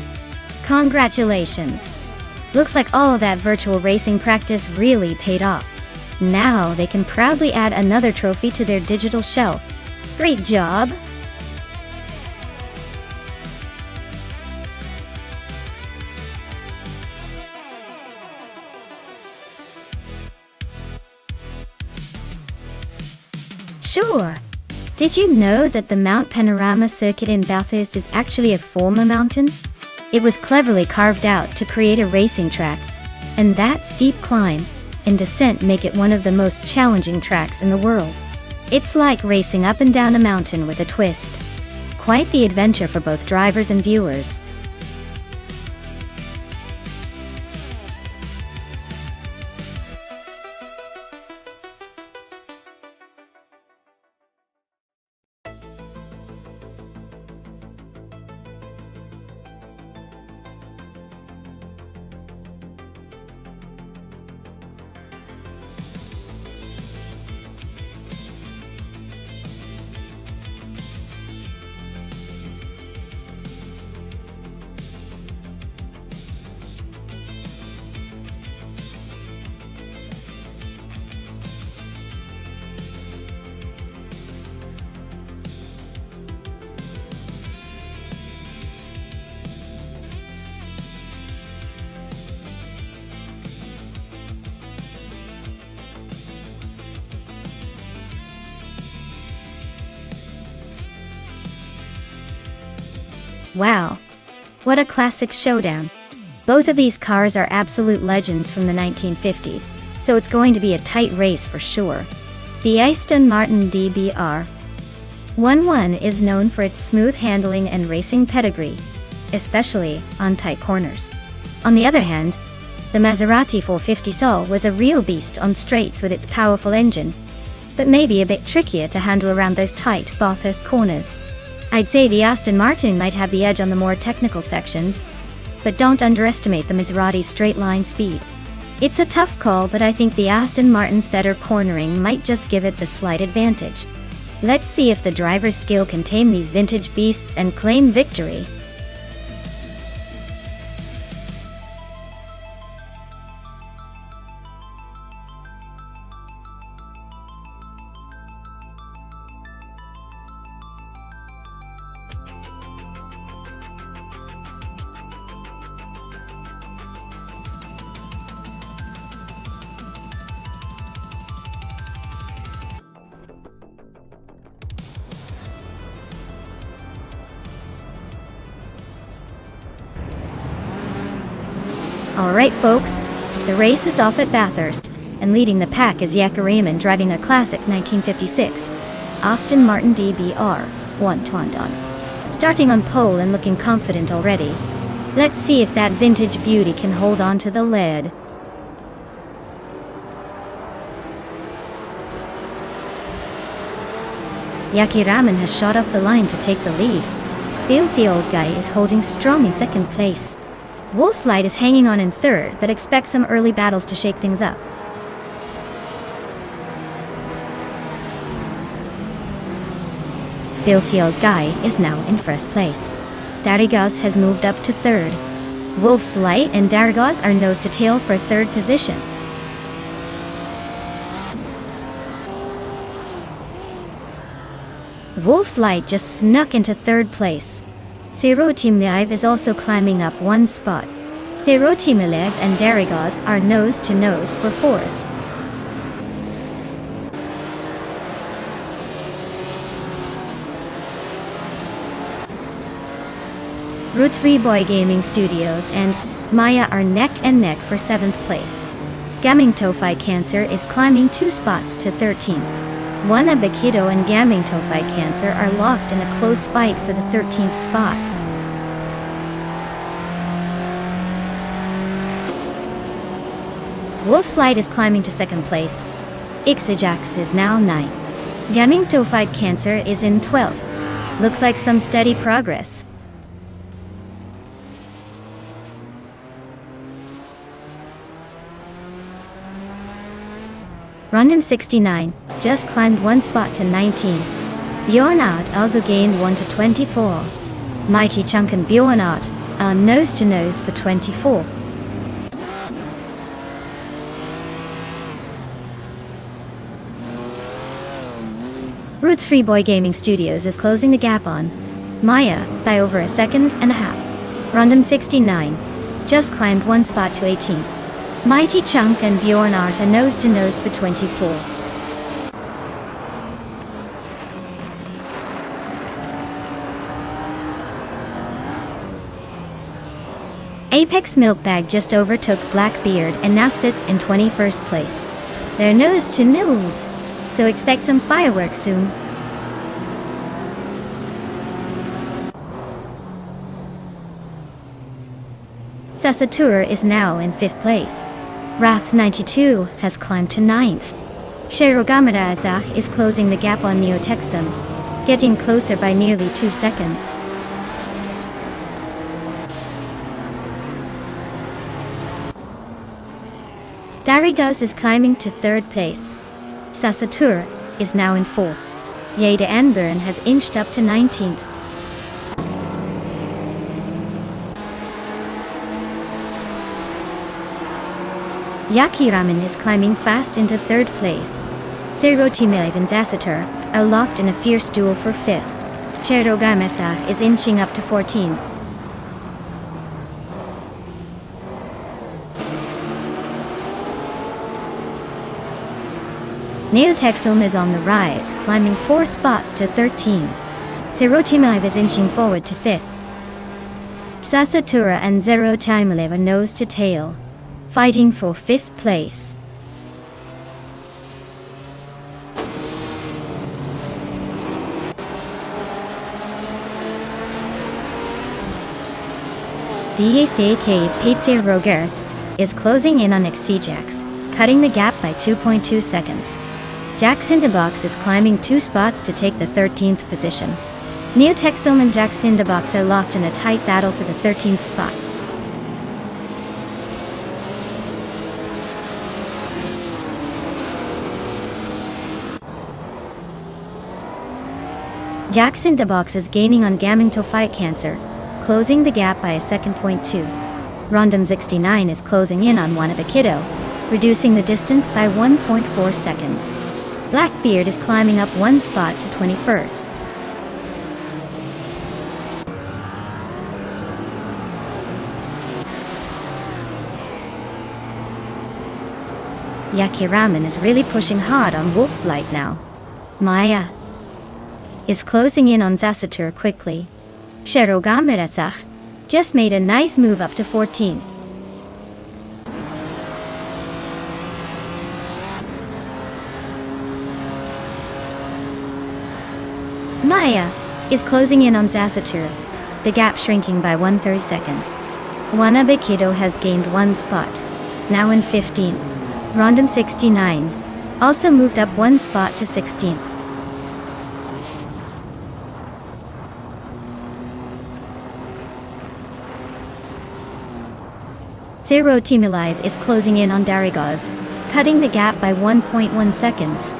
Congratulations. Looks like all of that virtual racing practice really paid off. Now they can proudly add another trophy to their digital shelf. Great job! Sure. Did you know that the Mount Panorama circuit in Bathurst is actually a former mountain? It was cleverly carved out to create a racing track, and that steep climb and descent make it one of the most challenging tracks in the world. It's like racing up and down a mountain with a twist. Quite the adventure for both drivers and viewers. Wow. What a classic showdown. Both of these cars are absolute legends from the 1950s, so it's going to be a tight race for sure. The Aston Martin DBR 11 is known for its smooth handling and racing pedigree, especially on tight corners. On the other hand, the Maserati 450 Sol was a real beast on straights with its powerful engine, but maybe a bit trickier to handle around those tight Bathurst corners. I'd say the Aston Martin might have the edge on the more technical sections, but don't underestimate the Maserati's straight-line speed. It's a tough call, but I think the Aston Martin's better cornering might just give it the slight advantage. Let's see if the driver's skill can tame these vintage beasts and claim victory. Alright folks, the race is off at Bathurst, and leading the pack is Yakarayman driving a classic 1956 Aston Martin DBR 1. Starting on pole and looking confident already. Let's see if that vintage beauty can hold on to the lead. Yakarayman has shot off the line to take the lead. Filthy Old Guy is holding strong in second place. Wolfslide is hanging on in third, but expects some early battles to shake things up. Filthy Old Guy is now in first place. Darigos has moved up to third. Wolfslide and Darigos are nose to tail for third position. Wolfslide just snuck into third place. Zero Team Live is also climbing up one spot. Zero Team Live and Darigos are nose to nose for fourth. Route 3 Boy Gaming Studios and Maya are neck and neck for 7th place. Gaming Tofi Cancer is climbing 2 spots to 13. Wana Bakido and Gaming Tofi Cancer are locked in a close fight for the 13th spot. Wolfslide is climbing to 2nd place. Ixijax is now 9th. Gaming Tofi Cancer is in 12th. Looks like some steady progress. Rondon 69 just climbed 1 spot to 19. Bjornart also gained 1 to 24. Mighty Chunk and Bjornart are nose to nose for 24. Route 3 Boy Gaming Studios is closing the gap on Maya by over a second and a half. Rondon 69 just climbed 1 spot to 18. Mighty Chunk and Bjornart are nose to nose for 24. Apex Milkbag just overtook Blackbeard and now sits in 21st place. They're nose to nose, so expect some fireworks soon. Sasatur is now in 5th place. Wrath 92 has climbed to 9th. Sherogamadazach is closing the gap on Neotexum, getting closer by nearly 2 seconds. Darigos is climbing to 3rd place. Sasatur is now in 4th. Yeda Anburn has inched up to 19th. Yakiramen is climbing fast into 3rd place. Serotimelev and Zasatur are locked in a fierce duel for 5th. Sherogamesa is inching up to 14th. Neotexum is on the rise, climbing 4 spots to 13. Serotimelev is inching forward to 5th. Sasatura and Zerotimelev are nose to tail, fighting for 5th place. DACK Paitse Rogers is closing in on Exijax, cutting the gap by 2.2 seconds. Jacksindabox is climbing 2 spots to take the 13th position. Neotexum and Jacksindabox are locked in a tight battle for the 13th spot. Jacksindabox is gaining on Gaminto Fight Cancer, closing the gap by a second. 2. Rondon 69 is closing in on Wanabakido, reducing the distance by 1.4 seconds. Blackbeard is climbing up 1 spot to 21st. Yakiramen is really pushing hard on Wolf's Light now. Maya is closing in on Zasatur quickly. Sherogamiretsach just made a nice move up to 14. Maya is closing in on Zasatur, the gap shrinking by 1/3 seconds. Wanabakido has gained 1 spot, now in 15th. Rondon 69 also moved up 1 spot to 16th. Serotimelev is closing in on Darigaz, cutting the gap by 1.1 seconds.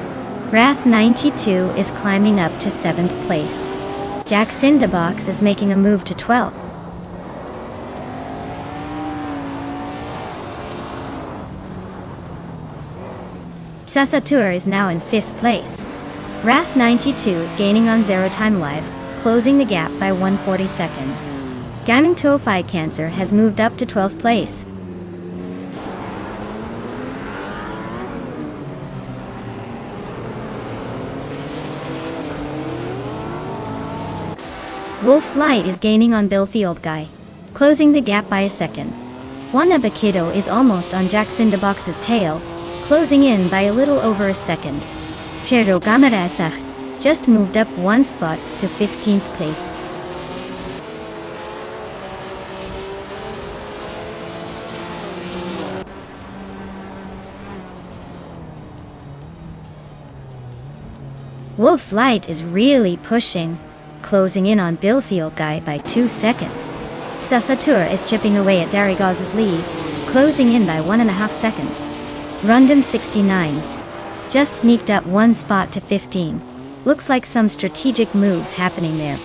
Wrath 92 is climbing up to 7th place. Jacksindabox is making a move to 12th. Sasatur is now in 5th place. Wrath 92 is gaining on Zerotimelev, closing the gap by 140 seconds. Gaminto Fight Cancer has moved up to 12th place. Wolf's Light is gaining on Bill the Old Guy, closing the gap by a second. Wanabakido is almost on Jacksindabox's tail, closing in by a little over a second. Sherogamirasa just moved up 1 spot to 15th place. Wolf's Light is really pushing, closing in on Bill the Old Guy by 2 seconds. Sasatur is chipping away at Darigaz's lead, closing in by 1.5 seconds. Rondon 69 just sneaked up 1 spot to 15. Looks like some strategic moves happening there.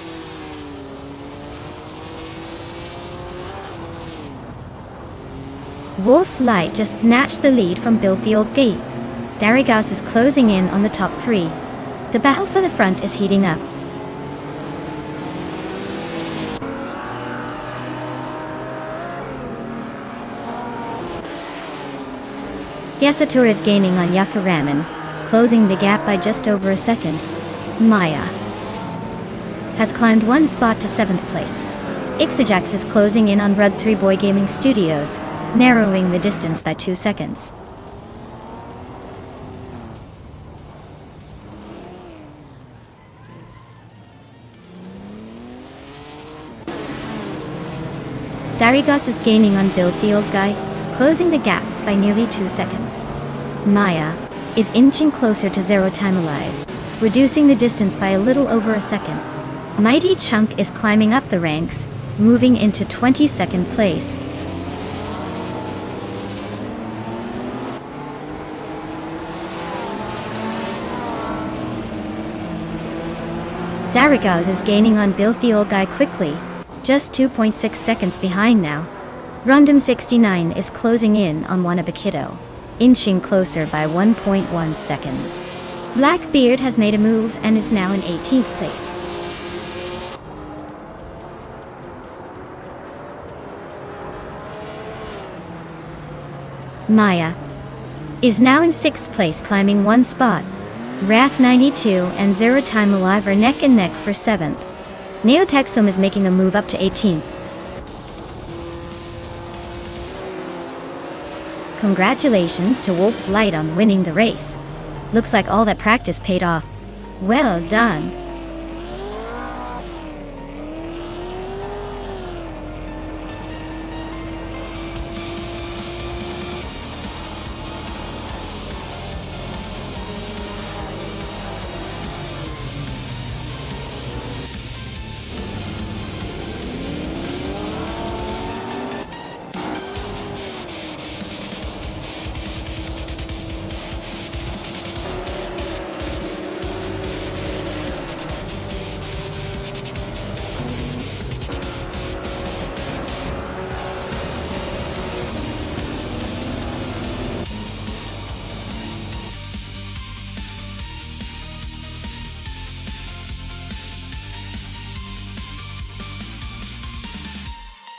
Wolf's Light just snatched the lead from Bill the Old Guy. Darigaz is closing in on the top 3. The battle for the front is heating up. Yasatur is gaining on Yakiramen, closing the gap by just over a second. Maya has climbed 1 spot to 7th place. Ixajax is closing in on Rud 3 Boy Gaming Studios, narrowing the distance by 2 seconds. Darigos is gaining on Bill the Old Guy, closing the gap by nearly 2 seconds. Maya is inching closer to Zero Time Alive, reducing the distance by a little over a second. Mighty Chunk is climbing up the ranks, moving into 22nd place. Darigos is gaining on Bill the Old Guy quickly, just 2.6 seconds behind now. Rundum 69 is closing in on Wanabakito, inching closer by 1.1 seconds. Blackbeard has made a move and is now in 18th place. Maya is now in 6th place, climbing 1 spot. Wrath 92 and Zero Time Alive are neck and neck for 7th. Neotexum is making a move up to 18th. Congratulations to Wolf's Light on winning the race. Looks like all that practice paid off. Well done.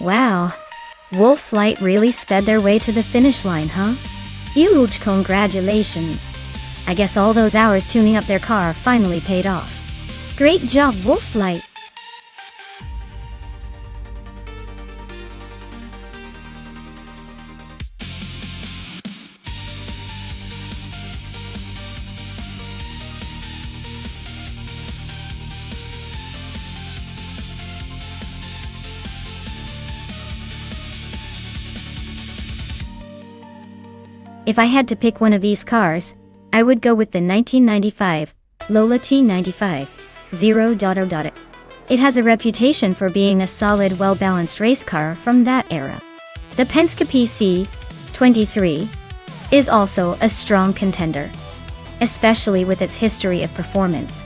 Wow, Wolf's Light really sped their way to the finish line, huh? Huge congratulations. I guess all those hours tuning up their car finally paid off. Great job, Wolf's Light. If I had to pick one of these cars, I would go with the 1995 Lola T95 0.0. It has a reputation for being a solid, well-balanced race car from that era. The Penske PC23 is also a strong contender, especially with its history of performance.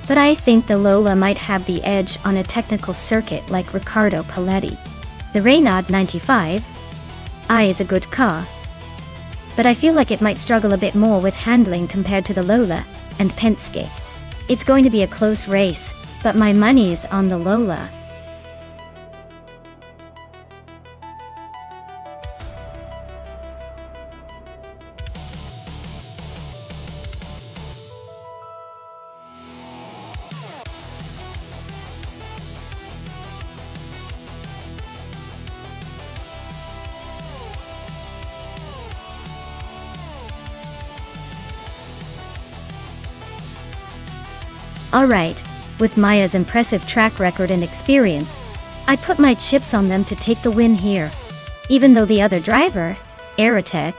But I think the Lola might have the edge on a technical circuit like Riccardo Paletti. The Renault 95i is a good car, but I feel like it might struggle a bit more with handling compared to the Lola and Penske. It's going to be a close race, but my money is on the Lola. Alright, with Maya's impressive track record and experience, I put my chips on them to take the win here. Even though the other driver, Aerotech,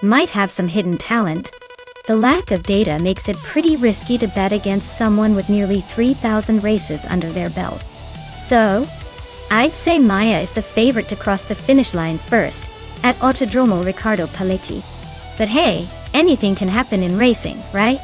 might have some hidden talent, the lack of data makes it pretty risky to bet against someone with nearly 3,000 races under their belt. So, I'd say Maya is the favorite to cross the finish line first, at Autodromo Riccardo Paletti. But hey, anything can happen in racing, right?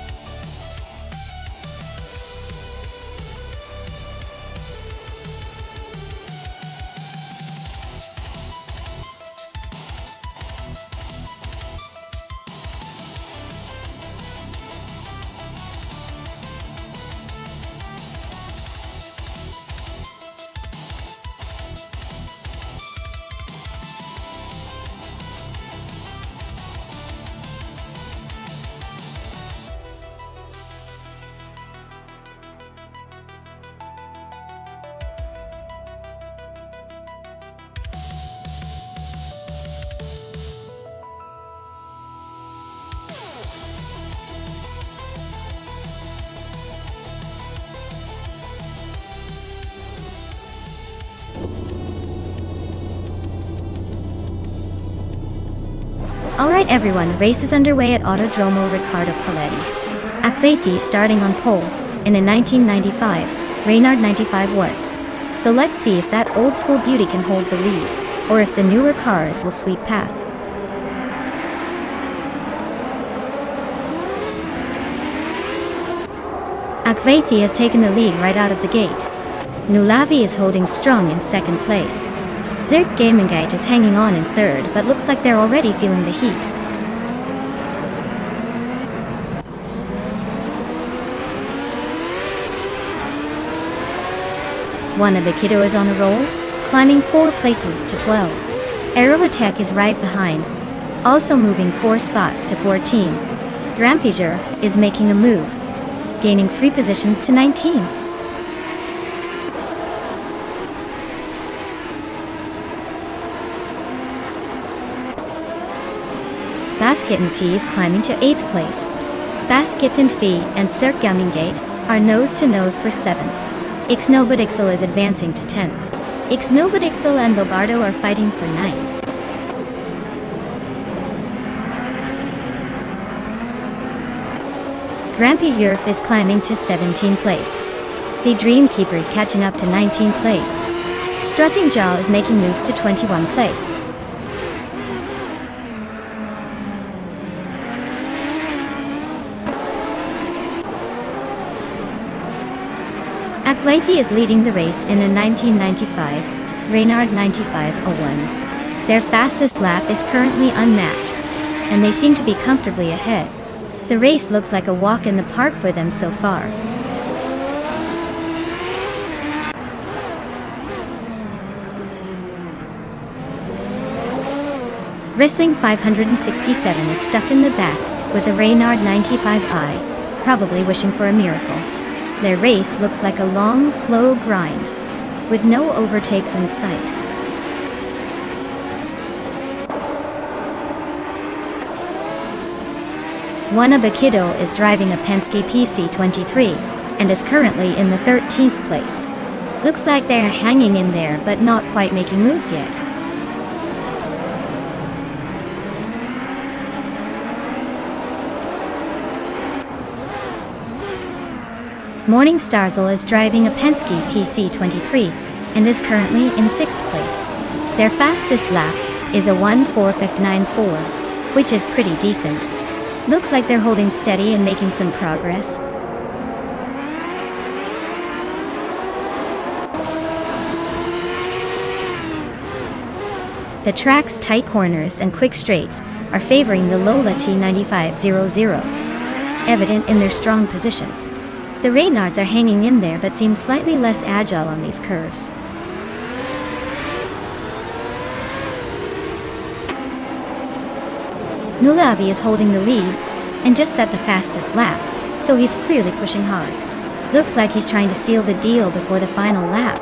Alright everyone, the race is underway at Autodromo Riccardo Paletti. Akvethi starting on pole, and in 1995, Reynard 95 was. So let's see if that old school beauty can hold the lead, or if the newer cars will sweep past. Akvethi has taken the lead right out of the gate. Nulavi is holding strong in second place. Zerk Gamingate is hanging on in third, but looks like they're already feeling the heat. Wanabakido is on a roll, climbing 4 places to 12. Aerotech is right behind, also moving 4 spots to 14. Grampijer is making a move, gaining 3 positions to 19. Basket and Fee is climbing to 8th place. Basket and Fee and Cirque Gamingate are nose-to-nose for 7. Ixnobadixel is advancing to 10th. Ixnobadixel and Bobardo are fighting for 9. Grampy Yurf is climbing to 17th place. The Dreamkeeper is catching up to 19th place. Strutting Jaw is making moves to 21st place. Akvethi is leading the race in a 1995 Reynard 95.01. Their fastest lap is currently unmatched, and they seem to be comfortably ahead. The race looks like a walk in the park for them so far. Wrestling 567 is stuck in the back with a Reynard 95i, probably wishing for a miracle. Their race looks like a long, slow grind, with no overtakes in sight. Wanabakido is driving a Penske PC23, and is currently in the 13th place. Looks like they're hanging in there, but not quite making moves yet. Morning Starzl is driving a Penske PC23 and is currently in 6th place. Their fastest lap is a 1:4:59.4, which is pretty decent. Looks like they're holding steady and making some progress. The track's tight corners and quick straights are favoring the Lola T9500s, evident in their strong positions. The Reynards are hanging in there but seem slightly less agile on these curves. Nulavi is holding the lead and just set the fastest lap, so he's clearly pushing hard. Looks like he's trying to seal the deal before the final lap.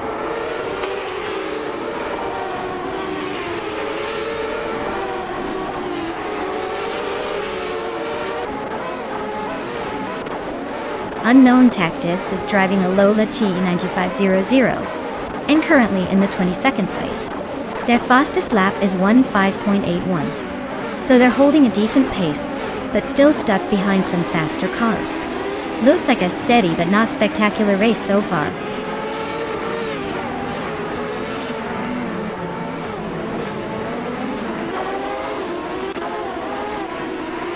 Unknown Tactics is driving a Lola T9500 and currently in the 22nd place. Their fastest lap is 1:5.81, so they're holding a decent pace, but still stuck behind some faster cars. Looks like a steady but not spectacular race so far.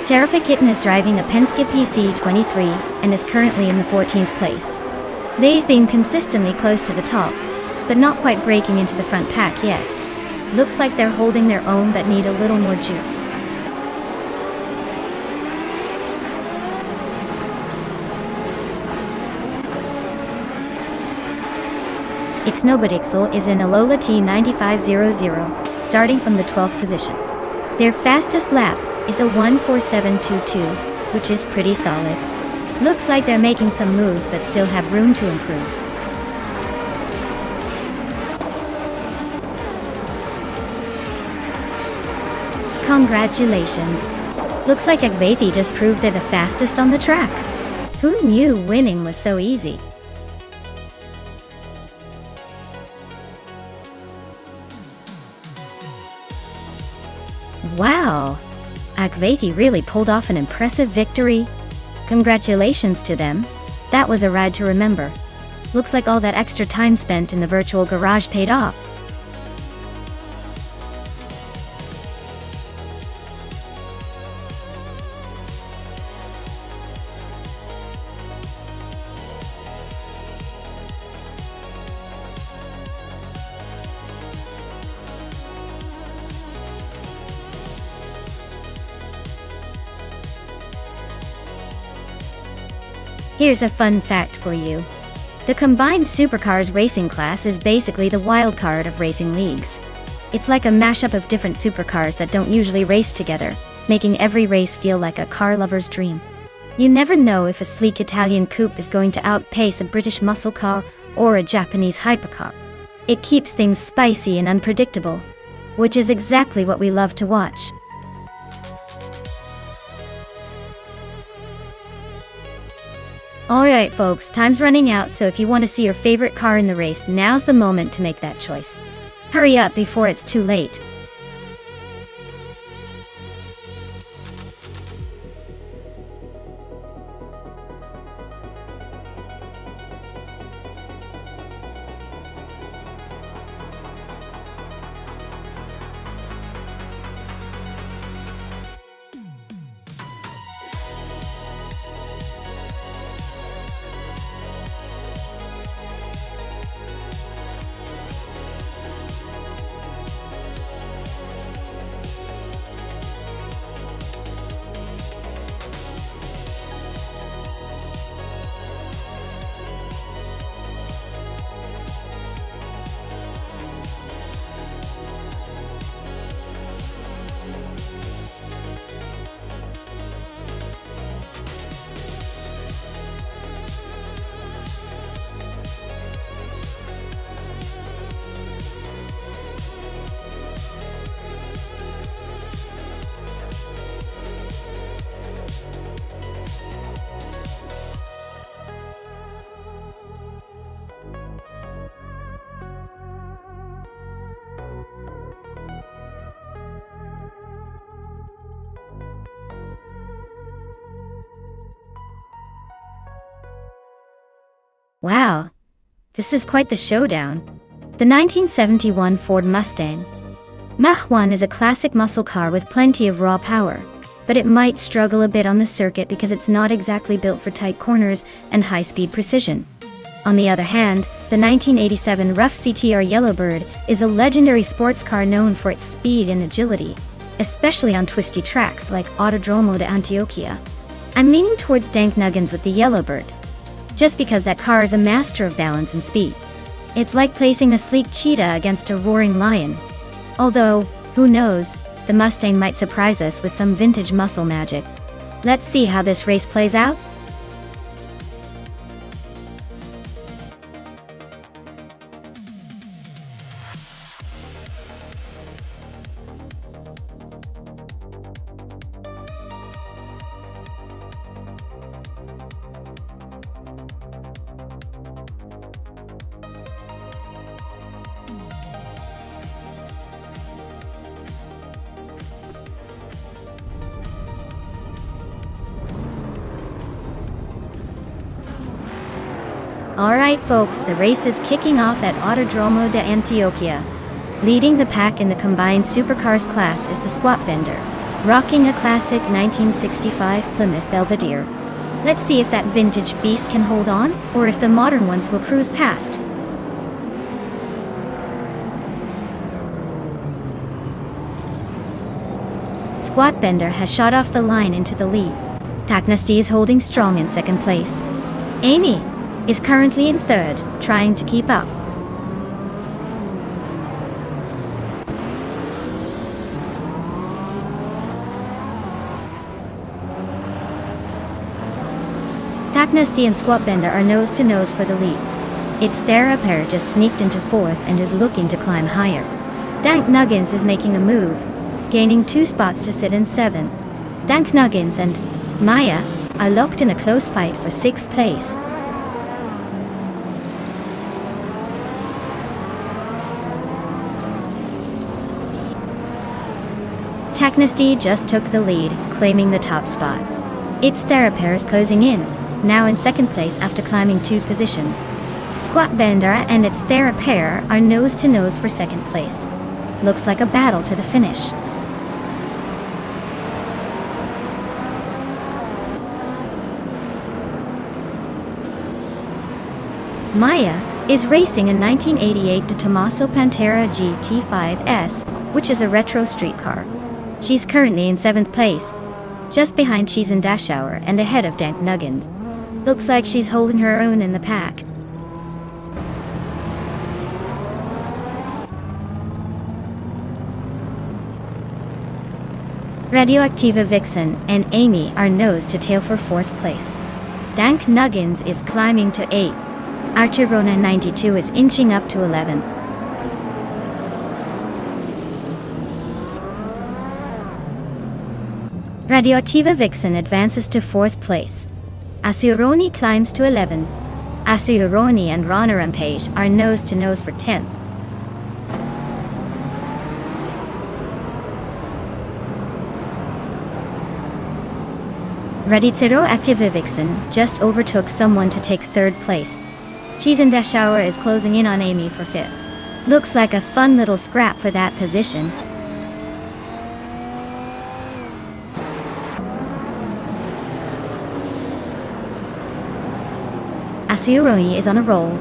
Terrific Kitten is driving a Penske PC23 and is currently in the 14th place. They've been consistently close to the top, but not quite breaking into the front pack yet. Looks like they're holding their own but need a little more juice. Ixnobadixel is in a Lola T9500, starting from the 12th position. Their fastest lap is a 1:4:7.22, which is pretty solid. Looks like they're making some moves but still have room to improve. Congratulations! Looks like Akvethi just proved they're the fastest on the track. Who knew winning was so easy? Wow! Akvethi really pulled off an impressive victory. Congratulations to them. That was a ride to remember. Looks like all that extra time spent in the virtual garage paid off. Here's a fun fact for you. The combined supercars racing class is basically the wild card of racing leagues. It's like a mashup of different supercars that don't usually race together, making every race feel like a car lover's dream. You never know if a sleek Italian coupe is going to outpace a British muscle car or a Japanese hypercar. It keeps things spicy and unpredictable, which is exactly what we love to watch. Alright folks, time's running out, so if you want to see your favorite car in the race, now's the moment to make that choice. Hurry up before it's too late. Wow, this is quite the showdown. The 1971 Ford Mustang. Mach 1 is a classic muscle car with plenty of raw power, but it might struggle a bit on the circuit because it's not exactly built for tight corners and high-speed precision. On the other hand, the 1987 Rough CTR Yellowbird is a legendary sports car known for its speed and agility, especially on twisty tracks like Autodromo de Antioquia. I'm leaning towards Dank Nuggins with the Yellowbird, just because that car is a master of balance and speed. It's like placing a sleek cheetah against a roaring lion. Although, who knows, the Mustang might surprise us with some vintage muscle magic. Let's see how this race plays out. Alright folks, the race is kicking off at Autodromo de Antioquia. Leading the pack in the combined supercars class is the Squat Bender, rocking a classic 1965 Plymouth Belvedere. Let's see if that vintage beast can hold on, or if the modern ones will cruise past. Squat Bender has shot off the line into the lead. Taknasti is holding strong in second place. Amy is currently in third, trying to keep up. Taknasti and Squat Bender are nose to nose for the lead. It's Thera pair just sneaked into fourth and is looking to climb higher. Dank Nuggins is making a move, gaining 2 spots to sit in 7. Dank Nuggins and Maya are locked in a close fight for 6th place. Taknesty just took the lead, claiming the top spot. Its Therapair is closing in, now in second place after climbing 2 positions. Squat Bender and its Therapair are nose to nose for second place. Looks like a battle to the finish. Maya is racing a 1988 De Tomaso Pantera GT5S, which is a retro street car. She's currently in 7th place, just behind Cheese and Dashauer and ahead of Dank Nuggins. Looks like she's holding her own in the pack. Radioactiva Vixen and Amy are nose to tail for 4th place. Dank Nuggins is climbing to 8. Archer Rona 92 is inching up to 11th. Radioactiva Vixen advances to 4th place. Asuironi climbs to 11. Asuironi and Rana Rampage are nose to nose for 10th. Radioactiva Vixen just overtook someone to take 3rd place. Cheese and Dashauer is closing in on Amy for 5th. Looks like a fun little scrap for that position. Asuironi is on a roll,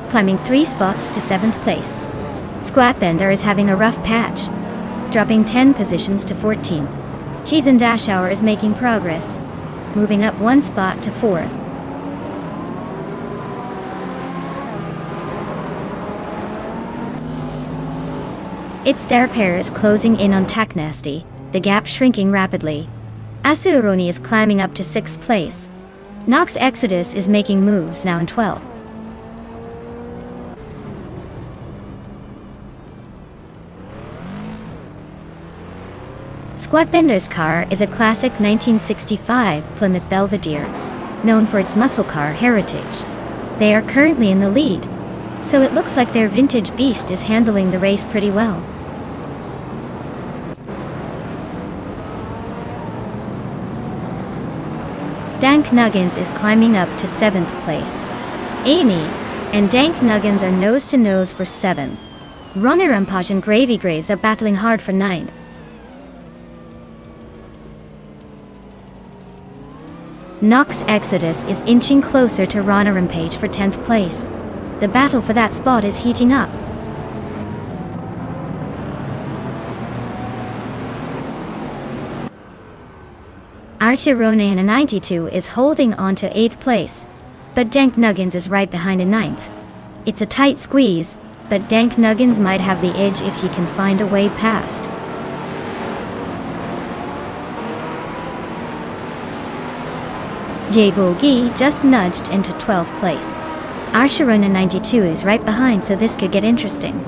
climbing 3 spots to 7th place. Squat Bender is having a rough patch, dropping 10 positions to 14th. Cheese and Dashauer is making progress, moving up 1 spot to 4th. Its Therapair is closing in on Taknesty, the gap shrinking rapidly. Asuironi is climbing up to 6th place. Nox Exodus is making moves, now in 12th. Squat Bender's car is a classic 1965 Plymouth Belvedere, known for its muscle car heritage. They are currently in the lead, so it looks like their vintage beast is handling the race pretty well. Dank Nuggins is climbing up to 7th place. Amy and Dank Nuggins are nose to nose for 7th. Runner Rampage and Gravy Graves are battling hard for 9th. Nox Exodus is inching closer to Rana Rampage for 10th place. The battle for that spot is heating up. Archer Ronan a 92 is holding on to 8th place, but Dank Nuggins is right behind in 9th. It's a tight squeeze, but Dank Nuggins might have the edge if he can find a way past. J Boogie just nudged into 12th place. Archer Ronan 92 is right behind, so this could get interesting.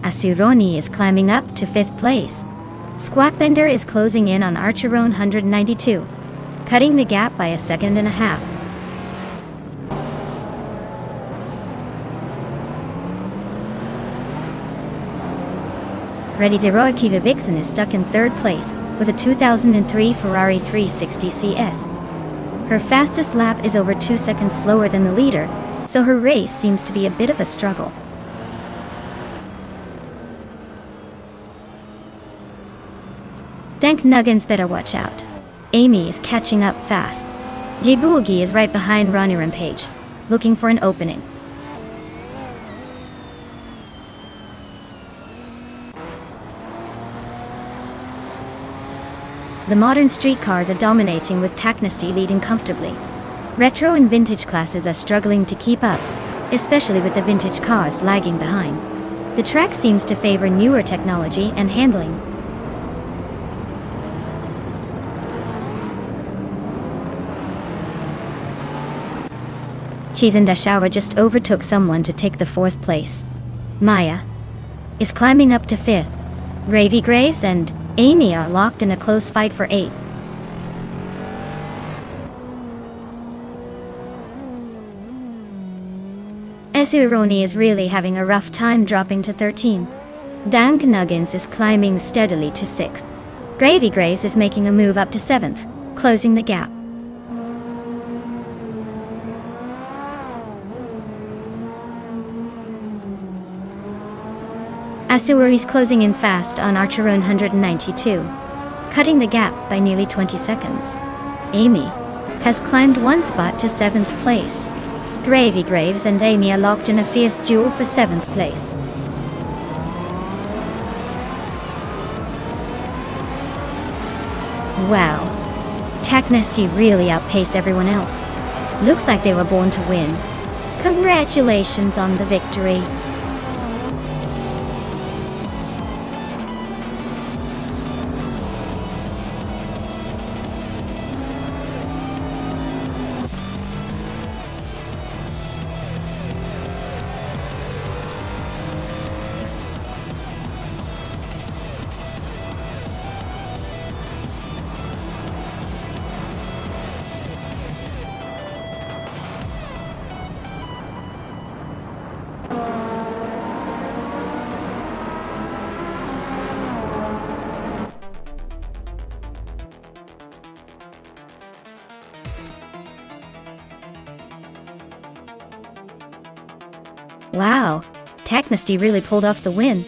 Asuironi is climbing up to 5th place. Squat Bender is closing in on Archeron 192, cutting the gap by 1.5 seconds. Radioactiva Vixen is stuck in 3rd place with a 2003 Ferrari 360 CS. Her fastest lap is over 2 seconds slower than the leader, so her race seems to be a bit of a struggle. Dank Nuggins better watch out. Amy is catching up fast. J Boogie is right behind Ronnie Rampage, looking for an opening. The modern street cars are dominating, with Taknesty leading comfortably. Retro and vintage classes are struggling to keep up, especially with the vintage cars lagging behind. The track seems to favor newer technology and handling. Cheese and Dashauer just overtook someone to take the 4th place. Maya is climbing up to 5th. Gravy Graves and Amy are locked in a close fight for 8th. Esuroni is really having a rough time dropping to 13. Dan Knuggins is climbing steadily to 6th. Gravy Graves is making a move up to 7th, closing the gap. Asuari's closing in fast on Archeron 192, cutting the gap by nearly 20 seconds. Amy has climbed one spot to 7th place. Gravy Graves and Amy are locked in a fierce duel for 7th place. Wow. Technesty really outpaced everyone else. Looks like they were born to win. Congratulations on the victory. Wow, Technesty really pulled off the win.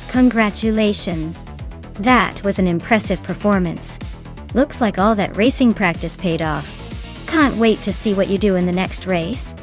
Congratulations. That was an impressive performance. Looks like all that racing practice paid off. Can't wait to see what you do in the next race.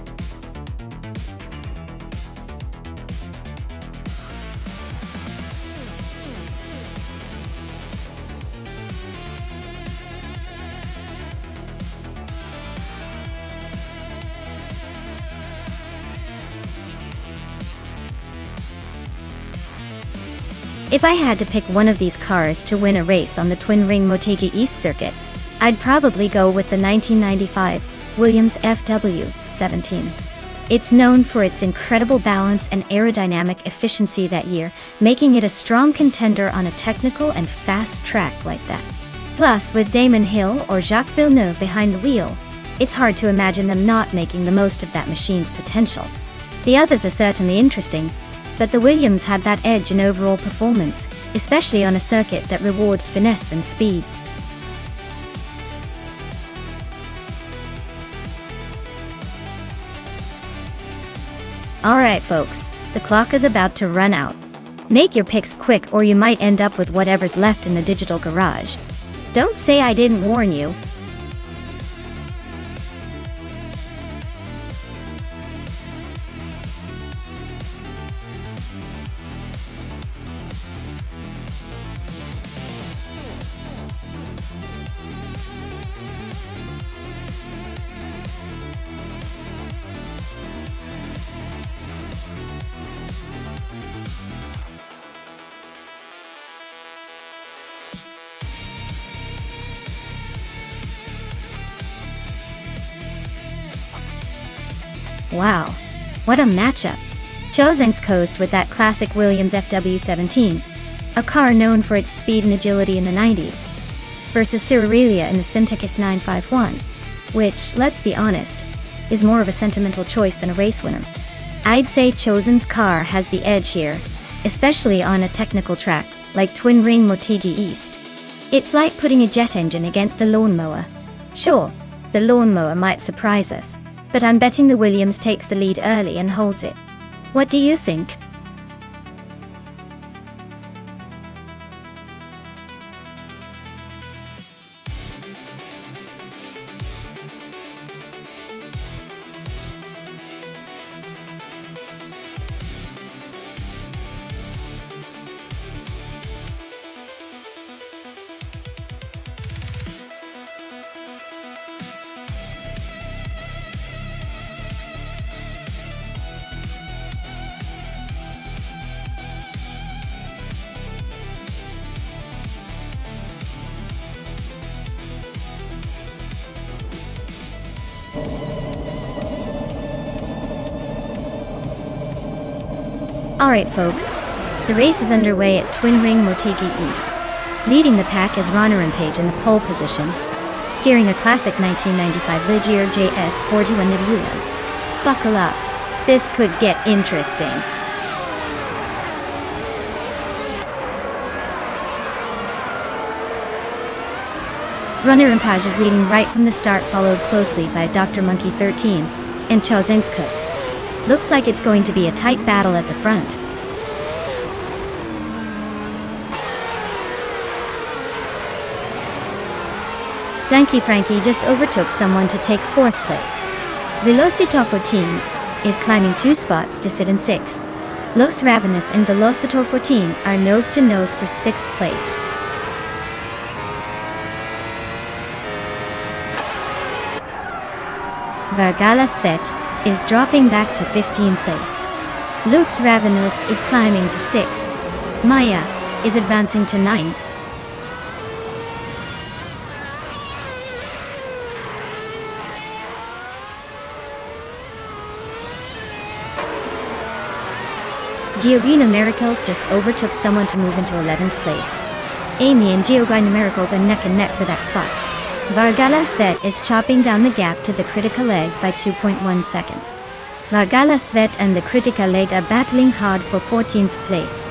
If I had to pick one of these cars to win a race on the Twin Ring Motegi East Circuit, I'd probably go with the 1995 Williams FW17. It's known for its incredible balance and aerodynamic efficiency that year, making it a strong contender on a technical and fast track like that. Plus, with Damon Hill or Jacques Villeneuve behind the wheel, it's hard to imagine them not making the most of that machine's potential. The others are certainly interesting, but the Williams had that edge in overall performance, especially on a circuit that rewards finesse and speed. Alright folks, the clock is about to run out. Make your picks quick or you might end up with whatever's left in the digital garage. Don't say I didn't warn you. Wow, what a matchup. Chosen's coast with that classic Williams FW17, a car known for its speed and agility in the 90s, versus Cirirelia in the Syntecus 951, which, let's be honest, is more of a sentimental choice than a race winner. I'd say Chosen's car has the edge here, especially on a technical track like Twin Ring Motegi East. It's like putting a jet engine against a lawnmower. Sure, the lawnmower might surprise us, but I'm betting the Williams takes the lead early and holds it. What do you think? Alright folks, the race is underway at Twin Ring Motegi East. Leading the pack is Ronner and Page in the pole position, steering a classic 1995 Ligier JS41 Nebula. Buckle up, This could get interesting. Runner Impage is leading right from the start, followed closely by Dr. Monkey 13 and Chozengskost. Looks like it's going to be a tight battle at the front. Blanky Frankie just overtook someone to take 4th place. Velocitor 14 is climbing 2 spots to sit in 6th. Los Ravenous and Velocitor 14 are nose to nose for 6th place. Vargala Svet is dropping back to 15th place. Lux Ravenous is climbing to 6th. Maya is advancing to 9th. Geogina Miracles just overtook someone to move into 11th place. Amy and Geogina Miracles are neck and neck for that spot. Vargala Svet is chopping down the gap to the Critica Leg by 2.1 seconds. Vargala Svet and the Critica Leg are battling hard for 14th place.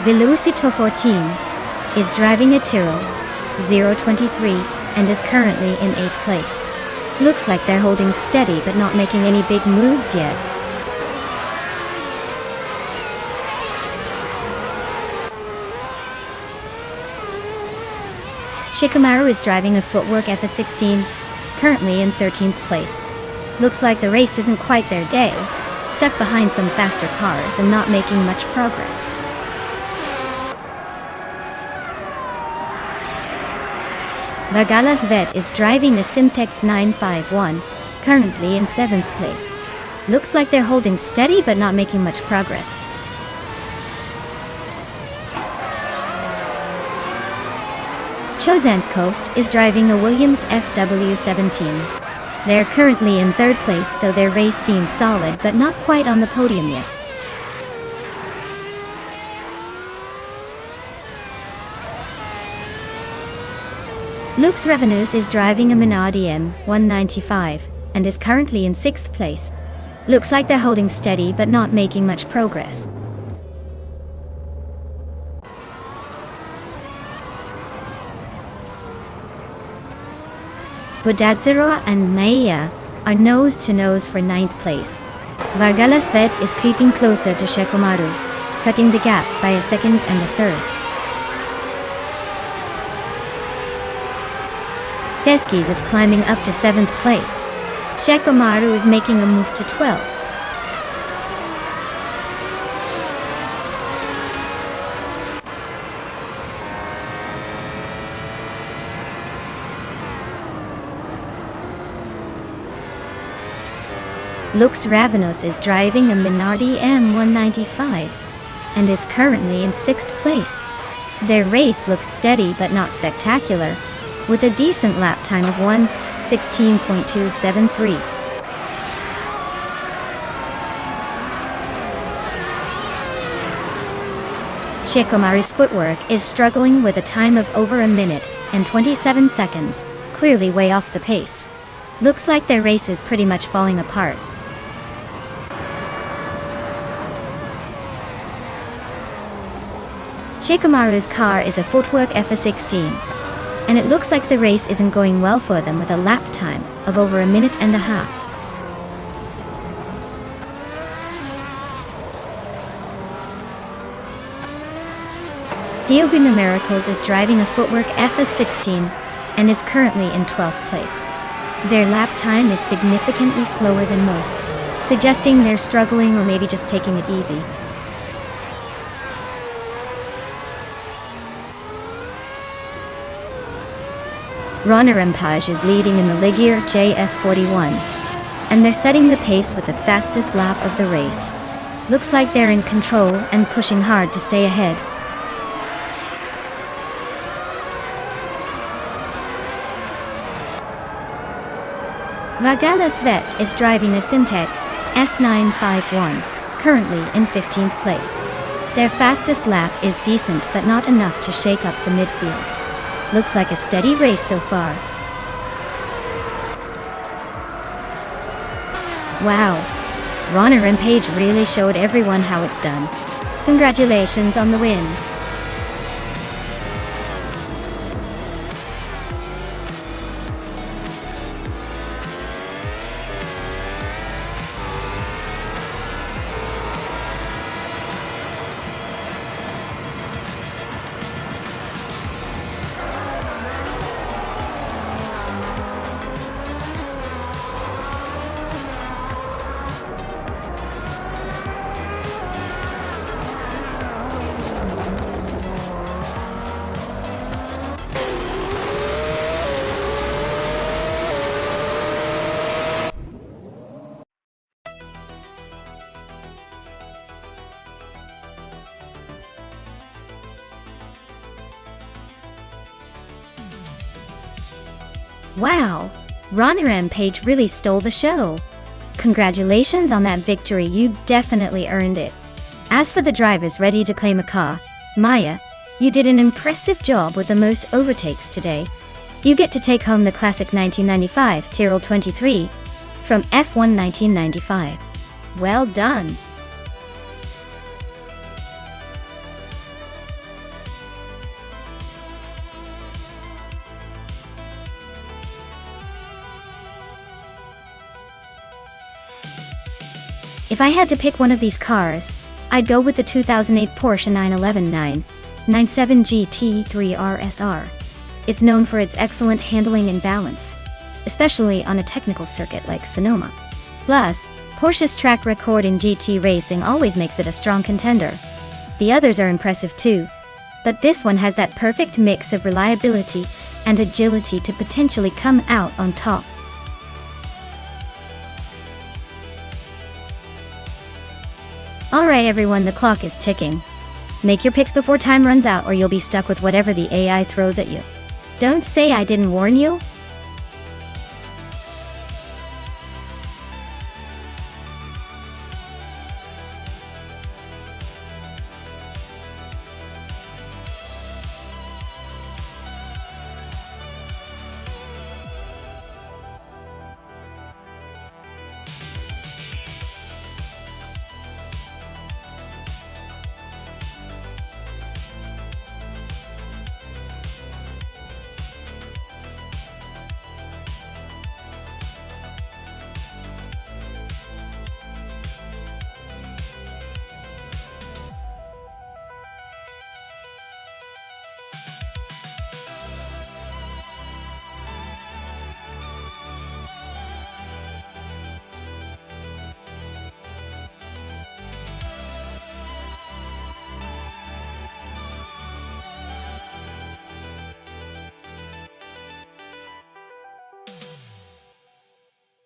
Velocito 14 is driving a Tyrrell 023 and is currently in 8th place. Looks like they're holding steady but not making any big moves yet. Shikamaru is driving a Footwork FS16, currently in 13th place. Looks like the race isn't quite their day, stuck behind some faster cars and not making much progress. Vargala Svet is driving a Simtex 951, currently in 7th place. Looks like they're holding steady but not making much progress. Chozengskost is driving a Williams FW17. They're currently in 3rd place, so their race seems solid but not quite on the podium yet. Lux Revenues is driving a Minardi M195 and is currently in 6th place. Looks like they're holding steady but not making much progress. Budadzero and Maya are nose to nose for 9th place. Vargala Svet is creeping closer to Shekomaru, cutting the gap by a 2nd and a 3rd. Teskis is climbing up to 7th place. Shekomaru is making a move to 12th. Lux Ravenous is driving a Minardi M195 and is currently in 6th place. Their race looks steady but not spectacular, with a decent lap time of 1:16.273. Shekomaru's Footwork is struggling with a time of over a minute and 27 seconds, clearly way off the pace. Looks like their race is pretty much falling apart. Shikamaru's car is a Footwork FS16, and it looks like the race isn't going well for them with a lap time of over a minute and a half. Dioguna Miracles is driving a Footwork FS16 and is currently in 12th place. Their lap time is significantly slower than most, suggesting they're struggling or maybe just taking it easy. Runner Empage is leading in the Ligier JS41, and they're setting the pace with the fastest lap of the race. Looks like they're in control and pushing hard to stay ahead. Vargala Svet is driving a Syntex S951, currently in 15th place. Their fastest lap is decent but not enough to shake up the midfield. Looks like a steady race so far. Wow. Ronner and Paige really showed everyone how it's done. Congratulations on the win. Wow, Ronner and Paige really stole the show. Congratulations on that victory, you definitely earned it. As for the drivers ready to claim a car, Maya, you did an impressive job with the most overtakes today. You get to take home the classic 1995 Tyrrell 23 from F1 1995. Well done. If I had to pick one of these cars, I'd go with the 2008 Porsche 911 997 GT3 RSR. It's known for its excellent handling and balance, especially on a technical circuit like Sonoma. Plus, Porsche's track record in GT racing always makes it a strong contender. The others are impressive too, but this one has that perfect mix of reliability and agility to potentially come out on top. Alright everyone, the clock is ticking. Make your picks before time runs out or you'll be stuck with whatever the AI throws at you. Don't say I didn't warn you.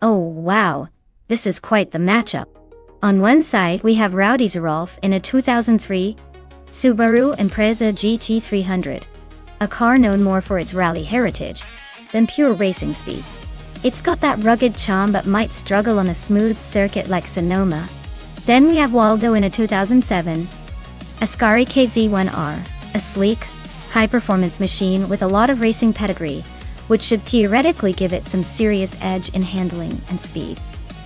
Oh wow, this is quite the matchup. On one side we have Rowdy Zerolf in a 2003 Subaru Impreza GT300, a car known more for its rally heritage than pure racing speed. It's got that rugged charm but might struggle on a smooth circuit like Sonoma. Then we have Waldo in a 2007 Ascari KZ1R, a sleek, high-performance machine with a lot of racing pedigree, which should theoretically give it some serious edge in handling and speed.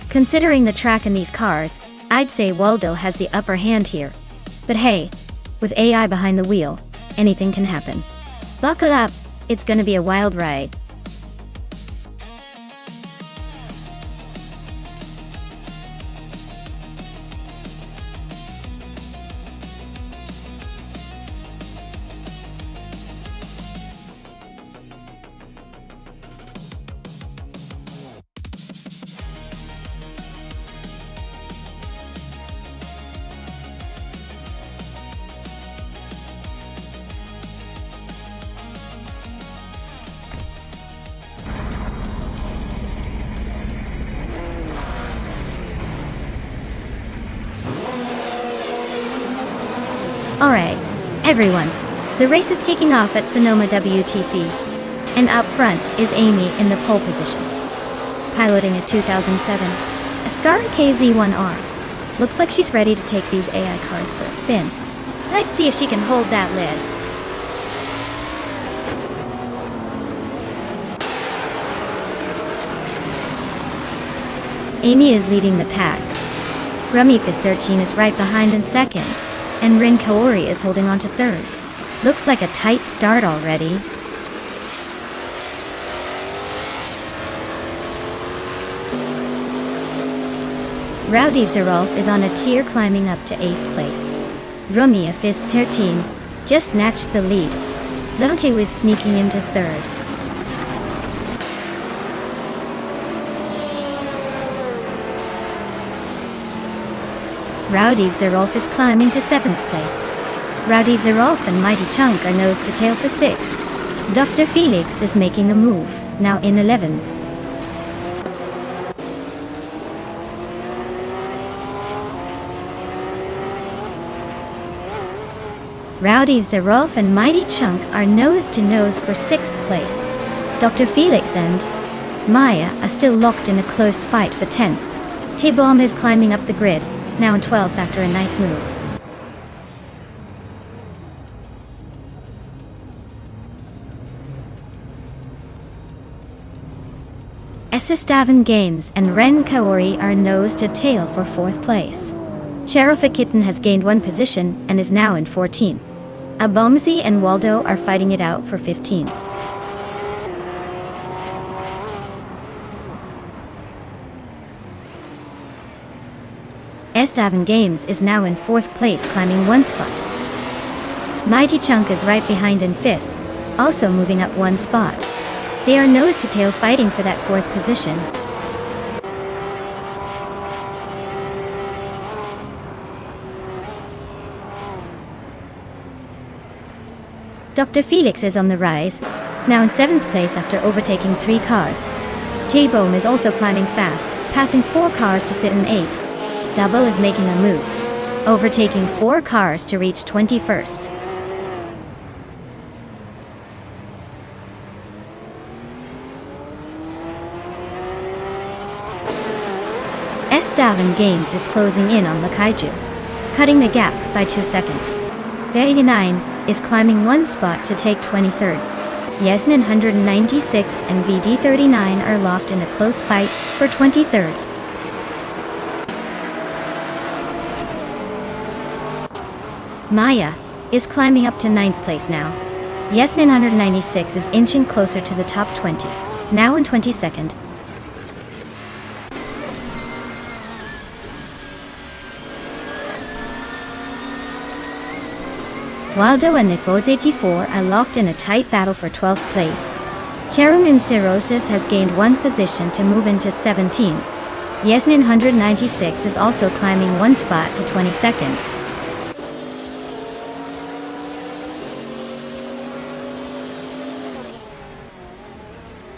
Considering the track in these cars, I'd say Waldo has the upper hand here. But hey, with AI behind the wheel, anything can happen. Buckle up, it's gonna be a wild ride. Alright, everyone, the race is kicking off at Sonoma WTC, and up front is Amy in the pole position. Piloting a 2007 Ascari KZ1R. Looks like she's ready to take these AI cars for a spin. Let's see if she can hold that lid. Amy is leading the pack. Rumifus 13 is right behind in second, and Rin Kaori is holding on to third. Looks like a tight start already. Rowdy Zerolf is on a tier climbing up to 8th place. Rumifus 13 just snatched the lead. Loki was sneaking into 3rd. Rowdy Zerolf is climbing to 7th place. Rowdy Zerolf and Mighty Chunk are nose to tail for 6th. Dr. Felix is making a move, now in 11. Rowdy Zerolf and Mighty Chunk are nose to nose for 6th place. Dr. Felix and Maya are still locked in a close fight for 10th. T-Bomb is climbing up the grid, now in 12th after a nice move. Estavan Games and Ren Kaori are nose to tail for 4th place. Cherufa Kitten has gained 1 position and is now in 14th. Abomzi and Waldo are fighting it out for 15th. Estavan Games is now in 4th place, climbing 1 spot. Mighty Chunk is right behind in 5th, also moving up 1 spot. They are nose to tail fighting for that 4th position. Dr. Felix is on the rise, now in 7th place after overtaking 3 cars. T-Bone is also climbing fast, passing 4 cars to sit in 8th. Double is making a move, overtaking 4 cars to reach 21st. Estavan Games is closing in on Lakaiju, cutting the gap by 2 seconds. The 89 is climbing 1 spot to take 23rd. Yesnin 196 and VD 39 are locked in a close fight for 23rd. Maya is climbing up to 9th place now. Yesnin 196 is inching closer to the top 20, now in 22nd. Waldo and Nifoz 84 are locked in a tight battle for 12th place. Cherumin Cirrhosis has gained 1 position to move into 17th. Yesnin 196 is also climbing 1 spot to 22nd.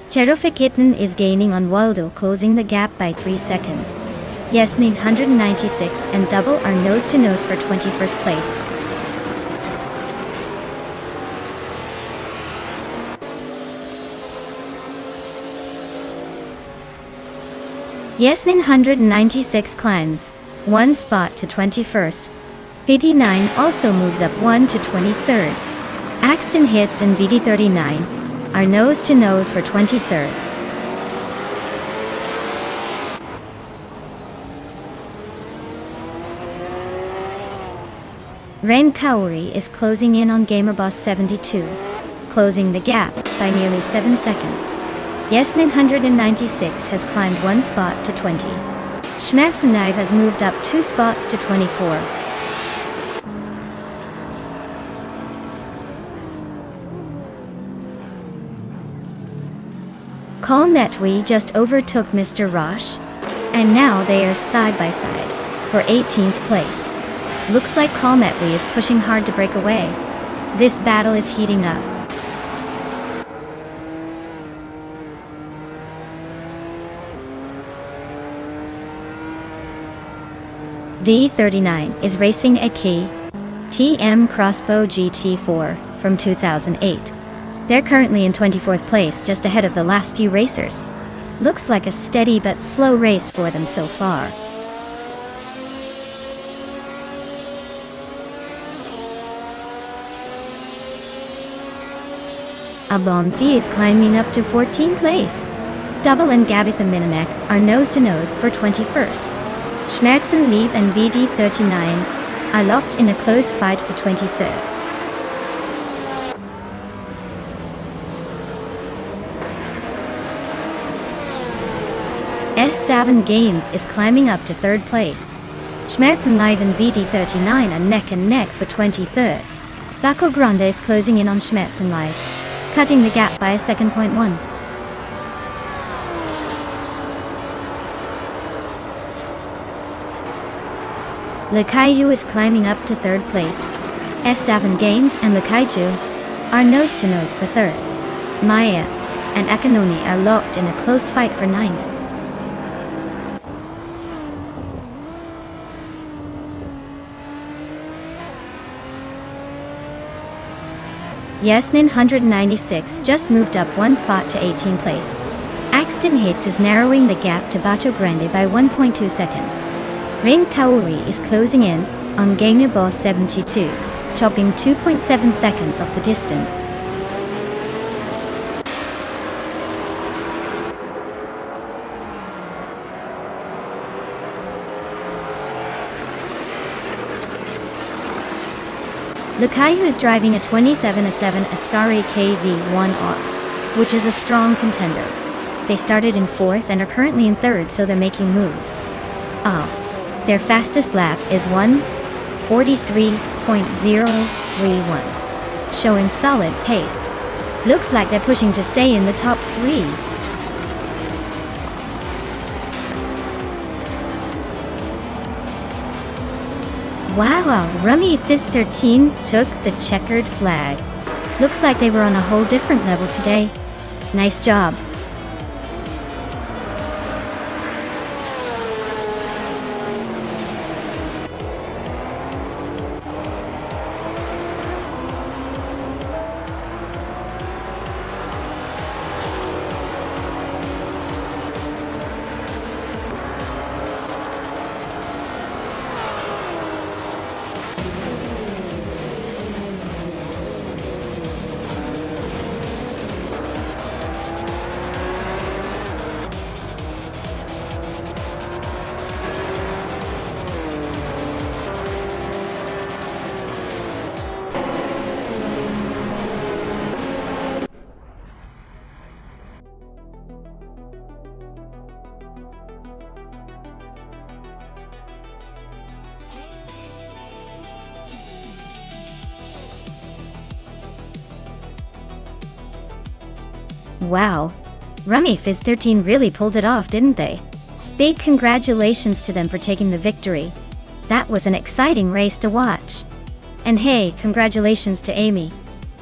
Cherufa Kitten is gaining on Waldo, closing the gap by 3 seconds. Yesnin 196 and Double are nose to nose for 21st place. Yesnin 196 climbs 1 spot to 21st. VD9 also moves up 1 to 23rd. Axton Hits and VD39 are nose to nose for 23rd. Ren Kaori is closing in on Gamerboss 72, closing the gap by nearly 7 seconds. Yesnin 196 has climbed 1 spot to 20. Schmatzenive has moved up 2 spots to 24. Kalmetwi just overtook Mr. Rosh, and now they are side by side for 18th place. Looks like Kalmetwi is pushing hard to break away. This battle is heating up. D39 is racing a key TM Crossbow GT4 from 2008. They're currently in 24th place, just ahead of the last few racers. Looks like a steady but slow race for them so far. Abomzi is climbing up to 14th place. Double and Gabitha Minimek are nose-to-nose for 21st. Schmerzen Leave and VD39 are locked in a close fight for 23rd. S-Davin Games is climbing up to 3rd place. Schmerzen Live and VD39 are neck and neck for 23rd. Baco Grande is closing in on Schmerzen Live, cutting the gap by a second. Le Kaiju is climbing up to 3rd place. S-Davin Games and Le Kaiju are nose-to-nose for 3rd. Maya and Akanoni are locked in a close fight for 9th. Yasnin 196 just moved up 1 spot to 18th place. Axton Hits is narrowing the gap to Bacho Grande by 1.2 seconds. Ring Kaori is closing in on Gamer Boss 72, chopping 2.7 seconds off the distance. Lukayu is driving a 27-7 Ascari KZ-1R, which is a strong contender. They started in 4th and are currently in 3rd, so they're making moves. Their fastest lap is 1:43.031, showing solid pace. Looks like they're pushing to stay in the top 3. Wow, Rummy Fizz 13 took the checkered flag. Looks like they were on a whole different level today. Nice job. Wow, Rummy Fizz 13 really pulled it off, didn't they? Big congratulations to them for taking the victory. That was an exciting race to watch. And hey, congratulations to Amy.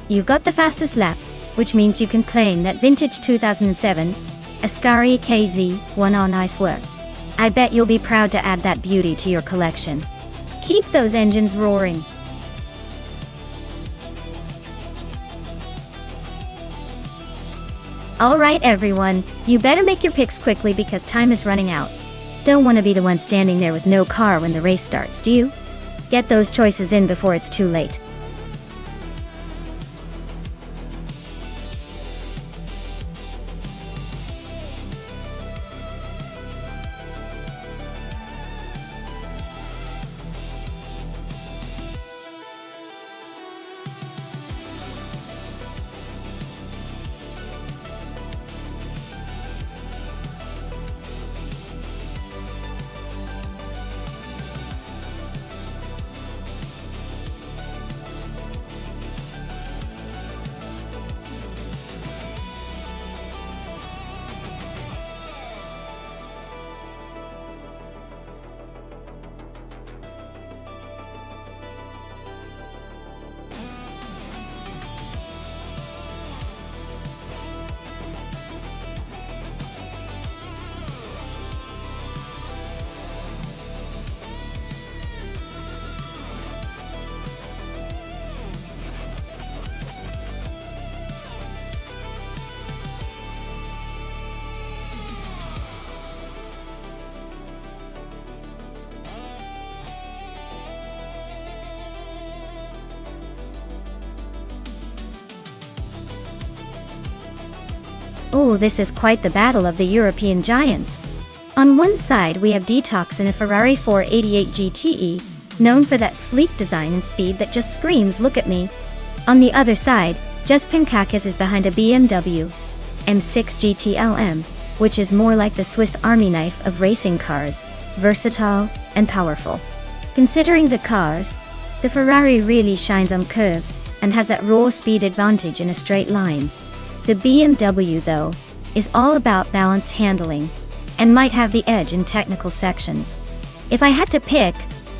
You got the fastest lap, which means you can claim that vintage 2007 Ascari KZ-1R. Nice work. I bet you'll be proud to add that beauty to your collection. Keep those engines roaring. Alright everyone, you better make your picks quickly because time is running out. Don't want to be the one standing there with no car when the race starts, do you? Get those choices in before it's too late. Oh, this is quite the battle of the European giants. On one side we have Detox in a Ferrari 488 GTE, known for that sleek design and speed that just screams "look at me." On the other side, Just Pankakis is behind a BMW M6 GT-LM, which is more like the Swiss Army knife of racing cars, versatile and powerful. Considering the cars, the Ferrari really shines on curves and has that raw speed advantage in a straight line. The BMW, though, is all about balanced handling and might have the edge in technical sections. If I had to pick,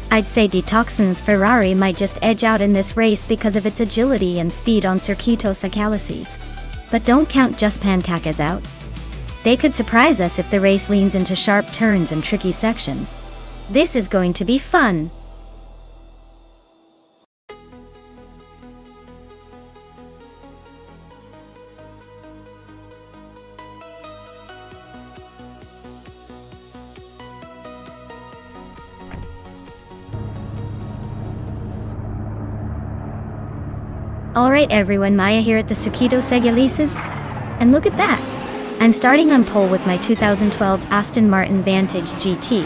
I'd say Detoxin's Ferrari might just edge out in this race because of its agility and speed on Circuitos Galices. But don't count Just Pankakis out. They could surprise us if the race leans into sharp turns and tricky sections. This is going to be fun. Alright everyone, Maya here at the Circuitos Galices. And look at that! I'm starting on pole with my 2012 Aston Martin Vantage GT.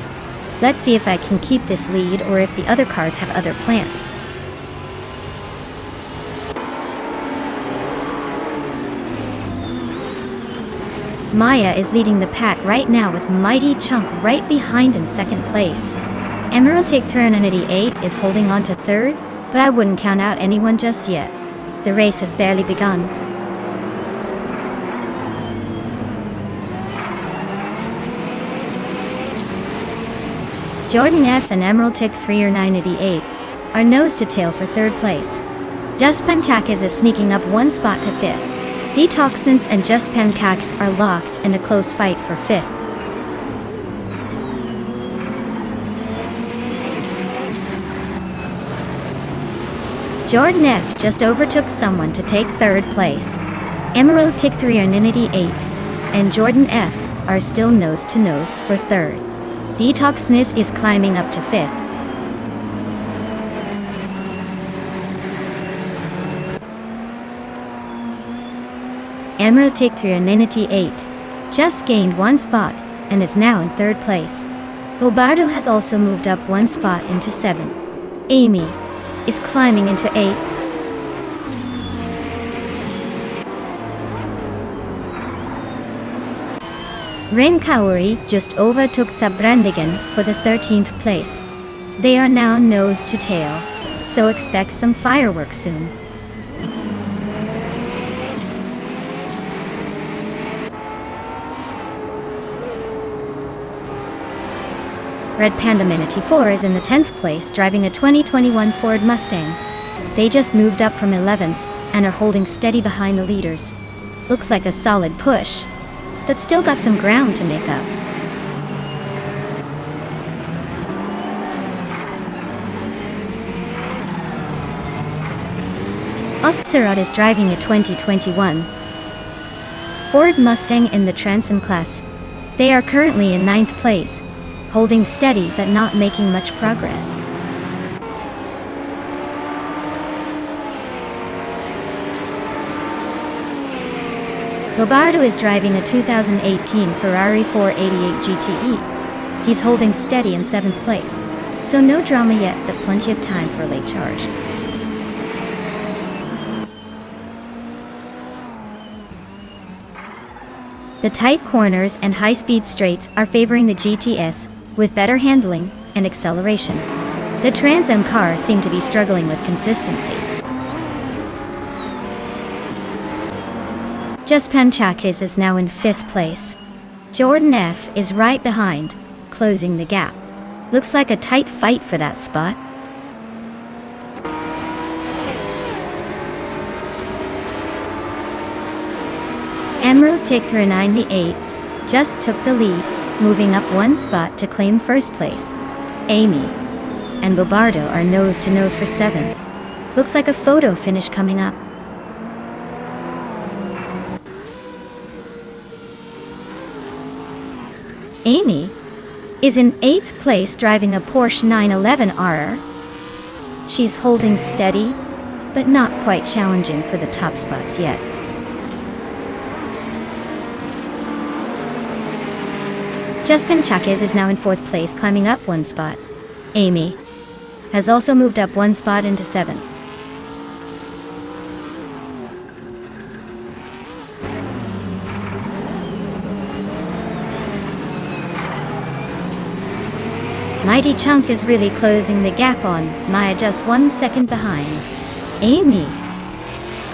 Let's see if I can keep this lead or if the other cars have other plans. Maya is leading the pack right now with Mighty Chunk right behind in second place. Emerald Take 388 is holding on to third, but I wouldn't count out anyone just yet. The race has barely begun. Jordan F and Emerald Tick 398 are nose to tail for third place. Just Pankakis is sneaking up one spot to fifth. Detoxins and Just Pankakis are locked in a close fight for fifth. Jordan F just overtook someone to take third place. Emerald Tick 398 and Jordan F are still nose to nose for third. Detoxness is climbing up to fifth. Emerald Tick 398 just gained one spot and is now in third place. Bobardo has also moved up one spot into seventh. Amy is climbing into 8th. Ren Kaori just overtook Zabrandigan for the 13th place. They are now nose to tail, so expect some fireworks soon. Red Panda Minity 4 is in the 10th place driving a 2021 Ford Mustang. They just moved up from 11th and are holding steady behind the leaders. Looks like a solid push, but still got some ground to make up. Osterod is driving a 2021 Ford Mustang in the Transom class. They are currently in 9th place, holding steady but not making much progress. Bobardo is driving a 2018 Ferrari 488 GTE. He's holding steady in 7th place, so no drama yet, but plenty of time for a late charge. The tight corners and high-speed straights are favoring the GTS, with better handling and acceleration. The Trans Am cars seem to be struggling with consistency. Just Pankakis is now in 5th place. Jordan F is right behind, closing the gap. Looks like a tight fight for that spot. Emerald Tick 398 just took the lead, moving up one spot to claim first place. Amy and Bobardo are nose to nose for 7th. Looks like a photo finish coming up. Amy is in 8th place driving a Porsche 911R. She's holding steady, but not quite challenging for the top spots yet. Justin Chaques is now in 4th place, climbing up 1 spot. Amy has also moved up 1 spot into 7th. Mighty Chunk is really closing the gap on Maya, just 1 second behind. Amy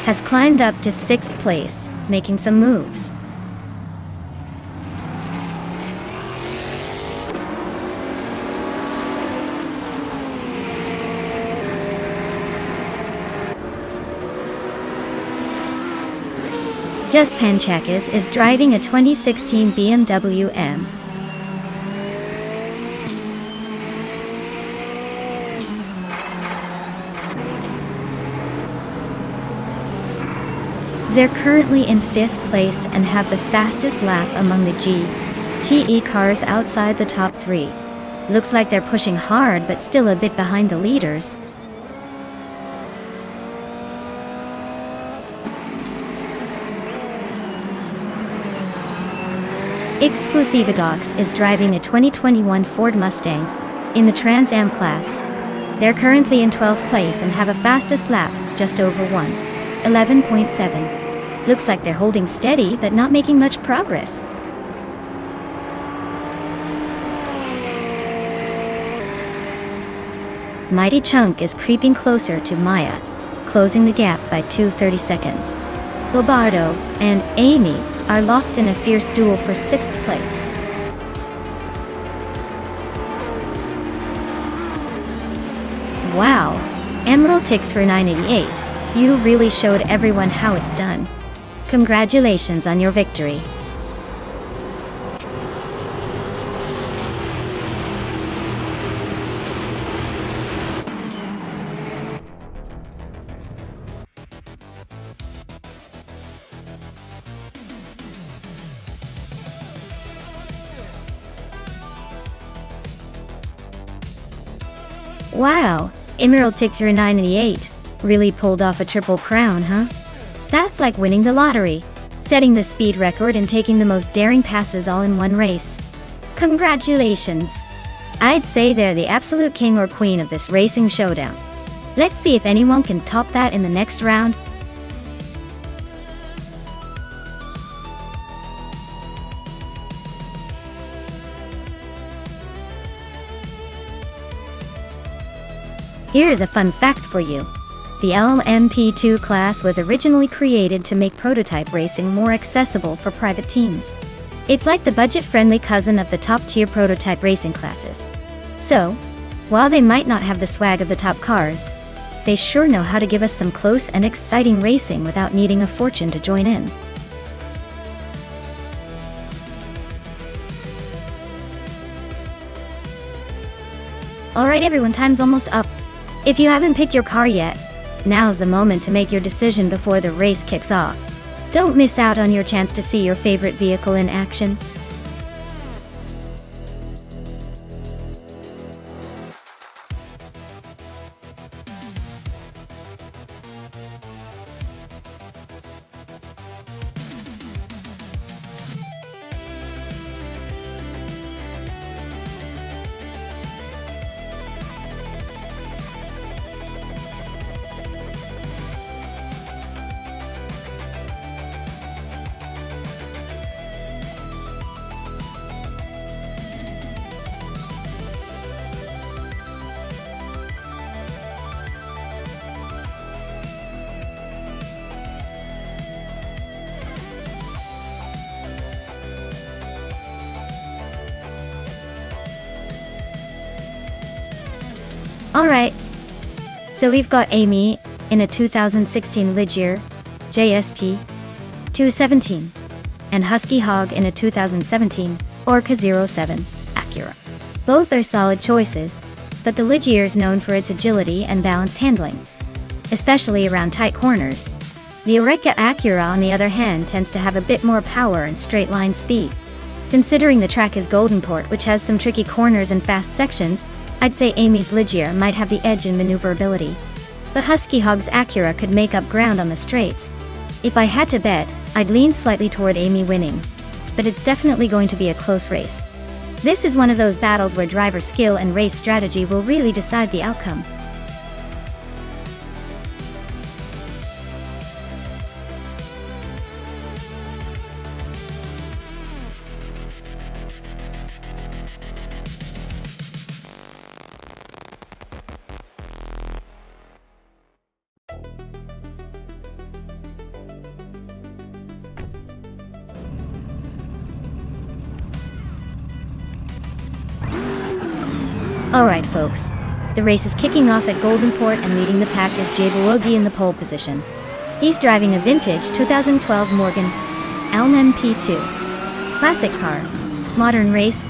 has climbed up to 6th place, making some moves. Justin Chaques is driving a 2016 BMW M. They're currently in 5th place and have the fastest lap among the GTE cars outside the top 3. Looks like they're pushing hard, but still a bit behind the leaders. Exclusivigox is driving a 2021 Ford Mustang in the Trans Am class. They're currently in 12th place and have a fastest lap, just over 11.7. Looks like they're holding steady but not making much progress. Mighty Chunk is creeping closer to Maya, closing the gap by 2:30 seconds. Lobardo and Amy are locked in a fierce duel for 6th place. Wow, Emerald Tick through 988, you really showed everyone how it's done. Congratulations on your victory. Wow, Emerald Tick through 988 really pulled off a triple crown, huh? That's like winning the lottery, setting the speed record and taking the most daring passes all in one race. Congratulations! I'd say they're the absolute king or queen of this racing showdown. Let's see if anyone can top that in the next round. Here's a fun fact for you. The LMP2 class was originally created to make prototype racing more accessible for private teams. It's like the budget-friendly cousin of the top-tier prototype racing classes. So, while they might not have the swag of the top cars, they sure know how to give us some close and exciting racing without needing a fortune to join in. Alright everyone, time's almost up. If you haven't picked your car yet, now's the moment to make your decision before the race kicks off. Don't miss out on your chance to see your favorite vehicle in action. Alright, so we've got Amy in a 2016 Ligier JSP 217 and Husky Hog in a 2017 Orca 07 Acura. Both are solid choices, but the Ligier is known for its agility and balanced handling, especially around tight corners. The Orca Acura, on the other hand, tends to have a bit more power and straight line speed. Considering the track is Goldenport, which has some tricky corners and fast sections, I'd say Amy's Ligier might have the edge in maneuverability. But Husky Hog's Acura could make up ground on the straights. If I had to bet, I'd lean slightly toward Amy winning. But it's definitely going to be a close race. This is one of those battles where driver skill and race strategy will really decide the outcome. Alright folks, the race is kicking off at Goldenport and leading the pack is Jaybuogi in the pole position. He's driving a vintage 2012 Morgan LMP2. Classic car. Modern race.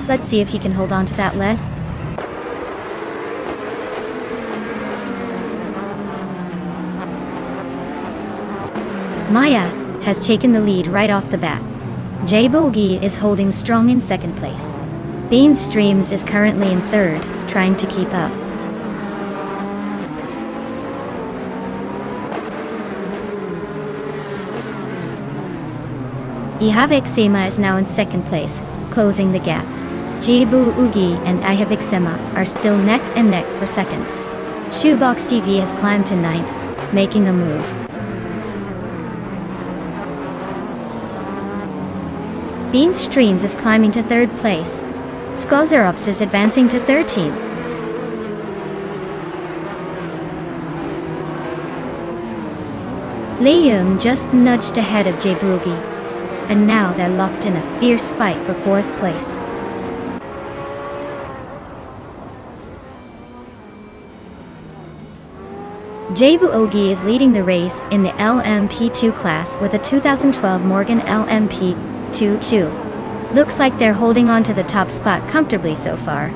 Let's see if he can hold on to that lead. Maya has taken the lead right off the bat. Jaybuogi is holding strong in second place. Bean Streams is currently in third, trying to keep up. Ihavixema is now in second place, closing the gap. Jaybuogi and Ihavixema are still neck and neck for second. Shoebox TV has climbed to ninth, making a move. Bean Streams is climbing to third place. Skozerops is advancing to 13. Liam just nudged ahead of Jaybuogi, and now they're locked in a fierce fight for fourth place. Jaybuogi is leading the race in the LMP2 class with a 2012 Morgan LMP2. Looks like they're holding on to the top spot comfortably so far.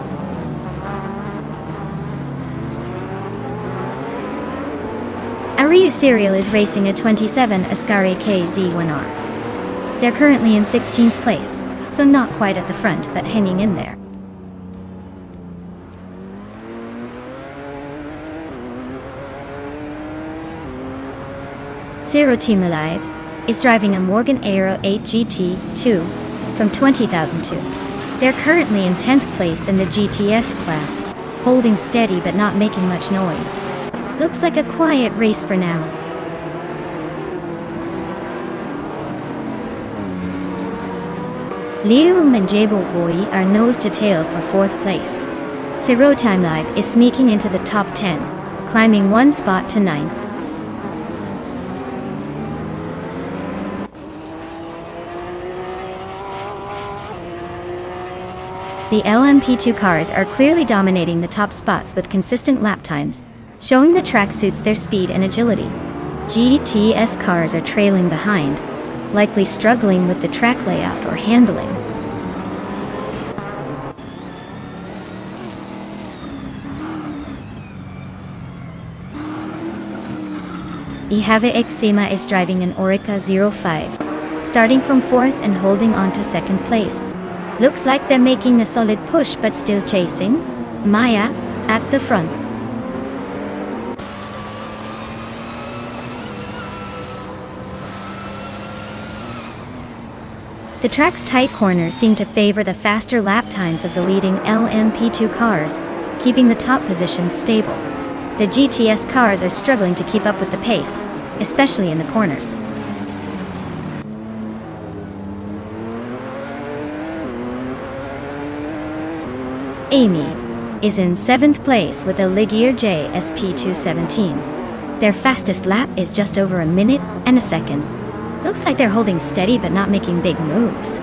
Ariu Serial is racing a 27 Ascari KZ1R. They're currently in 16th place, so not quite at the front but hanging in there. Zero Team Alive is driving a Morgan Aero 8 GT2 from 2002. They're currently in 10th place in the GTS class, holding steady but not making much noise. Looks like a quiet race for now. Lium and Jaybuogi are nose to tail for fourth place. Zero Time Live is sneaking into the top 10, climbing one spot to 9. The LMP2 cars are clearly dominating the top spots with consistent lap times, showing the track suits their speed and agility. GTS cars are trailing behind, likely struggling with the track layout or handling. Ihavixema is driving an Orica 05, starting from fourth and holding on to second place. Looks like they're making a solid push but still chasing. Maya, at the front. The track's tight corners seem to favor the faster lap times of the leading LMP2 cars, keeping the top positions stable. The GTS cars are struggling to keep up with the pace, especially in the corners. Amy is in 7th place with a Ligier JSP217. Their fastest lap is just over a minute and a second. Looks like they're holding steady but not making big moves.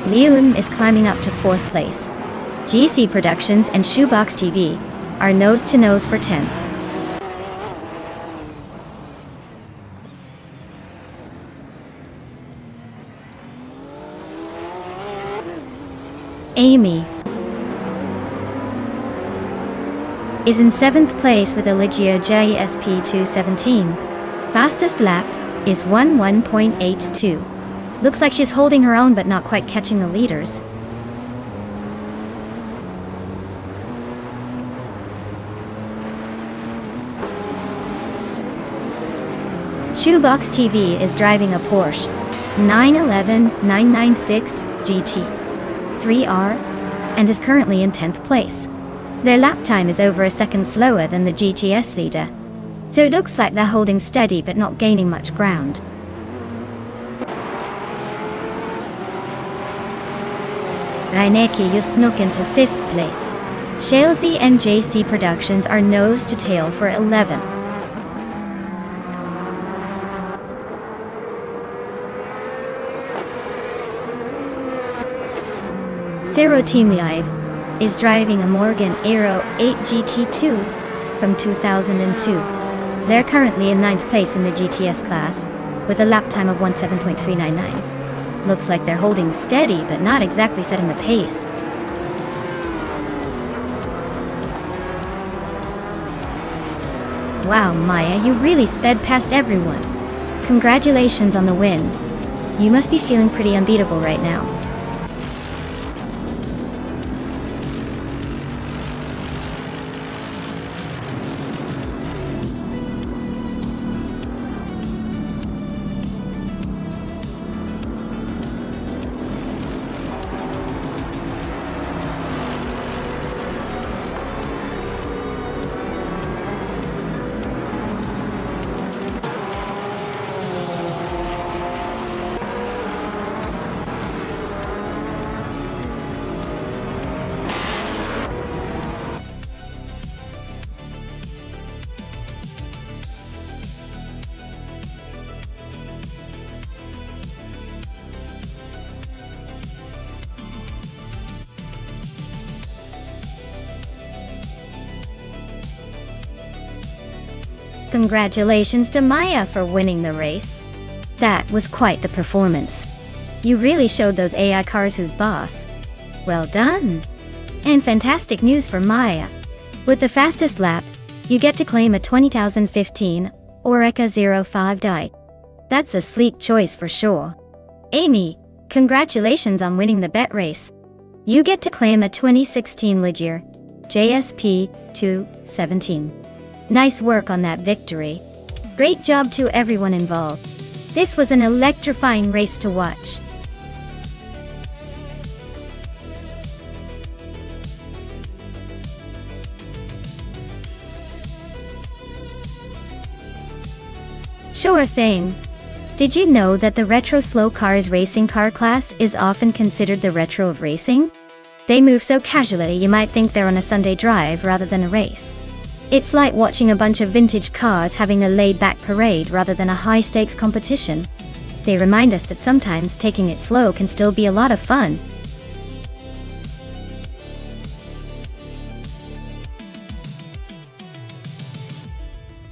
Lium is climbing up to 4th place. GC Productions and Shoebox TV are nose to nose for 10th. Amy is in 7th place with a Ligier JSP217. Fastest lap is 11.82. Looks like she's holding her own but not quite catching the leaders. Shoebox TV is driving a Porsche 911 996 GT 3R and is currently in 10th place. Their lap time is over a second slower than the GTS leader, so it looks like they're holding steady but not gaining much ground. Reineke, you snuck into 5th place. Shalesy and JC Productions are nose to tail for 11. Zero Team Live is driving a Morgan Aero 8 GT2 from 2002. They're currently in 9th place in the GTS class, with a lap time of 17.399. Looks like they're holding steady, but not exactly setting the pace. Wow, Maya, you really sped past everyone. Congratulations on the win. You must be feeling pretty unbeatable right now. Congratulations to Maya for winning the race. That was quite the performance. You really showed those AI cars who's boss. Well done! And fantastic news for Maya. With the fastest lap, you get to claim a 2015 Oreca 05 die. That's a sleek choice for sure. Amy, congratulations on winning the bet race. You get to claim a 2016 Ligier JSP 217. Nice work on that victory. Great job to everyone involved. This was an electrifying race to watch. Sure thing. Did you know that the retro slow cars racing car class is often considered the retro of racing? They move so casually you might think they're on a Sunday drive rather than a race. It's like watching a bunch of vintage cars having a laid-back parade rather than a high-stakes competition. They remind us that sometimes taking it slow can still be a lot of fun.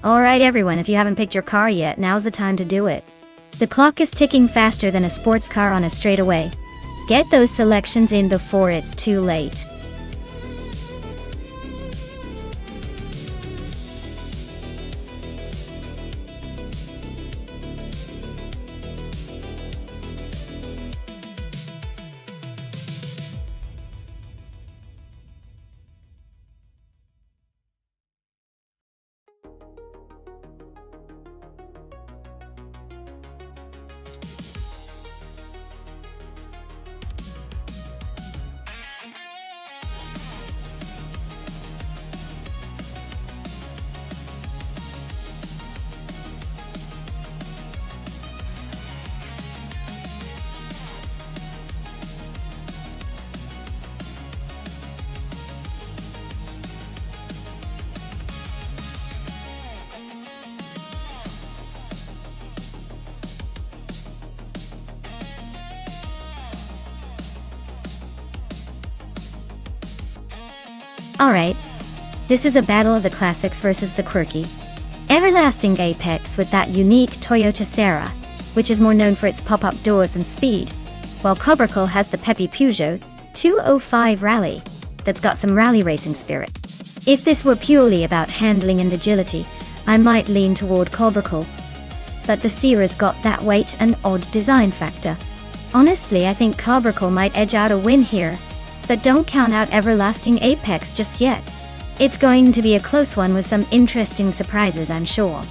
Alright everyone, if you haven't picked your car yet, now's the time to do it. The clock is ticking faster than a sports car on a straightaway. Get those selections in before it's too late. Alright, this is a battle of the classics versus the quirky. Everlasting Apex with that unique Toyota Serra, which is more known for its pop-up doors and speed, while Cobracle has the peppy Peugeot 205 Rally that's got some rally racing spirit. If this were purely about handling and agility, I might lean toward Cobracle, but the Serra's got that weight and odd design factor. Honestly, I think Cobracle might edge out a win here. But don't count out Everlasting Apex just yet. It's going to be a close one with some interesting surprises, I'm sure.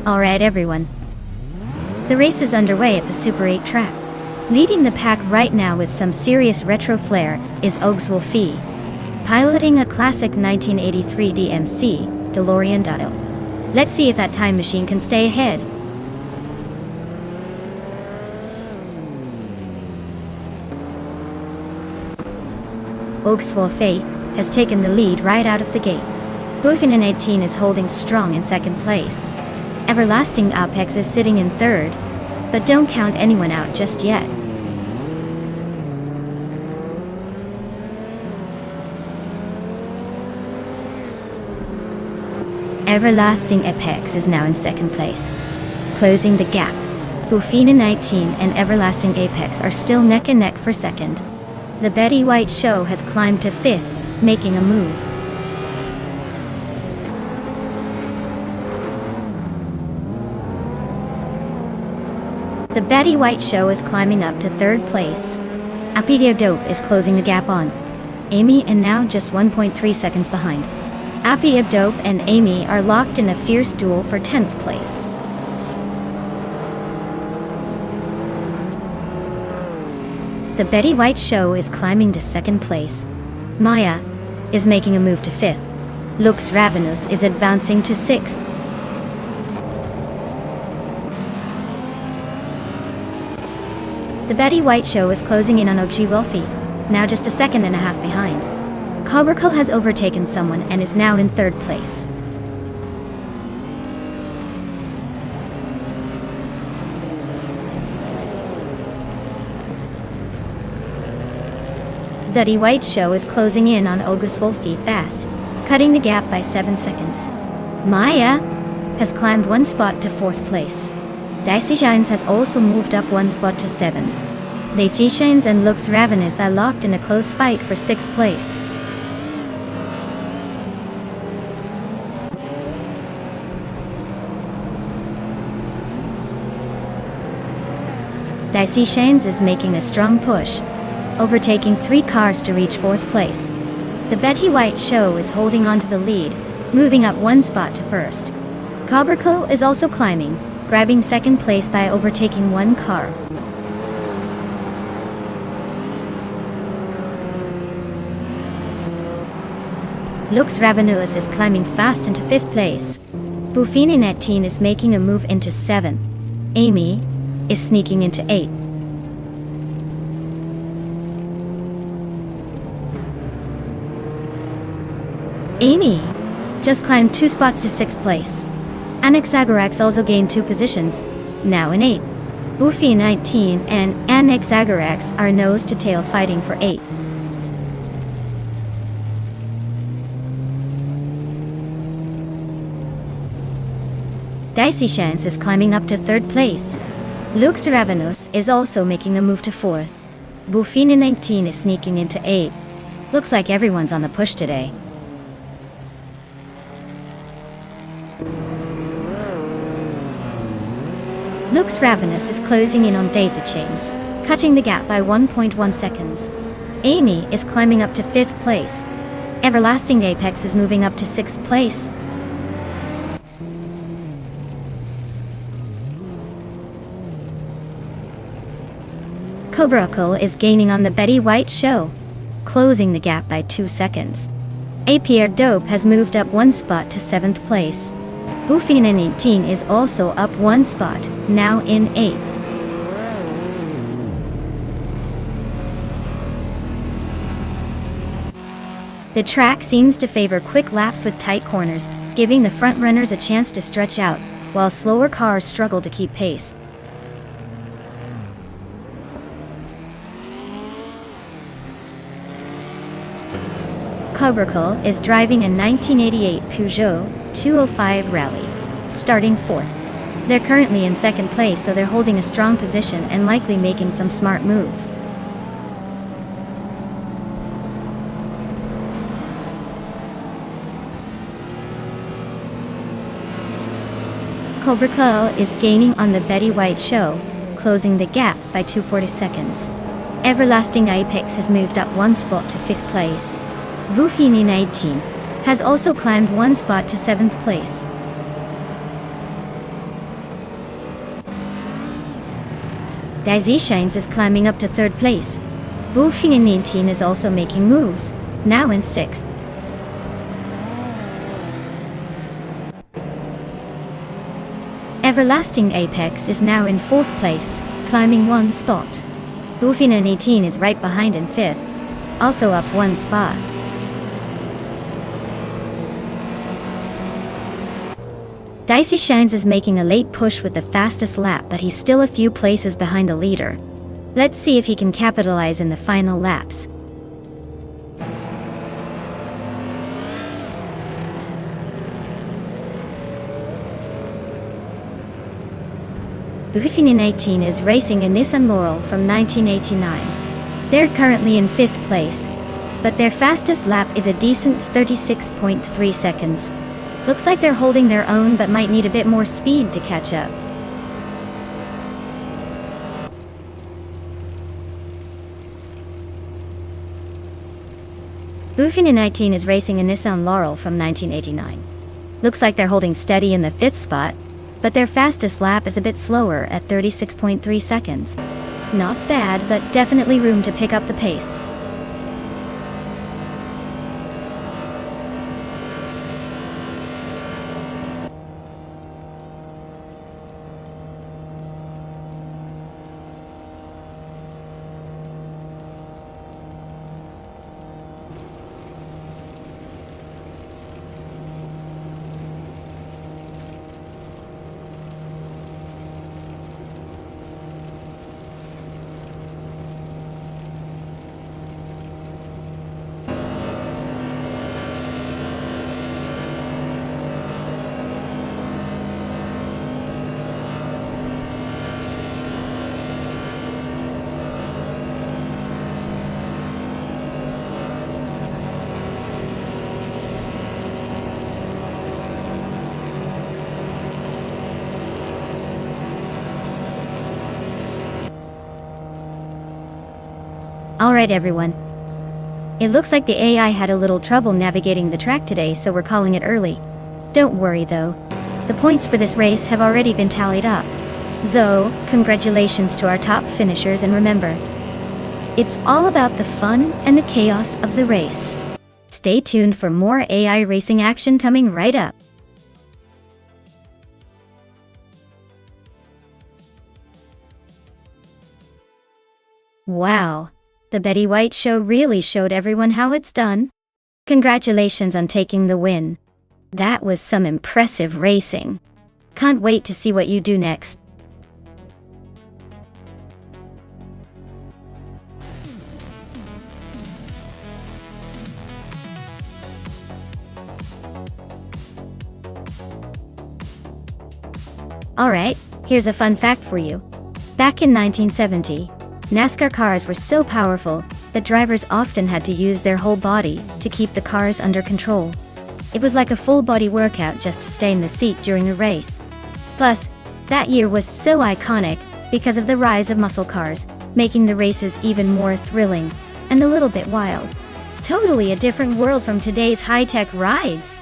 Alright everyone. The race is underway at the Super 8 track. Leading the pack right now with some serious retro flair is Ogswolfie, piloting a classic 1983 DMC, DeLorean Dotto. Let's see if that time machine can stay ahead. Ogswolfie has taken the lead right out of the gate. Buffin 18 is holding strong in second place. Everlasting Apex is sitting in third, but don't count anyone out just yet. Everlasting Apex is now in second place, closing the gap. Buffin 19 and Everlasting Apex are still neck and neck for second. The Betty White Show has climbed to fifth, making a move. The Betty White Show is climbing up to third place. Appedio Dope is closing the gap on Amy and now just 1.3 seconds behind. Appedio Dope and Amy are locked in a fierce duel for 10th place. The Betty White Show is climbing to second place. Maya is making a move to fifth. Lux Ravenous is advancing to sixth. The Betty White Show is closing in on Ogswolfie, now just a second and a half behind. Cobracle has overtaken someone and is now in third place. The Betty White Show is closing in on Ogswolfie fast, cutting the gap by 7 seconds. Maya has climbed one spot to fourth place. Dicey Shines has also moved up one spot to 7. Dicey Shines and Lux Ravenous are locked in a close fight for 6th place. Dicey Shines is making a strong push, overtaking 3 cars to reach 4th place. The Betty White Show is holding on to the lead, moving up one spot to first. Cobracle is also climbing, grabbing second place by overtaking 1 car. Lux Ravenous is climbing fast into 5th place. Buffin 18 is making a move into 7th. Amy is sneaking into 8th. Amy just climbed 2 spots to 6th place. Anaxagorax also gained 2 positions, now in 8th. Buffin 19 and Anaxagorax are nose to tail fighting for 8th. Dicey Chance is climbing up to 3rd place. Lux Ravenous is also making a move to 4th. Buffin 19 is sneaking into 8th. Looks like everyone's on the push today. Lux Ravenous is closing in on Daisy Chains, cutting the gap by 1.1 seconds. Amy is climbing up to 5th place. Everlasting Apex is moving up to 6th place. Cobracle is gaining on the Betty White Show, closing the gap by 2 seconds. Appedio Dope has moved up 1 spot to 7th place. Buffin 18 is also up 1 spot, now in 8th. The track seems to favor quick laps with tight corners, giving the front runners a chance to stretch out, while slower cars struggle to keep pace. Cobracle is driving a 1988 Peugeot 205 Rally, starting 4th. They're currently in 2nd place, so they're holding a strong position and likely making some smart moves. Cobracle is gaining on the Betty White Show, closing the gap by 240 seconds. Everlasting Apex has moved up 1 spot to 5th place. Buffin 18 has also climbed 1 spot to 7th place. Daisy Shines is climbing up to 3rd place. Buffin is also making moves, now in 6th. Everlasting Apex is now in 4th place, climbing 1 spot. Buffin is right behind in 5th, also up 1 spot. Dicey Shines is making a late push with the fastest lap, but he's still a few places behind the leader. Let's see if he can capitalize in the final laps. Buffin 18 is racing a Nissan Laurel from 1989. They're currently in 5th place, but their fastest lap is a decent 36.3 seconds. Looks like they're holding their own but might need a bit more speed to catch up. Buffin 19 is racing a Nissan Laurel from 1989. Looks like they're holding steady in the 5th spot, but their fastest lap is a bit slower at 36.3 seconds. Not bad, but definitely room to pick up the pace. Alright everyone. It looks like the AI had a little trouble navigating the track today, so we're calling it early. Don't worry though. The points for this race have already been tallied up. So, congratulations to our top finishers, and remember, it's all about the fun and the chaos of the race. Stay tuned for more AI racing action coming right up. Wow. The Betty White show really showed everyone how it's done. Congratulations on taking the win. That was some impressive racing. Can't wait to see what you do next. Alright, here's a fun fact for you. Back in 1970, NASCAR cars were so powerful that drivers often had to use their whole body to keep the cars under control. It was like a full-body workout just to stay in the seat during a race. Plus, that year was so iconic because of the rise of muscle cars, making the races even more thrilling and a little bit wild. Totally a different world from today's high-tech rides.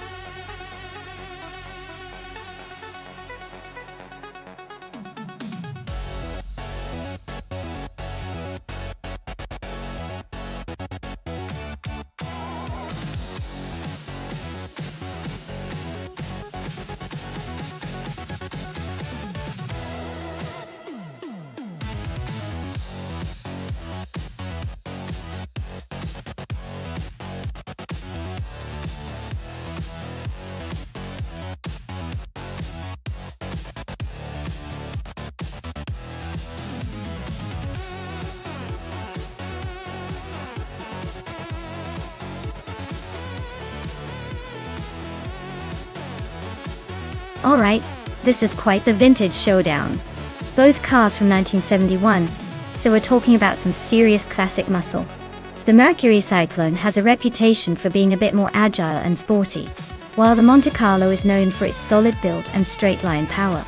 Alright, this is quite the vintage showdown. Both cars from 1971, so we're talking about some serious classic muscle. The Mercury Cyclone has a reputation for being a bit more agile and sporty, while the Monte Carlo is known for its solid build and straight-line power.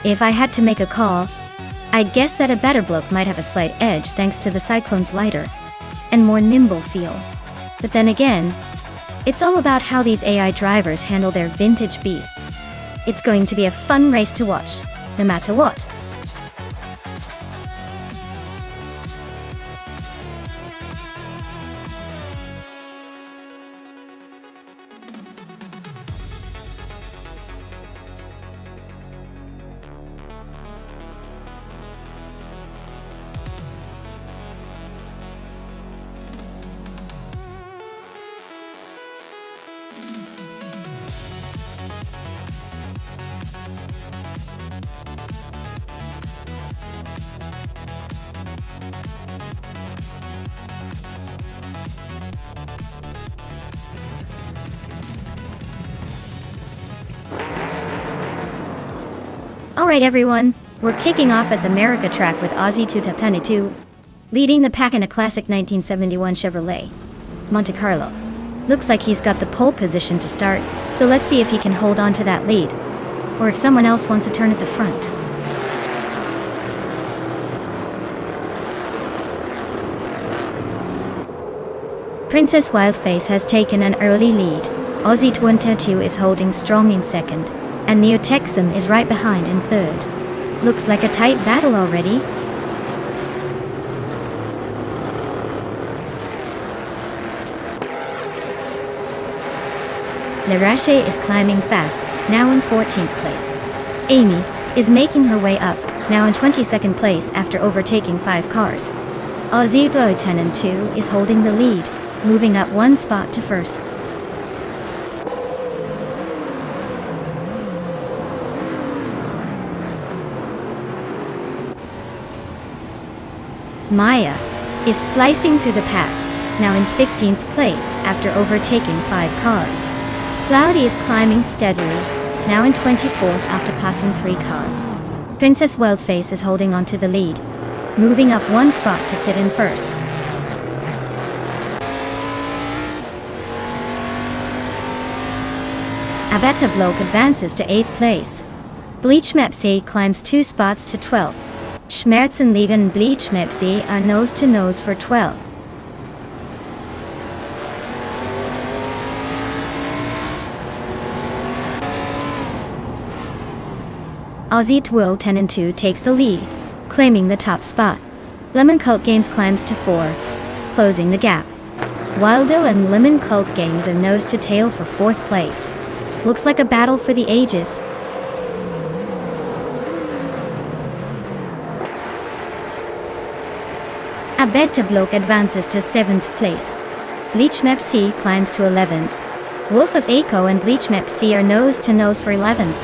If I had to make a call, I'd guess that a better bloke might have a slight edge thanks to the Cyclone's lighter and more nimble feel. But then again, it's all about how these AI drivers handle their vintage beasts. It's going to be a fun race to watch, no matter what. Alright everyone, we're kicking off at the America track with Ozzy 2022, leading the pack in a classic 1971 Chevrolet Monte Carlo. Looks like he's got the pole position to start, so let's see if he can hold on to that lead, or if someone else wants a turn at the front. Princess Wildface has taken an early lead. Ozzy 2022 is holding strong in second, and Neo Texum is right behind in third. Looks like a tight battle already. Larache is climbing fast, now in 14th place. Amy is making her way up, now in 22nd place after overtaking 5 cars. Ozzy 2022 is holding the lead, moving up 1 spot to first. Maya is slicing through the pack, now in 15th place after overtaking 5 cars. Cloudy is climbing steadily, now in 24th after passing 3 cars. Princess Wildface is holding on to the lead, moving up 1 spot to sit in first. Abeta Bloke advances to 8th place. Bleach Mepsi climbs 2 spots to 12th. Schmerzenleben and Bleach Mepsi are nose to nose for 12. Ozzy 2022 takes the lead, claiming the top spot. Lemon Cult Games climbs to 4, closing the gap. Wildo and Lemon Cult Games are nose to tail for 4th place. Looks like a battle for the ages. Abeta Bloke advances to 7th place. Bleach Mepsi climbs to 11. Wolf of Aco and Bleach Mepsi are nose to nose for 11th.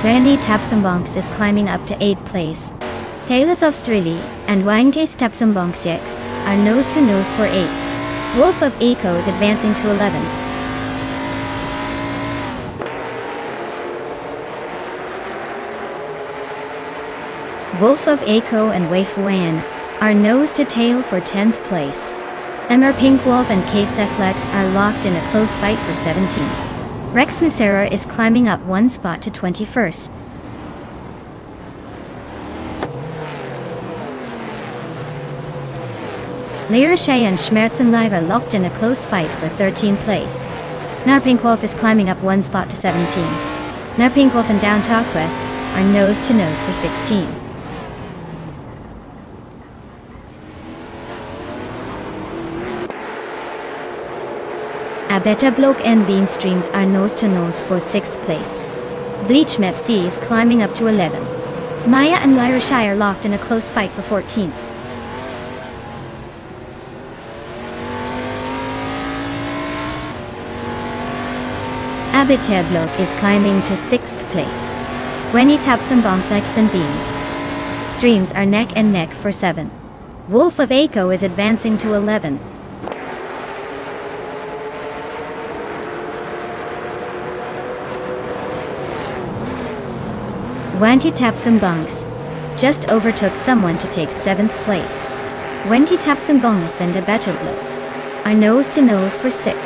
Randy Tapsambonks is climbing up to 8th place. Taylors of Strili and Wangtes Tapsambonksieks are nose to nose for 8th. Wolf of Aco is advancing to 11th. Wolf of Aco and Weifuan are nose to tail for 10th place. Emmer Pinkwolf and K-Steflex are locked in a close fight for 17th. Rex Nacera is climbing up 1 spot to 21st. Lirache and Schmerzenlive are locked in a close fight for 13th place. Narpinkwolf is climbing up 1 spot to 17. Narpinkwolf and Down Talkwest are nose to nose for 16. Abeta Bloke and Bean Streams are nose to nose for 6th place. Bleach Mepsi is climbing up to 11. Maya and Lirache are locked in a close fight for 14th. Abeta Bloke is climbing to 6th place. Wenny Tapsum Bonks X and Beans Streams are neck and neck for 7. Wolf of Aco is advancing to 11. Wanty Tapsum Bunks just overtook someone to take 7th place. Wenty Tapsum Bunks and Abeta Bloke are nose to nose for 6th.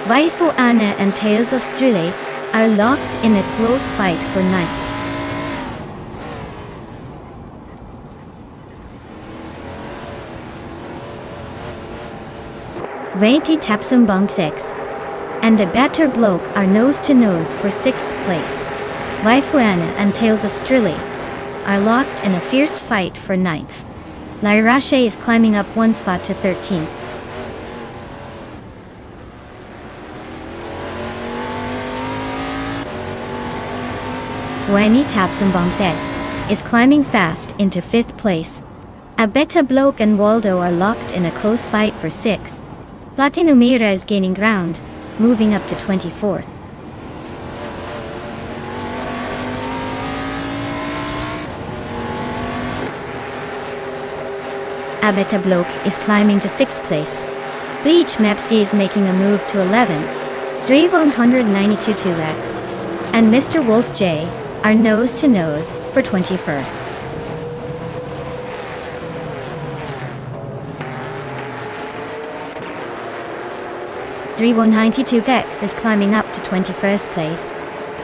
Waifu Anna and Tales of Strille are locked in a close fight for 9th. Wenty Tapsum Bunks X and Abeta Bloke are nose to nose for 6th place. Waifuana and Tales of Strili are locked in a fierce fight for 9th. Lirache is climbing up 1 spot to 13th. Wenny Tapsambongs X is climbing fast into 5th place. Abeta Bloke and Waldo are locked in a close fight for 6th. Platinumira is gaining ground, moving up to 24th. Abeta Bloke is climbing to 6th place. Bleach Mepsi is making a move to 11. Dre 192-2X and Mr. Wolf J are nose to nose for 21st. Dre 192X is climbing up to 21st place.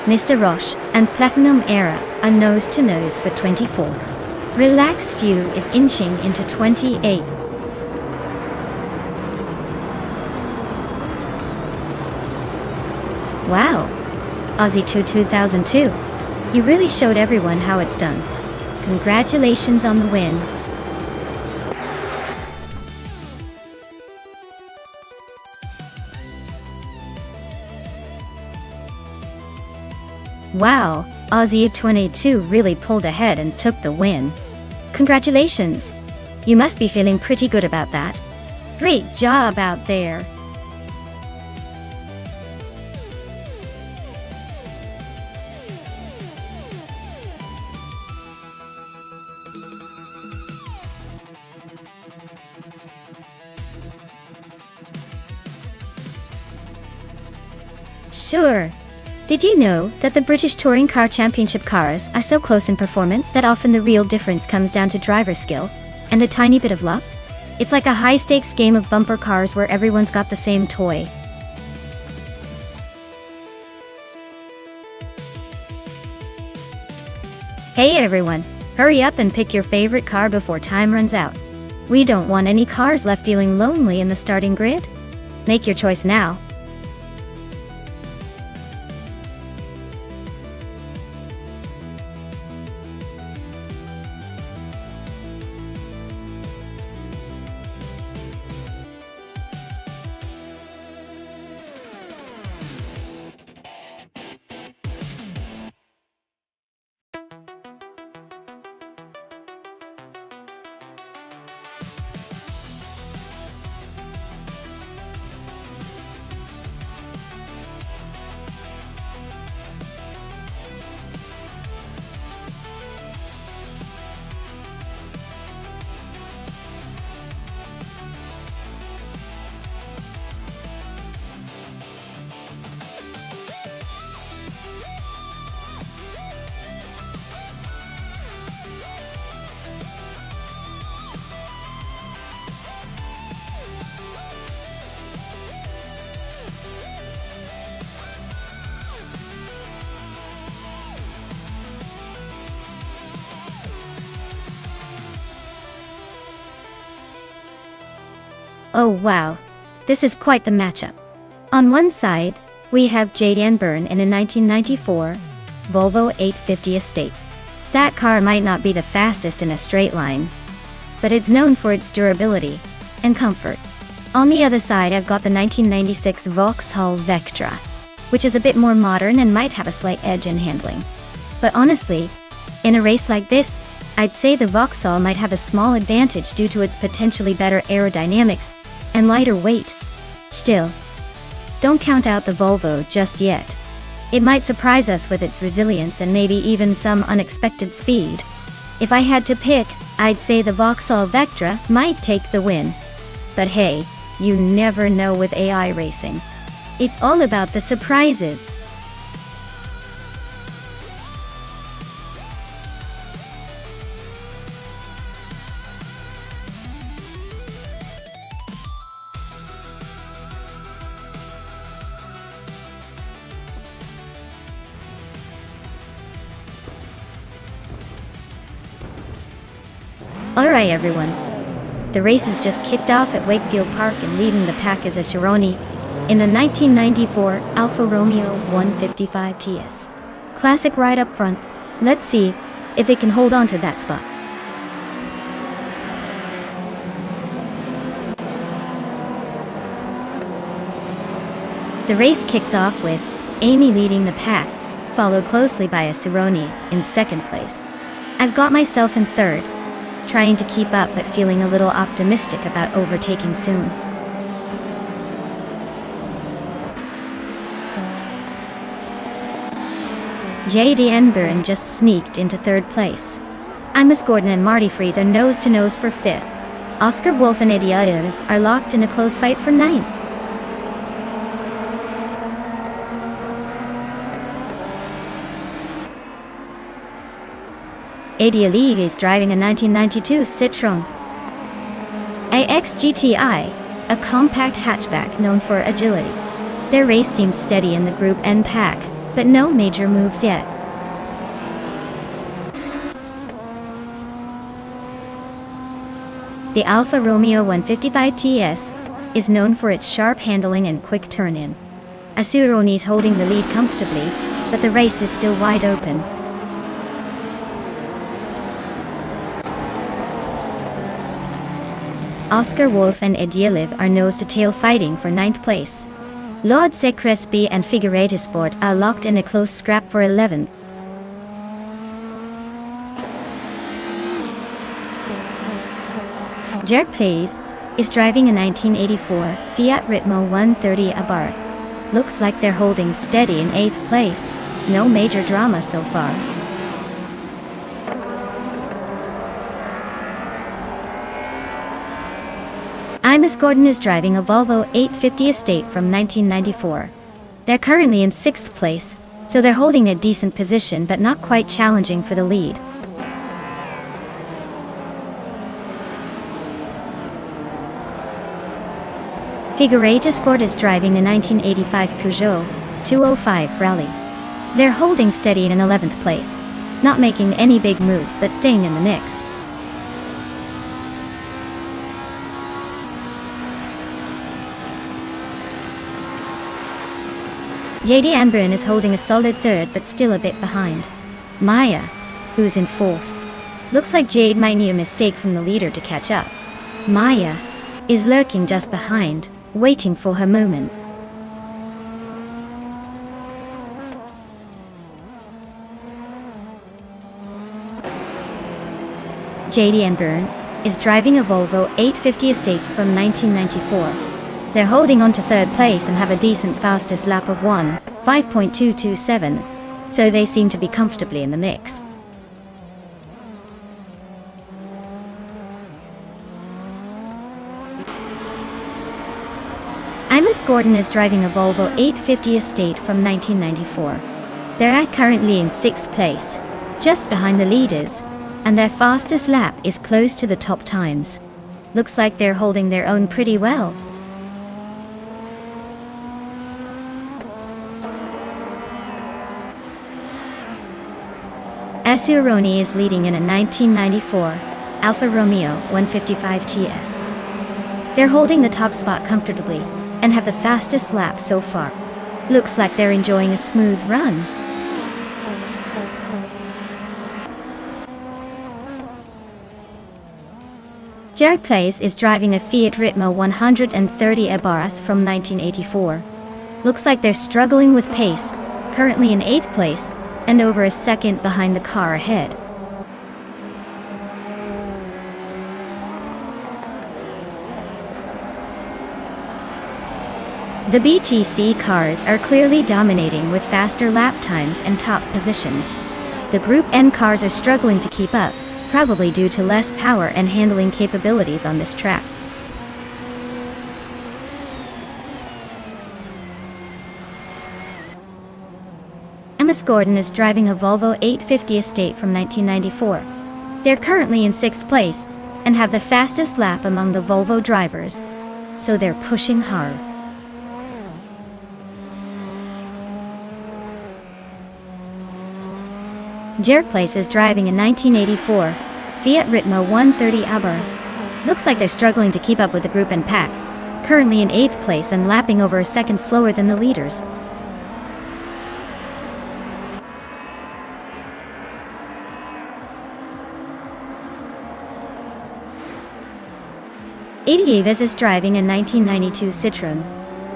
Mr. Roche and Platinum Era are nose to nose for 24. Relaxed View is inching into 28. Wow, Aussie 2002. You really showed everyone how it's done. Congratulations on the win. Wow, Aussie 22 really pulled ahead and took the win. Congratulations. You must be feeling pretty good about that. Great job out there. Sure. Did you know that the British Touring Car Championship cars are so close in performance that often the real difference comes down to driver skill and a tiny bit of luck? It's like a high-stakes game of bumper cars where everyone's got the same toy. Hey everyone, hurry up and pick your favorite car before time runs out. We don't want any cars left feeling lonely in the starting grid. Make your choice now. Oh wow, this is quite the matchup. On one side, we have Jayden Byrne in a 1994 Volvo 850 Estate. That car might not be the fastest in a straight line, but it's known for its durability and comfort. On the other side, I've got the 1996 Vauxhall Vectra, which is a bit more modern and might have a slight edge in handling. But honestly, in a race like this, I'd say the Vauxhall might have a small advantage due to its potentially better aerodynamics and lighter weight. Still, don't count out the Volvo just yet. It might surprise us with its resilience and maybe even some unexpected speed. If I had to pick, I'd say the Vauxhall Vectra might take the win. But hey, you never know with AI racing. It's all about the surprises. Alright everyone, the race has just kicked off at Wakefield Park and leading the pack is a Chironi in the 1994 Alfa Romeo 155 TS. Classic ride up front. Let's see if it can hold on to that spot. The race kicks off with Amy leading the pack, followed closely by a Chironi in second place. I've got myself in third, trying to keep up but feeling a little optimistic about overtaking soon. Jayden Byrne just sneaked into third place. Amos Gordon and Marty Freeze are nose to nose for fifth. Oscar Wolf and Eddie Ayers are locked in a close fight for ninth. Lee is driving a 1992 Citroën AX GTI, a compact hatchback known for agility. Their race seems steady in the Group N pack, but no major moves yet. The Alfa Romeo 155 TS is known for its sharp handling and quick turn-in. Asuroni is holding the lead comfortably, but the race is still wide open. Oscar Wolf and Edieliv are nose-to-tail fighting for 9th place. Lord Crespi and Figueireda Sport are locked in a close scrap for 11th. Jerk Plays is driving a 1984 Fiat Ritmo 130 Abarth. Looks like they're holding steady in 8th place. No major drama so far. Imus Gordon is driving a Volvo 850 Estate from 1994. They're currently in 6th place, so they're holding a decent position but not quite challenging for the lead. Figueireda Sport is driving a 1985 Peugeot 205 Rally. They're holding steady in 11th place, not making any big moves but staying in the mix. JD Ambrun is holding a solid 3rd but still a bit behind Maya, who's in 4th. Looks like Jade might need a mistake from the leader to catch up. Maya is lurking just behind, waiting for her moment. JD Ambrun is driving a Volvo 850 Estate from 1994. They're holding on to 3rd place and have a decent fastest lap of 5.227, so they seem to be comfortably in the mix. Imus Gordon is driving a Volvo 850 Estate from 1994. They're currently in 6th place, just behind the leaders, and their fastest lap is close to the top times. Looks like they're holding their own pretty well. Asuroni is leading in a 1994 Alfa Romeo 155 TS. They're holding the top spot comfortably and have the fastest lap so far. Looks like they're enjoying a smooth run. Jared Place is driving a Fiat Ritmo 130 Abarth from 1984. Looks like they're struggling with pace, currently in 8th place, and over a second behind the car ahead. The BTC cars are clearly dominating with faster lap times and top positions. The Group N cars are struggling to keep up, probably due to less power and handling capabilities on this track. Imus Gordon is driving a Volvo 850 Estate from 1994. They're currently in 6th place and have the fastest lap among the Volvo drivers, so they're pushing hard. Jared Place is driving a 1984 Fiat Ritmo 130 Abarth. Looks like they're struggling to keep up with the Group N pack, currently in 8th place and lapping over a second slower than the leaders. Edieliv is driving a 1992 Citroën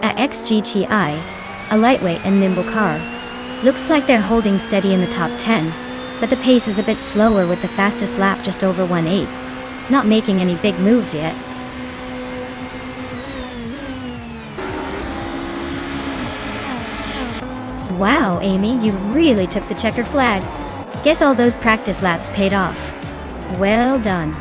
AX GTI, a lightweight and nimble car. Looks like they're holding steady in the top 10, but the pace is a bit slower with the fastest lap just over 1/8. Not making any big moves yet. Wow, Amy, you really took the checkered flag. Guess all those practice laps paid off. Well done.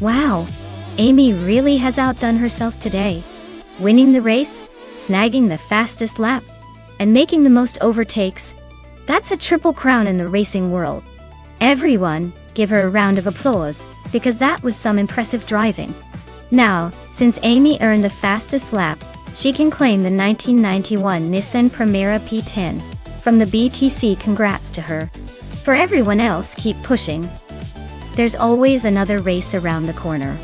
Wow, Amy really has outdone herself today, winning the race, snagging the fastest lap, and making the most overtakes. That's a triple crown in the racing world. Everyone, give her a round of applause, because that was some impressive driving. Now, since Amy earned the fastest lap, she can claim the 1991 Nissan Primera P10 from the BTC. Congrats to her. For everyone else, keep pushing. There's always another race around the corner.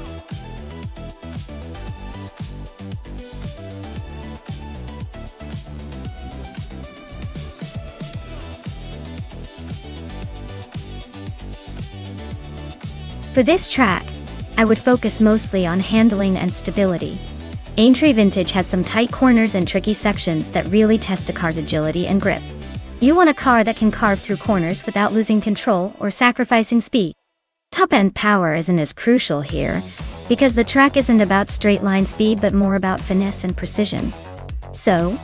For this track, I would focus mostly on handling and stability. Aintree Vintage has some tight corners and tricky sections that really test a car's agility and grip. You want a car that can carve through corners without losing control or sacrificing speed. Top-end power isn't as crucial here, because the track isn't about straight-line speed but more about finesse and precision. So,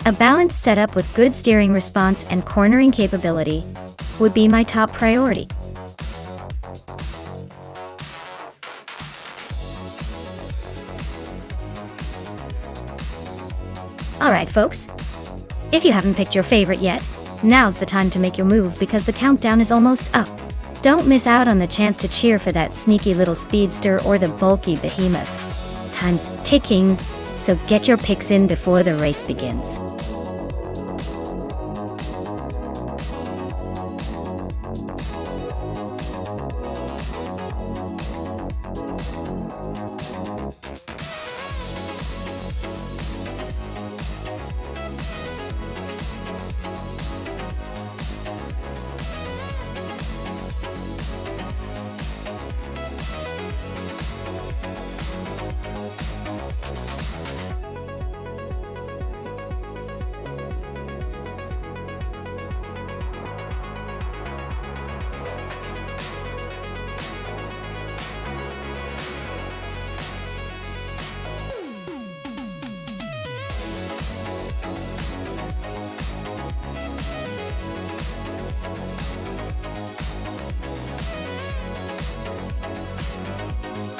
a balanced setup with good steering response and cornering capability would be my top priority. Alright folks, if you haven't picked your favorite yet, now's the time to make your move because the countdown is almost up. Don't miss out on the chance to cheer for that sneaky little speedster or the bulky behemoth. Time's ticking, so get your picks in before the race begins.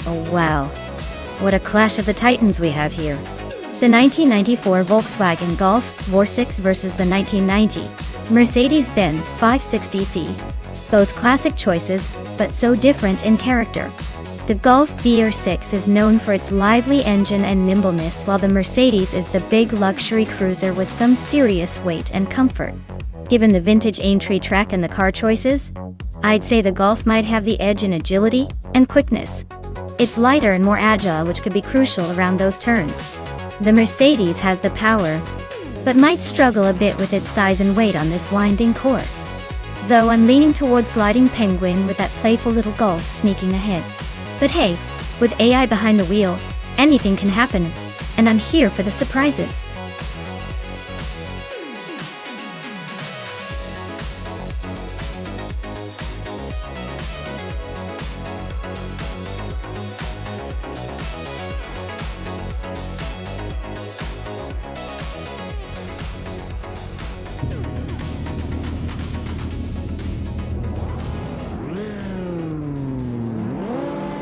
Oh wow, what a clash of the titans we have here. The 1994 Volkswagen Golf VR6 versus the 1990 Mercedes-Benz 560C. Both classic choices, but so different in character. The Golf VR6 is known for its lively engine and nimbleness, while the Mercedes is the big luxury cruiser with some serious weight and comfort. Given the vintage Aintree track and the car choices, I'd say the Golf might have the edge in agility and quickness. It's lighter and more agile, which could be crucial around those turns. The Mercedes has the power, but might struggle a bit with its size and weight on this winding course. Though I'm leaning towards Gliding Penguin with that playful little Golf sneaking ahead. But hey, with AI behind the wheel, anything can happen, and I'm here for the surprises.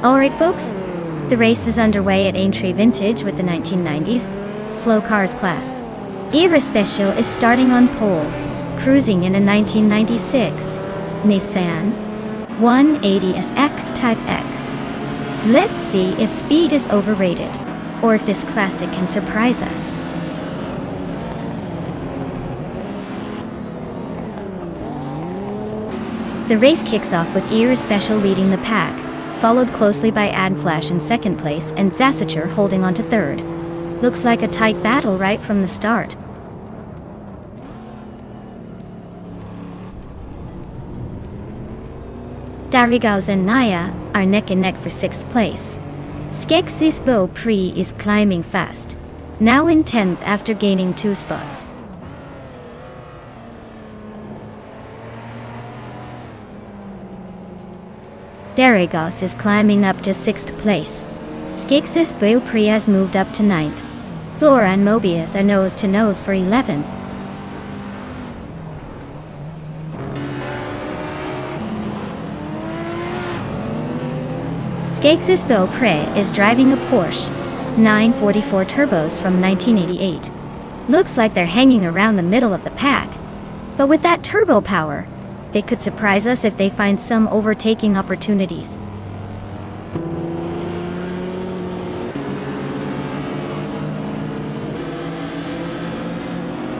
Alright folks, the race is underway at Aintree Vintage with the 1990s Slow Cars class. Era Special is starting on pole, cruising in a 1996 Nissan 180SX Type X. Let's see if speed is overrated, or if this classic can surprise us. The race kicks off with Era Special leading the pack, followed closely by Adflash in second place and Zasacher holding on to third. Looks like a tight battle right from the start. Darrigauz and Naya are neck and neck for sixth place. Skeksis Beau Prix is climbing fast, now in 10th after gaining 2 spots. Darrigauz is climbing up to 6th place. Skeksis Beau Prix has moved up to 9th. Flora and Mobius are nose to nose for 11th. Skeksis Beaupré is driving a Porsche 944 Turbos from 1988. Looks like they're hanging around the middle of the pack. But with that turbo power, they could surprise us if they find some overtaking opportunities.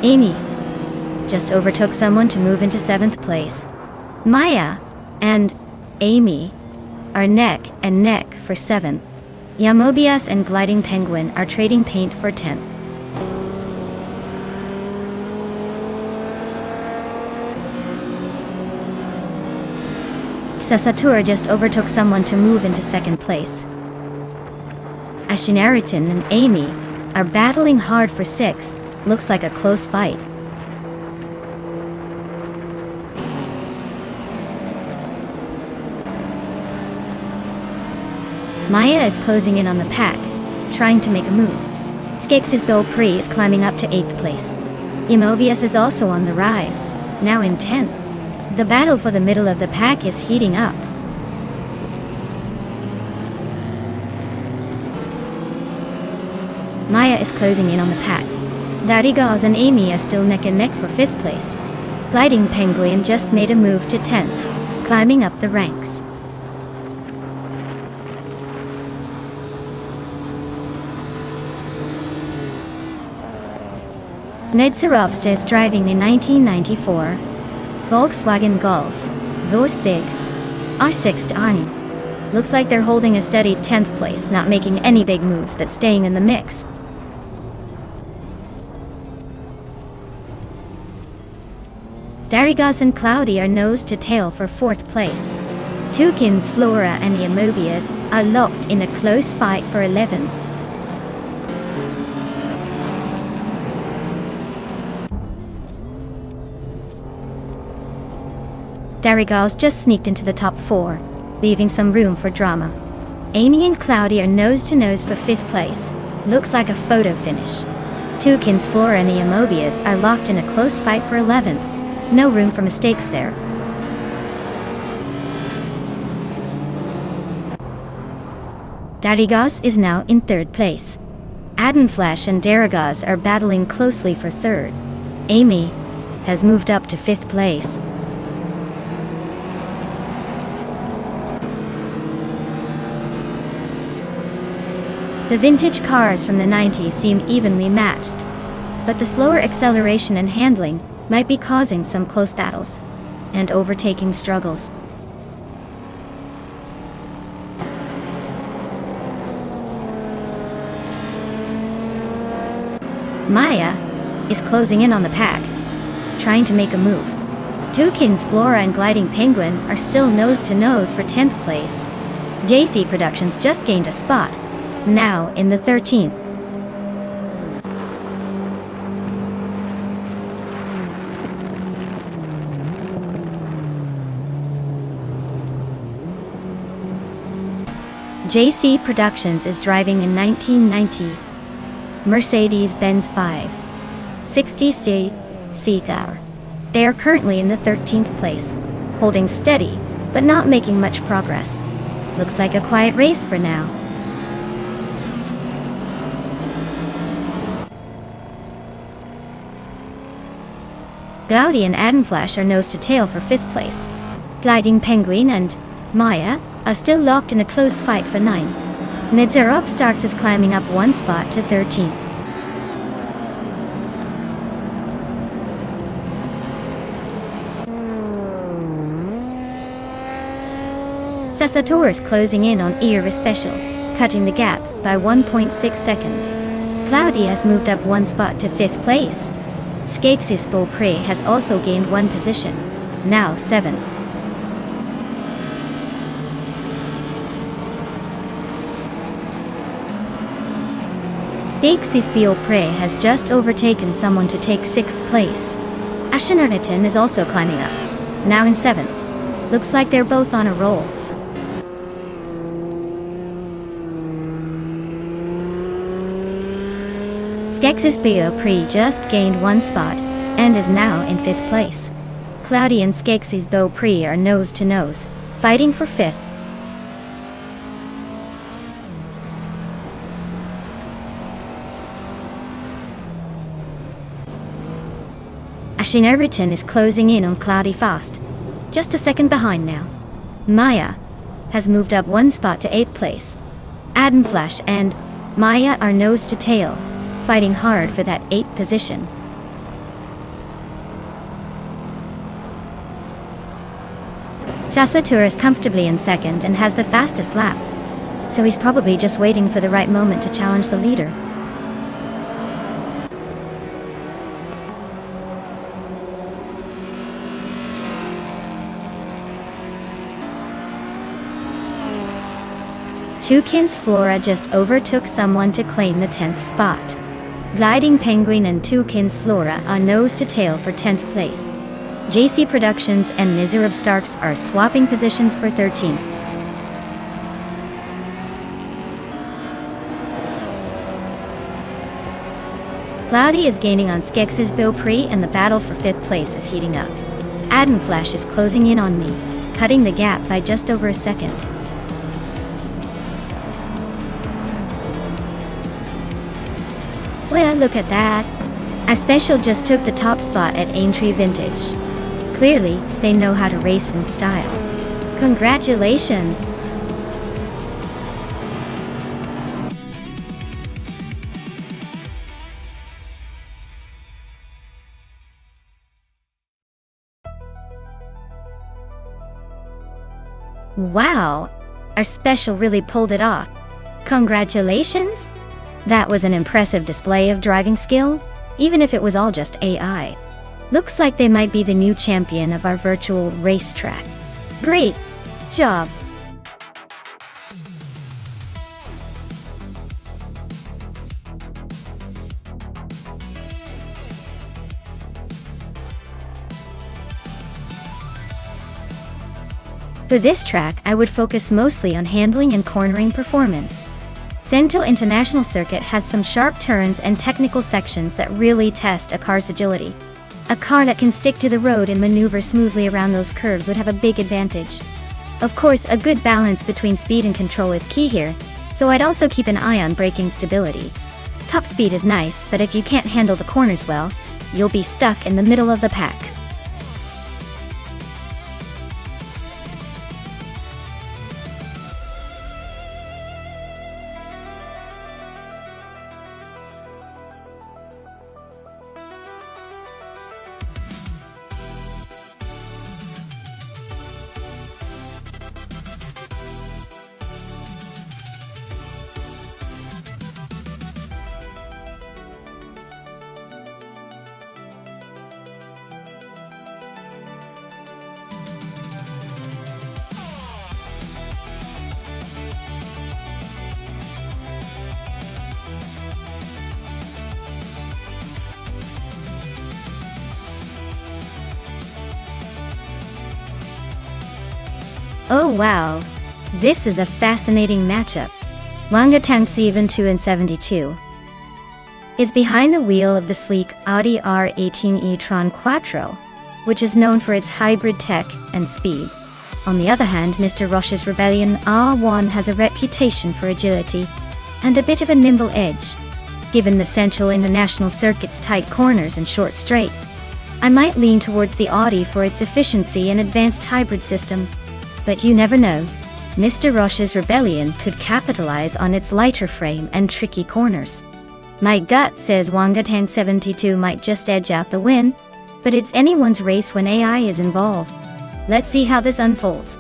Amy just overtook someone to move into 7th place. Maya and Amy are neck and neck for 7th. Yamobius and Gliding Penguin are trading paint for 10th. Sasatur just overtook someone to move into 2nd place. Ashinariton and Amy are battling hard for 6th. Looks like a close fight. Maya is closing in on the pack, trying to make a move. Skeksis Beaupré is climbing up to 8th place. Yamobius is also on the rise, now in 10th. The battle for the middle of the pack is heating up. Maya is closing in on the pack. Darigaz and Amy are still neck and neck for 5th place. Gliding Penguin just made a move to 10th, climbing up the ranks. Nedseropsta is driving a 1994 Volkswagen Golf V6 R6 Arnie. Looks like they're holding a steady 10th place, not making any big moves but staying in the mix. Darigaz and Cloudy are nose to tail for 4th place. Tukins, Flora and Yamobius are locked in a close fight for 11th. Darigaz just sneaked into the top 4, leaving some room for drama. Amy and Cloudy are nose to nose for 5th place. Looks like a photo finish. Tukins, Flora and Yamobius are locked in a close fight for 11th. No room for mistakes there. Darigaz is now in 3rd place. Adenflash and Darigaz are battling closely for 3rd. Amy has moved up to 5th place. The vintage cars from the 90s seem evenly matched, but the slower acceleration and handling might be causing some close battles and overtaking struggles. Maya is closing in on the pack, trying to make a move. Tukins, Flora and Gliding Penguin are still nose to nose for 10th place. JC Productions just gained a spot, now in the 13th. JC Productions is driving a 1990 Mercedes-Benz 560C Seagull. They are currently in the 13th place, holding steady, but not making much progress. Looks like a quiet race for now. Cloudy and Adenflash are nose to tail for 5th place. Gliding Penguin and Maya are still locked in a close fight for 9. Nedzerup starts is climbing up 1 spot to 13th. Sasator is closing in on Ear Special, cutting the gap by 1.6 seconds. Cloudy has moved up 1 spot to 5th place. Skeksis Beaupré has also gained 1 position, now 7th. Skeksis Beaupré has just overtaken someone to take 6th place. Ashinarniton is also climbing up, now in 7th. Looks like they're both on a roll. Skeksis Beaupré just gained 1 spot, and is now in 5th place. Cloudy and Skeksis Beaupré are nose to nose, fighting for 5th. Ashton is closing in on Cloudy fast. Just a second behind now. Maya has moved up one spot to 8th place. Adam Flash and Maya are nose to tail, fighting hard for that 8th position. Sasatur is comfortably in 2nd and has the fastest lap, so he's probably just waiting for the right moment to challenge the leader. Toucan's Flora just overtook someone to claim the 10th spot. Gliding Penguin and Toucan's Flora are nose to tail for 10th place. JC Productions and Miserab Starks are swapping positions for 13th. Cloudy is gaining on Skex's Beaupre and the battle for 5th place is heating up. Adam Flash is closing in on me, cutting the gap by just over a second. Well, look at that. A special just took the top spot at Aintree Vintage. Clearly, they know how to race in style. Congratulations! Wow! Our special really pulled it off. Congratulations! That was an impressive display of driving skill, even if it was all just AI. Looks like they might be the new champion of our virtual racetrack. Great job! For this track, I would focus mostly on handling and cornering performance. Sento International Circuit has some sharp turns and technical sections that really test a car's agility. A car that can stick to the road and maneuver smoothly around those curves would have a big advantage. Of course, a good balance between speed and control is key here, so I'd also keep an eye on braking stability. Top speed is nice, but if you can't handle the corners well, you'll be stuck in the middle of the pack. Oh wow, this is a fascinating matchup. Wangatang 72 and 72 is behind the wheel of the sleek Audi R18 e-tron Quattro, which is known for its hybrid tech and speed. On the other hand, Mr. Roche's Rebellion R1 has a reputation for agility and a bit of a nimble edge. Given the Central International Circuit's tight corners and short straights, I might lean towards the Audi for its efficiency and advanced hybrid system. But you never know. Mr. Roche's Rebellion could capitalize on its lighter frame and tricky corners. My gut says Wangatang 72 might just edge out the win, but it's anyone's race when AI is involved. Let's see how this unfolds.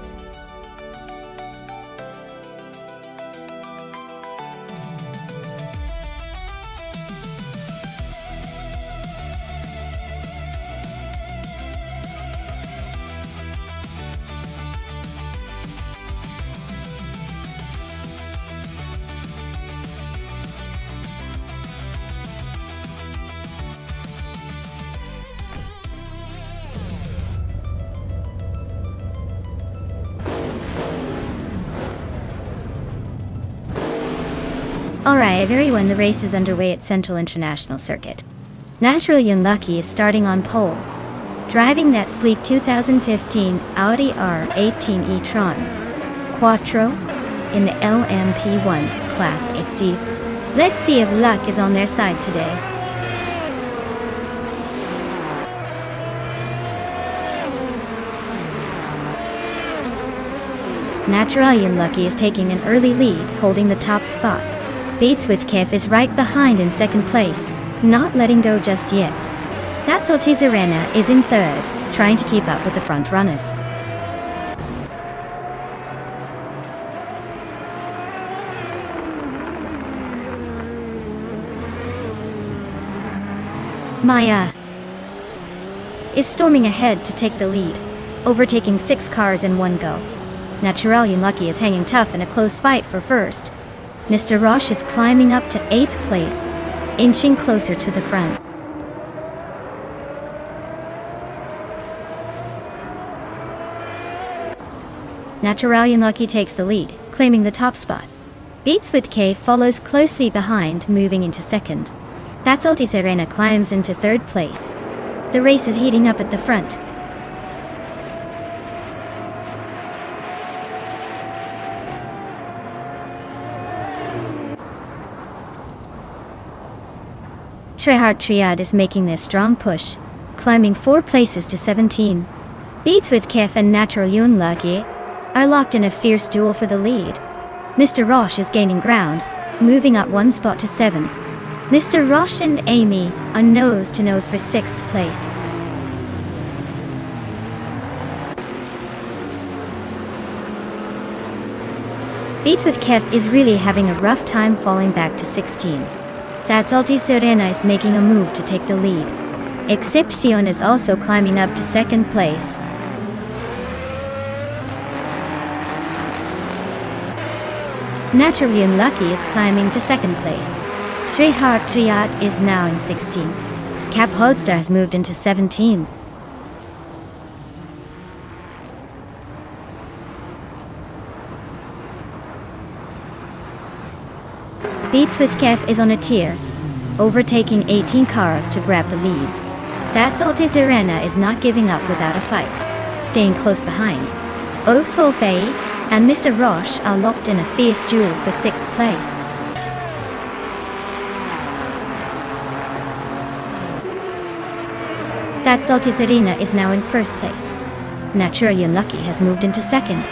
Alright everyone, the race is underway at Central International Circuit. Naturally Unlucky is starting on pole, driving that sleek 2015 Audi R18 e-tron Quattro in the LMP1 Class 8D. Let's see if luck is on their side today. Naturally Unlucky is taking an early lead, holding the top spot. Beats with Kef is right behind in second place, not letting go just yet. That's Ortiz Arena is in third, trying to keep up with the front runners. Maya is storming ahead to take the lead, overtaking 6 cars in one go. Naturally Unlucky is hanging tough in a close fight for first. Mr. Roche is climbing up to 8th place, inching closer to the front. Naturally Unlucky takes the lead, claiming the top spot. Beats with K follows closely behind, moving into second. That's Ortiz Arena climbs into third place. The race is heating up at the front. Tryhard Triad is making a strong push, climbing 4 places to 17. Beats with Kef and Natural Unlucky are locked in a fierce duel for the lead. Mr. Roche is gaining ground, moving up 1 spot to 7. Mr. Roche and Amy are nose to nose for 6th place. Beats with Kef is really having a rough time falling back to 16. That's Ortiz Arena is making a move to take the lead. Excepcion is also climbing up to 2nd place. Naturally Unlucky is climbing to 2nd place. Tryhard Triad is now in 16. Cap Holster has moved into 17. Beats with Kef is on a tier, overtaking 18 cars to grab the lead. That's Ortiz Arena is not giving up without a fight, staying close behind. Oaks Holfei and Mr. Roche are locked in a fierce duel for 6th place. That's Ortiz Arena is now in 1st place. Naturally Unlucky has moved into 2nd.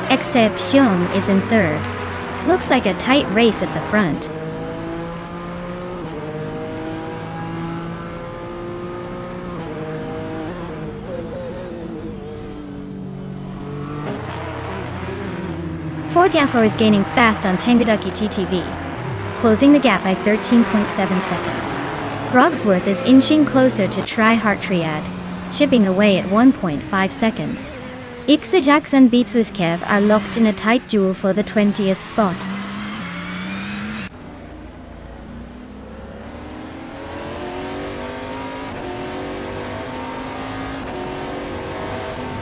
Excepcion is in 3rd. Looks like a tight race at the front. Ford Yafo is gaining fast on Tangaducky TTV, closing the gap by 13.7 seconds. Brogsworth is inching closer to Tryhard Triad, chipping away at 1.5 seconds. Ixajax and Beats with Kev are locked in a tight duel for the 20th spot.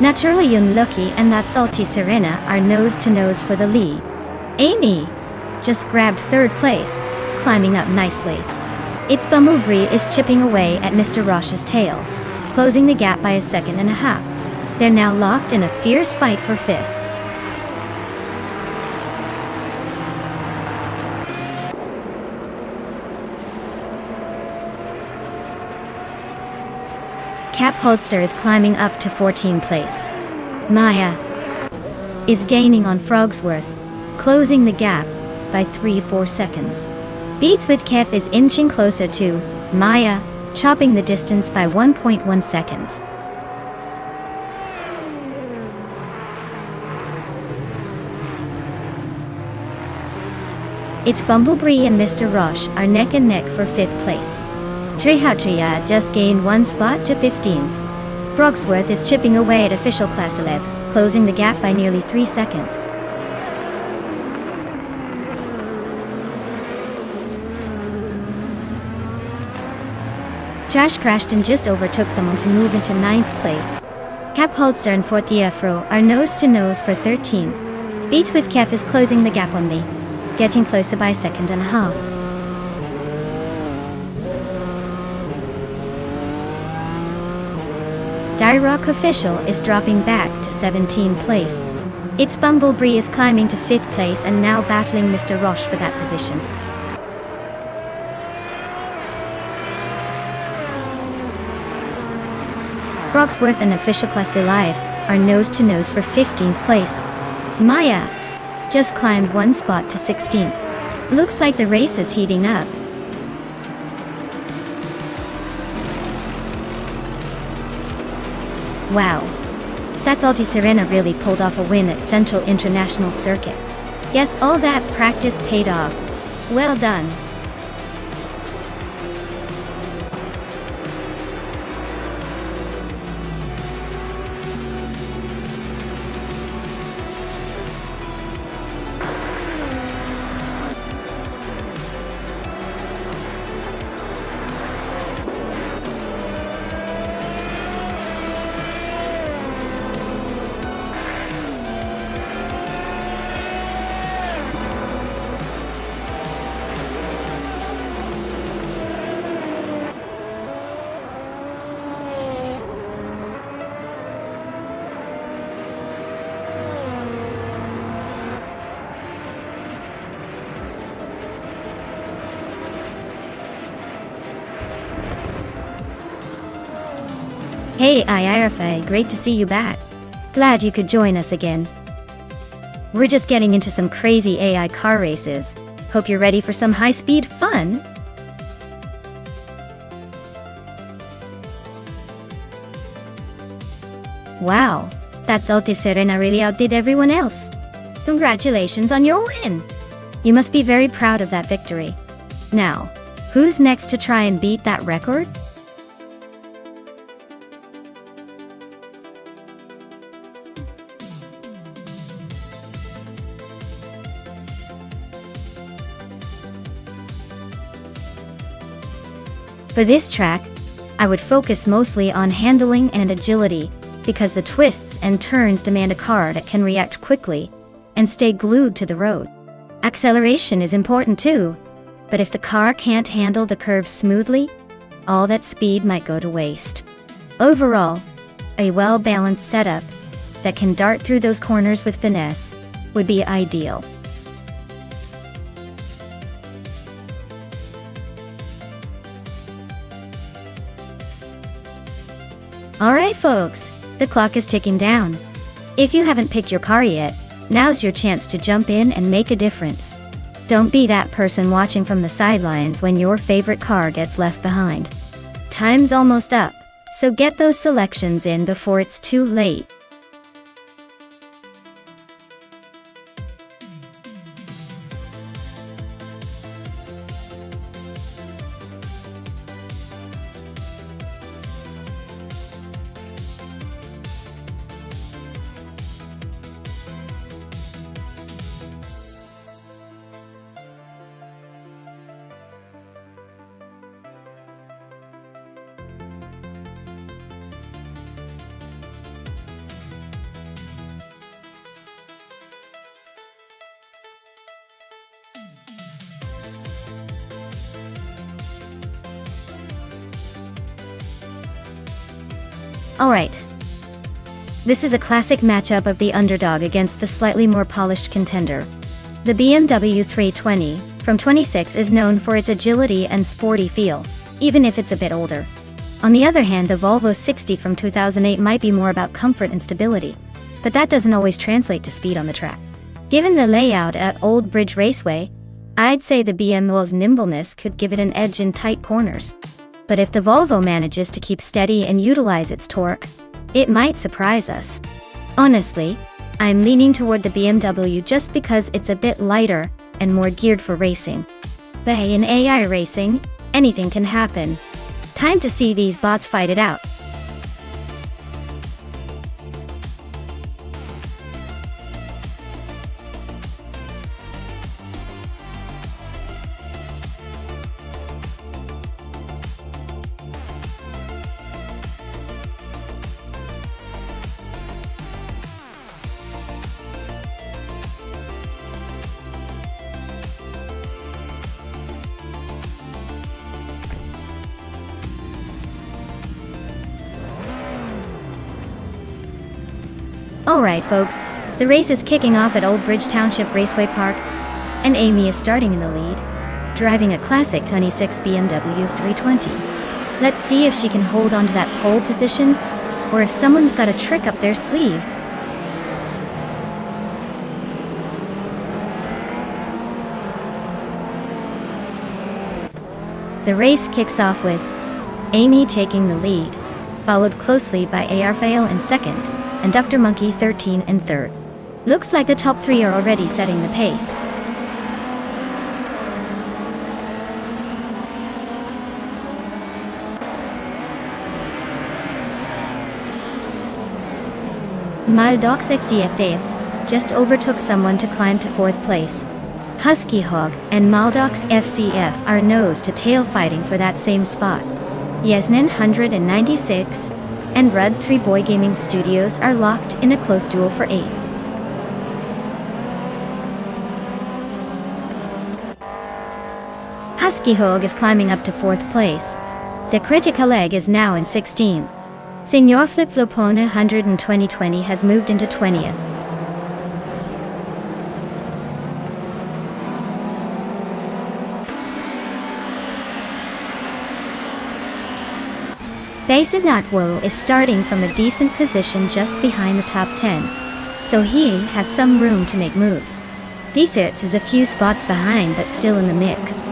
Naturally Unlucky and That's Ortiz Arena are nose to nose for the lead. Amy just grabbed 3rd place, climbing up nicely. It's Bumblebee is chipping away at Mr. Roche's tail, closing the gap by 1.5 seconds. They're now locked in a fierce fight for 5th. Cap Holster is climbing up to 14th place. Maya is gaining on Frogsworth, closing the gap by 3-4 seconds. Beats with Kev is inching closer to Maya, chopping the distance by 1.1 seconds. It's Bumblebee and Mr. Roche are neck and neck for 5th place. Tryhard just gained 1 spot to 15th. Brogsworth is chipping away at official class 11, closing the gap by nearly 3 seconds. Trash crashed and just overtook someone to move into 9th place. Cap Holster and Fortiefro are nose to nose for 13th. Beats with Kev is closing the gap on me, getting closer by 1.5 seconds. Dyrock Official is dropping back to 17th place. It's Bumblebee is climbing to 5th place and now battling Mr. Roche for that position. Brogsworth and Official Class Alive are nose to nose for 15th place. Maya just climbed one spot to 16th. Looks like the race is heating up. Wow. That's Alti Serena really pulled off a win at Central International Circuit. Yes, all that practice paid off. Well done. Hey IRFA, great to see you back. Glad you could join us again. We're just getting into some crazy AI car races. Hope you're ready for some high-speed fun. Wow, that's Alti Serena really outdid everyone else. Congratulations on your win. You must be very proud of that victory. Now, who's next to try and beat that record? For this track, I would focus mostly on handling and agility, because the twists and turns demand a car that can react quickly and stay glued to the road. Acceleration is important too, but if the car can't handle the curves smoothly, all that speed might go to waste. Overall, a well-balanced setup that can dart through those corners with finesse would be ideal. Alright folks, the clock is ticking down. If you haven't picked your car yet, now's your chance to jump in and make a difference. Don't be that person watching from the sidelines when your favorite car gets left behind. Time's almost up, so get those selections in before it's too late. Alright. This is a classic matchup of the underdog against the slightly more polished contender. The BMW 320 from 26 is known for its agility and sporty feel, even if it's a bit older. On the other hand, the Volvo 60 from 2008 might be more about comfort and stability, but that doesn't always translate to speed on the track. Given the layout at Old Bridge Raceway, I'd say the BMW's nimbleness could give it an edge in tight corners. But if the Volvo manages to keep steady and utilize its torque, it might surprise us. Honestly, I'm leaning toward the BMW just because it's a bit lighter and more geared for racing. But hey, in AI racing, anything can happen. Time to see these bots fight it out. Alright folks, the race is kicking off at Old Bridge Township Raceway Park, and Amy is starting in the lead, driving a classic 26 BMW 320. Let's see if she can hold on to that pole position, or if someone's got a trick up their sleeve. The race kicks off with Amy taking the lead, followed closely by Rafael in second, and Dr. Monkey 13 in third. Looks like the top three are already setting the pace. Maldox FCF just overtook someone to climb to fourth place. Husky Hog and Maldox FCF are nose to tail fighting for that same spot. Yasnin 196 and Rud 3 Boy Gaming Studios are locked in a close duel for 8. Husky Hog is climbing up to fourth place. The Critical Egg is now in 16th. Senor Flip Flopona 100 in 2020 has moved into 20th. Basic Notwo is starting from a decent position just behind the top 10, so he has some room to make moves. Defitz is a few spots behind but still in the mix.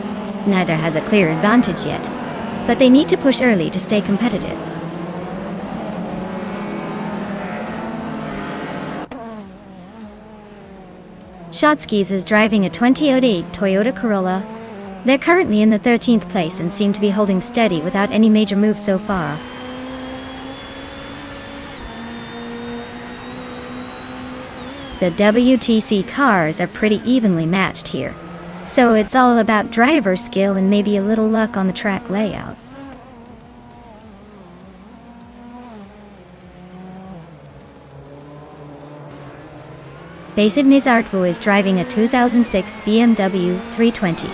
Neither has a clear advantage yet, but they need to push early to stay competitive. Shotskis is driving a 2008 Toyota Corolla. They're currently in the 13th place and seem to be holding steady without any major moves so far. The WTC cars are pretty evenly matched here, so it's all about driver skill and maybe a little luck on the track layout. Basic Nizartwu is driving a 2006 BMW 320,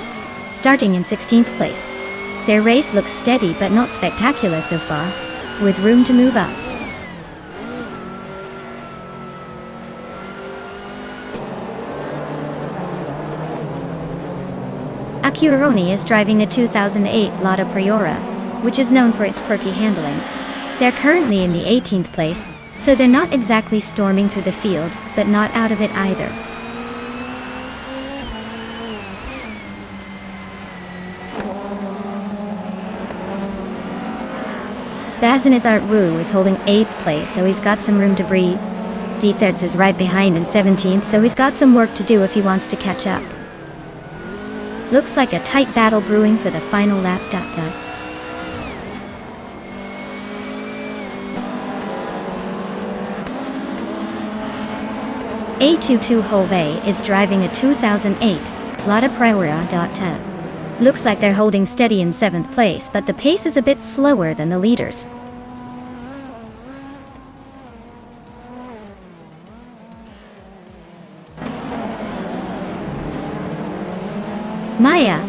starting in 16th place. Their race looks steady but not spectacular so far, with room to move up. Accuroni is driving a 2008 Lotta Priora, which is known for its quirky handling. They're currently in the 18th place, so they're not exactly storming through the field, but not out of it either. Bazinizart Wu is holding 8th place, so he's got some room to breathe. Defetz is right behind in 17th, so he's got some work to do if he wants to catch up. Looks like a tight battle brewing for the final lap. A22 Hove is driving a 2008 Lotta Priora. Looks like they're holding steady in 7th place, but the pace is a bit slower than the leaders. Maya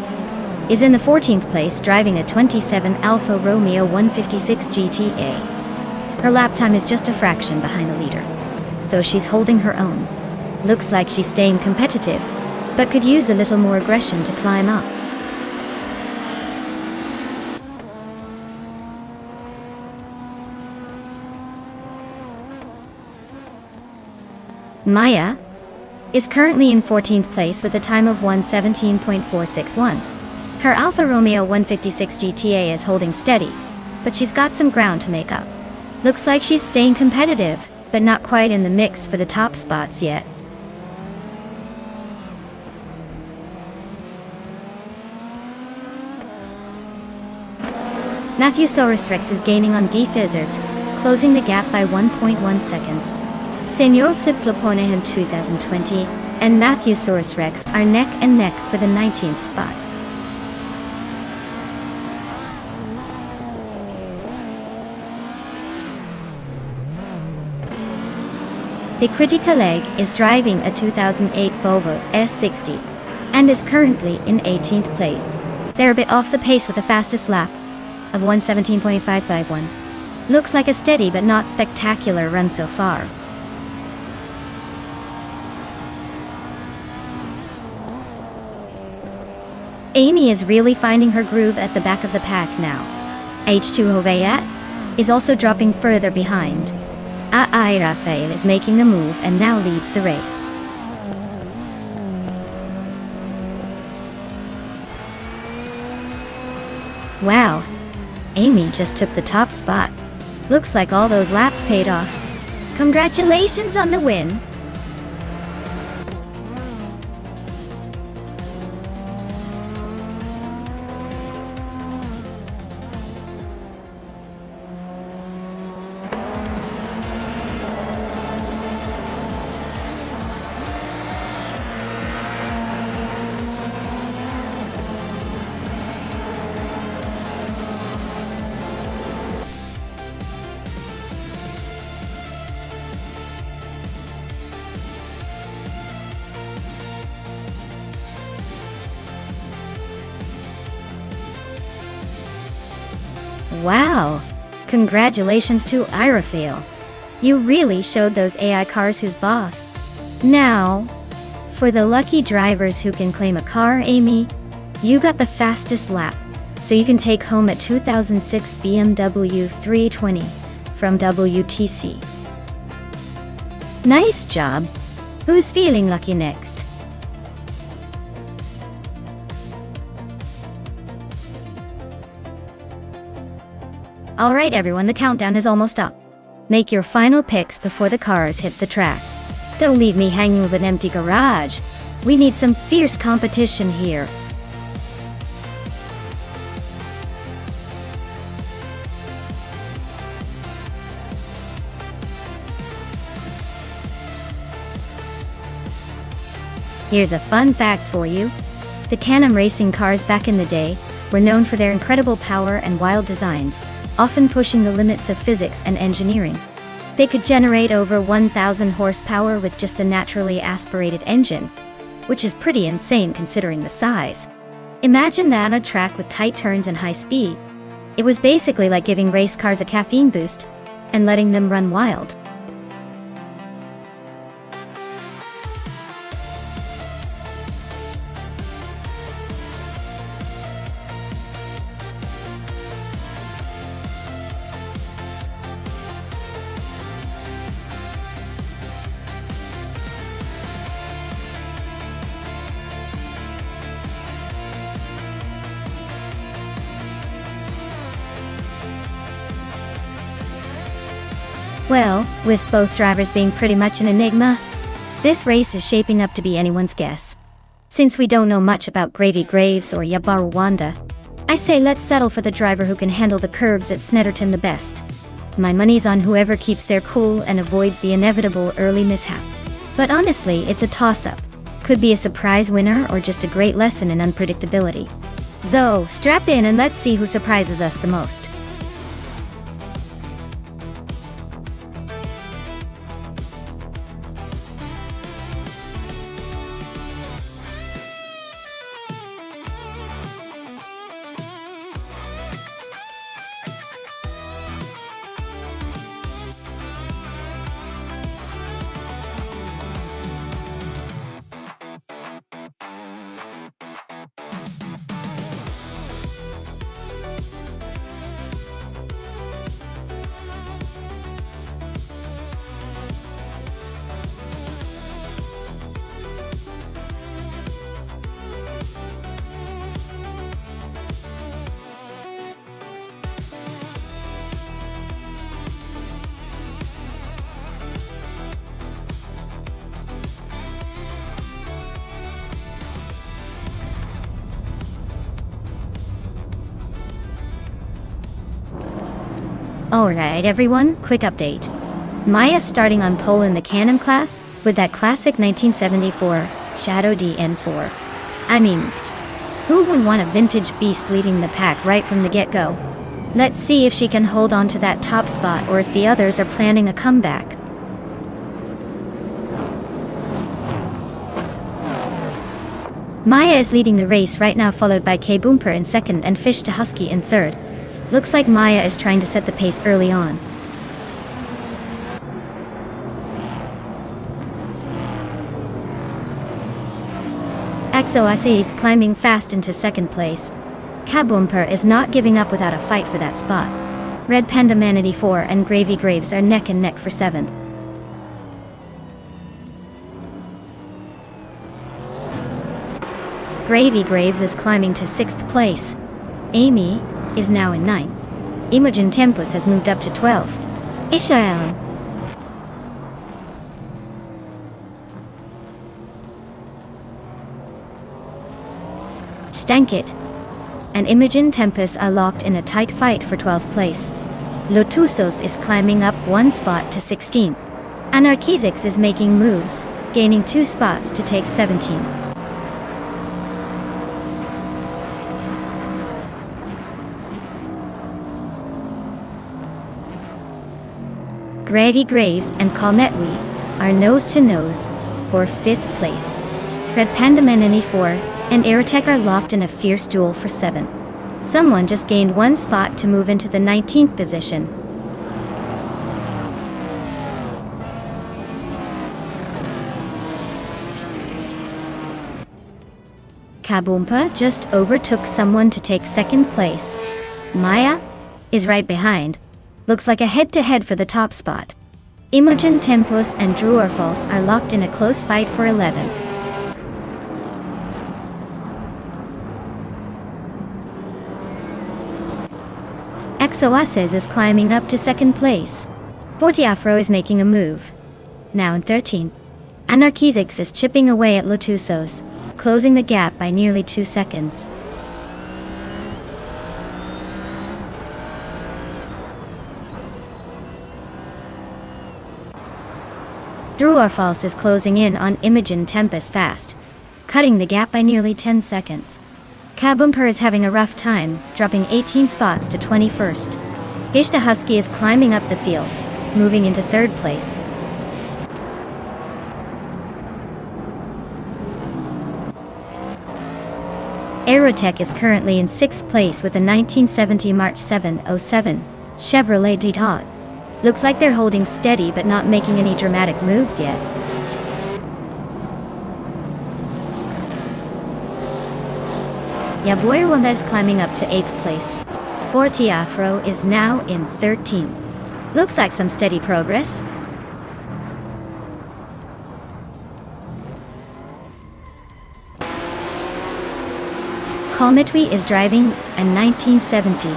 is in the 14th place driving a 27 Alfa Romeo 156 GTA. Her lap time is just a fraction behind the leader, so she's holding her own. Looks like she's staying competitive, but could use a little more aggression to climb up. Maya is currently in 14th place with a time of 1:17.461. Her Alfa Romeo 156 GTA is holding steady, but she's got some ground to make up. Looks like she's staying competitive, but not quite in the mix for the top spots yet. Matthewsaurus Rex is gaining on D-Fizzards, closing the gap by 1.1 seconds. Senor Flip Flopona in 2020 and Matthewsaurus Rex are neck and neck for the 19th spot. The Critical Egg is driving a 2008 Volvo S60 and is currently in 18th place. They're a bit off the pace with the fastest lap of 1:17.551. Looks like a steady but not spectacular run so far. Amy is really finding her groove at the back of the pack now. H2 Hoveyat is also dropping further behind. Rafael is making the move and now leads the race. Wow, Amy just took the top spot. Looks like all those laps paid off. Congratulations on the win! Wow! Congratulations to Irafael. You really showed those AI cars who's boss. Now, for the lucky drivers who can claim a car, Amy, you got the fastest lap, so you can take home a 2006 BMW 320 from WTC. Nice job! Who's feeling lucky next? Alright everyone, the countdown is almost up. Make your final picks before the cars hit the track. Don't leave me hanging with an empty garage. We need some fierce competition here. Here's a fun fact for you. The Can-Am racing cars back in the day were known for their incredible power and wild designs, often pushing the limits of physics and engineering. They could generate over 1,000 horsepower with just a naturally aspirated engine, which is pretty insane considering the size. Imagine that on a track with tight turns and high speed. It was basically like giving race cars a caffeine boost and letting them run wild. Well, with both drivers being pretty much an enigma, this race is shaping up to be anyone's guess. Since we don't know much about Gravy Graves or Yabaru Wanda, I say let's settle for the driver who can handle the curves at Snetterton the best. My money's on whoever keeps their cool and avoids the inevitable early mishap. But honestly, it's a toss-up. Could be a surprise winner or just a great lesson in unpredictability. So, strap in and let's see who surprises us the most. Alright everyone, quick update. Maya's starting on pole in the Can-Am class with that classic 1974 Shadow DN4. I mean, who would want a vintage beast leading the pack right from the get-go? Let's see if she can hold on to that top spot or if the others are planning a comeback. Maya is leading the race right now, followed by K Boomper in second and Fish to Husky in third. Looks like Maya is trying to set the pace early on. XOSA is climbing fast into second place. Kaboomper is not giving up without a fight for that spot. Red Panda Manatee 4 and Gravy Graves are neck and neck for 7th. Gravy Graves is climbing to 6th place. Amy, is now in 9th. Imogen Tempus has moved up to 12th. Israel. Stankit and Imogen Tempus are locked in a tight fight for 12th place. Lotusos is climbing up 1 spot to 16th. Anarchizix is making moves, gaining 2 spots to take 17th. Grady Graves and Kalnetwi are nose-to-nose for 5th place. Red Pandamanini 4 and Aerotech are locked in a fierce duel for 7th. Someone just gained 1 spot to move into the 19th position. Kaboompa just overtook someone to take 2nd place. Maya is right behind. Looks like a head-to-head for the top spot. Imogen Tempus and Drew Orfalls are locked in a close fight for 11th. Exoaces is climbing up to 2nd place. Fortiafro is making a move. Now in 13th. Anarchizix is chipping away at Lotusos, closing the gap by nearly 2 seconds. Drew Orfalls is closing in on Imogen Tempus fast, cutting the gap by nearly 10 seconds. Kaboompa is having a rough time, dropping 18 spots to 21st. Gishta Husky is climbing up the field, moving into 3rd place. Aerotech is currently in 6th place with a 1970 March 707 Chevrolet Detour. Looks like they're holding steady but not making any dramatic moves yet. Yaboy Wanda is climbing up to 8th place. Fortiafro is now in 13th. Looks like some steady progress. Kalmitwi is driving a 1970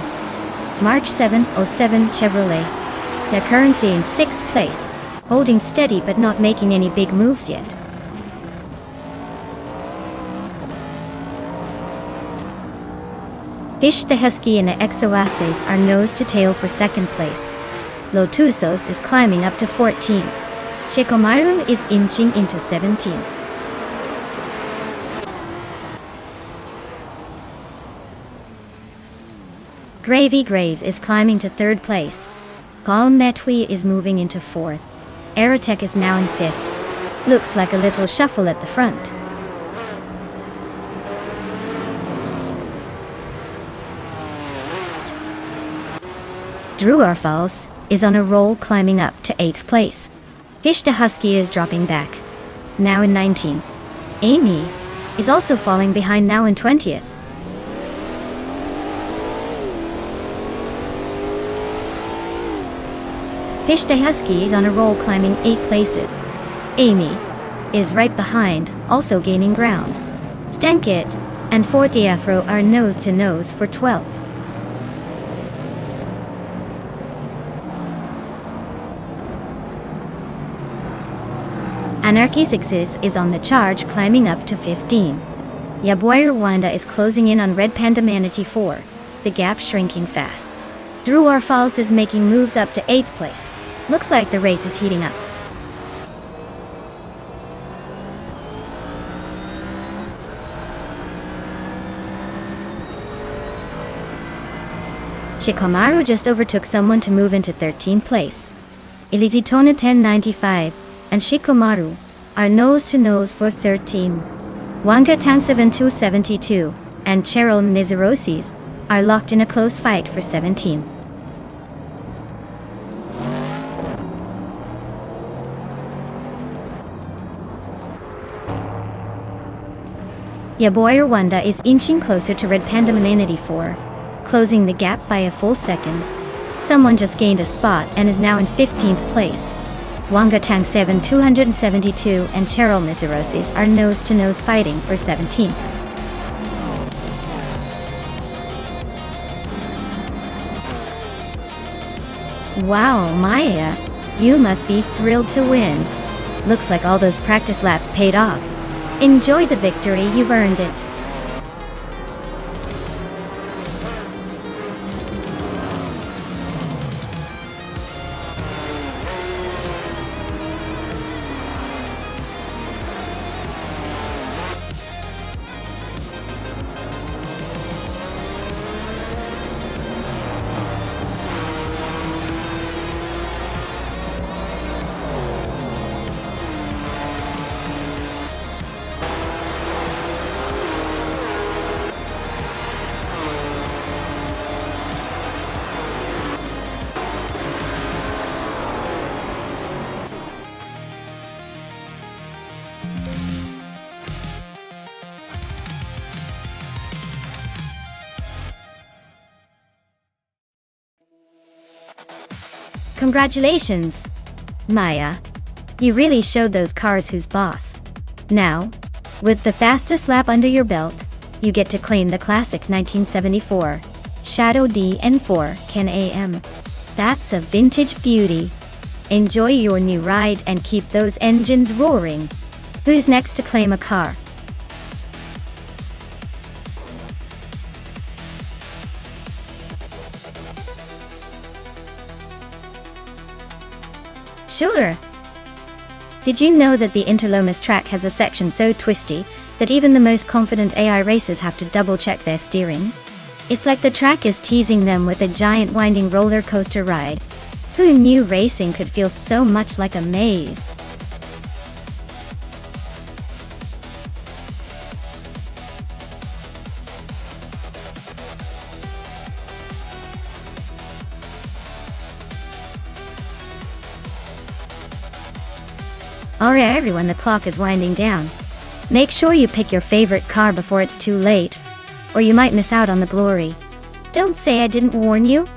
March 707 Chevrolet. They're currently in 6th place, holding steady but not making any big moves yet. Fish the Husky and the Exoaces are nose to tail for 2nd place. Lotusos is climbing up to 14. Chikomaru is inching into 17. Gravy Graves is climbing to 3rd place. Galmetwi is moving into 4th. Aerotech is now in 5th. Looks like a little shuffle at the front. Drew Orfalls is on a roll, climbing up to 8th place. Fish the Husky is dropping back, now in 19th. Amy is also falling behind, now in 20th. Fish the Husky is on a roll, climbing 8 places. Amy is right behind, also gaining ground. Stankit and Fortiafro are nose to nose for 12th. Anarchizix is on the charge, climbing up to 15. Yaboy Rwanda is closing in on Red Panda Manatee 4, the gap shrinking fast. Drew Orfalls is making moves up to 8th place. Looks like the race is heating up. Shikamaru just overtook someone to move into 13th place. Elizitona 1095 and Shikomaru are nose-to-nose for 13. Wanga Tang 7272 and Cheryl Nizarosis are locked in a close fight for 17. Yaboy Rwanda is inching closer to Red Panda Mananity 4, closing the gap by a full second. Someone just gained a spot and is now in 15th place. Wanga Tang 7272 and Cheryl Nizarosis are nose-to-nose fighting for 17th. Wow, Maya, you must be thrilled to win. Looks like all those practice laps paid off. Enjoy the victory, you've earned it. Congratulations, Maya. You really showed those cars who's boss. Now, with the fastest lap under your belt, you get to claim the classic 1974 Shadow DN4 Can-Am. That's a vintage beauty. Enjoy your new ride and keep those engines roaring. Who's next to claim a car? Sure. Did you know that the Interlomas track has a section so twisty that even the most confident AI racers have to double-check their steering? It's like the track is teasing them with a giant winding roller coaster ride. Who knew racing could feel so much like a maze? Alright everyone, the clock is winding down. Make sure you pick your favorite car before it's too late, or you might miss out on the glory. Don't say I didn't warn you.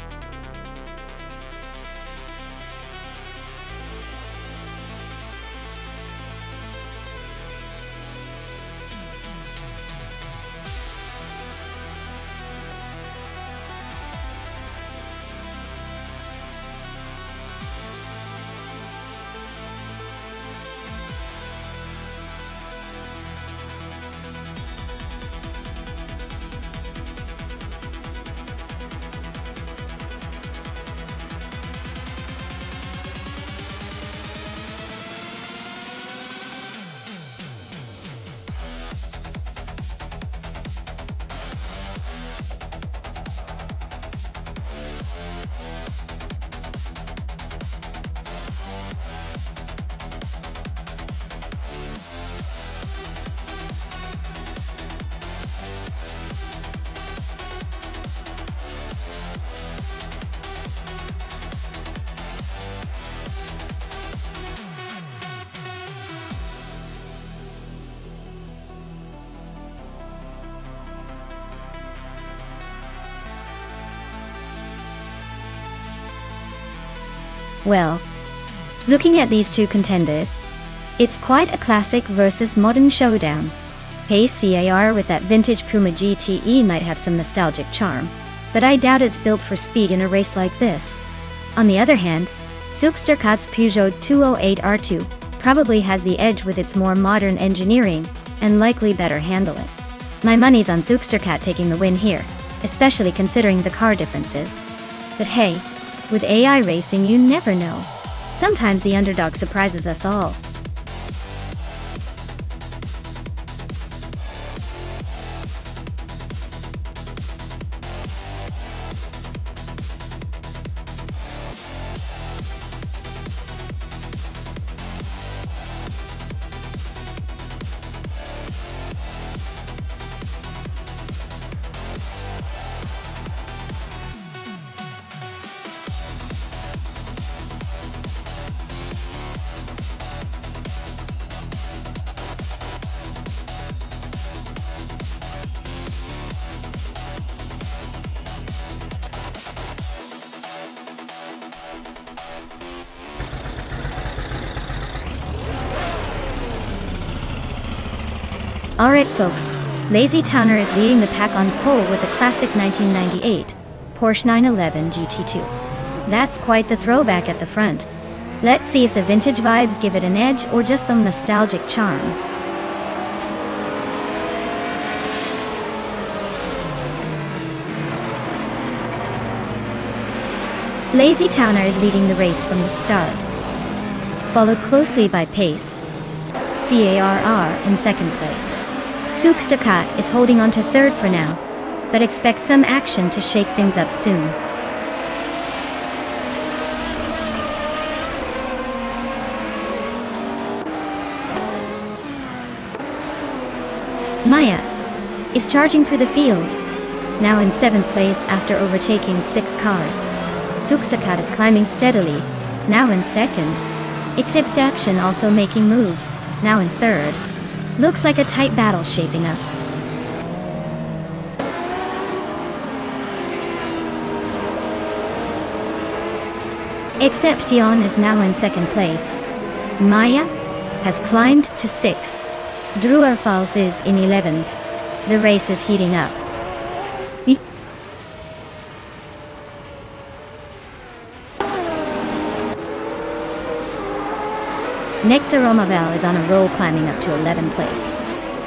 Well, looking at these two contenders, it's quite a classic versus modern showdown. Pace CAR with that vintage Puma GTE might have some nostalgic charm, but I doubt it's built for speed in a race like this. On the other hand, Supercar's Peugeot 208 R2 probably has the edge with its more modern engineering and likely better handling. My money's on Supercar taking the win here, especially considering the car differences. But hey, with AI racing you never know. Sometimes the underdog surprises us all. Alright folks, Lazy Towner is leading the pack on pole with a classic 1998 Porsche 911 GT2. That's quite the throwback at the front. Let's see if the vintage vibes give it an edge or just some nostalgic charm. Lazy Towner is leading the race from the start, followed closely by Pace, CARR in second place. Zoeksterkat is holding on to third for now, but expect some action to shake things up soon. Maya is charging through the field, now in 7th place after overtaking 6 cars. Zoeksterkat is climbing steadily, now in 2nd. Exception also making moves, now in 3rd. Looks like a tight battle shaping up. Exception is now in 2nd place. Maya has climbed to 6th. Druerfals is in 11th. The race is heating up. Nectaromavel is on a roll, climbing up to 11th place.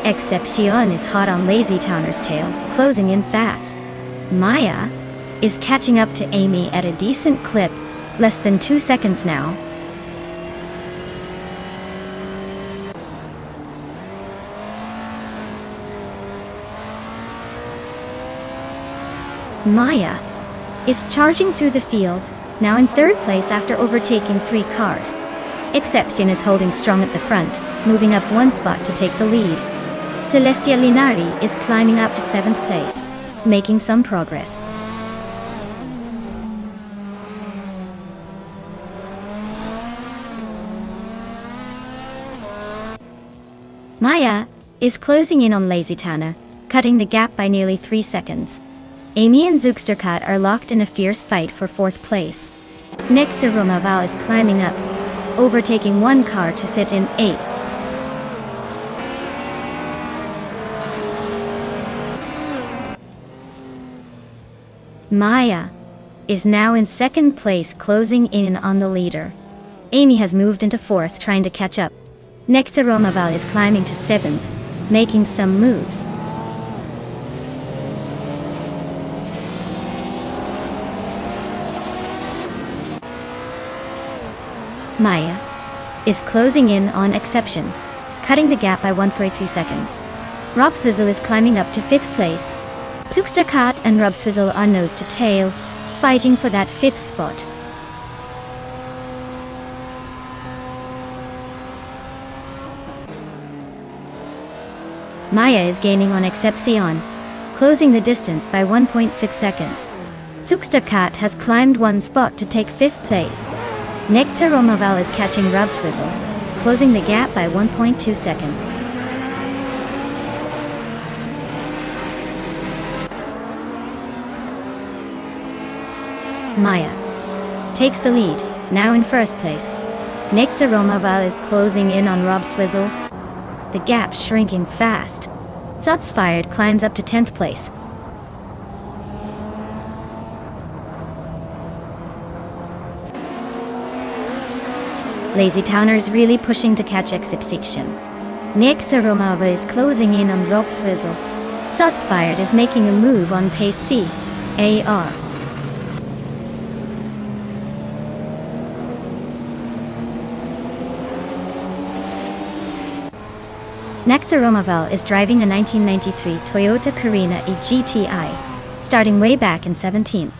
Exception is hot on Lazy Towner's tail, closing in fast. Maya is catching up to Amy at a decent clip, less than 2 seconds now. Maya is charging through the field, now in 3rd place after overtaking 3 cars. Exception is holding strong at the front, moving up 1 spot to take the lead. Celestia Linari is climbing up to 7th place, making some progress. Maya is closing in on Lazy Towner, cutting the gap by nearly 3 seconds. Amy and Zoeksterkat are locked in a fierce fight for 4th place. Nectaromavel is climbing up, overtaking 1 car to sit in 8th. Maya is now in 2nd place, closing in on the leader. Amy has moved into 4th, trying to catch up. Nectaromavel is climbing to 7th, making some moves. Maya is closing in on Exception, cutting the gap by 1.3 seconds. Rob Swizzle is climbing up to 5th place. Zoeksterkat and Rob Swizzle are nose to tail, fighting for that 5th spot. Maya is gaining on Exception, closing the distance by 1.6 seconds. Zoeksterkat has climbed 1 spot to take 5th place. Nectaromavel is catching Rob Swizzle, closing the gap by 1.2 seconds. Maya takes the lead, now in 1st place. Nectaromavel is closing in on Rob Swizzle, the gap shrinking fast. Shots Fired climbs up to 10th place. Lazy Towner is really pushing to catch Exception. Nectaromavel is closing in on Rob Swizzle. Shots Fired is making a move on pace CAR. Nectaromavel is driving a 1993 Toyota Carina E GTI, starting way back in 17th.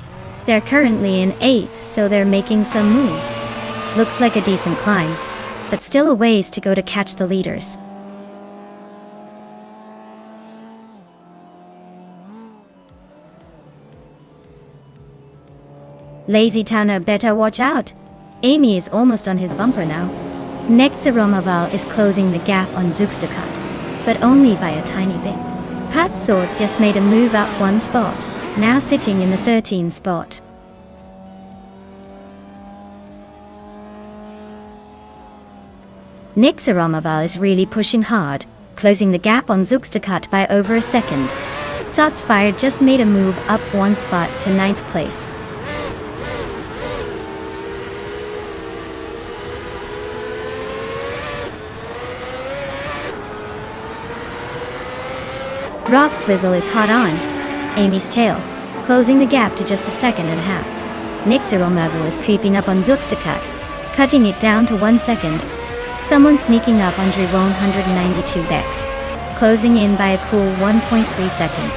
They're currently in 8th, so they're making some moves. Looks like a decent climb, but still a ways to go to catch the leaders. Lazy Towner better watch out. Amy is almost on his bumper now. Nectaromavel is closing the gap on Zoeksterkat, but only by a tiny bit. Pat Swords just made a move up 1 spot, now sitting in the 13th spot. Nectaromavel is really pushing hard, closing the gap on Zoeksterkat by over a second. Shots Fired just made a move up 1 spot to 9th place. Rock's swizzle is hot on Amy's tail, closing the gap to just a second and a half. Nick's Iromago is creeping up on Zuxtakat, cutting it down to 1 second. Someone sneaking up on Drivone 192 Bex, closing in by a cool 1.3 seconds.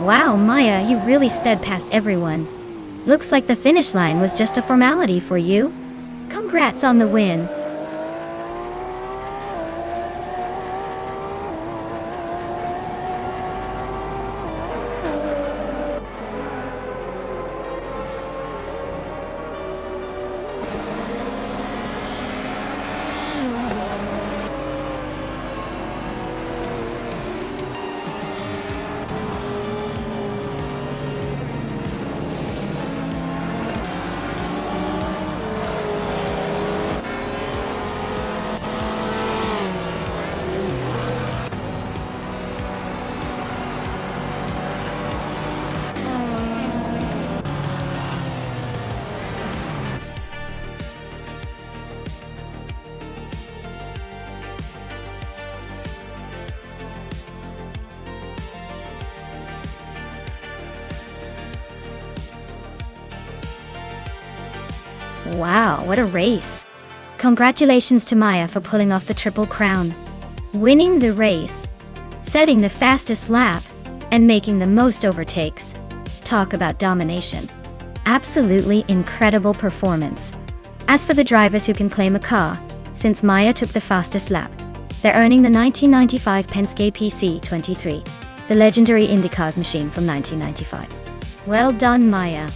Wow, Maya, you really sped past everyone. Looks like the finish line was just a formality for you. Congrats on the win. Wow, what a race. Congratulations to Maya for pulling off the Triple Crown. Winning the race, setting the fastest lap, and making the most overtakes. Talk about domination. Absolutely incredible performance. As for the drivers who can claim a car, since Maya took the fastest lap, they're earning the 1995 Penske PC23, the legendary IndyCars machine from 1995. Well done, Maya.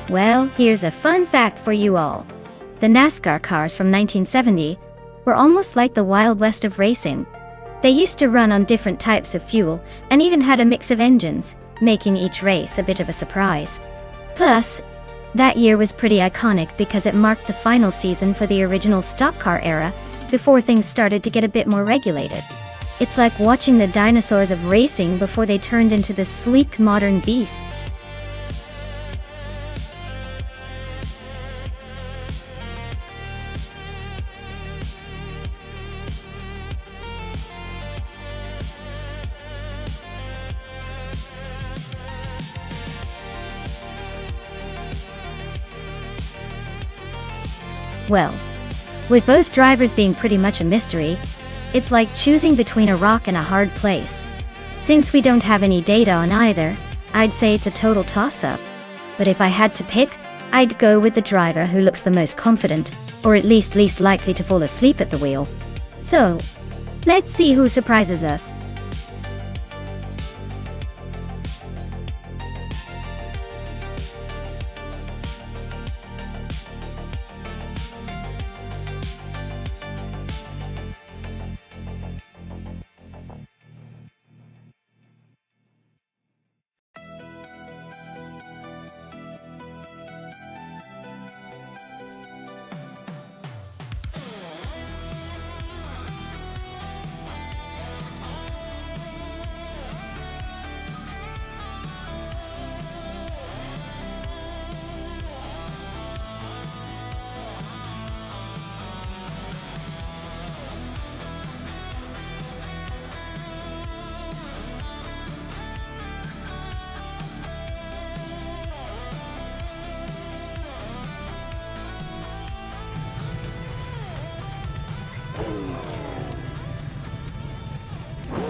Well, here's a fun fact for you all. The NASCAR cars from 1970 were almost like the Wild West of racing. They used to run on different types of fuel and even had a mix of engines, making each race a bit of a surprise. Plus, that year was pretty iconic because it marked the final season for the original stock car era before things started to get a bit more regulated. It's like watching the dinosaurs of racing before they turned into the sleek modern beasts. Well, with both drivers being pretty much a mystery, it's like choosing between a rock and a hard place. Since we don't have any data on either, I'd say it's a total toss-up. But if I had to pick, I'd go with the driver who looks the most confident, or at least least likely to fall asleep at the wheel. So, let's see who surprises us.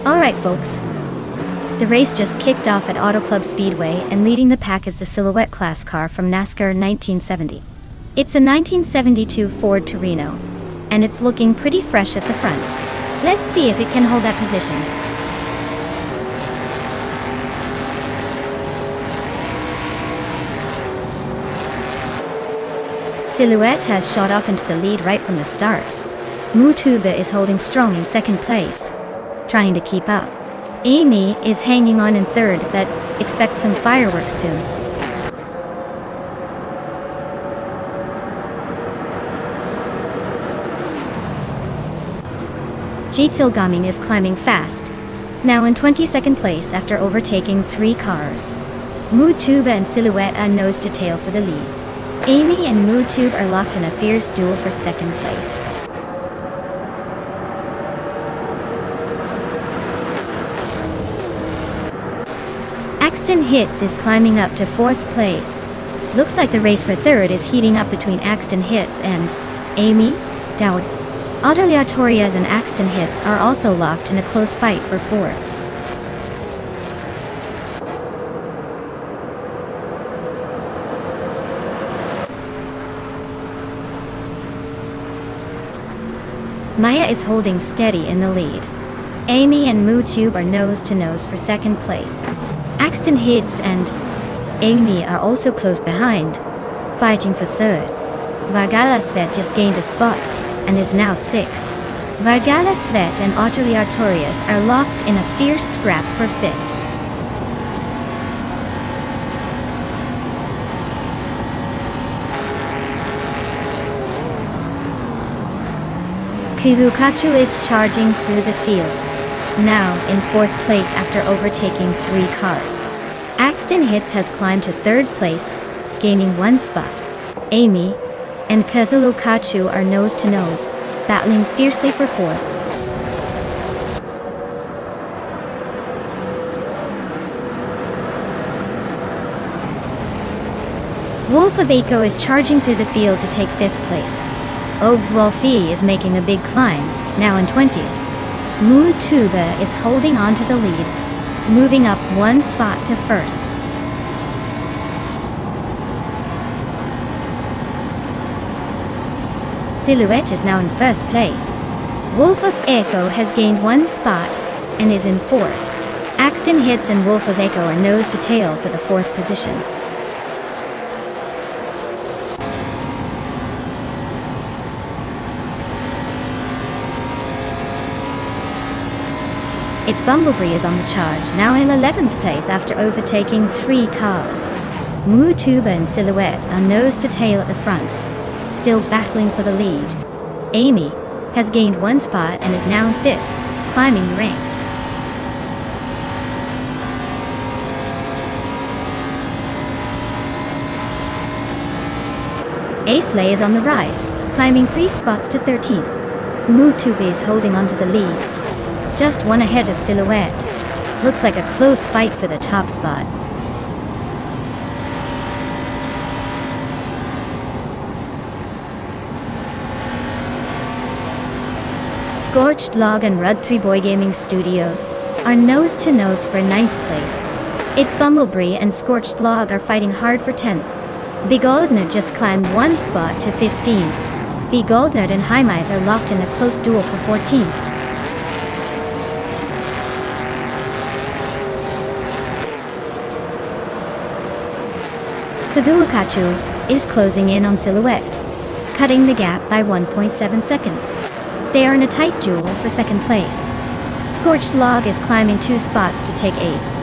Alright folks, the race just kicked off at Auto Club Speedway, and leading the pack is the Silhouette class car from NASCAR 1970. It's a 1972 Ford Torino, and it's looking pretty fresh at the front. Let's see if it can hold that position. Silhouette has shot off into the lead right from the start. Mutuba is holding strong in second place, trying to keep up. Amy is hanging on in third, but expect some fireworks soon. Jitsulgaming is climbing fast, now in 22nd place after overtaking 3 cars. Moodtube and Silhouette are nose to tail for the lead. Amy and Moodtube are locked in a fierce duel for 2nd place. Axton Hits is climbing up to 4th place. Looks like the race for 3rd is heating up between Axton Hits and Amy Dowd. Autoleatorias and Axton Hits are also locked in a close fight for 4th. Maya is holding steady in the lead. Amy and Moodtube are nose to nose for 2nd place. Axton Hits and Amy are also close behind, fighting for 3rd. Vargala Svet just gained a spot and is now 6th. Vargala Svet and Autoleatorias are locked in a fierce scrap for 5th. Kilukatu is charging through the field, now in 4th place after overtaking 3 cars. Axton Hits has climbed to 3rd place, gaining 1 spot. Amy and Kilukatu are nose to nose, battling fiercely for 4th. Wolf of Eco is charging through the field to take 5th place. Ogs Wolfie is making a big climb, now in 20th. Moodtube is holding on to the lead, moving up 1 spot to 1st. Silhouette is now in 1st place. Wolf of Echo has gained 1 spot and is in 4th. Axton Hits and Wolf of Echo are nose to tail for the 4th position. Its Bumblebee is on the charge, now in 11th place after overtaking 3 cars. Moodtube and Silhouette are nose to tail at the front, still battling for the lead. Amy has gained 1 spot and is now in 5th, climbing the ranks. Acelay is on the rise, climbing 3 spots to 13th. Moodtube is holding on to the lead, just 1 ahead of Silhouette. Looks like a close fight for the top spot. Scorched Log and Rud 3 Boy Gaming Studios are nose to nose for 9th place. Its Bumblebee and Scorched Log are fighting hard for 10th. Begoldner just climbed 1 spot to 15. Begoldner and Hymise are locked in a close duel for 14th. Cthulhukachu is closing in on Silhouette, cutting the gap by 1.7 seconds. They are in a tight duel for 2nd place. Scorched Log is climbing 2 spots to take 8th.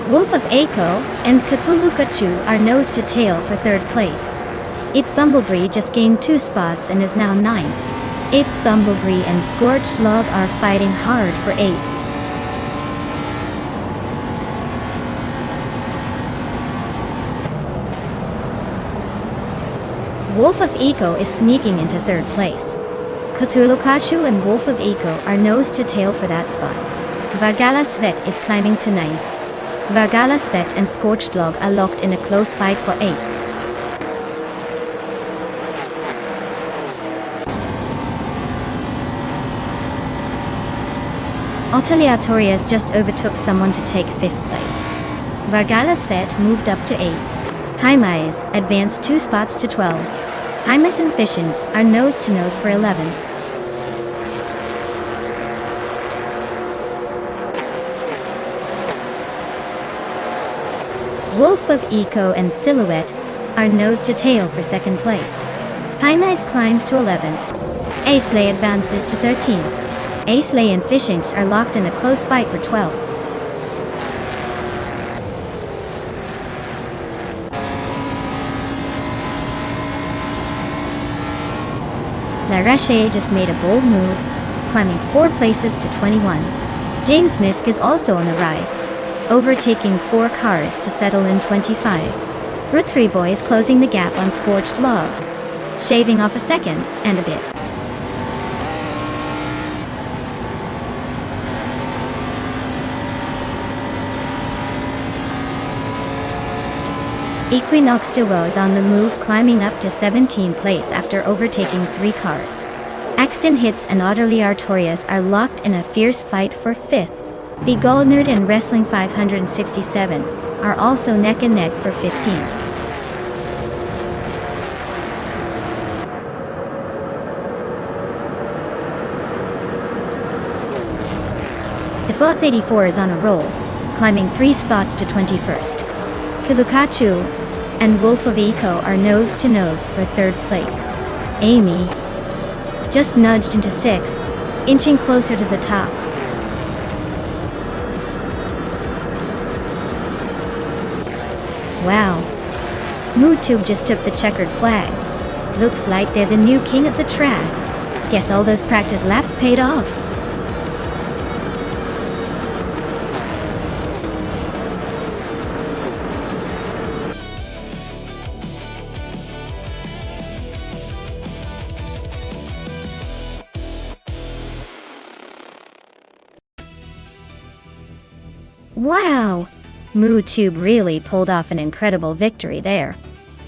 Wolf of Echo and Cthulhukachu are nose to tail for 3rd place. Its Bumblebee just gained 2 spots and is now 9th. Its Bumblebee and Scorched Log are fighting hard for 8th. Wolf of Eco is sneaking into 3rd place. Cthulhukachu and Wolf of Eco are nose to tail for that spot. Vargala Svet is climbing to 9th. Vargala Svet and Scorched Log are locked in a close fight for 8th. Autoleatorias just overtook someone to take 5th place. Vargala Svet moved up to 8th. Hymise advanced 2 spots to 12. Hymise and Fishins are nose to nose for 11th. Wolf of Eco and Silhouette are nose to tail for 2nd place. Hymise climbs to 11th. Acelay advances to 13th. Acelay and Fishins are locked in a close fight for 12th. La Reche just made a bold move, climbing 4 places to 21. James Misk is also on the rise, overtaking 4 cars to settle in 25. Route 3 boys closing the gap on Scorched Log, shaving off a second and a bit. Equinox Duo is on the move, climbing up to 17th place after overtaking 3 cars. Axton Hits and Otterly Artorias are locked in a fierce fight for 5th. The Goldnerd and Wrestling 567 are also neck and neck for 15th. The Fultz 84 is on a roll, climbing 3 spots to 21st. Kilukachu and Wolf of Eco are nose to nose for 3rd place. Amy just nudged into 6th, inching closer to the top. Wow. MooTube just took the checkered flag. Looks like they're the new king of the track. Guess all those practice laps paid off. Wow! MooTube really pulled off an incredible victory there.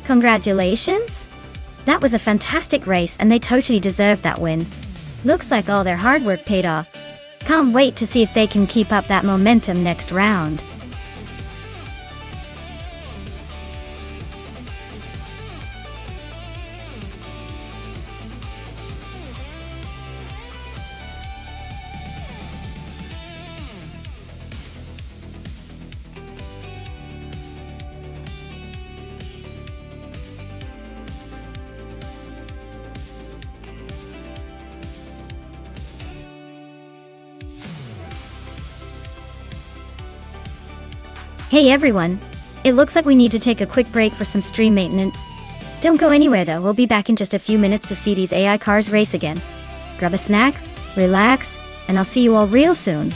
Congratulations! That was a fantastic race and they totally deserved that win. Looks like all their hard work paid off. Can't wait to see if they can keep up that momentum next round. Hey everyone! It looks like we need to take a quick break for some stream maintenance. Don't go anywhere though, we'll be back in just a few minutes to see these AI cars race again. Grab a snack, relax, and I'll see you all real soon.